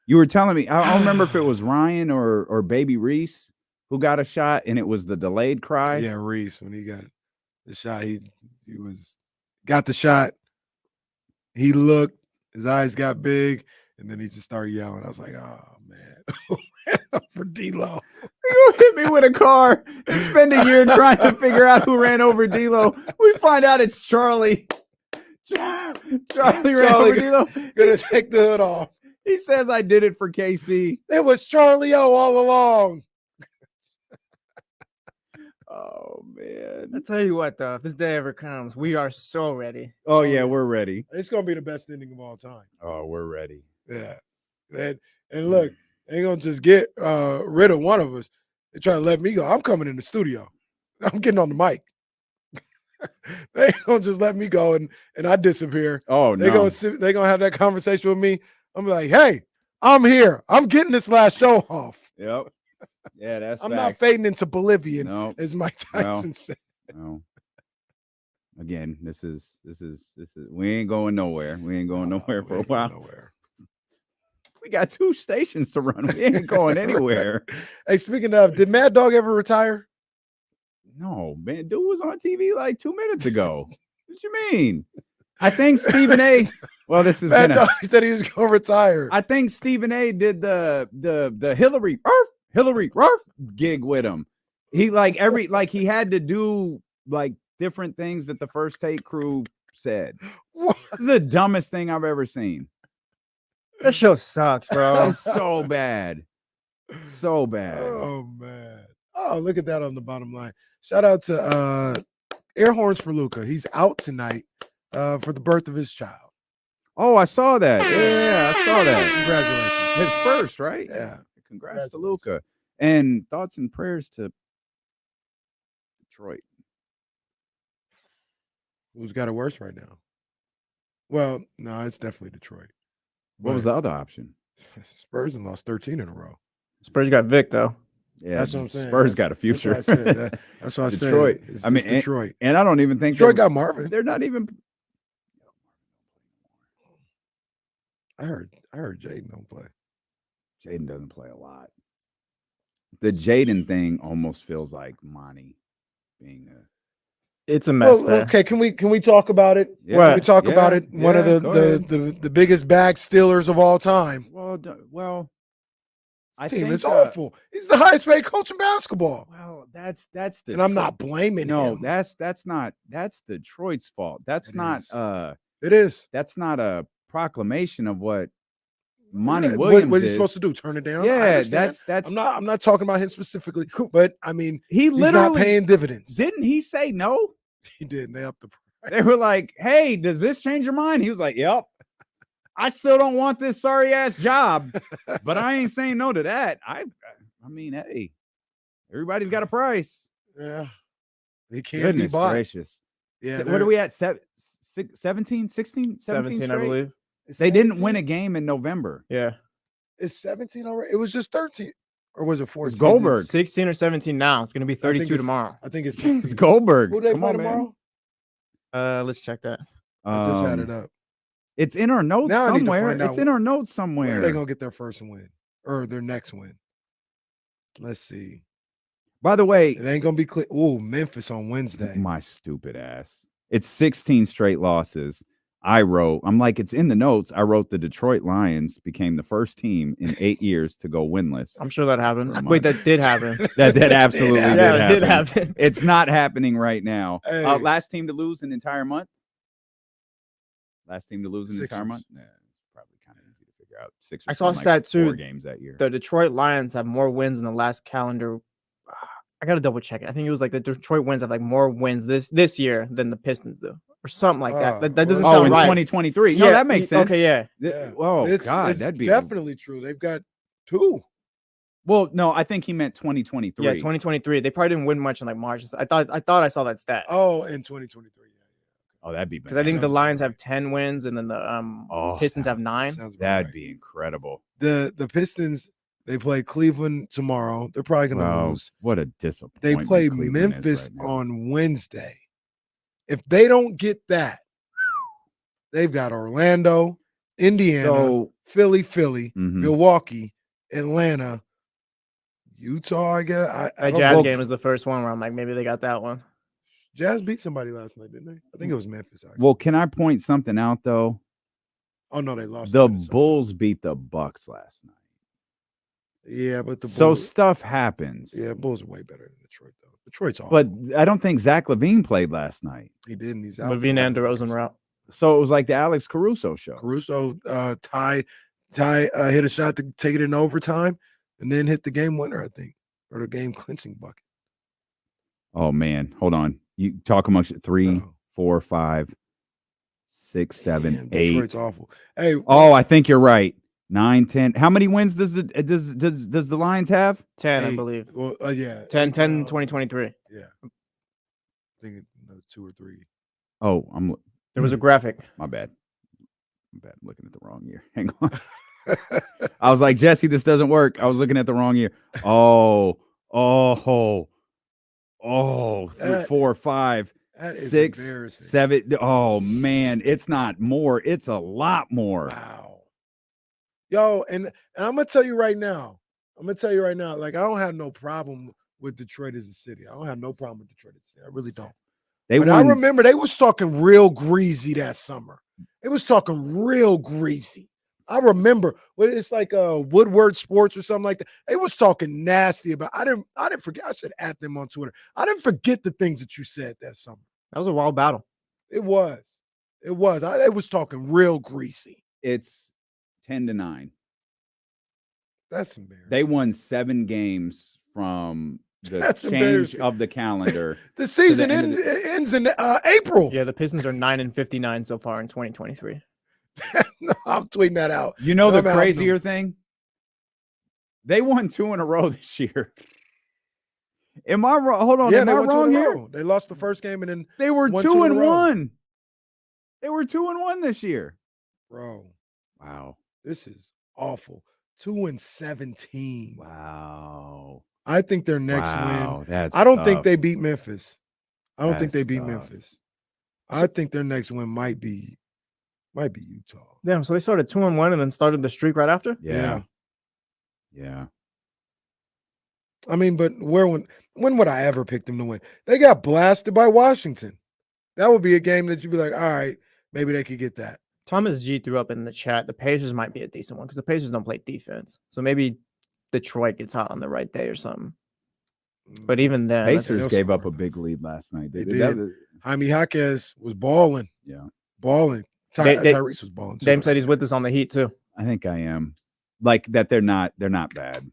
You were telling me. I don't remember if it was Ryan or Baby Reese who got a shot, and it was the delayed cry. Yeah, Reese, when he got the shot, he got the shot. He looked, his eyes got big, and then he just started yelling. I was like, oh man, for D-Lo. You hit me with a car and spend a year trying to figure out who ran over D-Lo. We find out it's Charlie. Charlie ran over D-Lo. Gonna take the hood off. He says I did it for KC. It was Charlie O all along. Oh man. I tell you what, though, if this day ever comes, we are so ready. Oh yeah, we're ready. It's gonna be the best ending of all time. Oh, we're ready. Yeah. And look, they ain't gonna just get rid of one of us. They try to let me go. I'm coming in the studio. I'm getting on the mic. They ain't gonna just let me go and I disappear. Oh no. They gonna have that conversation with me. I'm like, hey, I'm here. I'm getting this last show off. Yep. Yeah, that's I'm facts. not fading into Bolivian, No. as Mike Tyson said. No. Again, this is we ain't going nowhere. We ain't going nowhere for a while. We got 2 stations to run. We ain't going anywhere. Hey, speaking of, did Mad Dog ever retire? No, man. Dude was on TV like 2 minutes ago. What you mean? I think Stephen A. Well, this is Mad Dog said he was gonna retire. I think Stephen A. did the Hillary gig with him. He he had to do like different things that the First Take crew said. What? This is the dumbest thing I've ever seen. That show sucks, bro. So bad. So bad. Oh man. Oh, look at that on the bottom line. Shout out to air horns for Luca. He's out tonight for the birth of his child. Oh, I saw that. Yeah, I saw that. Congratulations. His first, right? Yeah. Congrats to Luca. And thoughts and prayers to Detroit. Who's got it worse right now? Well, no, it's definitely Detroit. What was the other option? Spurs and lost 13 in a row. Spurs got Vic, though. Yeah, that's what I'm saying. Spurs got a future. That's what I said. Detroit. I mean, Detroit. And I don't even think Detroit got Marvin. They're not even. I heard Jaden don't play. Jaden doesn't play a lot. The Jaden thing almost feels like Monty being a. It's a mess. Well, okay, can we talk about it? Yeah. Can we talk about it? One of go the biggest bag stealers of all time. Well, I team think is awful. He's the highest paid coach in basketball. Well, that's the. And I'm not blaming him. That's Detroit's fault. That's not. It is. That's not a proclamation of what Monty Yeah, Williams what are you is supposed to do? Turn it down? Yeah, that's. I'm not talking about him specifically, but I mean, he's not paying dividends. Didn't he say no? He did. And they upped the price. They were like, "Hey, does this change your mind?" He was like, "Yep." I still don't want this sorry ass job, but I ain't saying no to that. I mean, hey, everybody's got a price. Yeah, they can't be bought. Gracious. Yeah, what are we at? 17, 16, 17, I believe. They didn't win a game in November. Yeah. It's 17 already. It was just 13. Or was it 14? It's Goldberg. 16 or 17 now. It's going to be 32 tomorrow. I think it's It's Goldberg. Who they Come play on, tomorrow? man. Let's check that. I just had it up. It's in our notes Now I need to somewhere. find out It's in our notes Where somewhere. are they going to get their first win? Or their next win? Let's see. By the way, It ain't going to be clear. Oh, Memphis on Wednesday. my stupid ass. It's 16 straight losses. I'm like, it's in the notes. I wrote the Detroit Lions became the first team in 8 years to go winless. I'm sure that happened. Wait, that did happen. That absolutely did happen. It's not happening right now. Hey. Last team to lose an entire month. Last team to lose an entire Sixers. month. Yeah, it's probably kind of easy to figure out. Six. I saw a stat too. 4 games that year. The Detroit Lions have more wins in the last calendar. I got to double check it. I think it was like the Detroit wins have like more wins this year than the Pistons do. or something like that. That well, doesn't Oh, sound in right. 2023. No, that makes sense. Okay, yeah. Oh It's God, that'd be definitely true. They've got 2. Well, no, I think he meant 2023. Yeah, 2023. They probably didn't win much in like March. I thought I saw that stat. Oh, in 2023. Oh, that'd be Because I think the Sounds Lions right. have 10 wins and then the Pistons have 9. Sounds about That'd right. be incredible. The Pistons, they play Cleveland tomorrow. They're probably going to Wow, lose. what a They disappointment. play Cleveland is Memphis right now. on Wednesday. If they don't get that, they've got Orlando, Indiana, So- Philly, Mhm. Milwaukee, Atlanta, Utah, I guess. I That don't Jazz know. game was the first one where I'm like, maybe they got that one. Jazz beat somebody last night, didn't they? I think it was Memphis. Actually. Well, can I point something out though? Oh no, they lost. The to Minnesota. Bulls beat the Bucks last night. Yeah, but the So Bulls, stuff happens. yeah, Bulls are way better than Detroit though. Detroit's awful. But I don't think Zach LaVine played last night. He didn't. He's out. Levine and DeRozan were out. So it was like the Alex Caruso show. Caruso Ty hit a shot to take it in overtime, and then hit the game winner, I think, or the game clinching bucket. Oh man, hold on. You talk amongst 3, 4, 5, 6, 7, Damn, 8. Detroit's awful. Hey, Oh, I think you're right. 9, 10. How many wins does the Lions have? 10, I Eight. believe. Well, yeah, 10, 8 10, now. 2023. Yeah, I think another 2 or 3. Oh, There was a graphic. My bad. I'm looking at the wrong year. Hang on. I was like, Jesse, this doesn't work. I was looking at the wrong year. Oh, 3, 4, 5, That is 6, embarrassing. 7. Oh man, it's not more. It's a lot more. Wow. Yo, and I'm gonna tell you right now. Like, I don't have no problem with Detroit as a city. I don't have no problem with Detroit as a city. I really don't. But I remember they was talking real greasy that summer. It was talking real greasy. I remember it's like Woodward Sports or something like that. They was talking nasty about. I didn't forget. I should at them on Twitter. I didn't forget the things that you said that summer. That was a wild battle. It was. It was talking real greasy. It's 10-9. That's embarrassing. They won 7 games from the That's change embarrassing. of the calendar. The season to the end of ends in April. Yeah, the Pistons are 9-59 so far in 2023. No, I'm tweeting that out. You know I'm the out, crazier no. thing? They won 2 in a row this year. Am I wrong? Hold on. Yeah, Am they I won 2 wrong in a here? row. They lost the first game and then They were won 2 2 in and a row. 1. They were 2-1 this year. Bro, Wow. this is awful. 2-17. Wow. I think their next Wow, win. that's I don't think tough. they beat Memphis. I don't think they That's beat tough. Memphis. I think their next win might be Utah. Damn, so they started 2-1 and then started the streak right after? Yeah. I mean, but when would I ever pick them to win? They got blasted by Washington. That would be a game that you'd be like, all right, maybe they could get that. Thomas G threw up in the chat. The Pacers might be a decent one because the Pacers don't play defense. So maybe Detroit gets hot on the right day or something. But even then, Pacers gave up a big lead last night. They did. did. Jaime Jaquez was balling. Yeah. Balling. Tyrese was balling too. Dame said he's with us on the Heat too. I think I am. Like that they're not bad.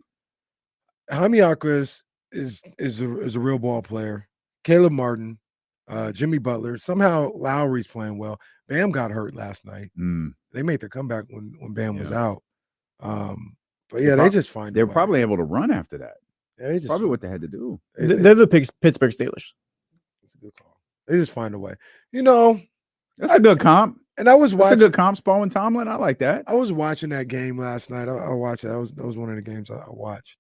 Jaime Jaquez is a real ball player. Caleb Martin, Jimmy Butler. Somehow Lowry's playing well. Bam got hurt last night. They made their comeback when Bam was out. But yeah, they just find they're probably able to run after that. Yeah, they just Probably what they had to do. They're the Pittsburgh Steelers. It's a good call. They just find a way. You know, That's a good comp. And I was watching That's a good comp, Spo and Tomlin. I like that. I was watching that game last night. I watched it. That was one of the games I watched.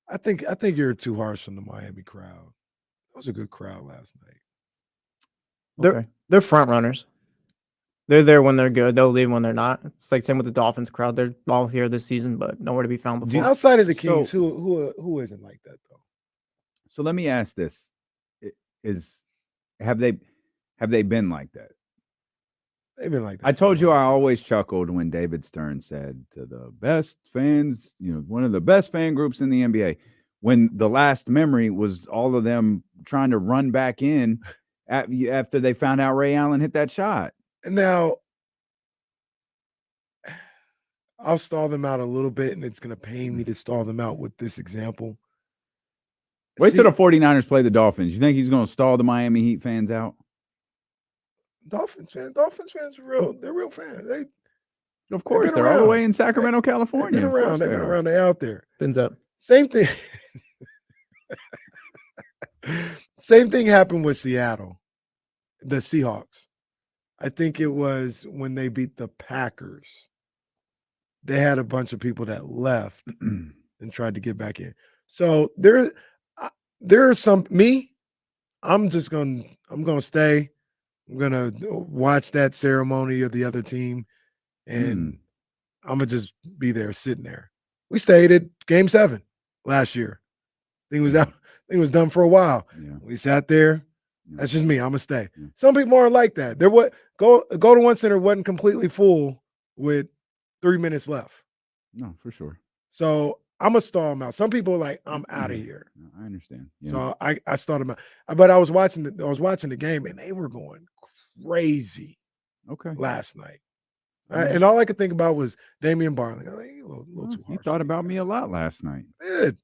I think you're too harsh on the Miami crowd. It was a good crowd last night. They're front runners. They're there when they're good. They'll leave when they're not. It's like same with the Dolphins crowd. They're all here this season, but nowhere to be found before. Outside of the Kings, who isn't like that though? So let me ask this: have they been like that? They've been like that. I told you I always chuckled when David Stern said to the best fans, one of the best fan groups in the NBA, when the last memory was all of them trying to run back in after they found out Ray Allen hit that shot. And now I'll stall them out a little bit, and it's going to pain me to stall them out with this example. Wait till the 49ers play the Dolphins. You think he's going to stall the Miami Heat fans out? Dolphins fans are real. They're real fans. Of course, they're all the way in Sacramento, California. They've been around. They've been around. They're out there. Fins up. Same thing. Same thing happened with Seattle, the Seahawks. I think it was when they beat the Packers. They had a bunch of people that left and tried to get back in. So there are some I'm gonna stay. I'm gonna watch that ceremony of the other team, and I'm gonna just be there sitting there. We stayed at Game 7 last year. I think it was done for a while. Yeah. We sat there. That's just me. I'm gonna stay. Some people aren't like that. There go to one center wasn't completely full with 3 minutes left. No, for sure. So I'm gonna stall them out. Some people are like, I'm out of here. I understand. Yeah. So I stalled them out. But I was watching the game and they were going crazy. Okay. Last night. And all I could think about was Damian Barley. I'm like, a little too You thought about me a lot last night. I did.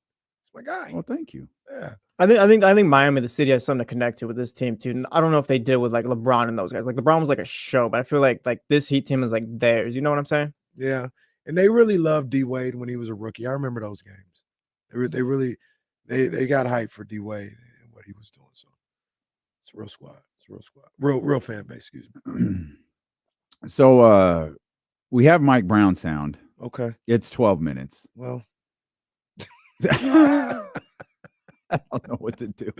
It's my guy. Well, thank you. Yeah. I think Miami, the city, has something to connect to with this team too. And I don't know if they did with like LeBron and those guys. Like LeBron was like a show, but I feel like this Heat team is like theirs. You know what I'm saying? Yeah. And they really loved D Wade when he was a rookie. I remember those games. They really got hyped for D Wade and what he was doing. So it's a real squad. It's a real squad. Real fan base, excuse me. So we have Mike Brown sound. Okay. It's 12 minutes. Well, I don't know what to do.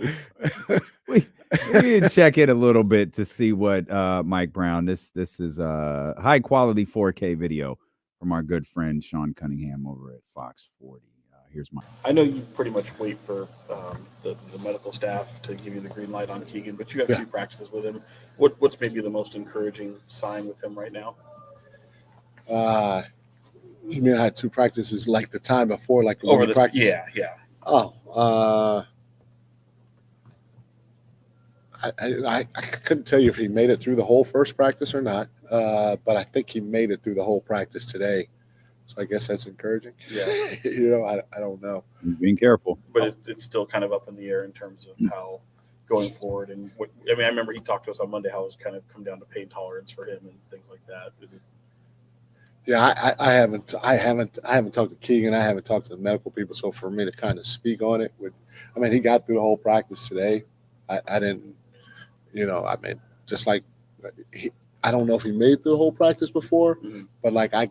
We need to check it a little bit to see what Mike Brown. This is a high quality 4K video from our good friend Sean Cunningham over at Fox 40. Here's Mike. I know you pretty much wait for the medical staff to give you the green light on Keegan, but you have 2 practices with him. What's maybe the most encouraging sign with him right now? You mean I had 2 practices like the time before, like Over the practice? Yeah. Oh, I couldn't tell you if he made it through the whole first practice or not, but I think he made it through the whole practice today. So I guess that's encouraging. Yeah. I don't know. Being careful. But it's still kind of up in the air in terms of how going forward. And I remember he talked to us on Monday how it was kind of come down to pain tolerance for him and things like that. Is it? Yeah, I haven't talked to Keegan. I haven't talked to the medical people. So for me to kind of speak on it he got through the whole practice today. I didn't, just like I don't know if he made it through the whole practice before, but like I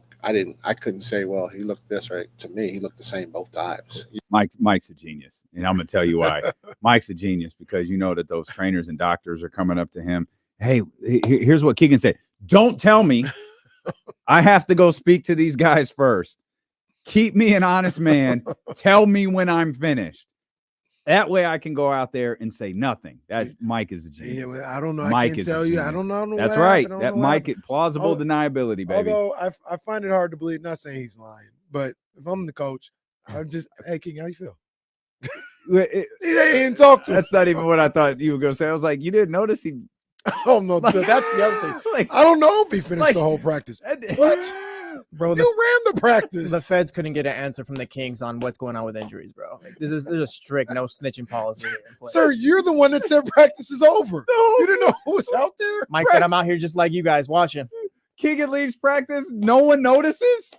couldn't say, well, he looked this right. To me, he looked the same both times. Mike's a genius, and I'm gonna tell you why. Mike's a genius because you know that those trainers and doctors are coming up to him. Hey, here's what Keegan said. Don't tell me. I have to go speak to these guys first. Keep me an honest man. Tell me when I'm finished. That way I can go out there and say nothing. That's Mike is a genius. Yeah, I don't know. Mike I can't tell you. I don't know. That's right. That Mike, plausible deniability, baby. Although I find it hard to believe, not saying he's lying, but if I'm the coach, I'm just, hey, King, how you feel? He didn't talk to That's not even what I thought you were going to say. I was like, you didn't notice he. Oh, no, that's the other thing. I don't know if he finished the whole practice. What? Bro, you ran the practice. The feds couldn't get an answer from the Kings on what's going on with injuries, bro. Like, there's a strict no snitching policy here in place. Sir, you're the one that said practice is over. No. You didn't know who was out there? Mike said, I'm out here just like you guys watching. Keegan leaves practice. No one notices.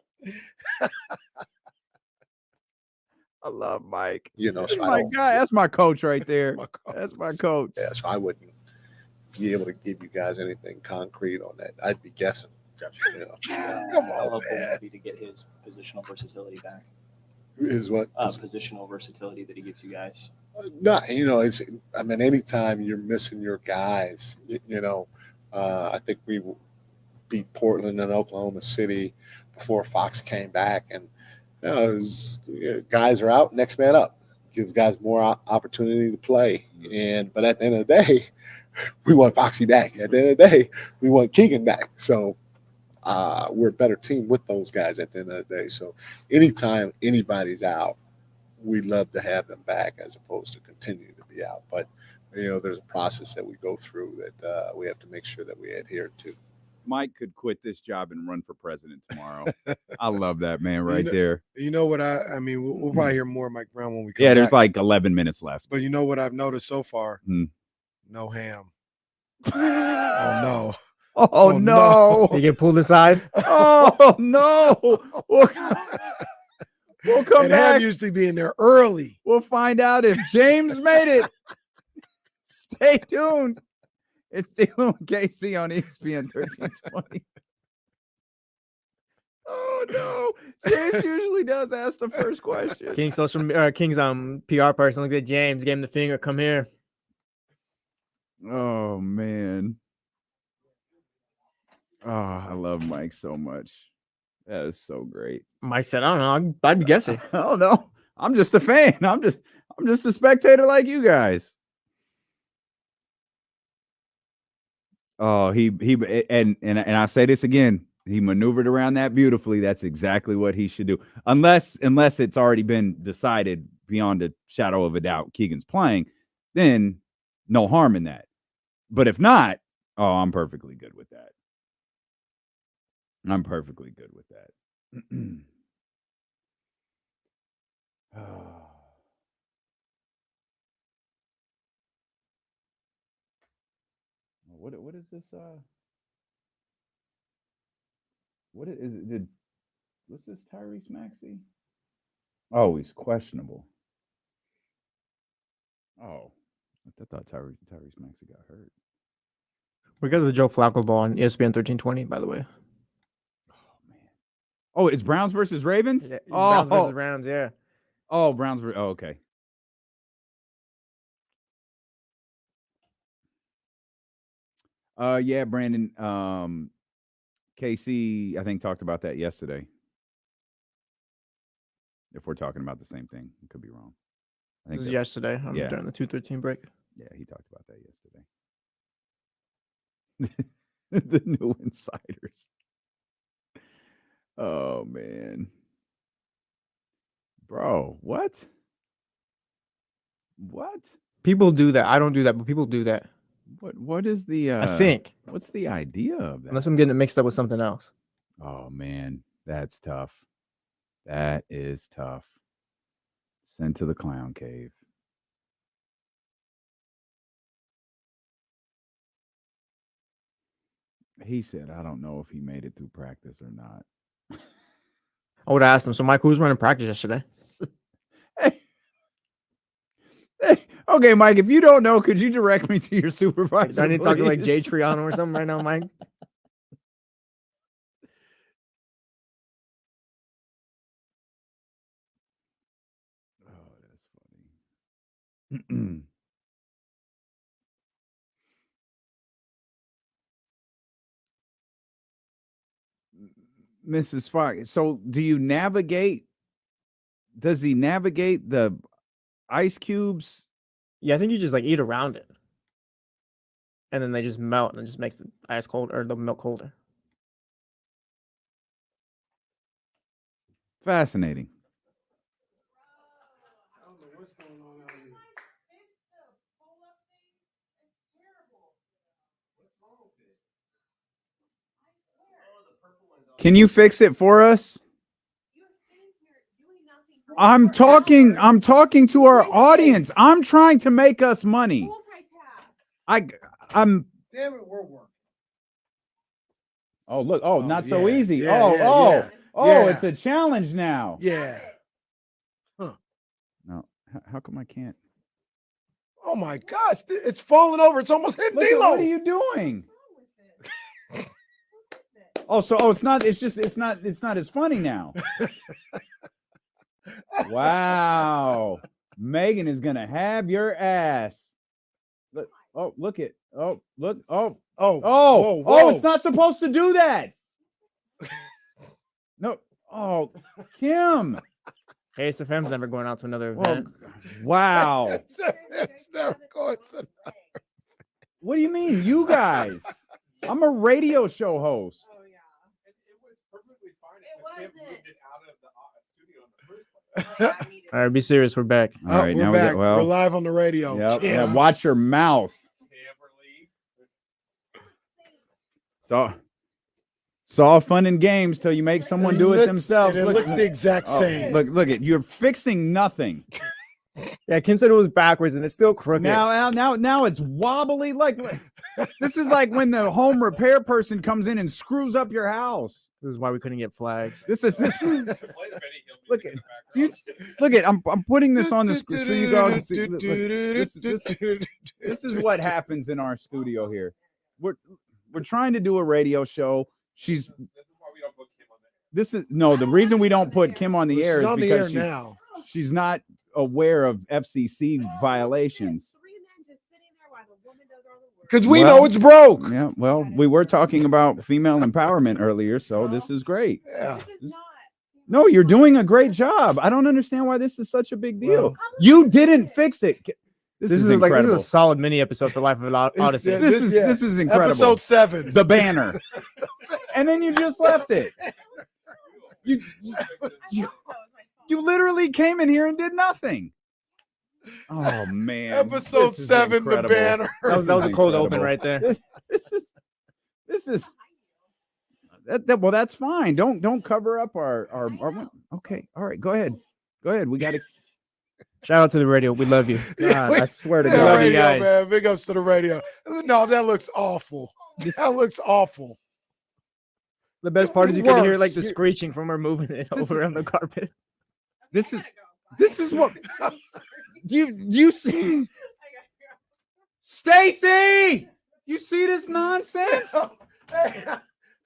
I love Mike. So my guy. That's my coach right there. That's my coach. Yeah, so I wouldn't be able to give you guys anything concrete on that. I'd be guessing. Come on, man. To get his positional versatility back. Is what? Positional versatility that he gives you guys. No, it's. Anytime you're missing your guys, I think we beat Portland and Oklahoma City before Fox came back, and guys are out, next man up, gives guys more opportunity to play. But at the end of the day, we want Foxy back. At the end of the day, we want Keegan back. So. We're a better team with those guys at the end of the day. So anytime anybody's out, we love to have them back as opposed to continue to be out. But, there's a process that we go through that we have to make sure that we adhere to. Mike could quit this job and run for president tomorrow. I love that man right there. You know what I mean? We'll probably hear more of Mike Brown when we come Yeah, there's back. like 11 minutes left. But you know what I've noticed so far? No ham. Oh no. Oh, no. You get pulled aside. Oh no. We'll come and back. Ham usually being there early. We'll find out if James made it. Stay tuned. It's Dylan with KC on ESPN 1320. Oh no. James usually does ask the first question. King's PR person looked at James, gave him the finger, come here. Oh man. Oh, I love Mike so much. That is so great. Mike said, I don't know. I'd be guessing. I don't know. I'm just a fan. I'm just a spectator like you guys. Oh, he and I say this again. He maneuvered around that beautifully. That's exactly what he should do. Unless it's already been decided beyond a shadow of a doubt Keegan's playing, then no harm in that. But if not, I'm perfectly good with that. I'm perfectly good with that. What is this? What is it? What's this Tyrese Maxey? Oh, he's questionable. Oh, I thought Tyrese Maxey got hurt. We got the Joe Flacco ball on ESPN 1320, by the way. Oh, it's Browns versus Ravens? Yeah, Browns versus Rams, yeah. Oh, Browns. Oh, okay. Yeah, Brandon. KC, I think, talked about that yesterday. If we're talking about the same thing, it could be wrong. I think this was yesterday yeah. during the 213 break. Yeah, he talked about that yesterday. The new insiders. Oh man. Bro, what? People do that. I don't do that, but people do that. What is the I think. What's the idea of that? Unless I'm getting it mixed up with something else. Oh man, that's tough. That is tough. Sent to the clown cave. He said, I don't know if he made it through practice or not. I would have asked him. So, Mike, who was running practice yesterday? Hey, okay, Mike, if you don't know, could you direct me to your supervisor? Do I need to talk to like please? Jay Triano or something right now, Mike? Oh, that's funny. Mrs. Fox, so do you navigate? Does he navigate the ice cubes? Yeah, I think you just like eat around it. And then they just melt and it just makes the ice cold or the milk colder. Fascinating. I don't know what's going on out here. Can you fix it for us? I'm talking to our audience. I'm trying to make us money. I'm Damn it, we're working. Oh, look. Oh, not so yeah, easy. yeah. It's a challenge now. Yeah. Huh. No. How come I can't? Oh my gosh, it's falling over. It's almost hitting Look, D-Lo. what are you doing? It's not as funny now. Wow. Megan is gonna have your ass. Look, look it. It's not supposed to do that. No. Oh, Kim. KSFM's never going out to another event. Wow. It's never going to. What do you mean, you guys? I'm a radio show host. All right, be serious. We're back. All right, we're now back. we're We're live on the radio. Yep. Yeah, watch your mouth. So It's all fun and games till you make someone do it themselves. And it looks the exact same. Look it. You're fixing nothing. Yeah, Kim said it was backwards and it's still crooked. Now it's wobbly. Like this is like when the home repair person comes in and screws up your house. This is why we couldn't get flags. This. Look at. I'm putting this on the screen so you guys see. This is what happens in our studio here. We're trying to do a radio show. The reason we don't put Kim on the air is because she's not aware of FCC violations. Because we know it's broke. Yeah, well, we were talking about female empowerment earlier, so this is great. Yeah. No, you're doing a great job. I don't understand why this is such a big deal. You didn't fix it. This is incredible. This is a solid mini episode for Life of Odyssey. This is incredible. Episode 7. The banner. And then you just left it. You literally came in here and did nothing. Oh man. Episode 7, the banner. That was a cold open right there. This is well, that's fine. Don't cover up our okay. All right, go ahead. We got to shout out to the radio. We love you. God, I swear to God. Love you guys. Man. Big ups to the radio. No, that looks awful. That looks awful. The best part is you can hear like the screeching from her moving it over on the carpet. This is what you see. Stacy, you see this nonsense?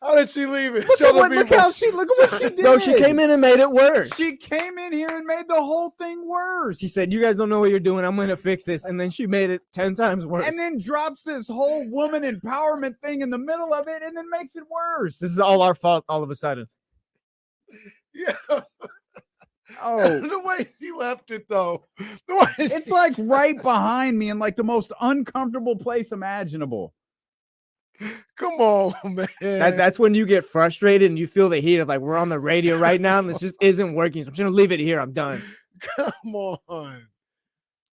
How did she leave it? Look at what she did. Bro, she came in and made it worse. She came in here and made the whole thing worse. She said, "You guys don't know what you're doing. I'm going to fix this." And then she made it 10 times worse. And then drops this whole woman empowerment thing in the middle of it and then makes it worse. This is all our fault all of a sudden. Yeah. Oh, the way she left it though. It's like right behind me in like the most uncomfortable place imaginable. Come on, man. That's when you get frustrated and you feel the heat of like, we're on the radio right now and this just isn't working. So I'm just going to leave it here. I'm done. Come on.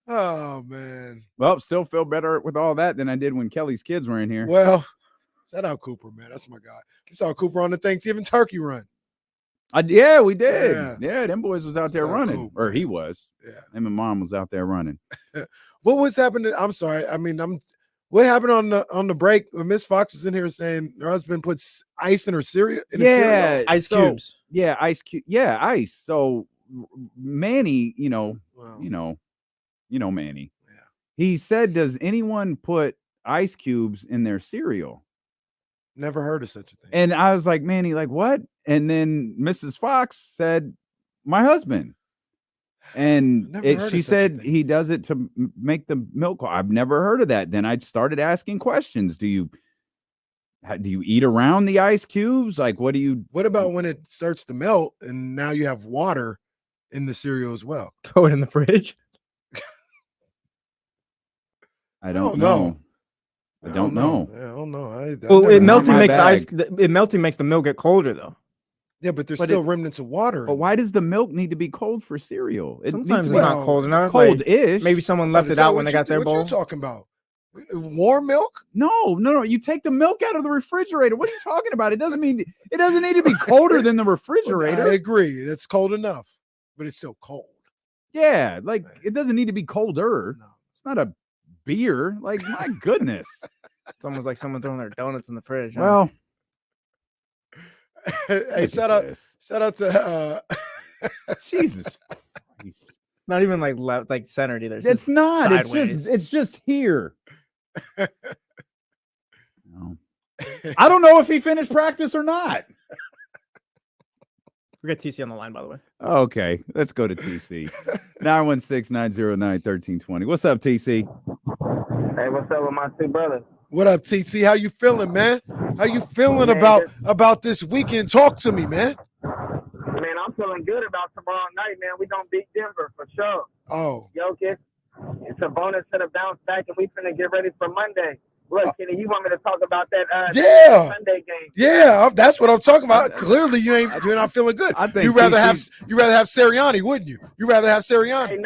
Oh, man. Well, still feel better with all that than I did when Kelly's kids were in here. Well, shout out Cooper, man. That's my guy. We saw Cooper on the Thanksgiving turkey run. Yeah, we did. Yeah, them boys was out there running. Cooper. Or he was. Yeah. Him and mom was out there running. What was happening? I'm sorry. What happened on the break when Miss Fox was in here saying her husband puts ice in her cereal? Ice cubes. Yeah, ice cube. Yeah, ice. So Manny, you know Manny. Yeah. He said, "Does anyone put ice cubes in their cereal?" Never heard of such a thing. And I was like, Manny, like what? And then Mrs. Fox said, "My husband." And she said he does it to make the milk. I've never heard of that. Then I started asking questions. Do you eat around the ice cubes? Like, what about when it starts to melt and now you have water in the cereal as well? Throw it in the fridge. I don't know. I don't know. I don't know. Melting makes the milk get colder though. Yeah, but there's still remnants of water. But why does the milk need to be cold for cereal? Sometimes it's not cold enough. Cold-ish. Maybe someone left it out when they got their bowl. What you talking about? Warm milk? No. You take the milk out of the refrigerator. What are you talking about? It doesn't need to be colder than the refrigerator. I agree. It's cold enough, but it's still cold. Yeah, like it doesn't need to be colder. No. It's not a beer. Like, my goodness. It's almost like someone throwing their donuts in the fridge. Huh? Well, hey, shout out to Jesus Christ. Not even like centered either. It's not. Sideways. It's just here. No. I don't know if he finished practice or not. We got TC on the line, by the way. Okay, let's go to TC. 916-909-1320. What's up, TC? Hey, what's up with my two brothers? What up, TC? How you feeling, man? How you feeling about this weekend? Talk to me, man. Man, I'm feeling good about tomorrow night, man. We gonna beat Denver for sure. Oh. Jokic, it's a bonus to the bounce back, and we finna get ready for Monday. Look, Kenny, you want me to talk about that Sunday game? Yeah, that's what I'm talking about. Clearly, you're not feeling good. I think you'd rather have Sirianni, wouldn't you? You'd rather have Sirianni.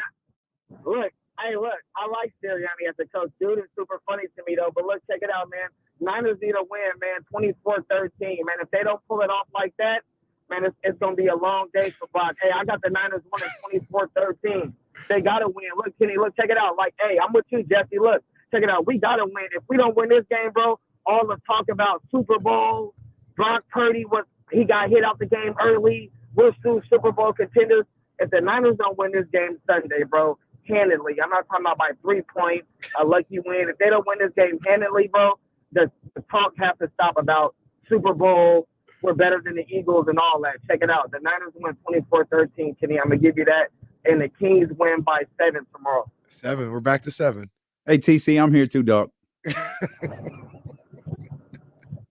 Hey, look, I like Sirianni as a coach. Dude is super funny to me, though. But look, check it out, man. Niners need a win, man. 24-13, man. If they don't pull it off like that, man, it's going to be a long day for Brock. Hey, I got the Niners winning 24-13. They got to win. Look, Kenny, look, check it out. Like, hey, I'm with you, Jesse. Look, check it out. We got to win. If we don't win this game, bro, all the talk about Super Bowl, Brock Purdy, he got hit out the game early. We're still Super Bowl contenders. If the Niners don't win this game Sunday, bro, handedly, I'm not talking about by 3 points, a lucky win. If they don't win this game handedly, bro, the talk has to stop about Super Bowl, we're better than the Eagles and all that. Check it out. The Niners win 24-13, Kenny. I'm going to give you that. And the Kings win by 7 tomorrow. 7. We're back to 7. Hey, TC, I'm here too, dog.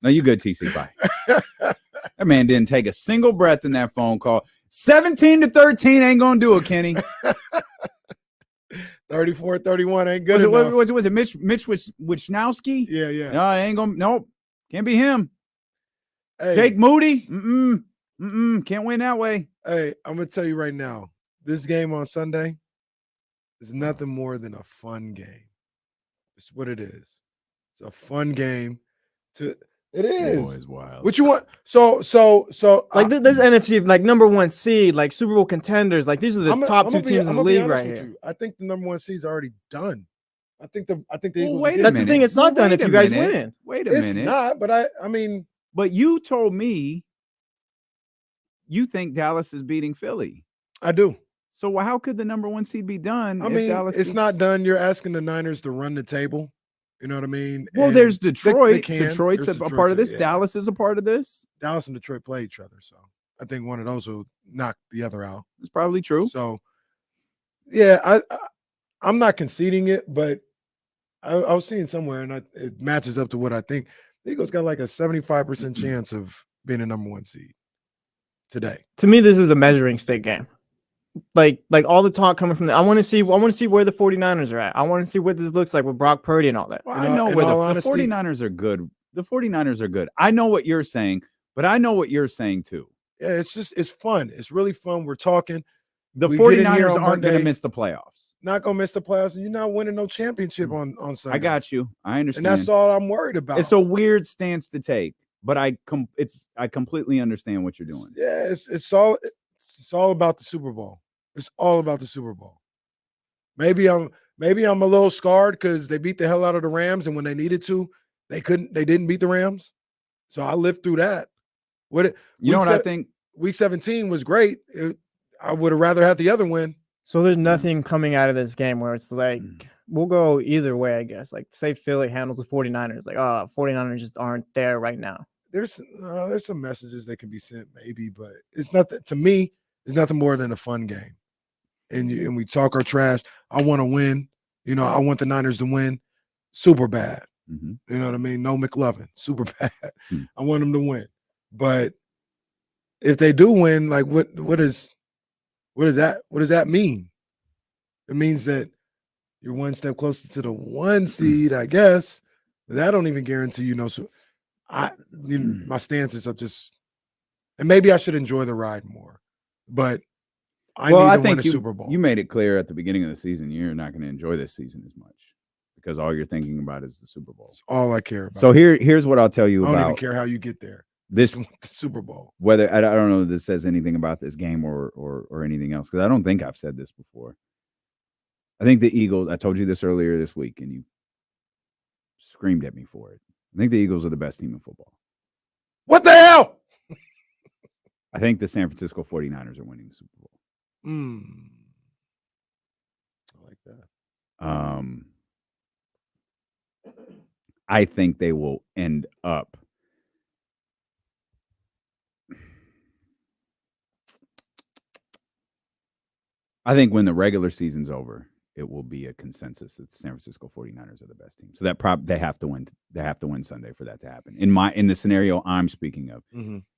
No, you good, TC. Bye. That man didn't take a single breath in that phone call. 17-13 ain't going to do it, Kenny. 34-31 ain't good enough. Was it Mitch Wisnowski? Yeah. No, ain't going to. Nope. Can't be him. Hey, Jake Moody? Can't win that way. Hey, I'm going to tell you right now, this game on Sunday is nothing more than a fun game. It's what it is. It's a fun game. It is. Boy, is wild. What you want? So like this NFC, like number 1 seed, like Super Bowl contenders. Like these are the top 2 teams in the league right here. I think the number 1 seed is already done. I think the Eagles. Wait a That's minute. the thing. It's not done if you guys win. Wait a It's minute. not, but I mean. But you told me you think Dallas is beating Philly. I do. So how could the number 1 seed be done? I if mean, Dallas it's not done. You're asking the Niners to run the table. You know what I mean? Well, And there's Detroit. they can. Detroit's There's a Detroit part of too, this. yeah. Dallas is a part of this. Dallas and Detroit play each other, so I think one of those will knock the other out. It's probably true. So, yeah, I'm not conceding it, but I was seeing somewhere, and it matches up to what I think. The Eagles got like a 75% chance of being a number 1 seed today. To me, this is a measuring stick game. Like all the talk coming from I want to see where the 49ers are at. I want to see what this looks like with Brock Purdy and all that. Well, I know where the 49ers are good. The 49ers are good. I know what you're saying, but I know what you're saying too. Yeah, it's fun. It's really fun. We're talking. The We get in 49ers here on aren't going to Monday. miss the playoffs. Not gonna miss the playoffs, and you're not winning no championship on Sunday. I got you. I understand. And that's all I'm worried about. It's a weird stance to take, but I completely understand what you're doing. Yeah, it's all about the Super Bowl. It's all about the Super Bowl. Maybe I'm a little scarred because they beat the hell out of the Rams, and when they needed to, they didn't beat the Rams. So I lived through that. I think? Week 17 was great. I would have rather had the other win. So there's nothing coming out of this game where it's like we'll go either way, I guess. Like say Philly handles the 49ers, like 49ers just aren't there right now. There's some messages that can be sent, maybe, but it's nothing to me. It's nothing more than a fun game. And we talk our trash. I want to win. You know, I want the Niners to win super bad. Mm-hmm. You know what I mean? No McLovin, super bad. I want them to win. But if they do win, like what does that mean? It means that you're one step closer to the 1 seed, I guess. But that don't even guarantee So my stances are just, and maybe I should enjoy the ride more. But I think win a Super Bowl. You made it clear at the beginning of the season you're not going to enjoy this season as much because all you're thinking about is the Super Bowl. It's all I care about. So here's what I'll tell you about. I don't even care how you get there. This the Super Bowl. Whether I don't know if this says anything about this game or anything else, because I don't think I've said this before. I think the Eagles, I told you this earlier this week, and you screamed at me for it. I think the Eagles are the best team in football. What the hell? I think the San Francisco 49ers are winning the Super Bowl. I like that. I think they will end up I think when the regular season's over, it will be a consensus that the San Francisco 49ers are the best team. So that they have to win. They have to win Sunday for that to happen. In the scenario I'm speaking of,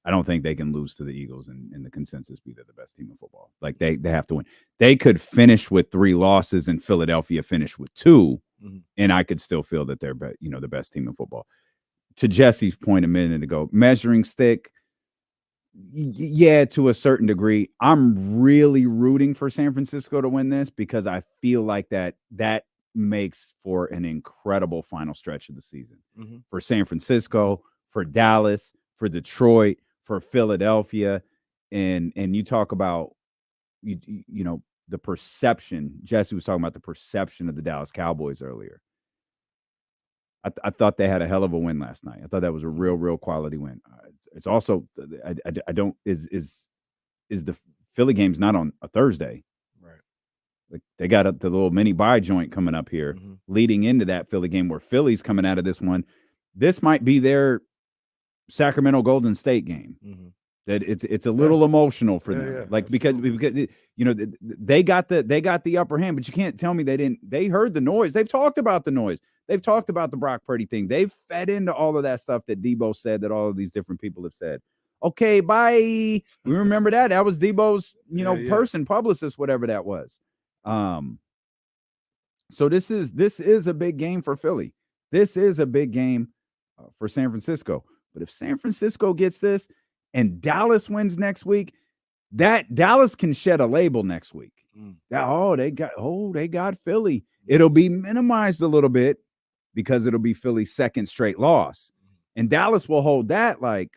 I don't think they can lose to the Eagles and the consensus be they're the best team in football. Like they have to win. They could finish with 3 losses and Philadelphia finish with 2, and I could still feel that they're the best team in football. To Jesse's point a minute ago, measuring stick. Yeah, to a certain degree. I'm really rooting for San Francisco to win this because I feel like that makes for an incredible final stretch of the season Mhm. for San Francisco, for Dallas, for Detroit, for Philadelphia. And you talk about, you know, the perception. Jesse was talking about the perception of the Dallas Cowboys earlier. I thought they had a hell of a win last night. I thought that was a real quality win. It's also, I don't, is the Philly game's not on a Thursday. Right. Like they got the little mini bye joint coming up here, leading into that Philly game where Philly's coming out of this one. This might be their Sacramento Golden State game. That it's a little emotional for them, like because you know they got the upper hand, but you can't tell me they heard the noise. They've talked about the noise. They've talked about the Brock Purdy thing. They've fed into all of that stuff that Debo said, that all of these different people have said. Okay, bye. We remember that. That was Debo's, person, publicist, whatever that was. So this is a big game for Philly. This is a big game for San Francisco. But if San Francisco gets this and Dallas wins next week, that Dallas can shed a label next week. They got Philly. It'll be minimized a little bit because it'll be Philly's second straight loss. And Dallas will hold that like,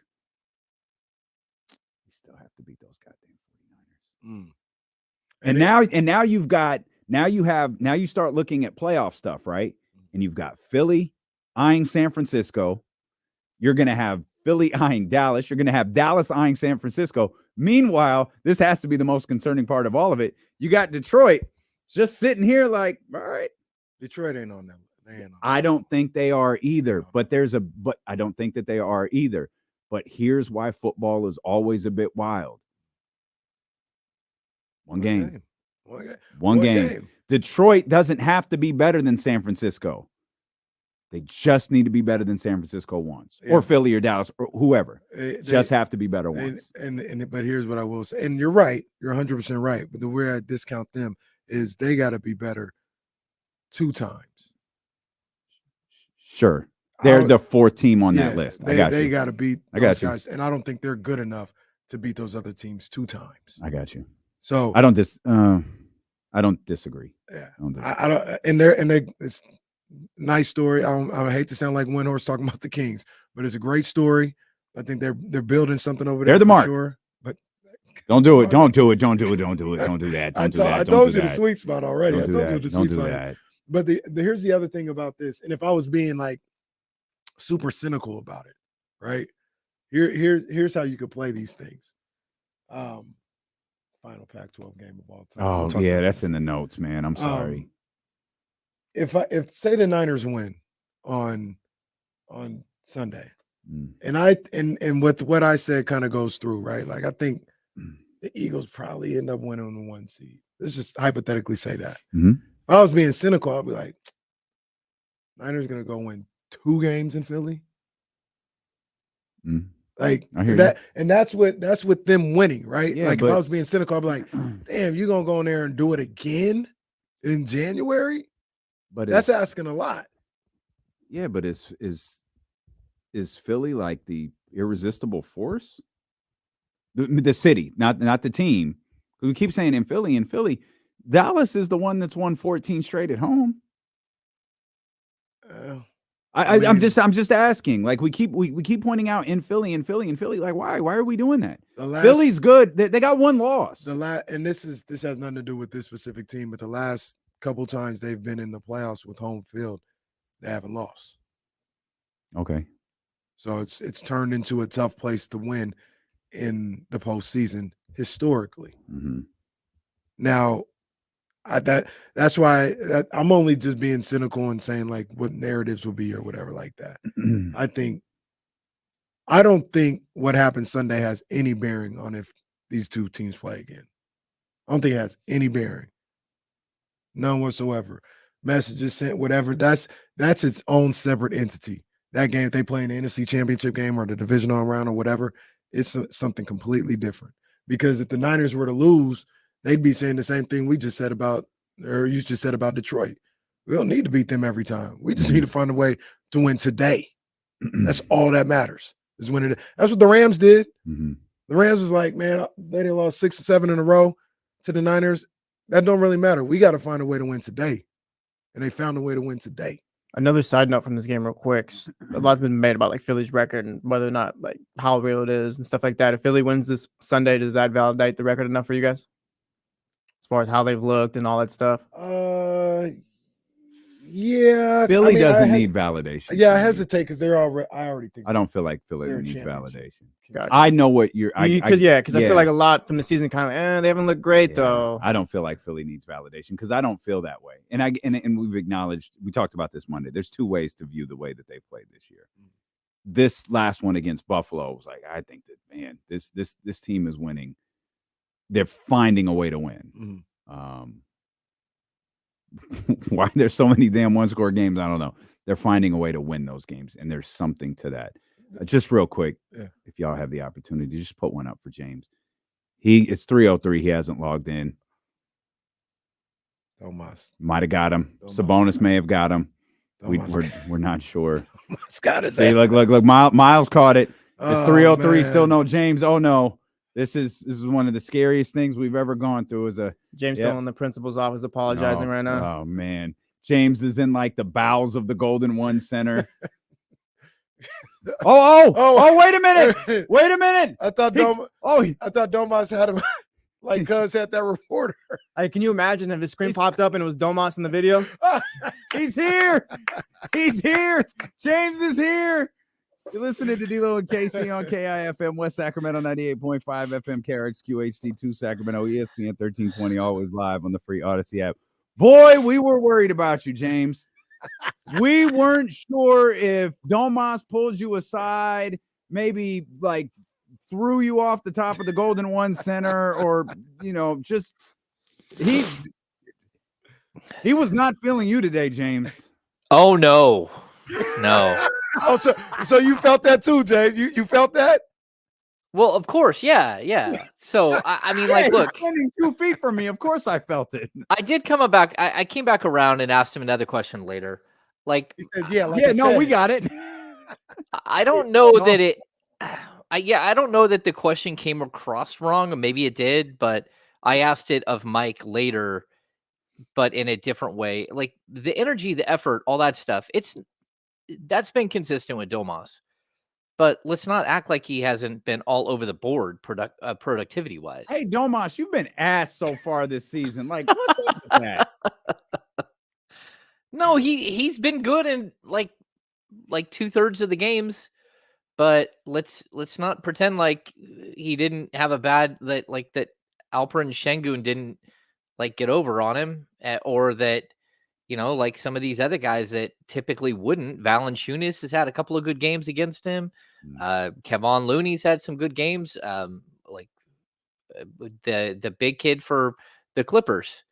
we still have to beat those goddamn 49ers. And now you start looking at playoff stuff, right? And you've got Philly eyeing San Francisco. You're going to have Philly eyeing Dallas. You're going to have Dallas eyeing San Francisco. Meanwhile, this has to be the most concerning part of all of it. You got Detroit just sitting here like, all right. Detroit ain't on them. I don't think they are either, but I don't think that they are either. But here's why football is always a bit wild. One game. Detroit doesn't have to be better than San Francisco. They just need to be better than San Francisco once, or Philly or Dallas or whoever. Just have to be better once. But here's what I will say. And you're right. You're 100% right. But the way I discount them is they got to be better 2 times. Sure. They're the 4th team on that list. They got to beat those guys. And I don't think they're good enough to beat those other teams 2 times. I got you. So I don't disagree. Yeah. I don't. And it's nice story. I hate to sound like Windhorse talking about the Kings, but it's a great story. I think they're building something over there. They're the mark. Sure, but don't do it. Don't do it. Don't do it. Don't do it. Don't do that. I told you the sweet spot already. I told you the sweet spot. But here's the other thing about this. And if I was being like super cynical about it, right? Here's how you could play these things. Final Pac-12 game of all time. Oh yeah, that's in the notes, man. I'm sorry. If say the Niners win on Sunday, and with what I said kind of goes through, right? Like I think the Eagles probably end up winning on the 1 seed. Let's just hypothetically say that. If I was being cynical, I'd be like, Niners gonna go win 2 games in Philly. Like that, and that's with them winning, right? Yeah, like if I was being cynical, I'd be like, damn, you're gonna go in there and do it again in January? But that's asking a lot. Yeah, but is Philly like the irresistible force? The city, not the team. We keep saying in Philly, Dallas is the one that's won 14 straight at home. I'm just asking. Like we keep pointing out in Philly. Like why are we doing that? Philly's good. They got 1 loss. And this has nothing to do with this specific team, but the last couple times they've been in the playoffs with home field, they haven't lost. Okay. So it's turned into a tough place to win in the postseason historically. Now, that's why I'm only just being cynical and saying like what narratives will be or whatever like that. I don't think what happened Sunday has any bearing on if these 2 teams play again. I don't think it has any bearing. None whatsoever. Messages sent, whatever. That's its own separate entity. That game, if they play in the NFC Championship game or the divisional round or whatever, it's something completely different. Because if the Niners were to lose, they'd be saying the same thing you just said about Detroit. We don't need to beat them every time. We just need to find a way to win today. That's all that matters. Is winning. That's what the Rams did. The Rams was like, man, they done lost 6 or 7 in a row to the Niners. That don't really matter. We got to find a way to win today. and they found a way to win today. Another side note from this game, real quick. A lot's been made about like Philly's record and whether or not like how real it is and stuff like that. If Philly wins this Sunday, does that validate the record enough for you guys? As far as how they've looked and all that stuff. Yeah. Philly doesn't need validation. Yeah, I hesitate because they're already. I already think. I don't feel like Philly they're a needs championship. validation. Gotcha. I know what you're. Because I feel like a lot from the season kind of they haven't looked great though. I don't feel like Philly needs validation because I don't feel that way. And we've acknowledged, we talked about this Monday. There's two ways to view the way that they've played this year. This last one against Buffalo was like, I think that, man, this team is winning. They're finding a way to win. Why there's so many damn one-score games, I don't know. They're finding a way to win those games, and there's something to that. Just real quick, if y'all have the opportunity, just put one up for James. It's 3:03. He hasn't logged in. Domas might have got him. Sabonis may have got him. We're not sure. Got it. See, look. Miles caught it. It's 3:03. man. Still no James. Oh no. This is one of the scariest things we've ever gone through. James still in the principal's office apologizing right now. Oh man. James is in like the bowels of the Golden One Center. Oh, wait a minute. Wait a minute. I thought Domas had him like Cuz had that reporter. Hey, can you imagine if the screen popped up and it was Domas in the video? He's here. He's here. James is here. You're listening to D-Lo and KC on KIFM, West Sacramento 98.5 FM, KRXQ HD2 Sacramento, ESPN 1320, always live on the free Odyssey app. Boy, we were worried about you, James. We weren't sure if Domas pulled you aside, maybe like threw you off the top of the Golden One Center, or just he was not feeling you today, James. Oh no. So you felt that too, James? You felt that? Well, of course, yeah. So I mean, like, look, standing 2 feet from me, of course I felt it. I did come back. I came back around and asked him another question later. Like he said, we got it. I don't know that it. I don't know that the question came across wrong, or maybe it did, but I asked it of Mike later, but in a different way. Like the energy, the effort, all that stuff. That's been consistent with Domas. But let's not act like he hasn't been all over the board productivity wise. Hey, Domas, you've been ass so far this season. Like, what's up with that? No, he's been good in like 2/3 of the games, but let's not pretend like he didn't have a bad that Alperen Şengün didn't like get over on him, or that like some of these other guys that typically wouldn't. Valanciunas has had a couple of good games against him. Kevon Looney's had some good games. Like the big kid for the Clippers,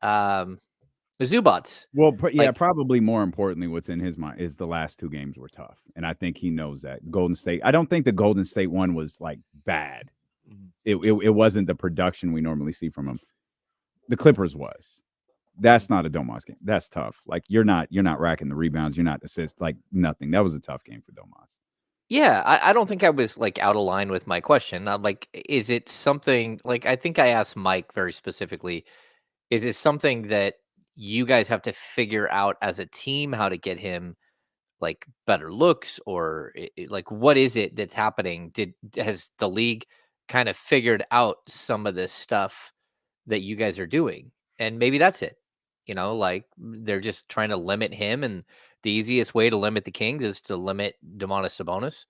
Zubats. Well, probably more importantly, what's in his mind is the last 2 games were tough, and I think he knows that. Golden State. I don't think the Golden State one was like bad. It wasn't the production we normally see from him. The Clippers was. That's not a Domas game. That's tough. Like you're not racking the rebounds. You're not assists. Like nothing. That was a tough game for Domas. Yeah, I don't think I was like out of line with my question. I'm like, is it something like I think I asked Mike very specifically? Is it something that you guys have to figure out as a team how to get him like better looks, or like what is it that's happening? Has the league kind of figured out some of this stuff that you guys are doing? And maybe that's it. Like they're just trying to limit him, and the easiest way to limit the Kings is to limit Domantas Sabonis.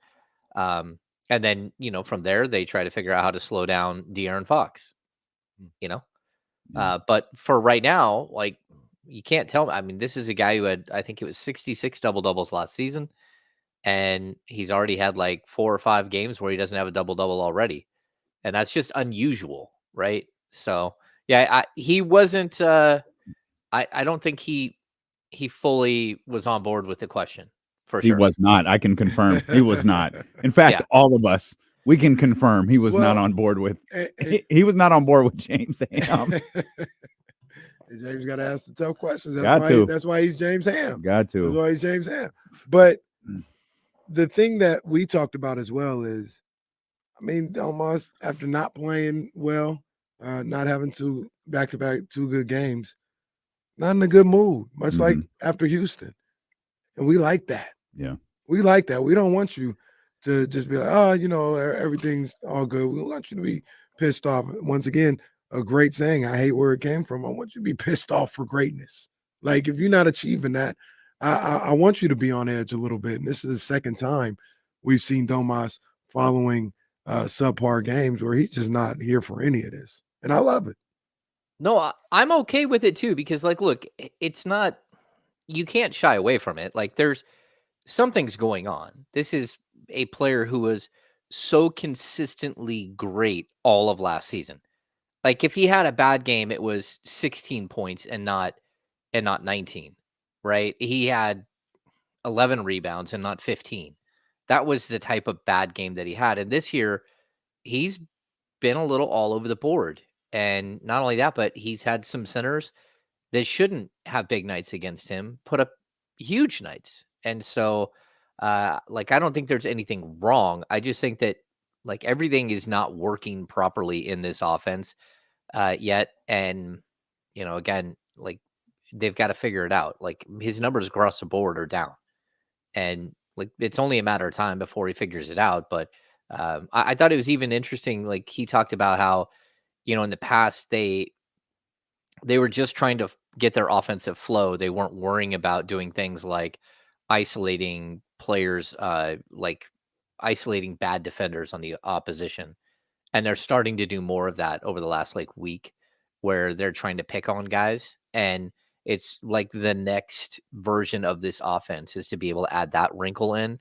And then, from there, they try to figure out how to slow down De'Aaron Fox, but for right now, like you can't tell me. I mean, this is a guy who had, I think it was 66 double-doubles last season, and he's already had like 4 or 5 games where he doesn't have a double-double already. And that's just unusual, right? So yeah, he wasn't, I don't think he fully was on board with the question. For sure, he was not. I can confirm he was not. In fact, all of us, we can confirm he was not on board with. He was not on board with James Ham. James got to ask the tough questions. That's why he's James Ham. Got to. That's why he's James Ham. But the thing that we talked about as well is, I mean, Domas, after not playing well, not having back-to-back 2 good games, not in a good mood, much like Mm-hmm. after Houston. And we like that. Yeah. We like that. We don't want you to just be like, oh, everything's all good. We want you to be pissed off. Once again, a great saying. I hate where it came from. I want you to be pissed off for greatness. Like, if you're not achieving that, I want you to be on edge a little bit. And this is the second time we've seen Domas following subpar games where he's just not here for any of this. And I love it. No, I'm okay with it too, because look, it's not, you can't shy away from it. Like, there's something's going on. This is a player who was so consistently great all of last season. Like, if he had a bad game, it was 16 points and not 19, right? He had 11 rebounds and not 15. That was the type of bad game that he had. And this year, he's been a little all over the board. And not only that, but he's had some centers that shouldn't have big nights against him put up huge nights. And so, I don't think there's anything wrong. I just think that everything is not working properly in this offense yet. And, again, they've got to figure it out. Like, his numbers across the board are down, and it's only a matter of time before he figures it out. But I thought it was even interesting. Like, he talked about how, in the past they were just trying to get their offensive flow. They weren't worrying about doing things like isolating players, isolating bad defenders on the opposition. And they're starting to do more of that over the last week, where they're trying to pick on guys. And it's like the next version of this offense is to be able to add that wrinkle in.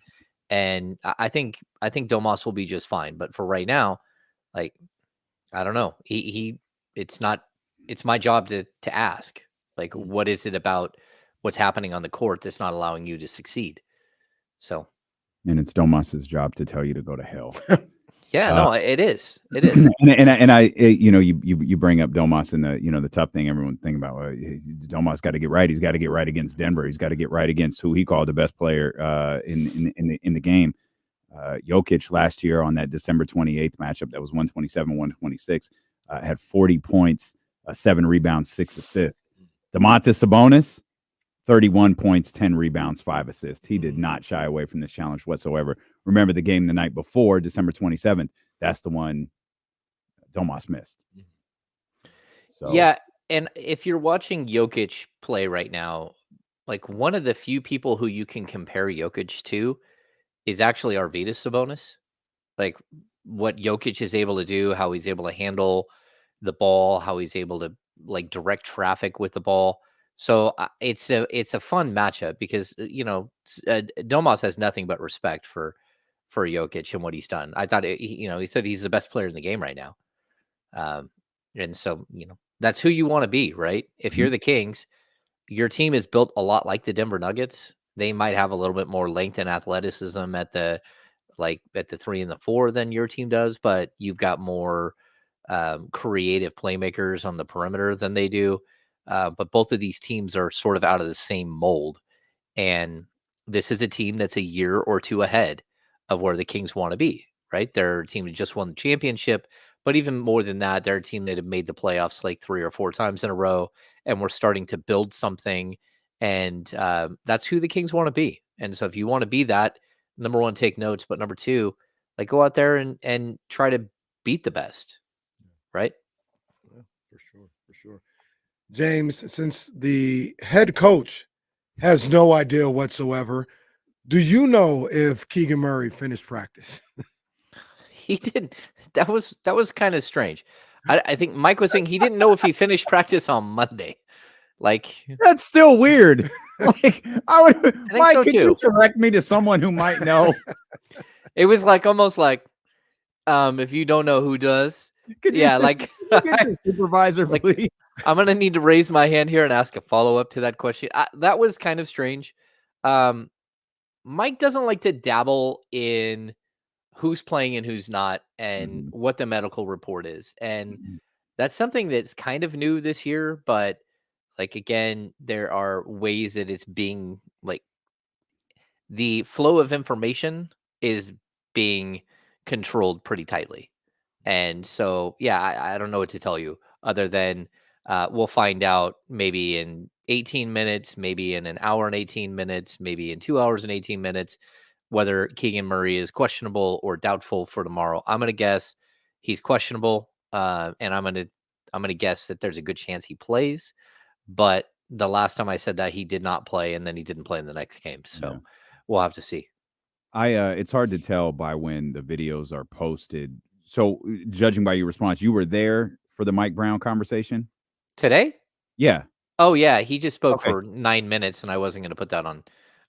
And I think Domas will be just fine. But for right now, I don't know. It's my job to ask, what is it about what's happening on the court that's not allowing you to succeed? So, and it's Domas's job to tell you to go to hell. Yeah, no, it is. It is. And I, you bring up Domas and the tough thing everyone think about. Domas got to get right. He's got to get right against Denver. He's got to get right against who he called the best player in the game. Jokic last year on that December 28th matchup, that was 127-126, had 40 points, 7 rebounds, 6 assists. Domantas Sabonis, 31 points, 10 rebounds, 5 assists. He did not shy away from this challenge whatsoever. Remember the game the night before, December 27th, that's the one Domas missed. So. Yeah, and if you're watching Jokic play right now, one of the few people who you can compare Jokic to is actually Arvydas Sabonis. What Jokic is able to do, how he's able to handle the ball, how he's able to direct traffic with the ball. So it's a fun matchup because Domas has nothing but respect for Jokic and what he's done. I thought he said he's the best player in the game right now, and so that's who you want to be, right? If you're the Kings, your team is built a lot like the Denver Nuggets. They might have a little bit more length and athleticism at the 3 and the 4 than your team does, but you've got more creative playmakers on the perimeter than they do. But both of these teams are sort of out of the same mold. And this is a team that's a year or two ahead of where the Kings want to be, right? They're a team that just won the championship. But even more than that, they're a team that have made the playoffs 3 or 4 times in a row. And we're starting to build something. And that's who the Kings want to be. And so if you want to be that, number one, take notes. But number two, go out there and try to beat the best, right? Yeah, for sure. James, since the head coach has no idea whatsoever, do you know if Keegan Murray finished practice? He didn't. That was kind of strange. I think Mike was saying he didn't know if he finished practice on Monday. That's still weird. I would. Mike, so could too. you direct me to someone who might know? It was almost if you don't know who does. Could you get your supervisor, please? I'm gonna need to raise my hand here and ask a follow-up to that question. That was kind of strange. Mike doesn't like to dabble in who's playing and who's not and what the medical report is. And that's something that's kind of new this year, but again, there are ways that it's being the flow of information is being controlled pretty tightly. And so, yeah, I don't know what to tell you other than We'll find out maybe in 18 minutes, maybe in an hour and 18 minutes, maybe in 2 hours and 18 minutes, whether Keegan Murray is questionable or doubtful for tomorrow. I'm going to guess he's questionable, and I'm gonna guess that there's a good chance he plays. But the last time I said that, he did not play, and then he didn't play in the next game. So we'll have to see. It's hard to tell by when the videos are posted. So judging by your response, you were there for the Mike Brown conversation Today? Yeah. Oh yeah, he just spoke Okay. for 9 minutes, and I wasn't going to put that on.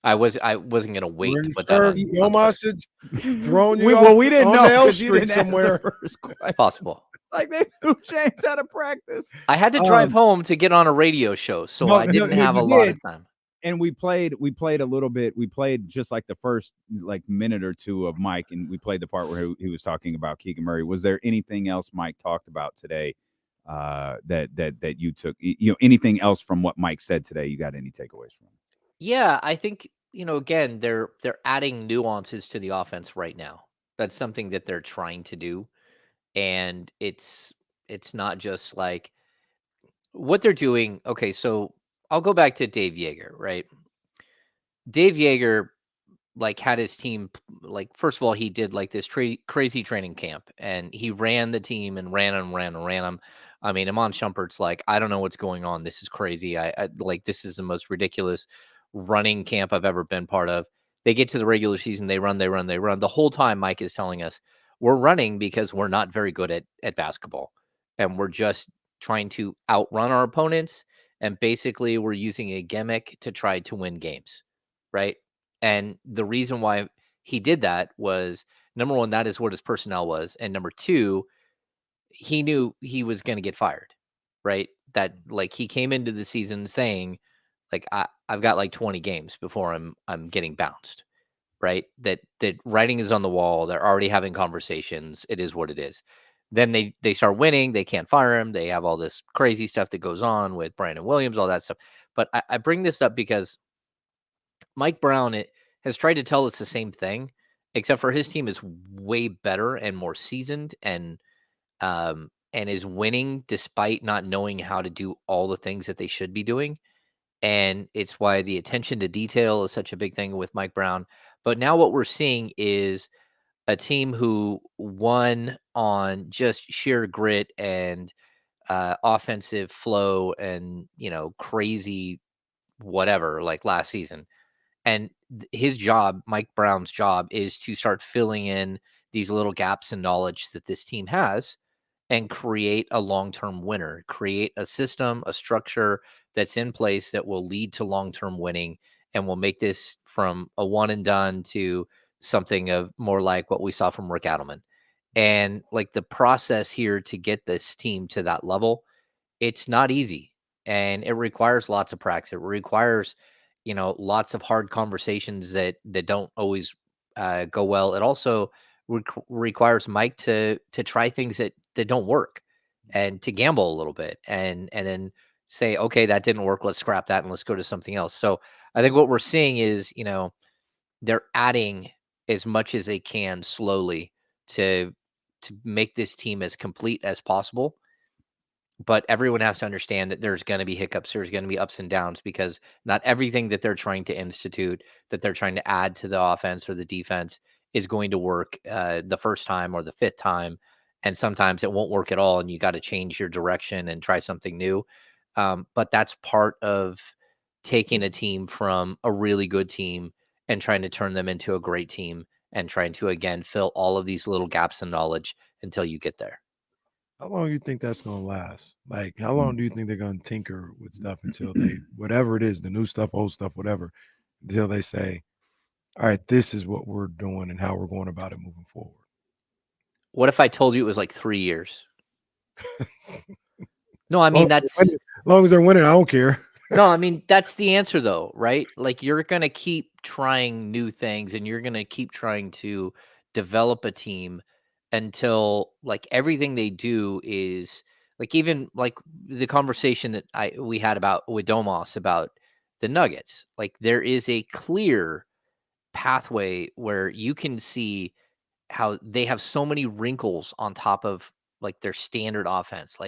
I wasn't going to wait to Ring put that on. serve, Omos had thrown you we didn't on know the L 'cause you Street didn't ask the somewhere. first question. It's possible. Like they threw James out of practice. I had to drive home to get on a radio show, so I didn't have a you lot did. of time. And we played a little bit. We played just like the first minute or two of Mike, and we played the part where he was talking about Keegan Murray. Was there anything else Mike talked about today that you took? Anything else from what Mike said today? You got any takeaways from? Yeah, I think, again, they're adding nuances to the offense right now. That's something that they're trying to do. And it's not just like what they're doing. Okay, so I'll go back to Dave Yeager, right? Dave Yeager had his team, first of all, he did this crazy training camp, and he ran the team and ran them. I mean, Amon Shumpert's I don't know what's going on. This is crazy. I this is the most ridiculous running camp I've ever been part of. They get to the regular season, they run. The whole time Mike is telling us we're running because we're not very good at basketball, and we're just trying to outrun our opponents, and basically we're using a gimmick to try to win games, right? And the reason why he did that was, number one, that is what his personnel was. And number two, he knew he was going to get fired, right? That he came into the season saying, I've got 20 games before I'm getting bounced, right? That writing is on the wall. They're already having conversations. It is what it is. Then they start winning. They can't fire him. They have all this crazy stuff that goes on with Brandon Williams, all that stuff. But I bring this up because Mike Brown has tried to tell us the same thing, except for his team is way better and more seasoned and is winning despite not knowing how to do all the things that they should be doing. And it's why the attention to detail is such a big thing with Mike Brown. But now what we're seeing is a team who won on just sheer grit and offensive flow and, crazy whatever last season. And his job, Mike Brown's job, is to start filling in these little gaps in knowledge that this team has and create a long-term winner, create a system, a structure that's in place that will lead to long-term winning and will make this from a one and done to something of more like what we saw from Rick Adelman. And the process here to get this team to that level, it's not easy, and it requires lots of practice. It requires lots of hard conversations that don't always go well. It also requires Mike to try things that don't work and to gamble a little bit and then say, okay, that didn't work. Let's scrap that and let's go to something else. So I think what we're seeing is, they're adding as much as they can slowly to make this team as complete as possible. But everyone has to understand that there's going to be hiccups. There's going to be ups and downs because not everything that they're trying to institute, that they're trying to add to the offense or the defense is going to work the first time or the fifth time. And sometimes it won't work at all. And you got to change your direction and try something new. But that's part of taking a team from a really good team and trying to turn them into a great team and trying to, again, fill all of these little gaps in knowledge until you get there. How long do you think that's going to last? How long do you think they're going to tinker with stuff until they, whatever it is, the new stuff, old stuff, whatever, until they say, all right, this is what we're doing and how we're going about it moving forward? What if I told you it was 3 years? No, I mean, that's as long as they're winning, I don't care. No, I mean, that's the answer though, right? You're going to keep trying new things and you're going to keep trying to develop a team until everything they do is even the conversation that we had with Domas about the Nuggets. There is a clear pathway where you can see how they have so many wrinkles on top of their standard offense.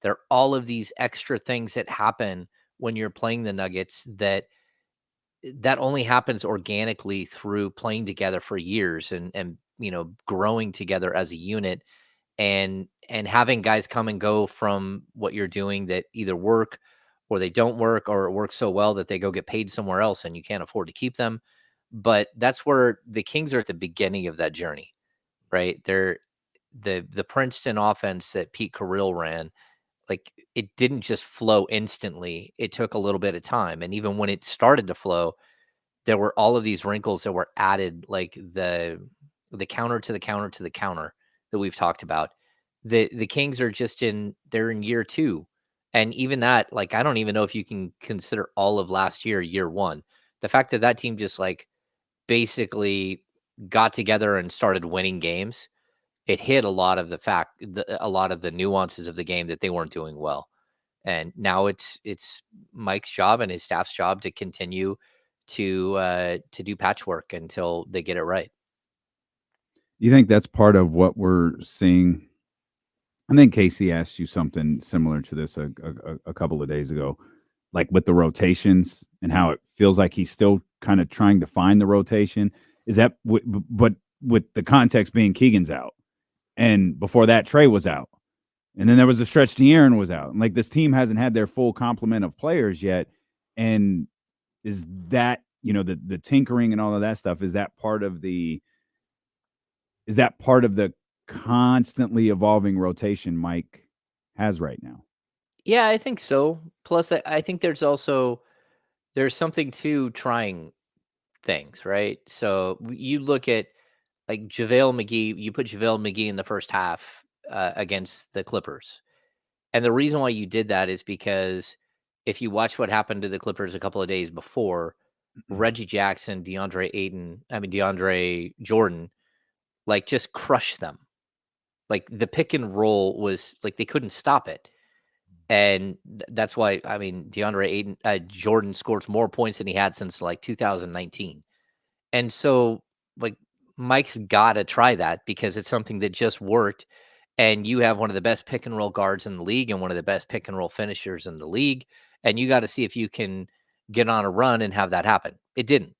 There are all of these extra things that happen when you're playing the Nuggets that only happens organically through playing together for years and growing together as a unit and having guys come and go from what you're doing that either work or they don't work, or it works so well that they go get paid somewhere else and you can't afford to keep them. But that's where the Kings are at the beginning of that journey, right? They're the Princeton offense that Pete Carril ran. Like, it didn't just flow instantly. It took a little bit of time. And even when it started to flow, there were all of these wrinkles that were added, like the counter to the counter to the counter that we've talked about. The Kings are they're in year 2. And even that, like, I don't even know if you can consider all of last year 1. The fact that that team just like basically got together and started winning games, it hid a lot of a lot of the nuances of the game that they weren't doing well. And now it's Mike's job and his staff's job to continue to do patchwork until they get it right. You think that's part of what we're seeing? I think Casey asked you something similar to this a couple of days ago, like with the rotations and how it feels like he's still kind of trying to find the rotation. Is that, but with the context being Keegan's out, and before that Trey was out, and then there was a stretch De'Aaron was out, and like this team hasn't had their full complement of players yet. And is that, the tinkering and all of that stuff, is that part of the constantly evolving rotation Mike has right now? Yeah, I think so. Plus, I think there's something to trying things, right? So you look at like JaVale McGee, you put JaVale McGee in the first half against the Clippers. And the reason why you did that is because if you watch what happened to the Clippers a couple of days before, Reggie Jackson, DeAndre Jordan, like, just crushed them. Like, the pick and roll was like they couldn't stop it. And that's why, DeAndre Jordan scores more points than he had since like 2019. And so, like, Mike's got to try that because it's something that just worked. And you have one of the best pick and roll guards in the league and one of the best pick and roll finishers in the league. And you got to see if you can get on a run and have that happen. It didn't.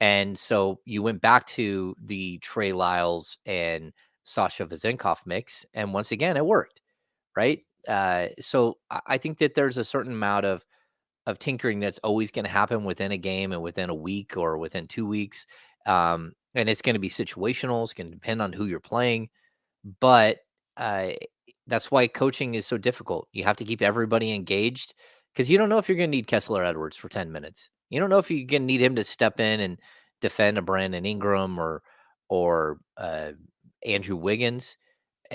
And so you went back to the Trey Lyles and Sasha Vezenkov mix. And once again, it worked. Right. So I think that there's a certain amount of tinkering that's always going to happen within a game and within a week or within 2 weeks. And it's going to be situational. It's going to depend on who you're playing. But that's why coaching is so difficult. You have to keep everybody engaged because you don't know if you're going to need Kessler Edwards for 10 minutes. You don't know if you're going to need him to step in and defend a Brandon Ingram or Andrew Wiggins.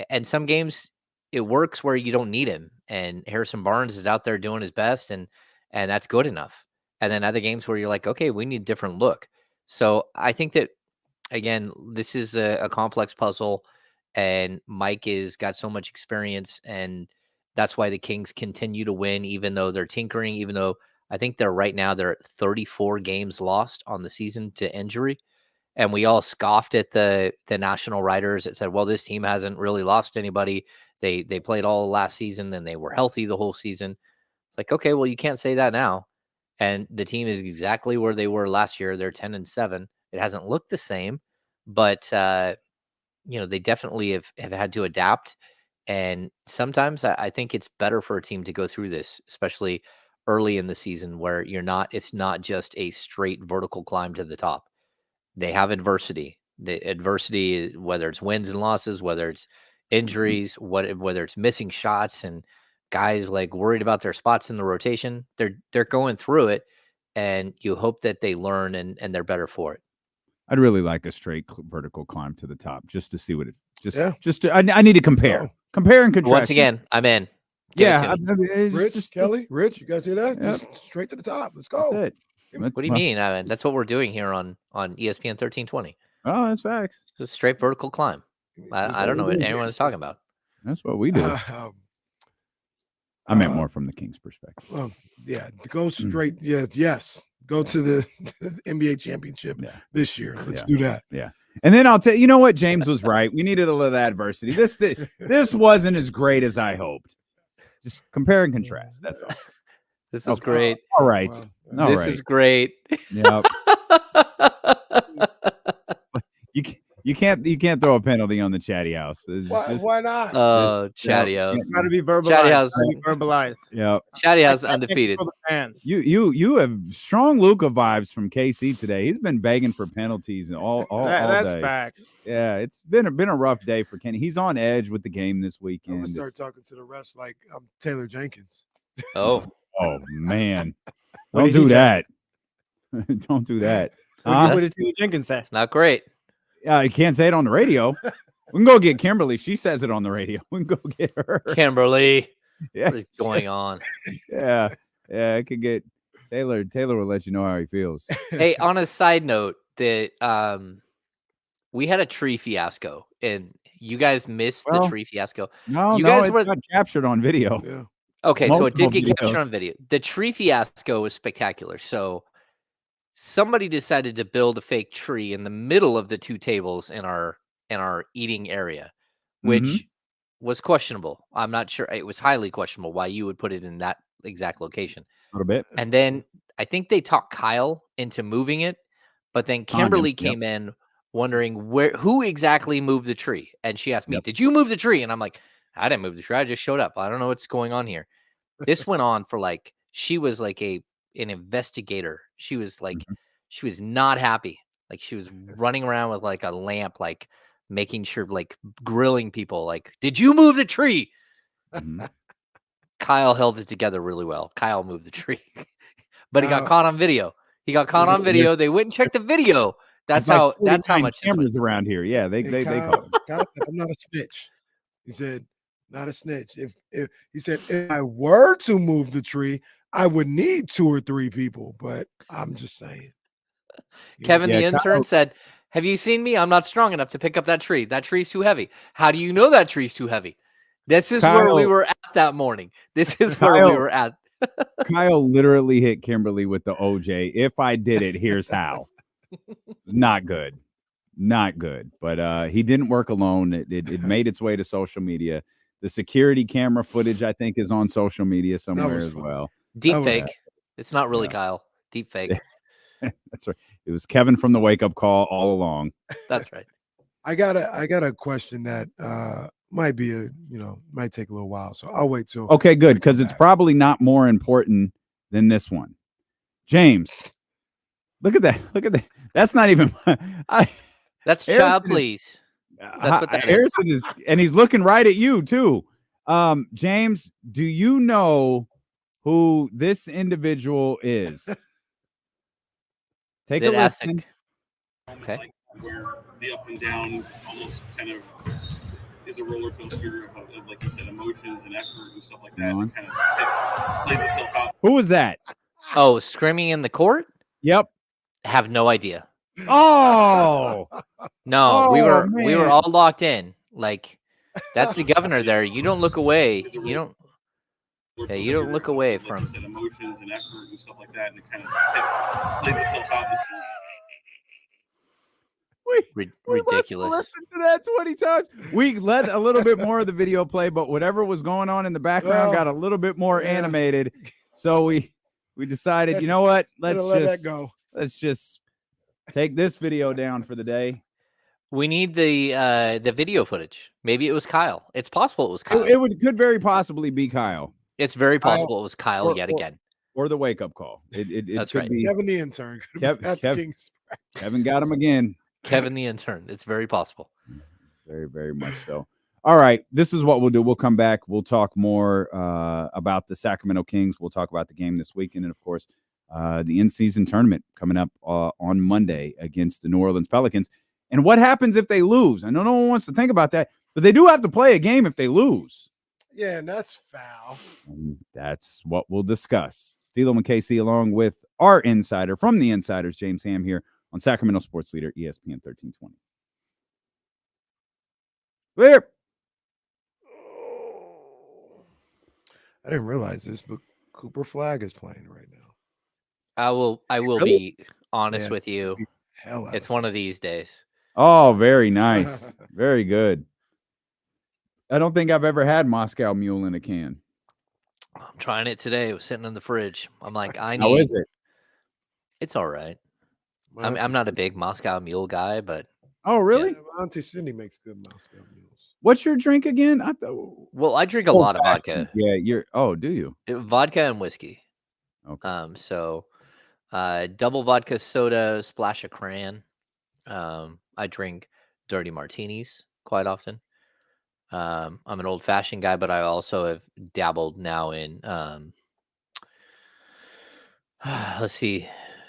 And some games it works where you don't need him, and Harrison Barnes is out there doing his best, and that's good enough. And then other games where you're like, okay, we need a different look. So I think that, again, this is a complex puzzle, and Mike has got so much experience, and that's why the Kings continue to win, even though they're tinkering, even though I think they're at 34 games lost on the season to injury. And we all scoffed at the national writers that said, well, this team hasn't really lost anybody. They played all last season and they were healthy the whole season. It's like, okay, well, you can't say that now. And the team is exactly where they were last year. They're 10-7. It hasn't looked the same, but they definitely have had to adapt. And sometimes I think it's better for a team to go through this, especially early in the season where it's not just a straight vertical climb to the top. They have adversity. The adversity, whether it's wins and losses, whether it's injuries, whether it's missing shots and guys like worried about their spots in the rotation, they're going through it, and you hope that they learn and they're better for it. I'd really like a straight vertical climb to the top just to see what I need to compare and contrast. Once again, I'm in. Rich, Kelly, you guys hear that? Just straight to the top. Let's go. That's it. What do you mean? That's what we're doing here on ESPN 1320. Oh, that's facts. It's just straight vertical climb. I don't know what anyone is talking about. That's what we do. I meant more from the Kings' perspective. Well, yeah, to go straight. Yes. Go to the NBA championship this year. Let's do that. Yeah. And then I'll tell you, know what? James was right. We needed a little adversity. This wasn't as great as I hoped. Just compare and contrast. That's all. This is great. All right. Wow. All This right. is great. Yep. You can't throw a penalty on the Chatty House. It's just- Why not? Oh, Chatty yeah, House. It's got to be verbalized. Chatty House. Gotta be verbalized. Yeah. Chatty House Thank you undefeated. for the fans. You have strong Luka vibes from KC today. He's been begging for penalties all That's day. facts. Yeah, it's been a rough day for Kenny. He's on edge with the game this I'm weekend. gonna start talking to the refs like I'm Taylor Jenkins. Oh, Oh man. What Don't did he do say? that. Don't do that. What did Taylor Jenkins say? not great. You can't say it on the radio. We can go get Kimberly. She says it on the radio. We can go get her. Kimberly, Yeah. what is going on? Yeah. Yeah, I could get Taylor. Taylor will let you know how he feels. Hey, on a side note, that we had a tree fiasco, and you guys missed the Well, tree fiasco. No, You no, guys it were got captured on video. Yeah. okay. So it did Multiple get captured videos. on video. The tree fiasco was spectacular. So somebody decided to build a fake tree in the middle of the two tables in our eating area, which was questionable. I'm not sure. It was highly questionable why you would put it in that exact location. A little bit. And then I think they talked Kyle into moving it, but then Kimberly came in wondering who exactly moved the tree. And she asked me, "Did you move the tree?" And I'm like, "I didn't move the tree. I just showed up. I don't know what's going on here." This went on for like, she was like an investigator. She was like, she was not happy. Like she was running around with like a lamp, like making sure, like grilling people, like, "Did you move the tree?" Kyle held it together really well. Kyle moved the tree, but he got caught on video. He got caught on video. They went and checked the video. That's There's how. like That's how 49 much. cameras around here. Yeah, they Kyle, caught him. Kyle said, I'm not a snitch. He said, not a snitch. If he said if I were to move the tree, I would need 2 or 3 people. But I'm just saying. Kevin, the Yeah, intern, Kyle- said, "Have you seen me? I'm not strong enough to pick up that tree. That tree's too heavy." How do you know that tree's too heavy? This is where we Kyle- were at that morning. This is where we Kyle- were at. Kyle literally hit Kimberly with the OJ. If I did it, here's how. Not good. Not good. But he didn't work alone. It made its way to social media. The security camera footage, I think, is on social media somewhere as fun. well. Deep fake. It's not really Kyle. Deep fake. That's right. It was Kevin from the wake up call all along. That's right. I got a question that might be might take a little while. So I'll wait till Okay, good, because it's probably not more important than this one. James, look at that. Look at that. That's not even. That's child, please. That's what that is. Harrison is, and he's looking right at you too. James, do you know who this individual is? Take a That listen. Okay. Where the up and down almost kind of is a roller coaster of like you said, emotions and effort and stuff like that. And it kind of plays itself out. Who was that? Oh, screaming in the court? Yep. Have no idea. Oh. No, we Oh, were man. all locked in. Like that's the governor there. You don't look away. You don't. Yeah, you don't look away Like from. you said, emotions and effort and stuff like that, and it kind of plays itself out. Ridiculous. Listen to that 20 times. We let a little bit more of the video play, but whatever was going on in the background got a little bit more animated. So we decided, you know what? Let's let just that go. Let's just take this video down for the day. We need the video footage. Maybe it was Kyle. It's possible it was Kyle. It could very possibly be Kyle. It's very possible it was Kyle yet again. Or the wake up call. It That's could right. be Kevin the intern. Kevin got him again. Kevin the intern. It's very possible. Very, very much so. All right. This is what we'll do. We'll come back. We'll talk more about the Sacramento Kings. We'll talk about the game this weekend. And, of course, the in-season tournament coming up on Monday against the New Orleans Pelicans. And what happens if they lose? I know no one wants to think about that, but they do have to play a game if they lose. Yeah, and that's foul. And that's what we'll discuss. Stilo and KC along with our insider from the Insiders, James Ham, here on Sacramento Sports Leader, ESPN 1320. Clear. I didn't realize this, but Cooper Flag is playing right now. I will be honest Yeah, with you. hell out It's of one of these days. Oh, very nice. Very good. I don't think I've ever had Moscow Mule in a can. I'm trying it today. It was sitting in the fridge. I'm like, How is it? It's all right. My I'm auntie not a Cindy- big Moscow Mule guy, but Oh, really? my auntie Cindy makes good Moscow mules. What's your drink again? I thought well, I drink a lot of vodka. Yeah, you're. Oh, do you? Vodka and whiskey. Okay. So double vodka soda, splash of cran. I drink dirty martinis quite often. I'm an old fashioned guy, but I also have dabbled now in let's see.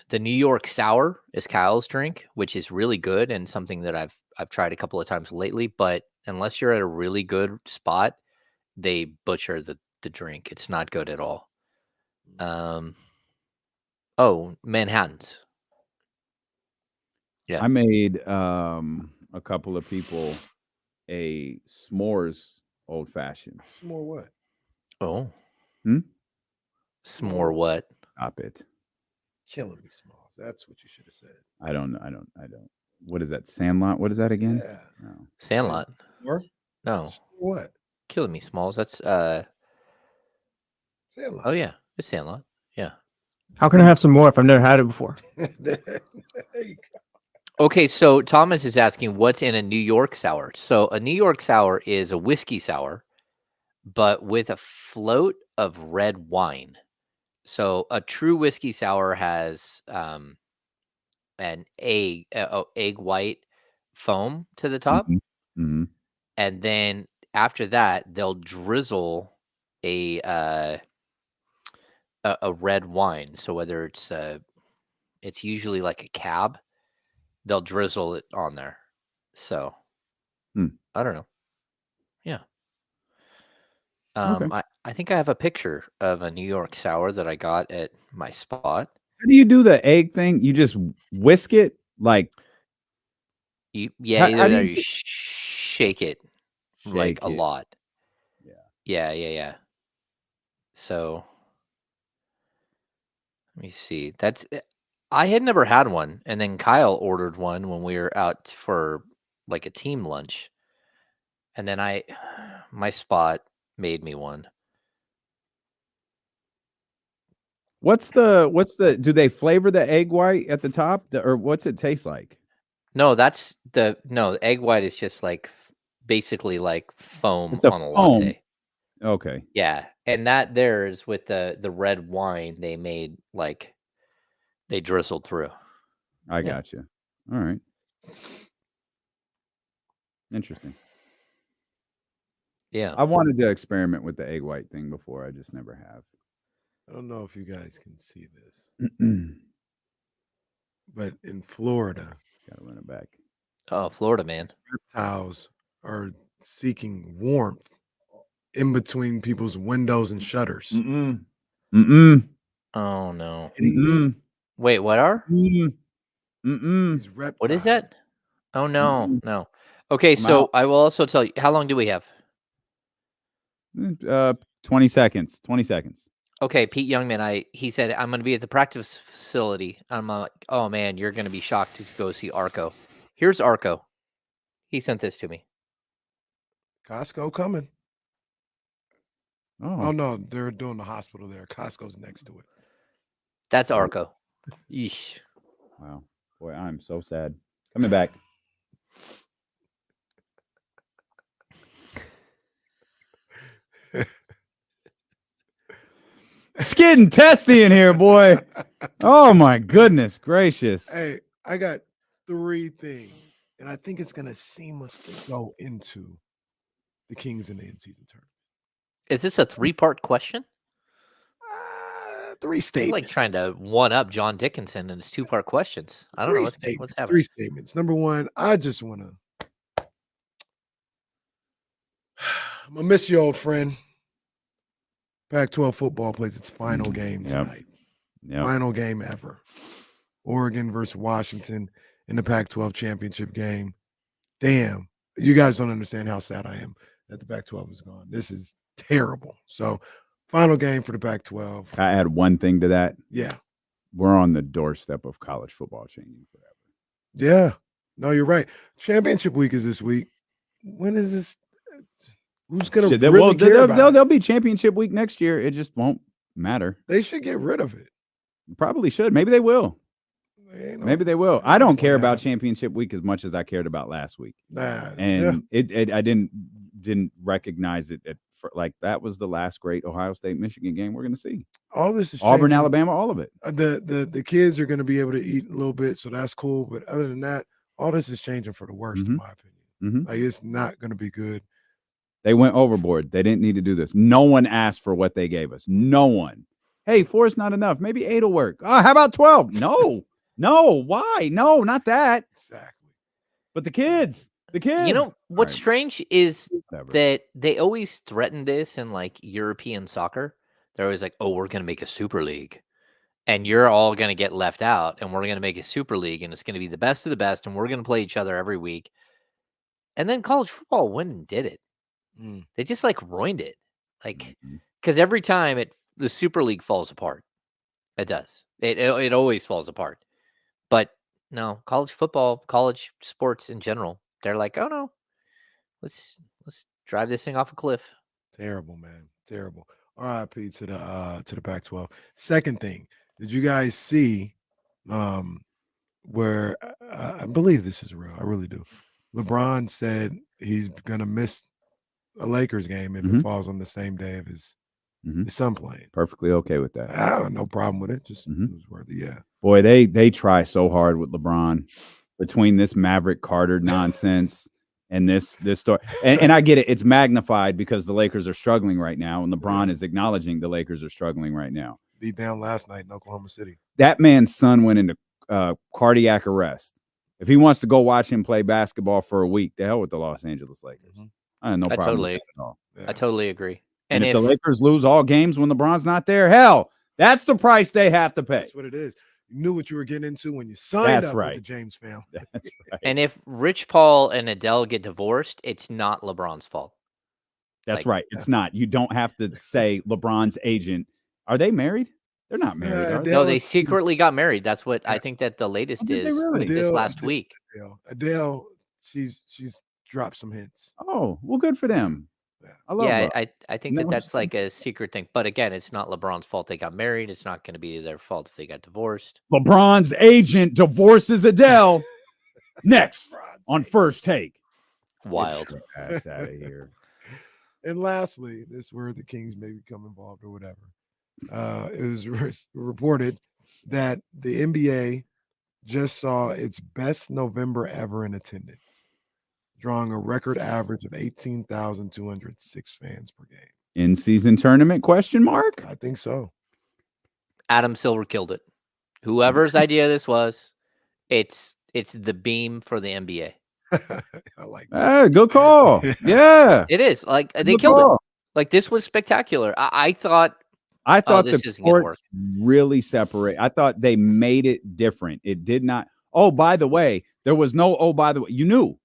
The New York Sour is Kyle's drink, which is really good and something that I've tried a couple of times lately, but unless you're at a really good spot, they butcher the drink. It's not good at all. Oh, Manhattans. Yeah. I made a couple of people a s'mores old fashioned. S'more what? Oh. Hmm? S'more what? Stop it. Killing me, Smalls. That's what you should have said. I don't. What is that? Sandlot? What is that again? Yeah. No. Sandlot. S'more? No. What? Killing me, Smalls. That's Sandlot. Oh yeah, it's Sandlot. Yeah. How can I have some more if I've never had it before? There you go. Okay, so Thomas is asking what's in a New York sour. So a New York sour is a whiskey sour, but with a float of red wine. So a true whiskey sour has an egg white foam to the top, Mm-hmm. and then after that they'll drizzle a red wine. So whether it's usually like a cab, they'll drizzle it on there. So I don't know. Yeah. Okay. I think I have a picture of a New York sour that I got at my spot. How do you do the egg thing? You just whisk it like. Yeah, How either do that or you you get- shake it like Shake a it. lot. Yeah. Yeah. So let me see. I had never had one, and then Kyle ordered one when we were out for like a team lunch, and then my spot made me one. What's the? Do they flavor the egg white at the top, or what's it taste like? No, egg white is just like basically like foam It's a on a foam. latte. Okay. Yeah, and that theirs with the red wine they made like they drizzled through. I got you. All right. Interesting. Yeah. I wanted to experiment with the egg white thing before. I just never have. I don't know if you guys can see this, but in Florida, gotta run it back. Oh, Florida, man. Reptiles are seeking warmth in between people's windows and shutters. Mm. Oh no. Mm. Wait, what are? Mm. These reptiles. What is that? Oh no, no. Okay, so out. I will also tell you how long do we have? 20 seconds. 20 seconds. Okay, Pete Youngman, he said I'm going to be at the practice facility. I'm like, oh man, you're going to be shocked to go see Arco. Here's Arco. He sent this to me. Costco coming. Oh. Oh no, they're doing the hospital there. Costco's next to it. That's Arco. Yeesh. Wow. Boy, I'm so sad. Coming back. It's getting testy in here, boy. Oh my goodness gracious. Hey, I got 3 things, and I think it's gonna seamlessly go into the Kings in the in-season tournament. Is this a 3-part question? 3 You're statements. like trying to one up John Dickinson and his 2-part questions. I don't know what's happening. 3 statements. Number 1, I just want to. I'm gonna miss you, old friend. Pac-12 football plays its final game tonight. Yep. Final game ever. Oregon versus Washington in the Pac-12 championship game. Damn, you guys don't understand how sad I am that the Pac-12 is gone. This is terrible. So, final game for the Pac-12. I add one thing to that. Yeah. We're on the doorstep of college football changing forever. Yeah. No, you're right. Championship week is this week. When is this? Who's going to Shit, really care about it? They'll be championship week next year. It just won't matter. They should get rid of it. Probably should. Maybe they will. Maybe they will. I don't care about championship week as much as I cared about last week. And I didn't recognize it like that was the last great Ohio State Michigan game we're going to see. All this is Auburn, changing. Alabama, all of it. The kids are going to be able to eat a little bit, so that's cool. But other than that, all this is changing for the worst, in my opinion. Like it's not going to be good. They went overboard. They didn't need to do this. No one asked for what they gave us. No one. Hey, 4 is not enough. Maybe 8 will work. Oh, how about 12? No. No. Why? No, not that. Exactly. But the kids. You know what's strange is that they always threaten this in like European soccer. They're always like, "Oh, we're going to make a super league, and you're all going to get left out, and we're going to make a super league, and it's going to be the best of the best, and we're going to play each other every week." And then college football went and did it. They just like ruined it, like because every time the super league falls apart, it does. It always falls apart. But no, college football, college sports in general. They're like, oh no, let's drive this thing off a cliff. Terrible, man. Terrible. RIP to the Pac-12. Second thing, did you guys see where I believe this is real? I really do. LeBron said he's gonna miss a Lakers game if it falls on the same day of his son playing. Perfectly okay with that. I have no problem with it. Just newsworthy, yeah. Boy, they try so hard with LeBron between this Maverick Carter nonsense and this story. And I get it. It's magnified because the Lakers are struggling right now, and LeBron is acknowledging the Lakers are struggling right now. Beat down last night in Oklahoma City. That man's son went into cardiac arrest. If he wants to go watch him play basketball for a week, the hell with the Los Angeles Lakers. I have no problem with that at all. I totally agree. And if the Lakers lose all games when LeBron's not there, hell, that's the price they have to pay. That's what it is. You knew what you were getting into when you signed up with the James family. That's right. And if Rich Paul and Adele get divorced, it's not LeBron's fault. That's right. It's not. You don't have to say LeBron's agent. Are they married? They're not married. Are they? No, they secretly got married. That's what I think that the latest is like this last week. Adele, she's dropped some hints. Oh, well, good for them. I love I think that's like a secret thing. But again, it's not LeBron's fault they got married. It's not going to be their fault if they got divorced. LeBron's agent divorces Adele. Next on First Take. Wild. Ass out of here. And lastly, this is where the Kings may become involved or whatever. It was reported that the NBA just saw its best November ever in attendance, drawing a record average of 18,206 fans per game. In-season tournament, question mark? I think so. Adam Silver killed it. Whoever's idea this was, it's the beam for the NBA. I like that. Hey, good call. Yeah. It is. Like they killed it. Like this was spectacular. I thought this isn't gonna court work. really separate. I thought they made it different. It did not. Oh, by the way, there was no, oh, by the way, you knew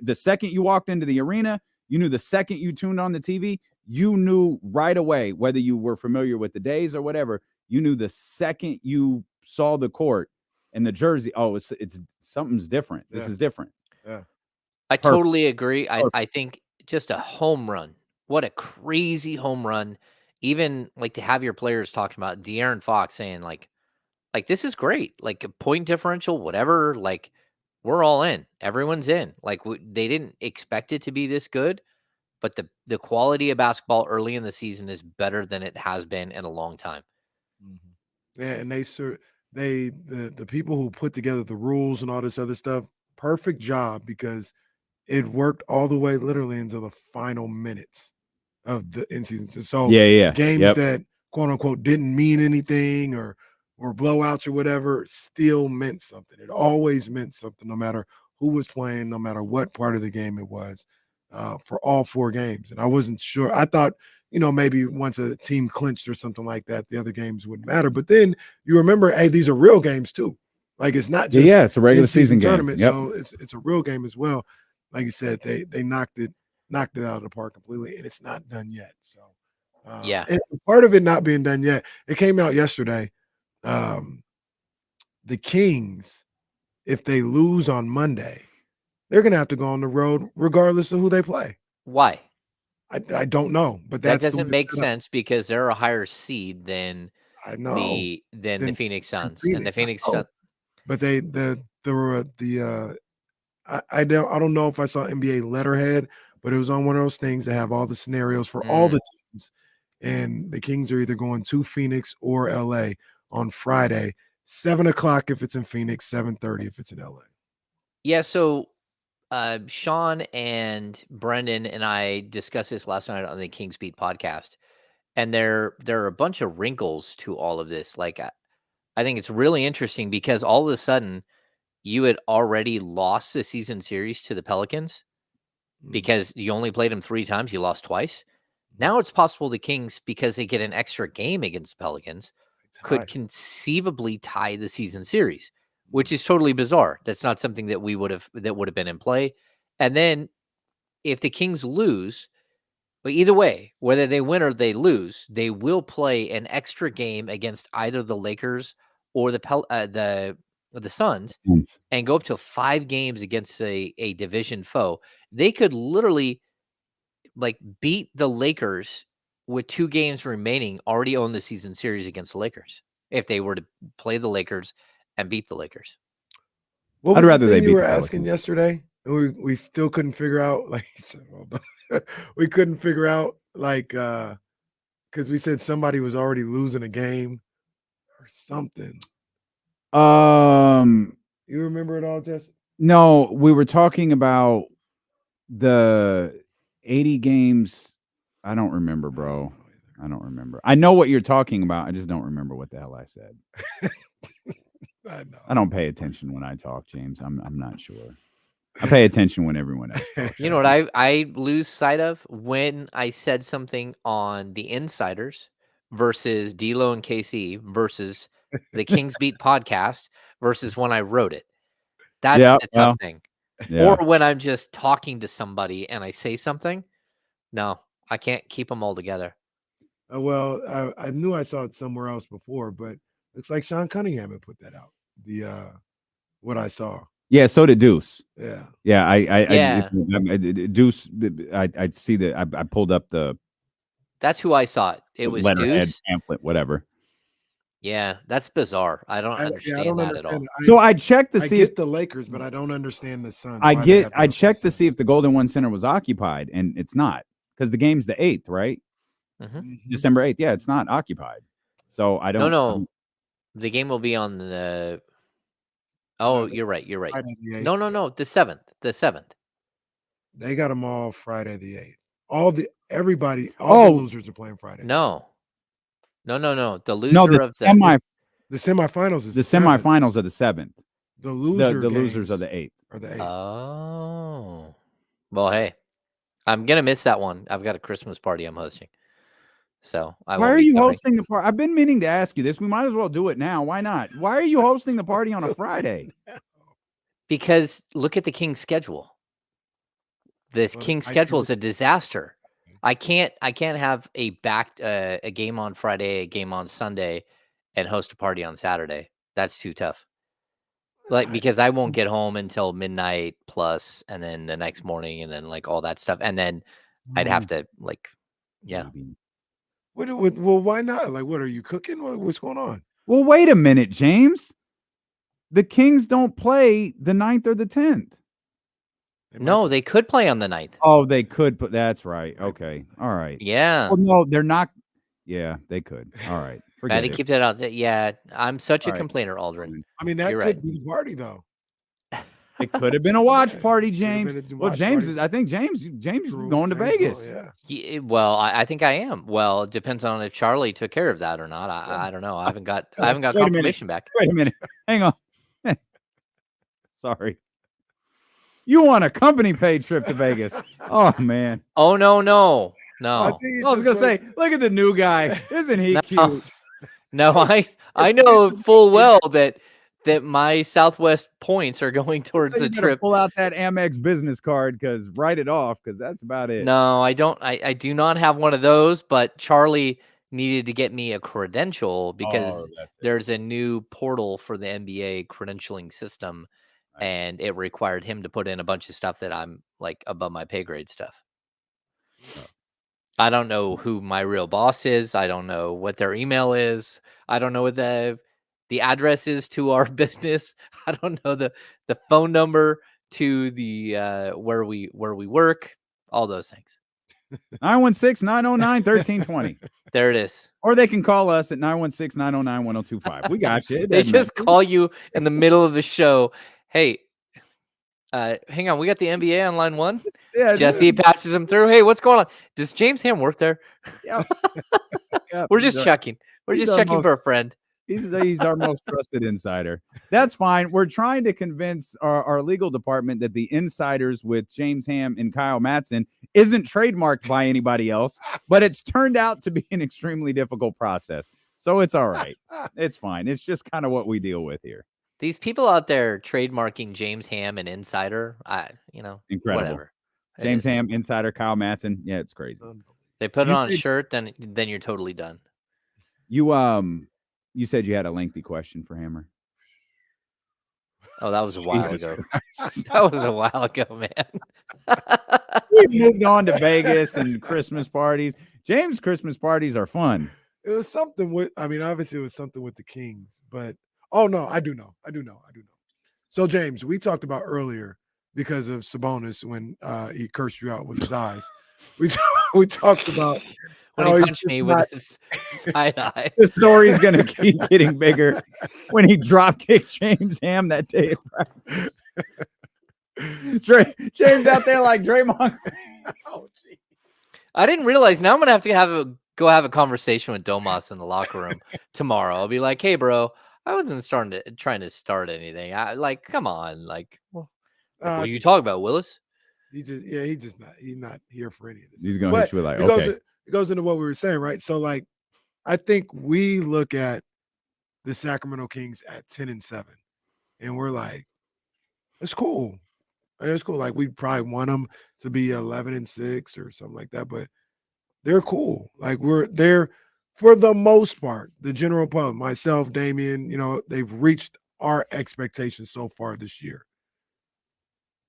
the second you walked into the arena, you knew the second you tuned on the TV, you knew right away, whether you were familiar with the days or whatever, you knew the second you saw the court and the jersey. Oh, it's something's different. This is different. Yeah. I totally agree. I think just a home run. What a crazy home run. Even like to have your players talking about De'Aaron Fox saying like this is great. Like a point differential, whatever. Like we're all in. Everyone's in. Like they didn't expect it to be this good, but the quality of basketball early in the season is better than it has been in a long time. Yeah, and the people who put together the rules and all this other stuff, perfect job because it worked all the way literally until the final minutes of the in-season. So games that quote unquote didn't mean anything or blowouts or whatever still meant something. It always meant something, no matter who was playing, no matter what part of the game it was, for all 4 games. And I wasn't sure. I thought, maybe once a team clinched or something like that, the other games wouldn't matter. But then you remember, hey, these are real games too. Like it's not just it's a regular season tournament. Game. So it's a real game as well. Like you said, they knocked it out of the park completely, and it's not done yet. So and part of it not being done yet, it came out yesterday. The Kings, if they lose on Monday, they're gonna have to go on the road regardless of who they play. Why? I don't know, but That that's the way doesn't it's make set up. sense because they're a higher seed than I know. the Than Phoenix Suns, and the Phoenix, I Phoenix know. Suns. But I don't know if I saw NBA letterhead, but it was on one of those things that have all the scenarios for all the teams. And the Kings are either going to Phoenix or LA on Friday, 7:00 if it's in Phoenix, 7:30 if it's in LA. Yeah, so Sean and Brendan and I discussed this last night on the Kings Beat podcast, and there are a bunch of wrinkles to all of this. Like, I think it's really interesting because all of a sudden you had already lost the season series to the Pelicans because you only played them 3 times, you lost twice. Now it's possible the Kings, because they get an extra game against the Pelicans, could conceivably tie the season series, which is totally bizarre. That's not something that would have been in play. And then if the Kings lose, but either way, whether they win or they lose, they will play an extra game against either the Lakers or the Suns, and go up to 5 games against a division foe. They could literally beat the Lakers with 2 games remaining, already own the season series against the Lakers if they were to play the Lakers and beat the Lakers. What I'd was rather the they thing beat you were the asking Pelicans. yesterday? And we still couldn't figure out, like, we couldn't figure out, like, because we said somebody was already losing a game or something. You remember it all, Jesse? No, we were talking about the 80 games. I don't remember, bro. I don't remember. I know what you're talking about. I just don't remember what the hell I said. I know. I don't pay attention when I talk, James. I'm not sure. I pay attention when everyone else talks. You know what I lose sight of? When I said something on the Insiders versus D'Lo and KC versus the Kings Beat podcast versus when I wrote it. That's Yeah, the tough thing. yeah. Or when I'm just talking to somebody and I say something. No, I can't keep them all together. Well, I knew I saw it somewhere else before, but looks like Sean Cunningham had put that out. The what I saw. Yeah, so did Deuce. Yeah. Yeah, Yeah. Deuce. I'd see that. I pulled up the That's who I saw it. It was letterhead Deuce. pamphlet, whatever. Yeah, that's bizarre. I don't understand I don't that understand at all. So I checked to I see get if the Lakers, but I don't understand the Suns. I why they have to I go to checked the to see if the Golden One Center was occupied, and it's not, because the game's the 8th, right? December 8th. Yeah, it's not occupied. So I don't. No. The game will be on the. Oh, you're right. You're right. Friday the 8th. No. The 7th. The 7th. They got them all Friday the 8th. All the losers are playing Friday. No. The loser No, the of the semifinals is the semifinals are the 7th. The loser the losers are the 8th. Or the 8th. Oh. Well, hey, I'm gonna miss that one. I've got a Christmas party I'm hosting. So Why are you hosting the party? I've been meaning to ask you this. We might as well do it now. Why not? Why are you hosting the party on a Friday? Because look at the Kings schedule. This Kings schedule is a disaster. I can't have a game on Friday, a game on Sunday, and host a party on Saturday. That's too tough. Because I won't get home until midnight plus, and then the next morning, and then all that stuff, and then I'd have to yeah. Well, why not? What are you cooking? What's going on? Well, wait a minute, James. The Kings don't play the 9th or the 10th. No, they could play on the 9th. Oh, they could, but that's right. Okay. All right. Yeah. Well, no, they're not. Yeah, they could. All right. Forget Forget to it. keep that out. Yeah, I'm such a All right. complainer, Aldrin. I mean, that You're could right. be the party, though. It could have been a watch party, Could have James. been a Well, watch James party. is. I think James is going to Vegas. Yeah. Well, I think I am. Well, it depends on if Charlie took care of that or not. I don't know. I haven't got Wait a minute. confirmation back. Wait a minute. Hang on. Sorry. You want a company paid trip to Vegas? Oh man. Oh no. I was gonna say, look at the new guy. Isn't he cute? No, I know full well that my Southwest points are going towards So the you better trip. pull out that Amex business card, because write it off, because that's about it. No, I don't. I do not have one of those, but Charlie needed to get me a credential because there's a new portal for the NBA credentialing system, and it required him to put in a bunch of stuff that I'm above my pay grade stuff. I don't know who my real boss is. I don't know what their email is. I don't know what the address is to our business. I don't know the phone number to the where we work. All those things. 916-909-1320. There it is. Or they can call us at 916-909-1025. We got you. It They doesn't just matter. call you in the middle of the show. Hey, hang on. We got the NBA on line 1. Yeah, Jesse patches him through. Hey, what's going on? Does James Ham work there? Yep. We're just checking. We're just checking for a friend. He's our most trusted insider. That's fine. We're trying to convince our legal department that the insiders with James Ham and Kyle Madson isn't trademarked by anybody else, but it's turned out to be an extremely difficult process. So it's all right. It's fine. It's just kind of what we deal with here. These people out there trademarking James Ham and Insider, Incredible. Whatever. James Ham, Insider, Kyle Madson. Yeah, it's crazy. They put it on a shirt, then you're totally done. You said you had a lengthy question for Hammer. Oh, that was a while ago. That was a while ago, man. We moved on to Vegas and Christmas parties. James' Christmas parties are fun. It was something with, obviously it was something with the Kings, but I do know. So James, we talked about earlier because of Sabonis when he cursed you out with his eyes. We talked about when he punched me with his side eye. The story's gonna keep getting bigger when he drop kicked James Ham that day at practice. James out there like Draymond. Oh, geez. I didn't realize. Now I'm gonna have to go have a conversation with Domas in the locker room tomorrow. I'll be like, "Hey, bro, I wasn't trying to start anything. Come on, what are you talking about, Willis?" He's not here for any of this. He's gonna hit you with It goes into what we were saying, right? So I think we look at the Sacramento Kings at 10-7, and we're like, it's cool. It's cool. Like we probably want them to be 11-6 or something like that, but they're cool. Like they're for the most part, the general public, myself, Damian, they've reached our expectations so far this year.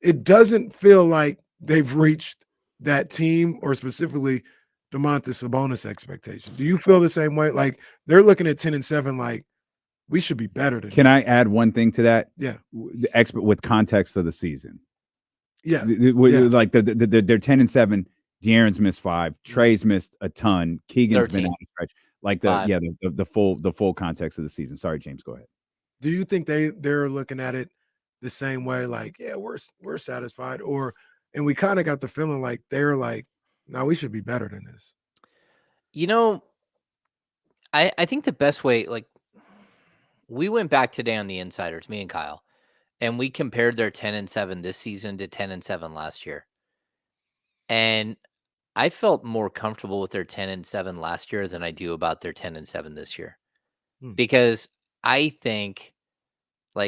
It doesn't feel like they've reached that team or specifically Domantas Sabonis expectation. Do you feel the same way? Like they're looking at 10-7, like we should be better than. Can I add one thing to that? Yeah. The expert with context of the season. Yeah. Like they're 10-7. De'Aaron's missed 5. Trey's missed a ton. Keegan's 13. been out of stretch. Like the full context of the season. Sorry, James, go ahead. Do you think they're looking at it the same way? Like, yeah, we're satisfied, and we kind of got the feeling like they're like, no, we should be better than this. I think the best way, we went back today on the Insiders, me and Kyle, and we compared their 10-7 this season to 10-7 last year. And I felt more comfortable with their 10-7 last year than I do about their 10-7 this year. Because I think,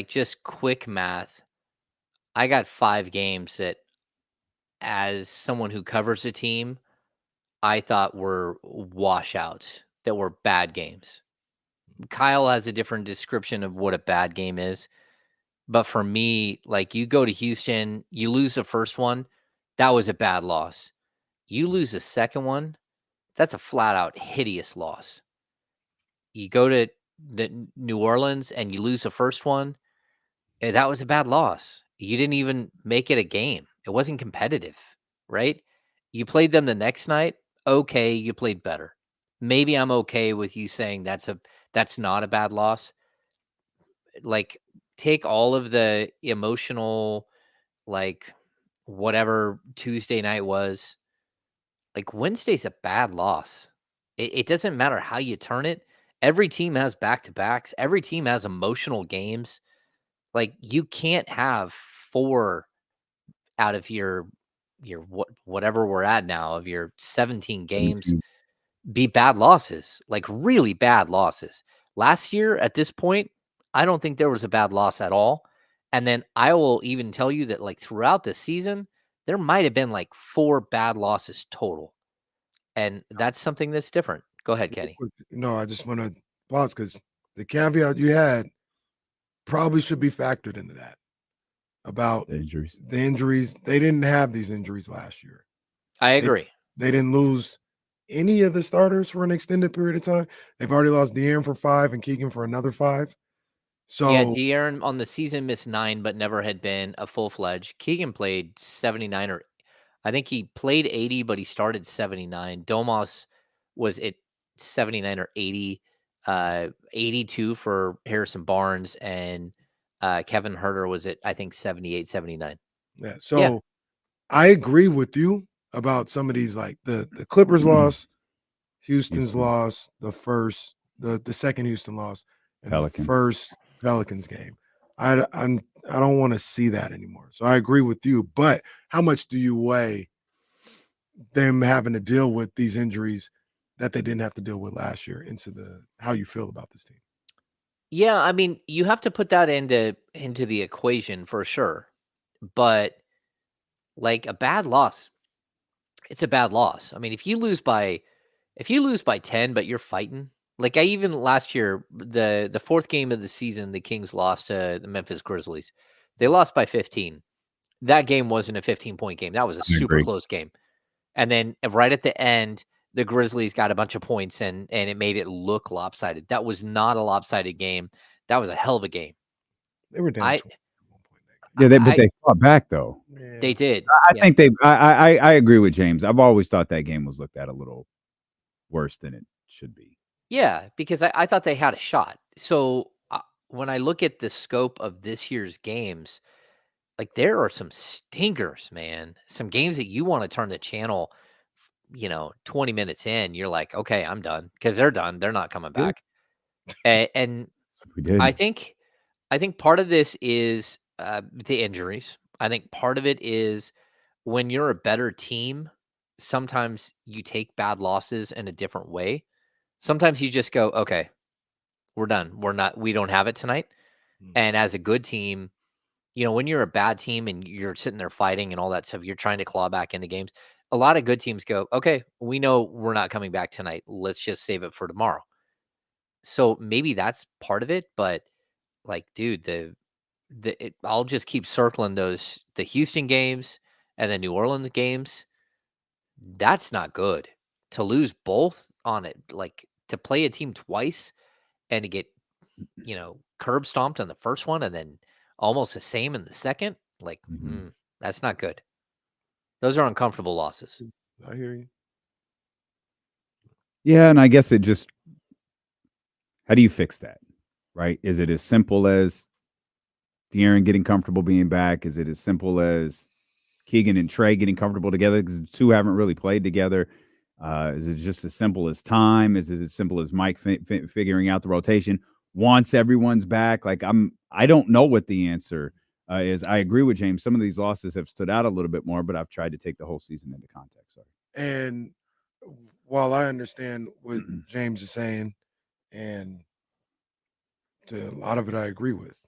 just quick math, I got 5 games that, as someone who covers a team, I thought were washouts, that were bad games. Kyle has a different description of what a bad game is. But for me, you go to Houston, you lose the first one, that was a bad loss. You lose the second one, that's a flat out hideous loss. You go to the New Orleans and you lose the first one, that was a bad loss. You didn't even make it a game. It wasn't competitive, right? You played them the next night. Okay, you played better. Maybe I'm okay with you saying that's not a bad loss. Take all of the emotional, whatever Tuesday night was. Wednesday's a bad loss. It doesn't matter how you turn it. Every team has back-to-backs. Every team has emotional games. You can't have 4 out of your whatever we're at now of your 17 games be bad losses, really bad losses. Last year at this point, I don't think there was a bad loss at all. And then I will even tell you that throughout the season, there might have been 4 bad losses total. And that's something that's different. Go ahead, Kenny. No, I just want to pause because the caveat you had probably should be factored into that. About the injuries. They didn't have these injuries last year. I agree. They didn't lose any of the starters for an extended period of time. They've already lost De'Aaron for 5 and Keegan for another 5. Yeah, So De'Aaron on the season missed 9, but never had been a full-fledged. Keegan played 79 or I think he played 80, but he started 79. Domas was at 79 or 80, 82 for Harrison Barnes, and Kevin Herter was at, I think, 78, 79. yeah, Yeah. so I agree with you about some of these, like the Clippers loss, Houston's loss, the second Houston loss, and Pelicans. the first Pelicans game. I don't want to see that anymore. So I agree with you. But how much do you weigh them having to deal with these injuries that they didn't have to deal with last year into how you feel about this team? Yeah, I mean, you have to put that into the equation for sure. But like a bad loss, it's a bad loss. I mean, if you lose by 10, but you're fighting, like I even last year, the fourth game of the season, the Kings lost to the Memphis Grizzlies. They lost by 15. That game wasn't a 15-point game. That was a super agree. close game. And then right at the end, the Grizzlies got a bunch of points and it made it look lopsided. That was not a lopsided game. That was a hell of a game. They were down. Yeah, but they fought back though. They did. I think I agree with James. I've always thought that game was looked at a little worse than it should be. Yeah, because I thought they had a shot. So when I look at the scope of this year's games, like there are some stinkers, man. Some games that you want to turn the channel, 20 minutes in, you're like, okay, I'm done because they're done. They're not coming back. And We did. I think part of this is the injuries. I think part of it is when you're a better team, sometimes you take bad losses in a different way. Sometimes you just go, okay, we're done. We don't have it tonight. And as a good team, when you're a bad team and you're sitting there fighting and all that stuff, you're trying to claw back into games. A lot of good teams go, okay, we know we're not coming back tonight. Let's just save it for tomorrow. So maybe that's part of it, but like, dude, I'll just keep circling the Houston games and the New Orleans games. That's not good to lose both on it. Like to play a team twice and to get, curb stomped on the first one and then almost the same in the second. Like, that's not good. Those are uncomfortable losses. I hear you. Yeah, and I guess it just, how do you fix that? Right? Is it as simple as De'Aaron getting comfortable being back? Is it as simple as Keegan and Trey getting comfortable together? Because the two haven't really played together. Is it just as simple as time? Is it as simple as Mike figuring out the rotation once everyone's back? Like I don't know what the answer is. I agree with James. Some of these losses have stood out a little bit more, but I've tried to take the whole season into context. Sorry. And while I understand what James is saying, and to a lot of it I agree with,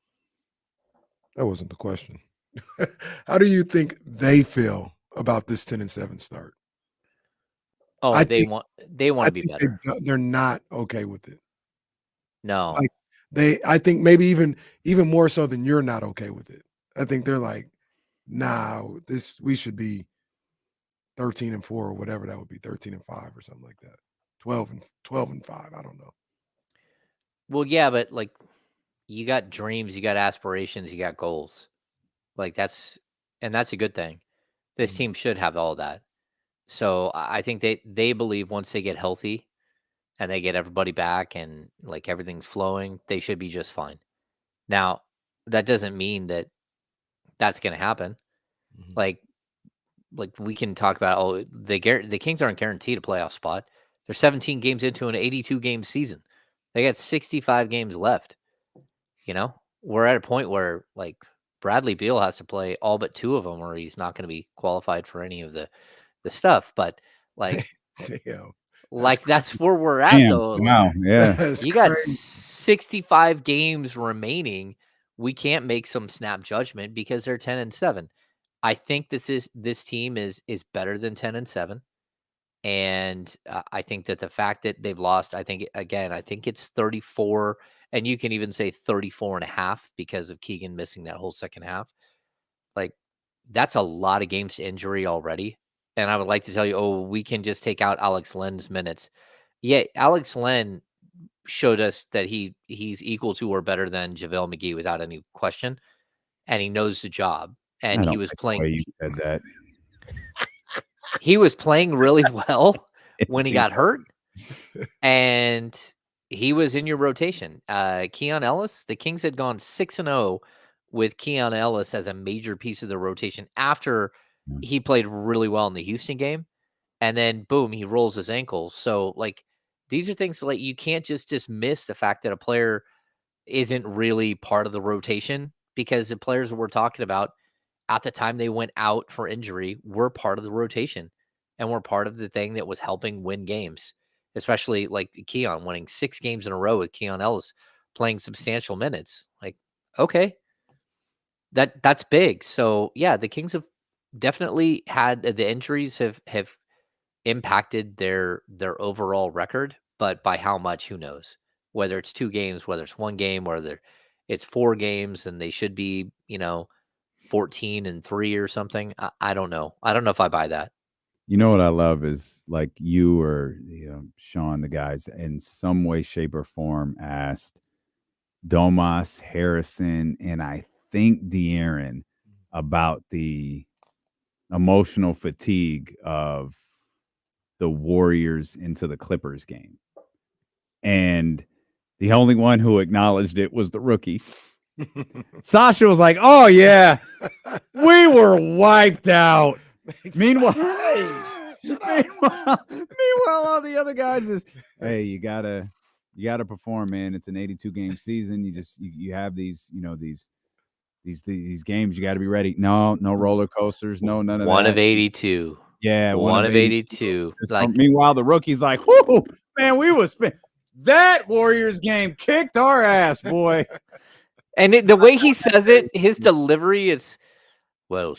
that wasn't the question. How do you think they feel about this 10-7 start? Oh, they want to be better. They're not okay with it. No. Like I think maybe even more so than you're not okay with it. I think they're like, nah, we should be 13-4 or whatever that would be, 13-5 or something like that. 12-5. I don't know. Well, yeah, but like you got dreams, you got aspirations, you got goals. Like that's a good thing. This team should have all that. So I think they believe once they get healthy and they get everybody back and like everything's flowing, they should be just fine. Now, that doesn't mean that that's going to happen. Like we can talk about, the Kings aren't guaranteed a playoff spot. They're 17 games into an 82 game season. They got 65 games left. We're at a point where like Bradley Beal has to play all but 2 of them or he's not going to be qualified for any of the stuff. But like, that's where we're at though. Wow. Yeah. You got 65 games remaining. We can't make some snap judgment because they're 10-7. I think this team is better than 10-7. And I think that the fact that they've lost, I think it's 34, and you can even say 34.5 because of Keegan missing that whole second half. Like, that's a lot of games to injury already. and I would like to tell you, oh, we can just take out Alex Len's minutes. Yeah, Alex Len showed us that he's equal to or better than JaVale McGee without any question, and he knows the job. And I he don't was like the playing. way you said that. He was playing really well when he Yes, got hurt, and he was in your rotation. Keon Ellis, the Kings had gone 6-0 with Keon Ellis as a major piece of the rotation after he played really well in the Houston game, and then boom, he rolls his ankle. So like these are things like you can't just dismiss the fact that a player isn't really part of the rotation, because the players that we're talking about at the time they went out for injury were part of the rotation and were part of the thing that was helping win games, especially like Keon winning 6 games in a row with Keon Ellis playing substantial minutes. Like, okay, that's big. So yeah, the Kings have definitely had the injuries have impacted their overall record, but by how much, who knows? Whether it's 2 games, whether it's 1 game, whether it's 4 games and they should be, 14-3 or something. I don't know. I don't know if I buy that. You know what I love is like you or Sean, the guys, in some way, shape, or form asked Domas, Harrison, and I think De'Aaron about the emotional fatigue of the Warriors into the Clippers game. And the only one who acknowledged it was the rookie. Sasha was like, oh, yeah, we were wiped out. Meanwhile, all the other guys is, hey, you gotta perform, man. It's an 82-game season. You have these, these games. You got to be ready. No roller coasters. No, none of that. 1 of 82. Yeah, 1 of 82. Like, meanwhile, the rookie's like, whoo, man, we was that Warriors game kicked our ass, boy. And the way he says it, his delivery is, well,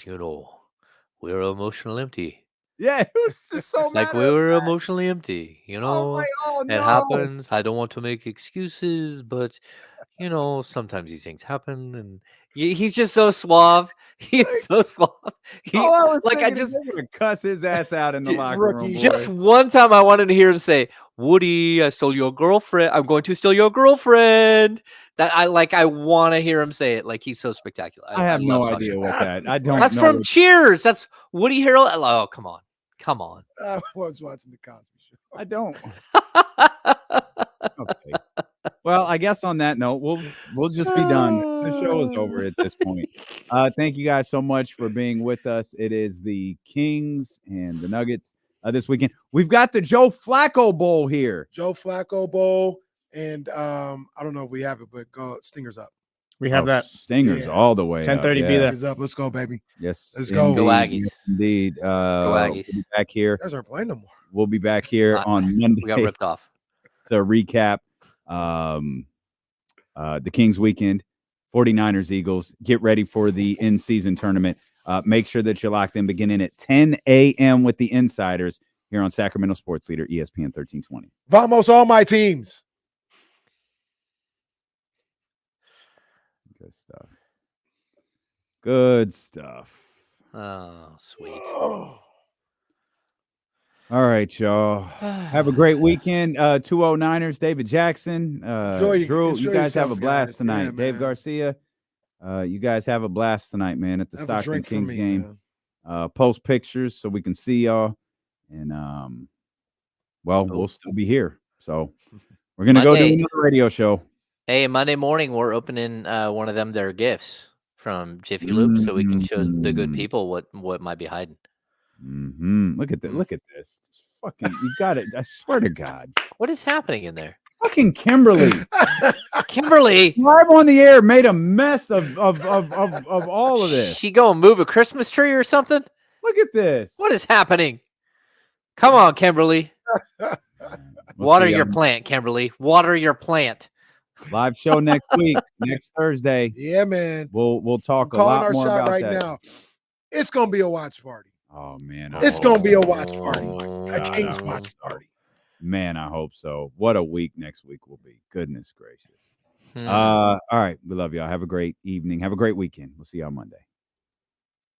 we were emotionally empty. Yeah, it was just so like we were emotionally empty. I was like, oh, it no. happens. I don't want to make excuses, but sometimes these things happen, and he's just so suave. He's so suave. I was like, I just gonna cuss his ass out in the locker room. Boy. Just one time, I wanted to hear him say, "Woody, I stole your girlfriend. I'm going to steal your girlfriend." That I want to hear him say it. Like he's so spectacular. I have no idea what that. I don't. That's know from Cheers. That's Woody Harrelson. Oh, come on. I was watching the Cosby Show. I don't. Okay. Well, I guess on that note, we'll just be done. The show is over at this point. Thank you guys so much for being with us. It is the Kings and the Nuggets this weekend. We've got the Joe Flacco Bowl here. Joe Flacco Bowl, and I don't know if we have it, but go Stingers up. We have that. Stingers all the way. 10:30 up. be there. Stingers up. Let's go, baby. Yes. Let's go. Go Aggies. Yes, indeed. Go Aggies. We'll be back here. You guys aren't playing no more. We'll be back here on Monday. We got ripped off. To recap the Kings weekend, 49ers, Eagles. Get ready for the in-season tournament. Make sure that you're locked in beginning at 10 a.m. with the Insiders here on Sacramento Sports Leader, ESPN 1320. Vamos, all my teams. Good stuff. Good stuff. Oh, sweet. All right, y'all. Have a great weekend. 209ers, David Jackson. Drew, you guys have a blast tonight. Yeah, Dave Garcia, you guys have a blast tonight, man, at the Stockton Kings game. Post pictures so we can see y'all. And, we'll still be here. So we're going to go do another radio show. Hey, Monday morning, we're opening one of them their gifts from Jiffy Lube so we can show the good people what might be hiding. Mm-hmm. Look at that. Look at this. Fucking, you got it. I swear to God. What is happening in there? Fucking Kimberly. Kimberly. Live on the air made a mess of all of this. She go and move a Christmas tree or something? Look at this. What is happening? Come on, Kimberly. Water your plant, Kimberly. Water your plant. Live show next week, next Thursday. Yeah, man. We'll talk a lot more about right that. now. It's gonna be a watch party. Oh man, it's gonna be a watch party. A Kings watch party. Man, I hope so. What a week next week will be. Goodness gracious. All right, we love y'all. Have a great evening. Have a great weekend. We'll see you on Monday.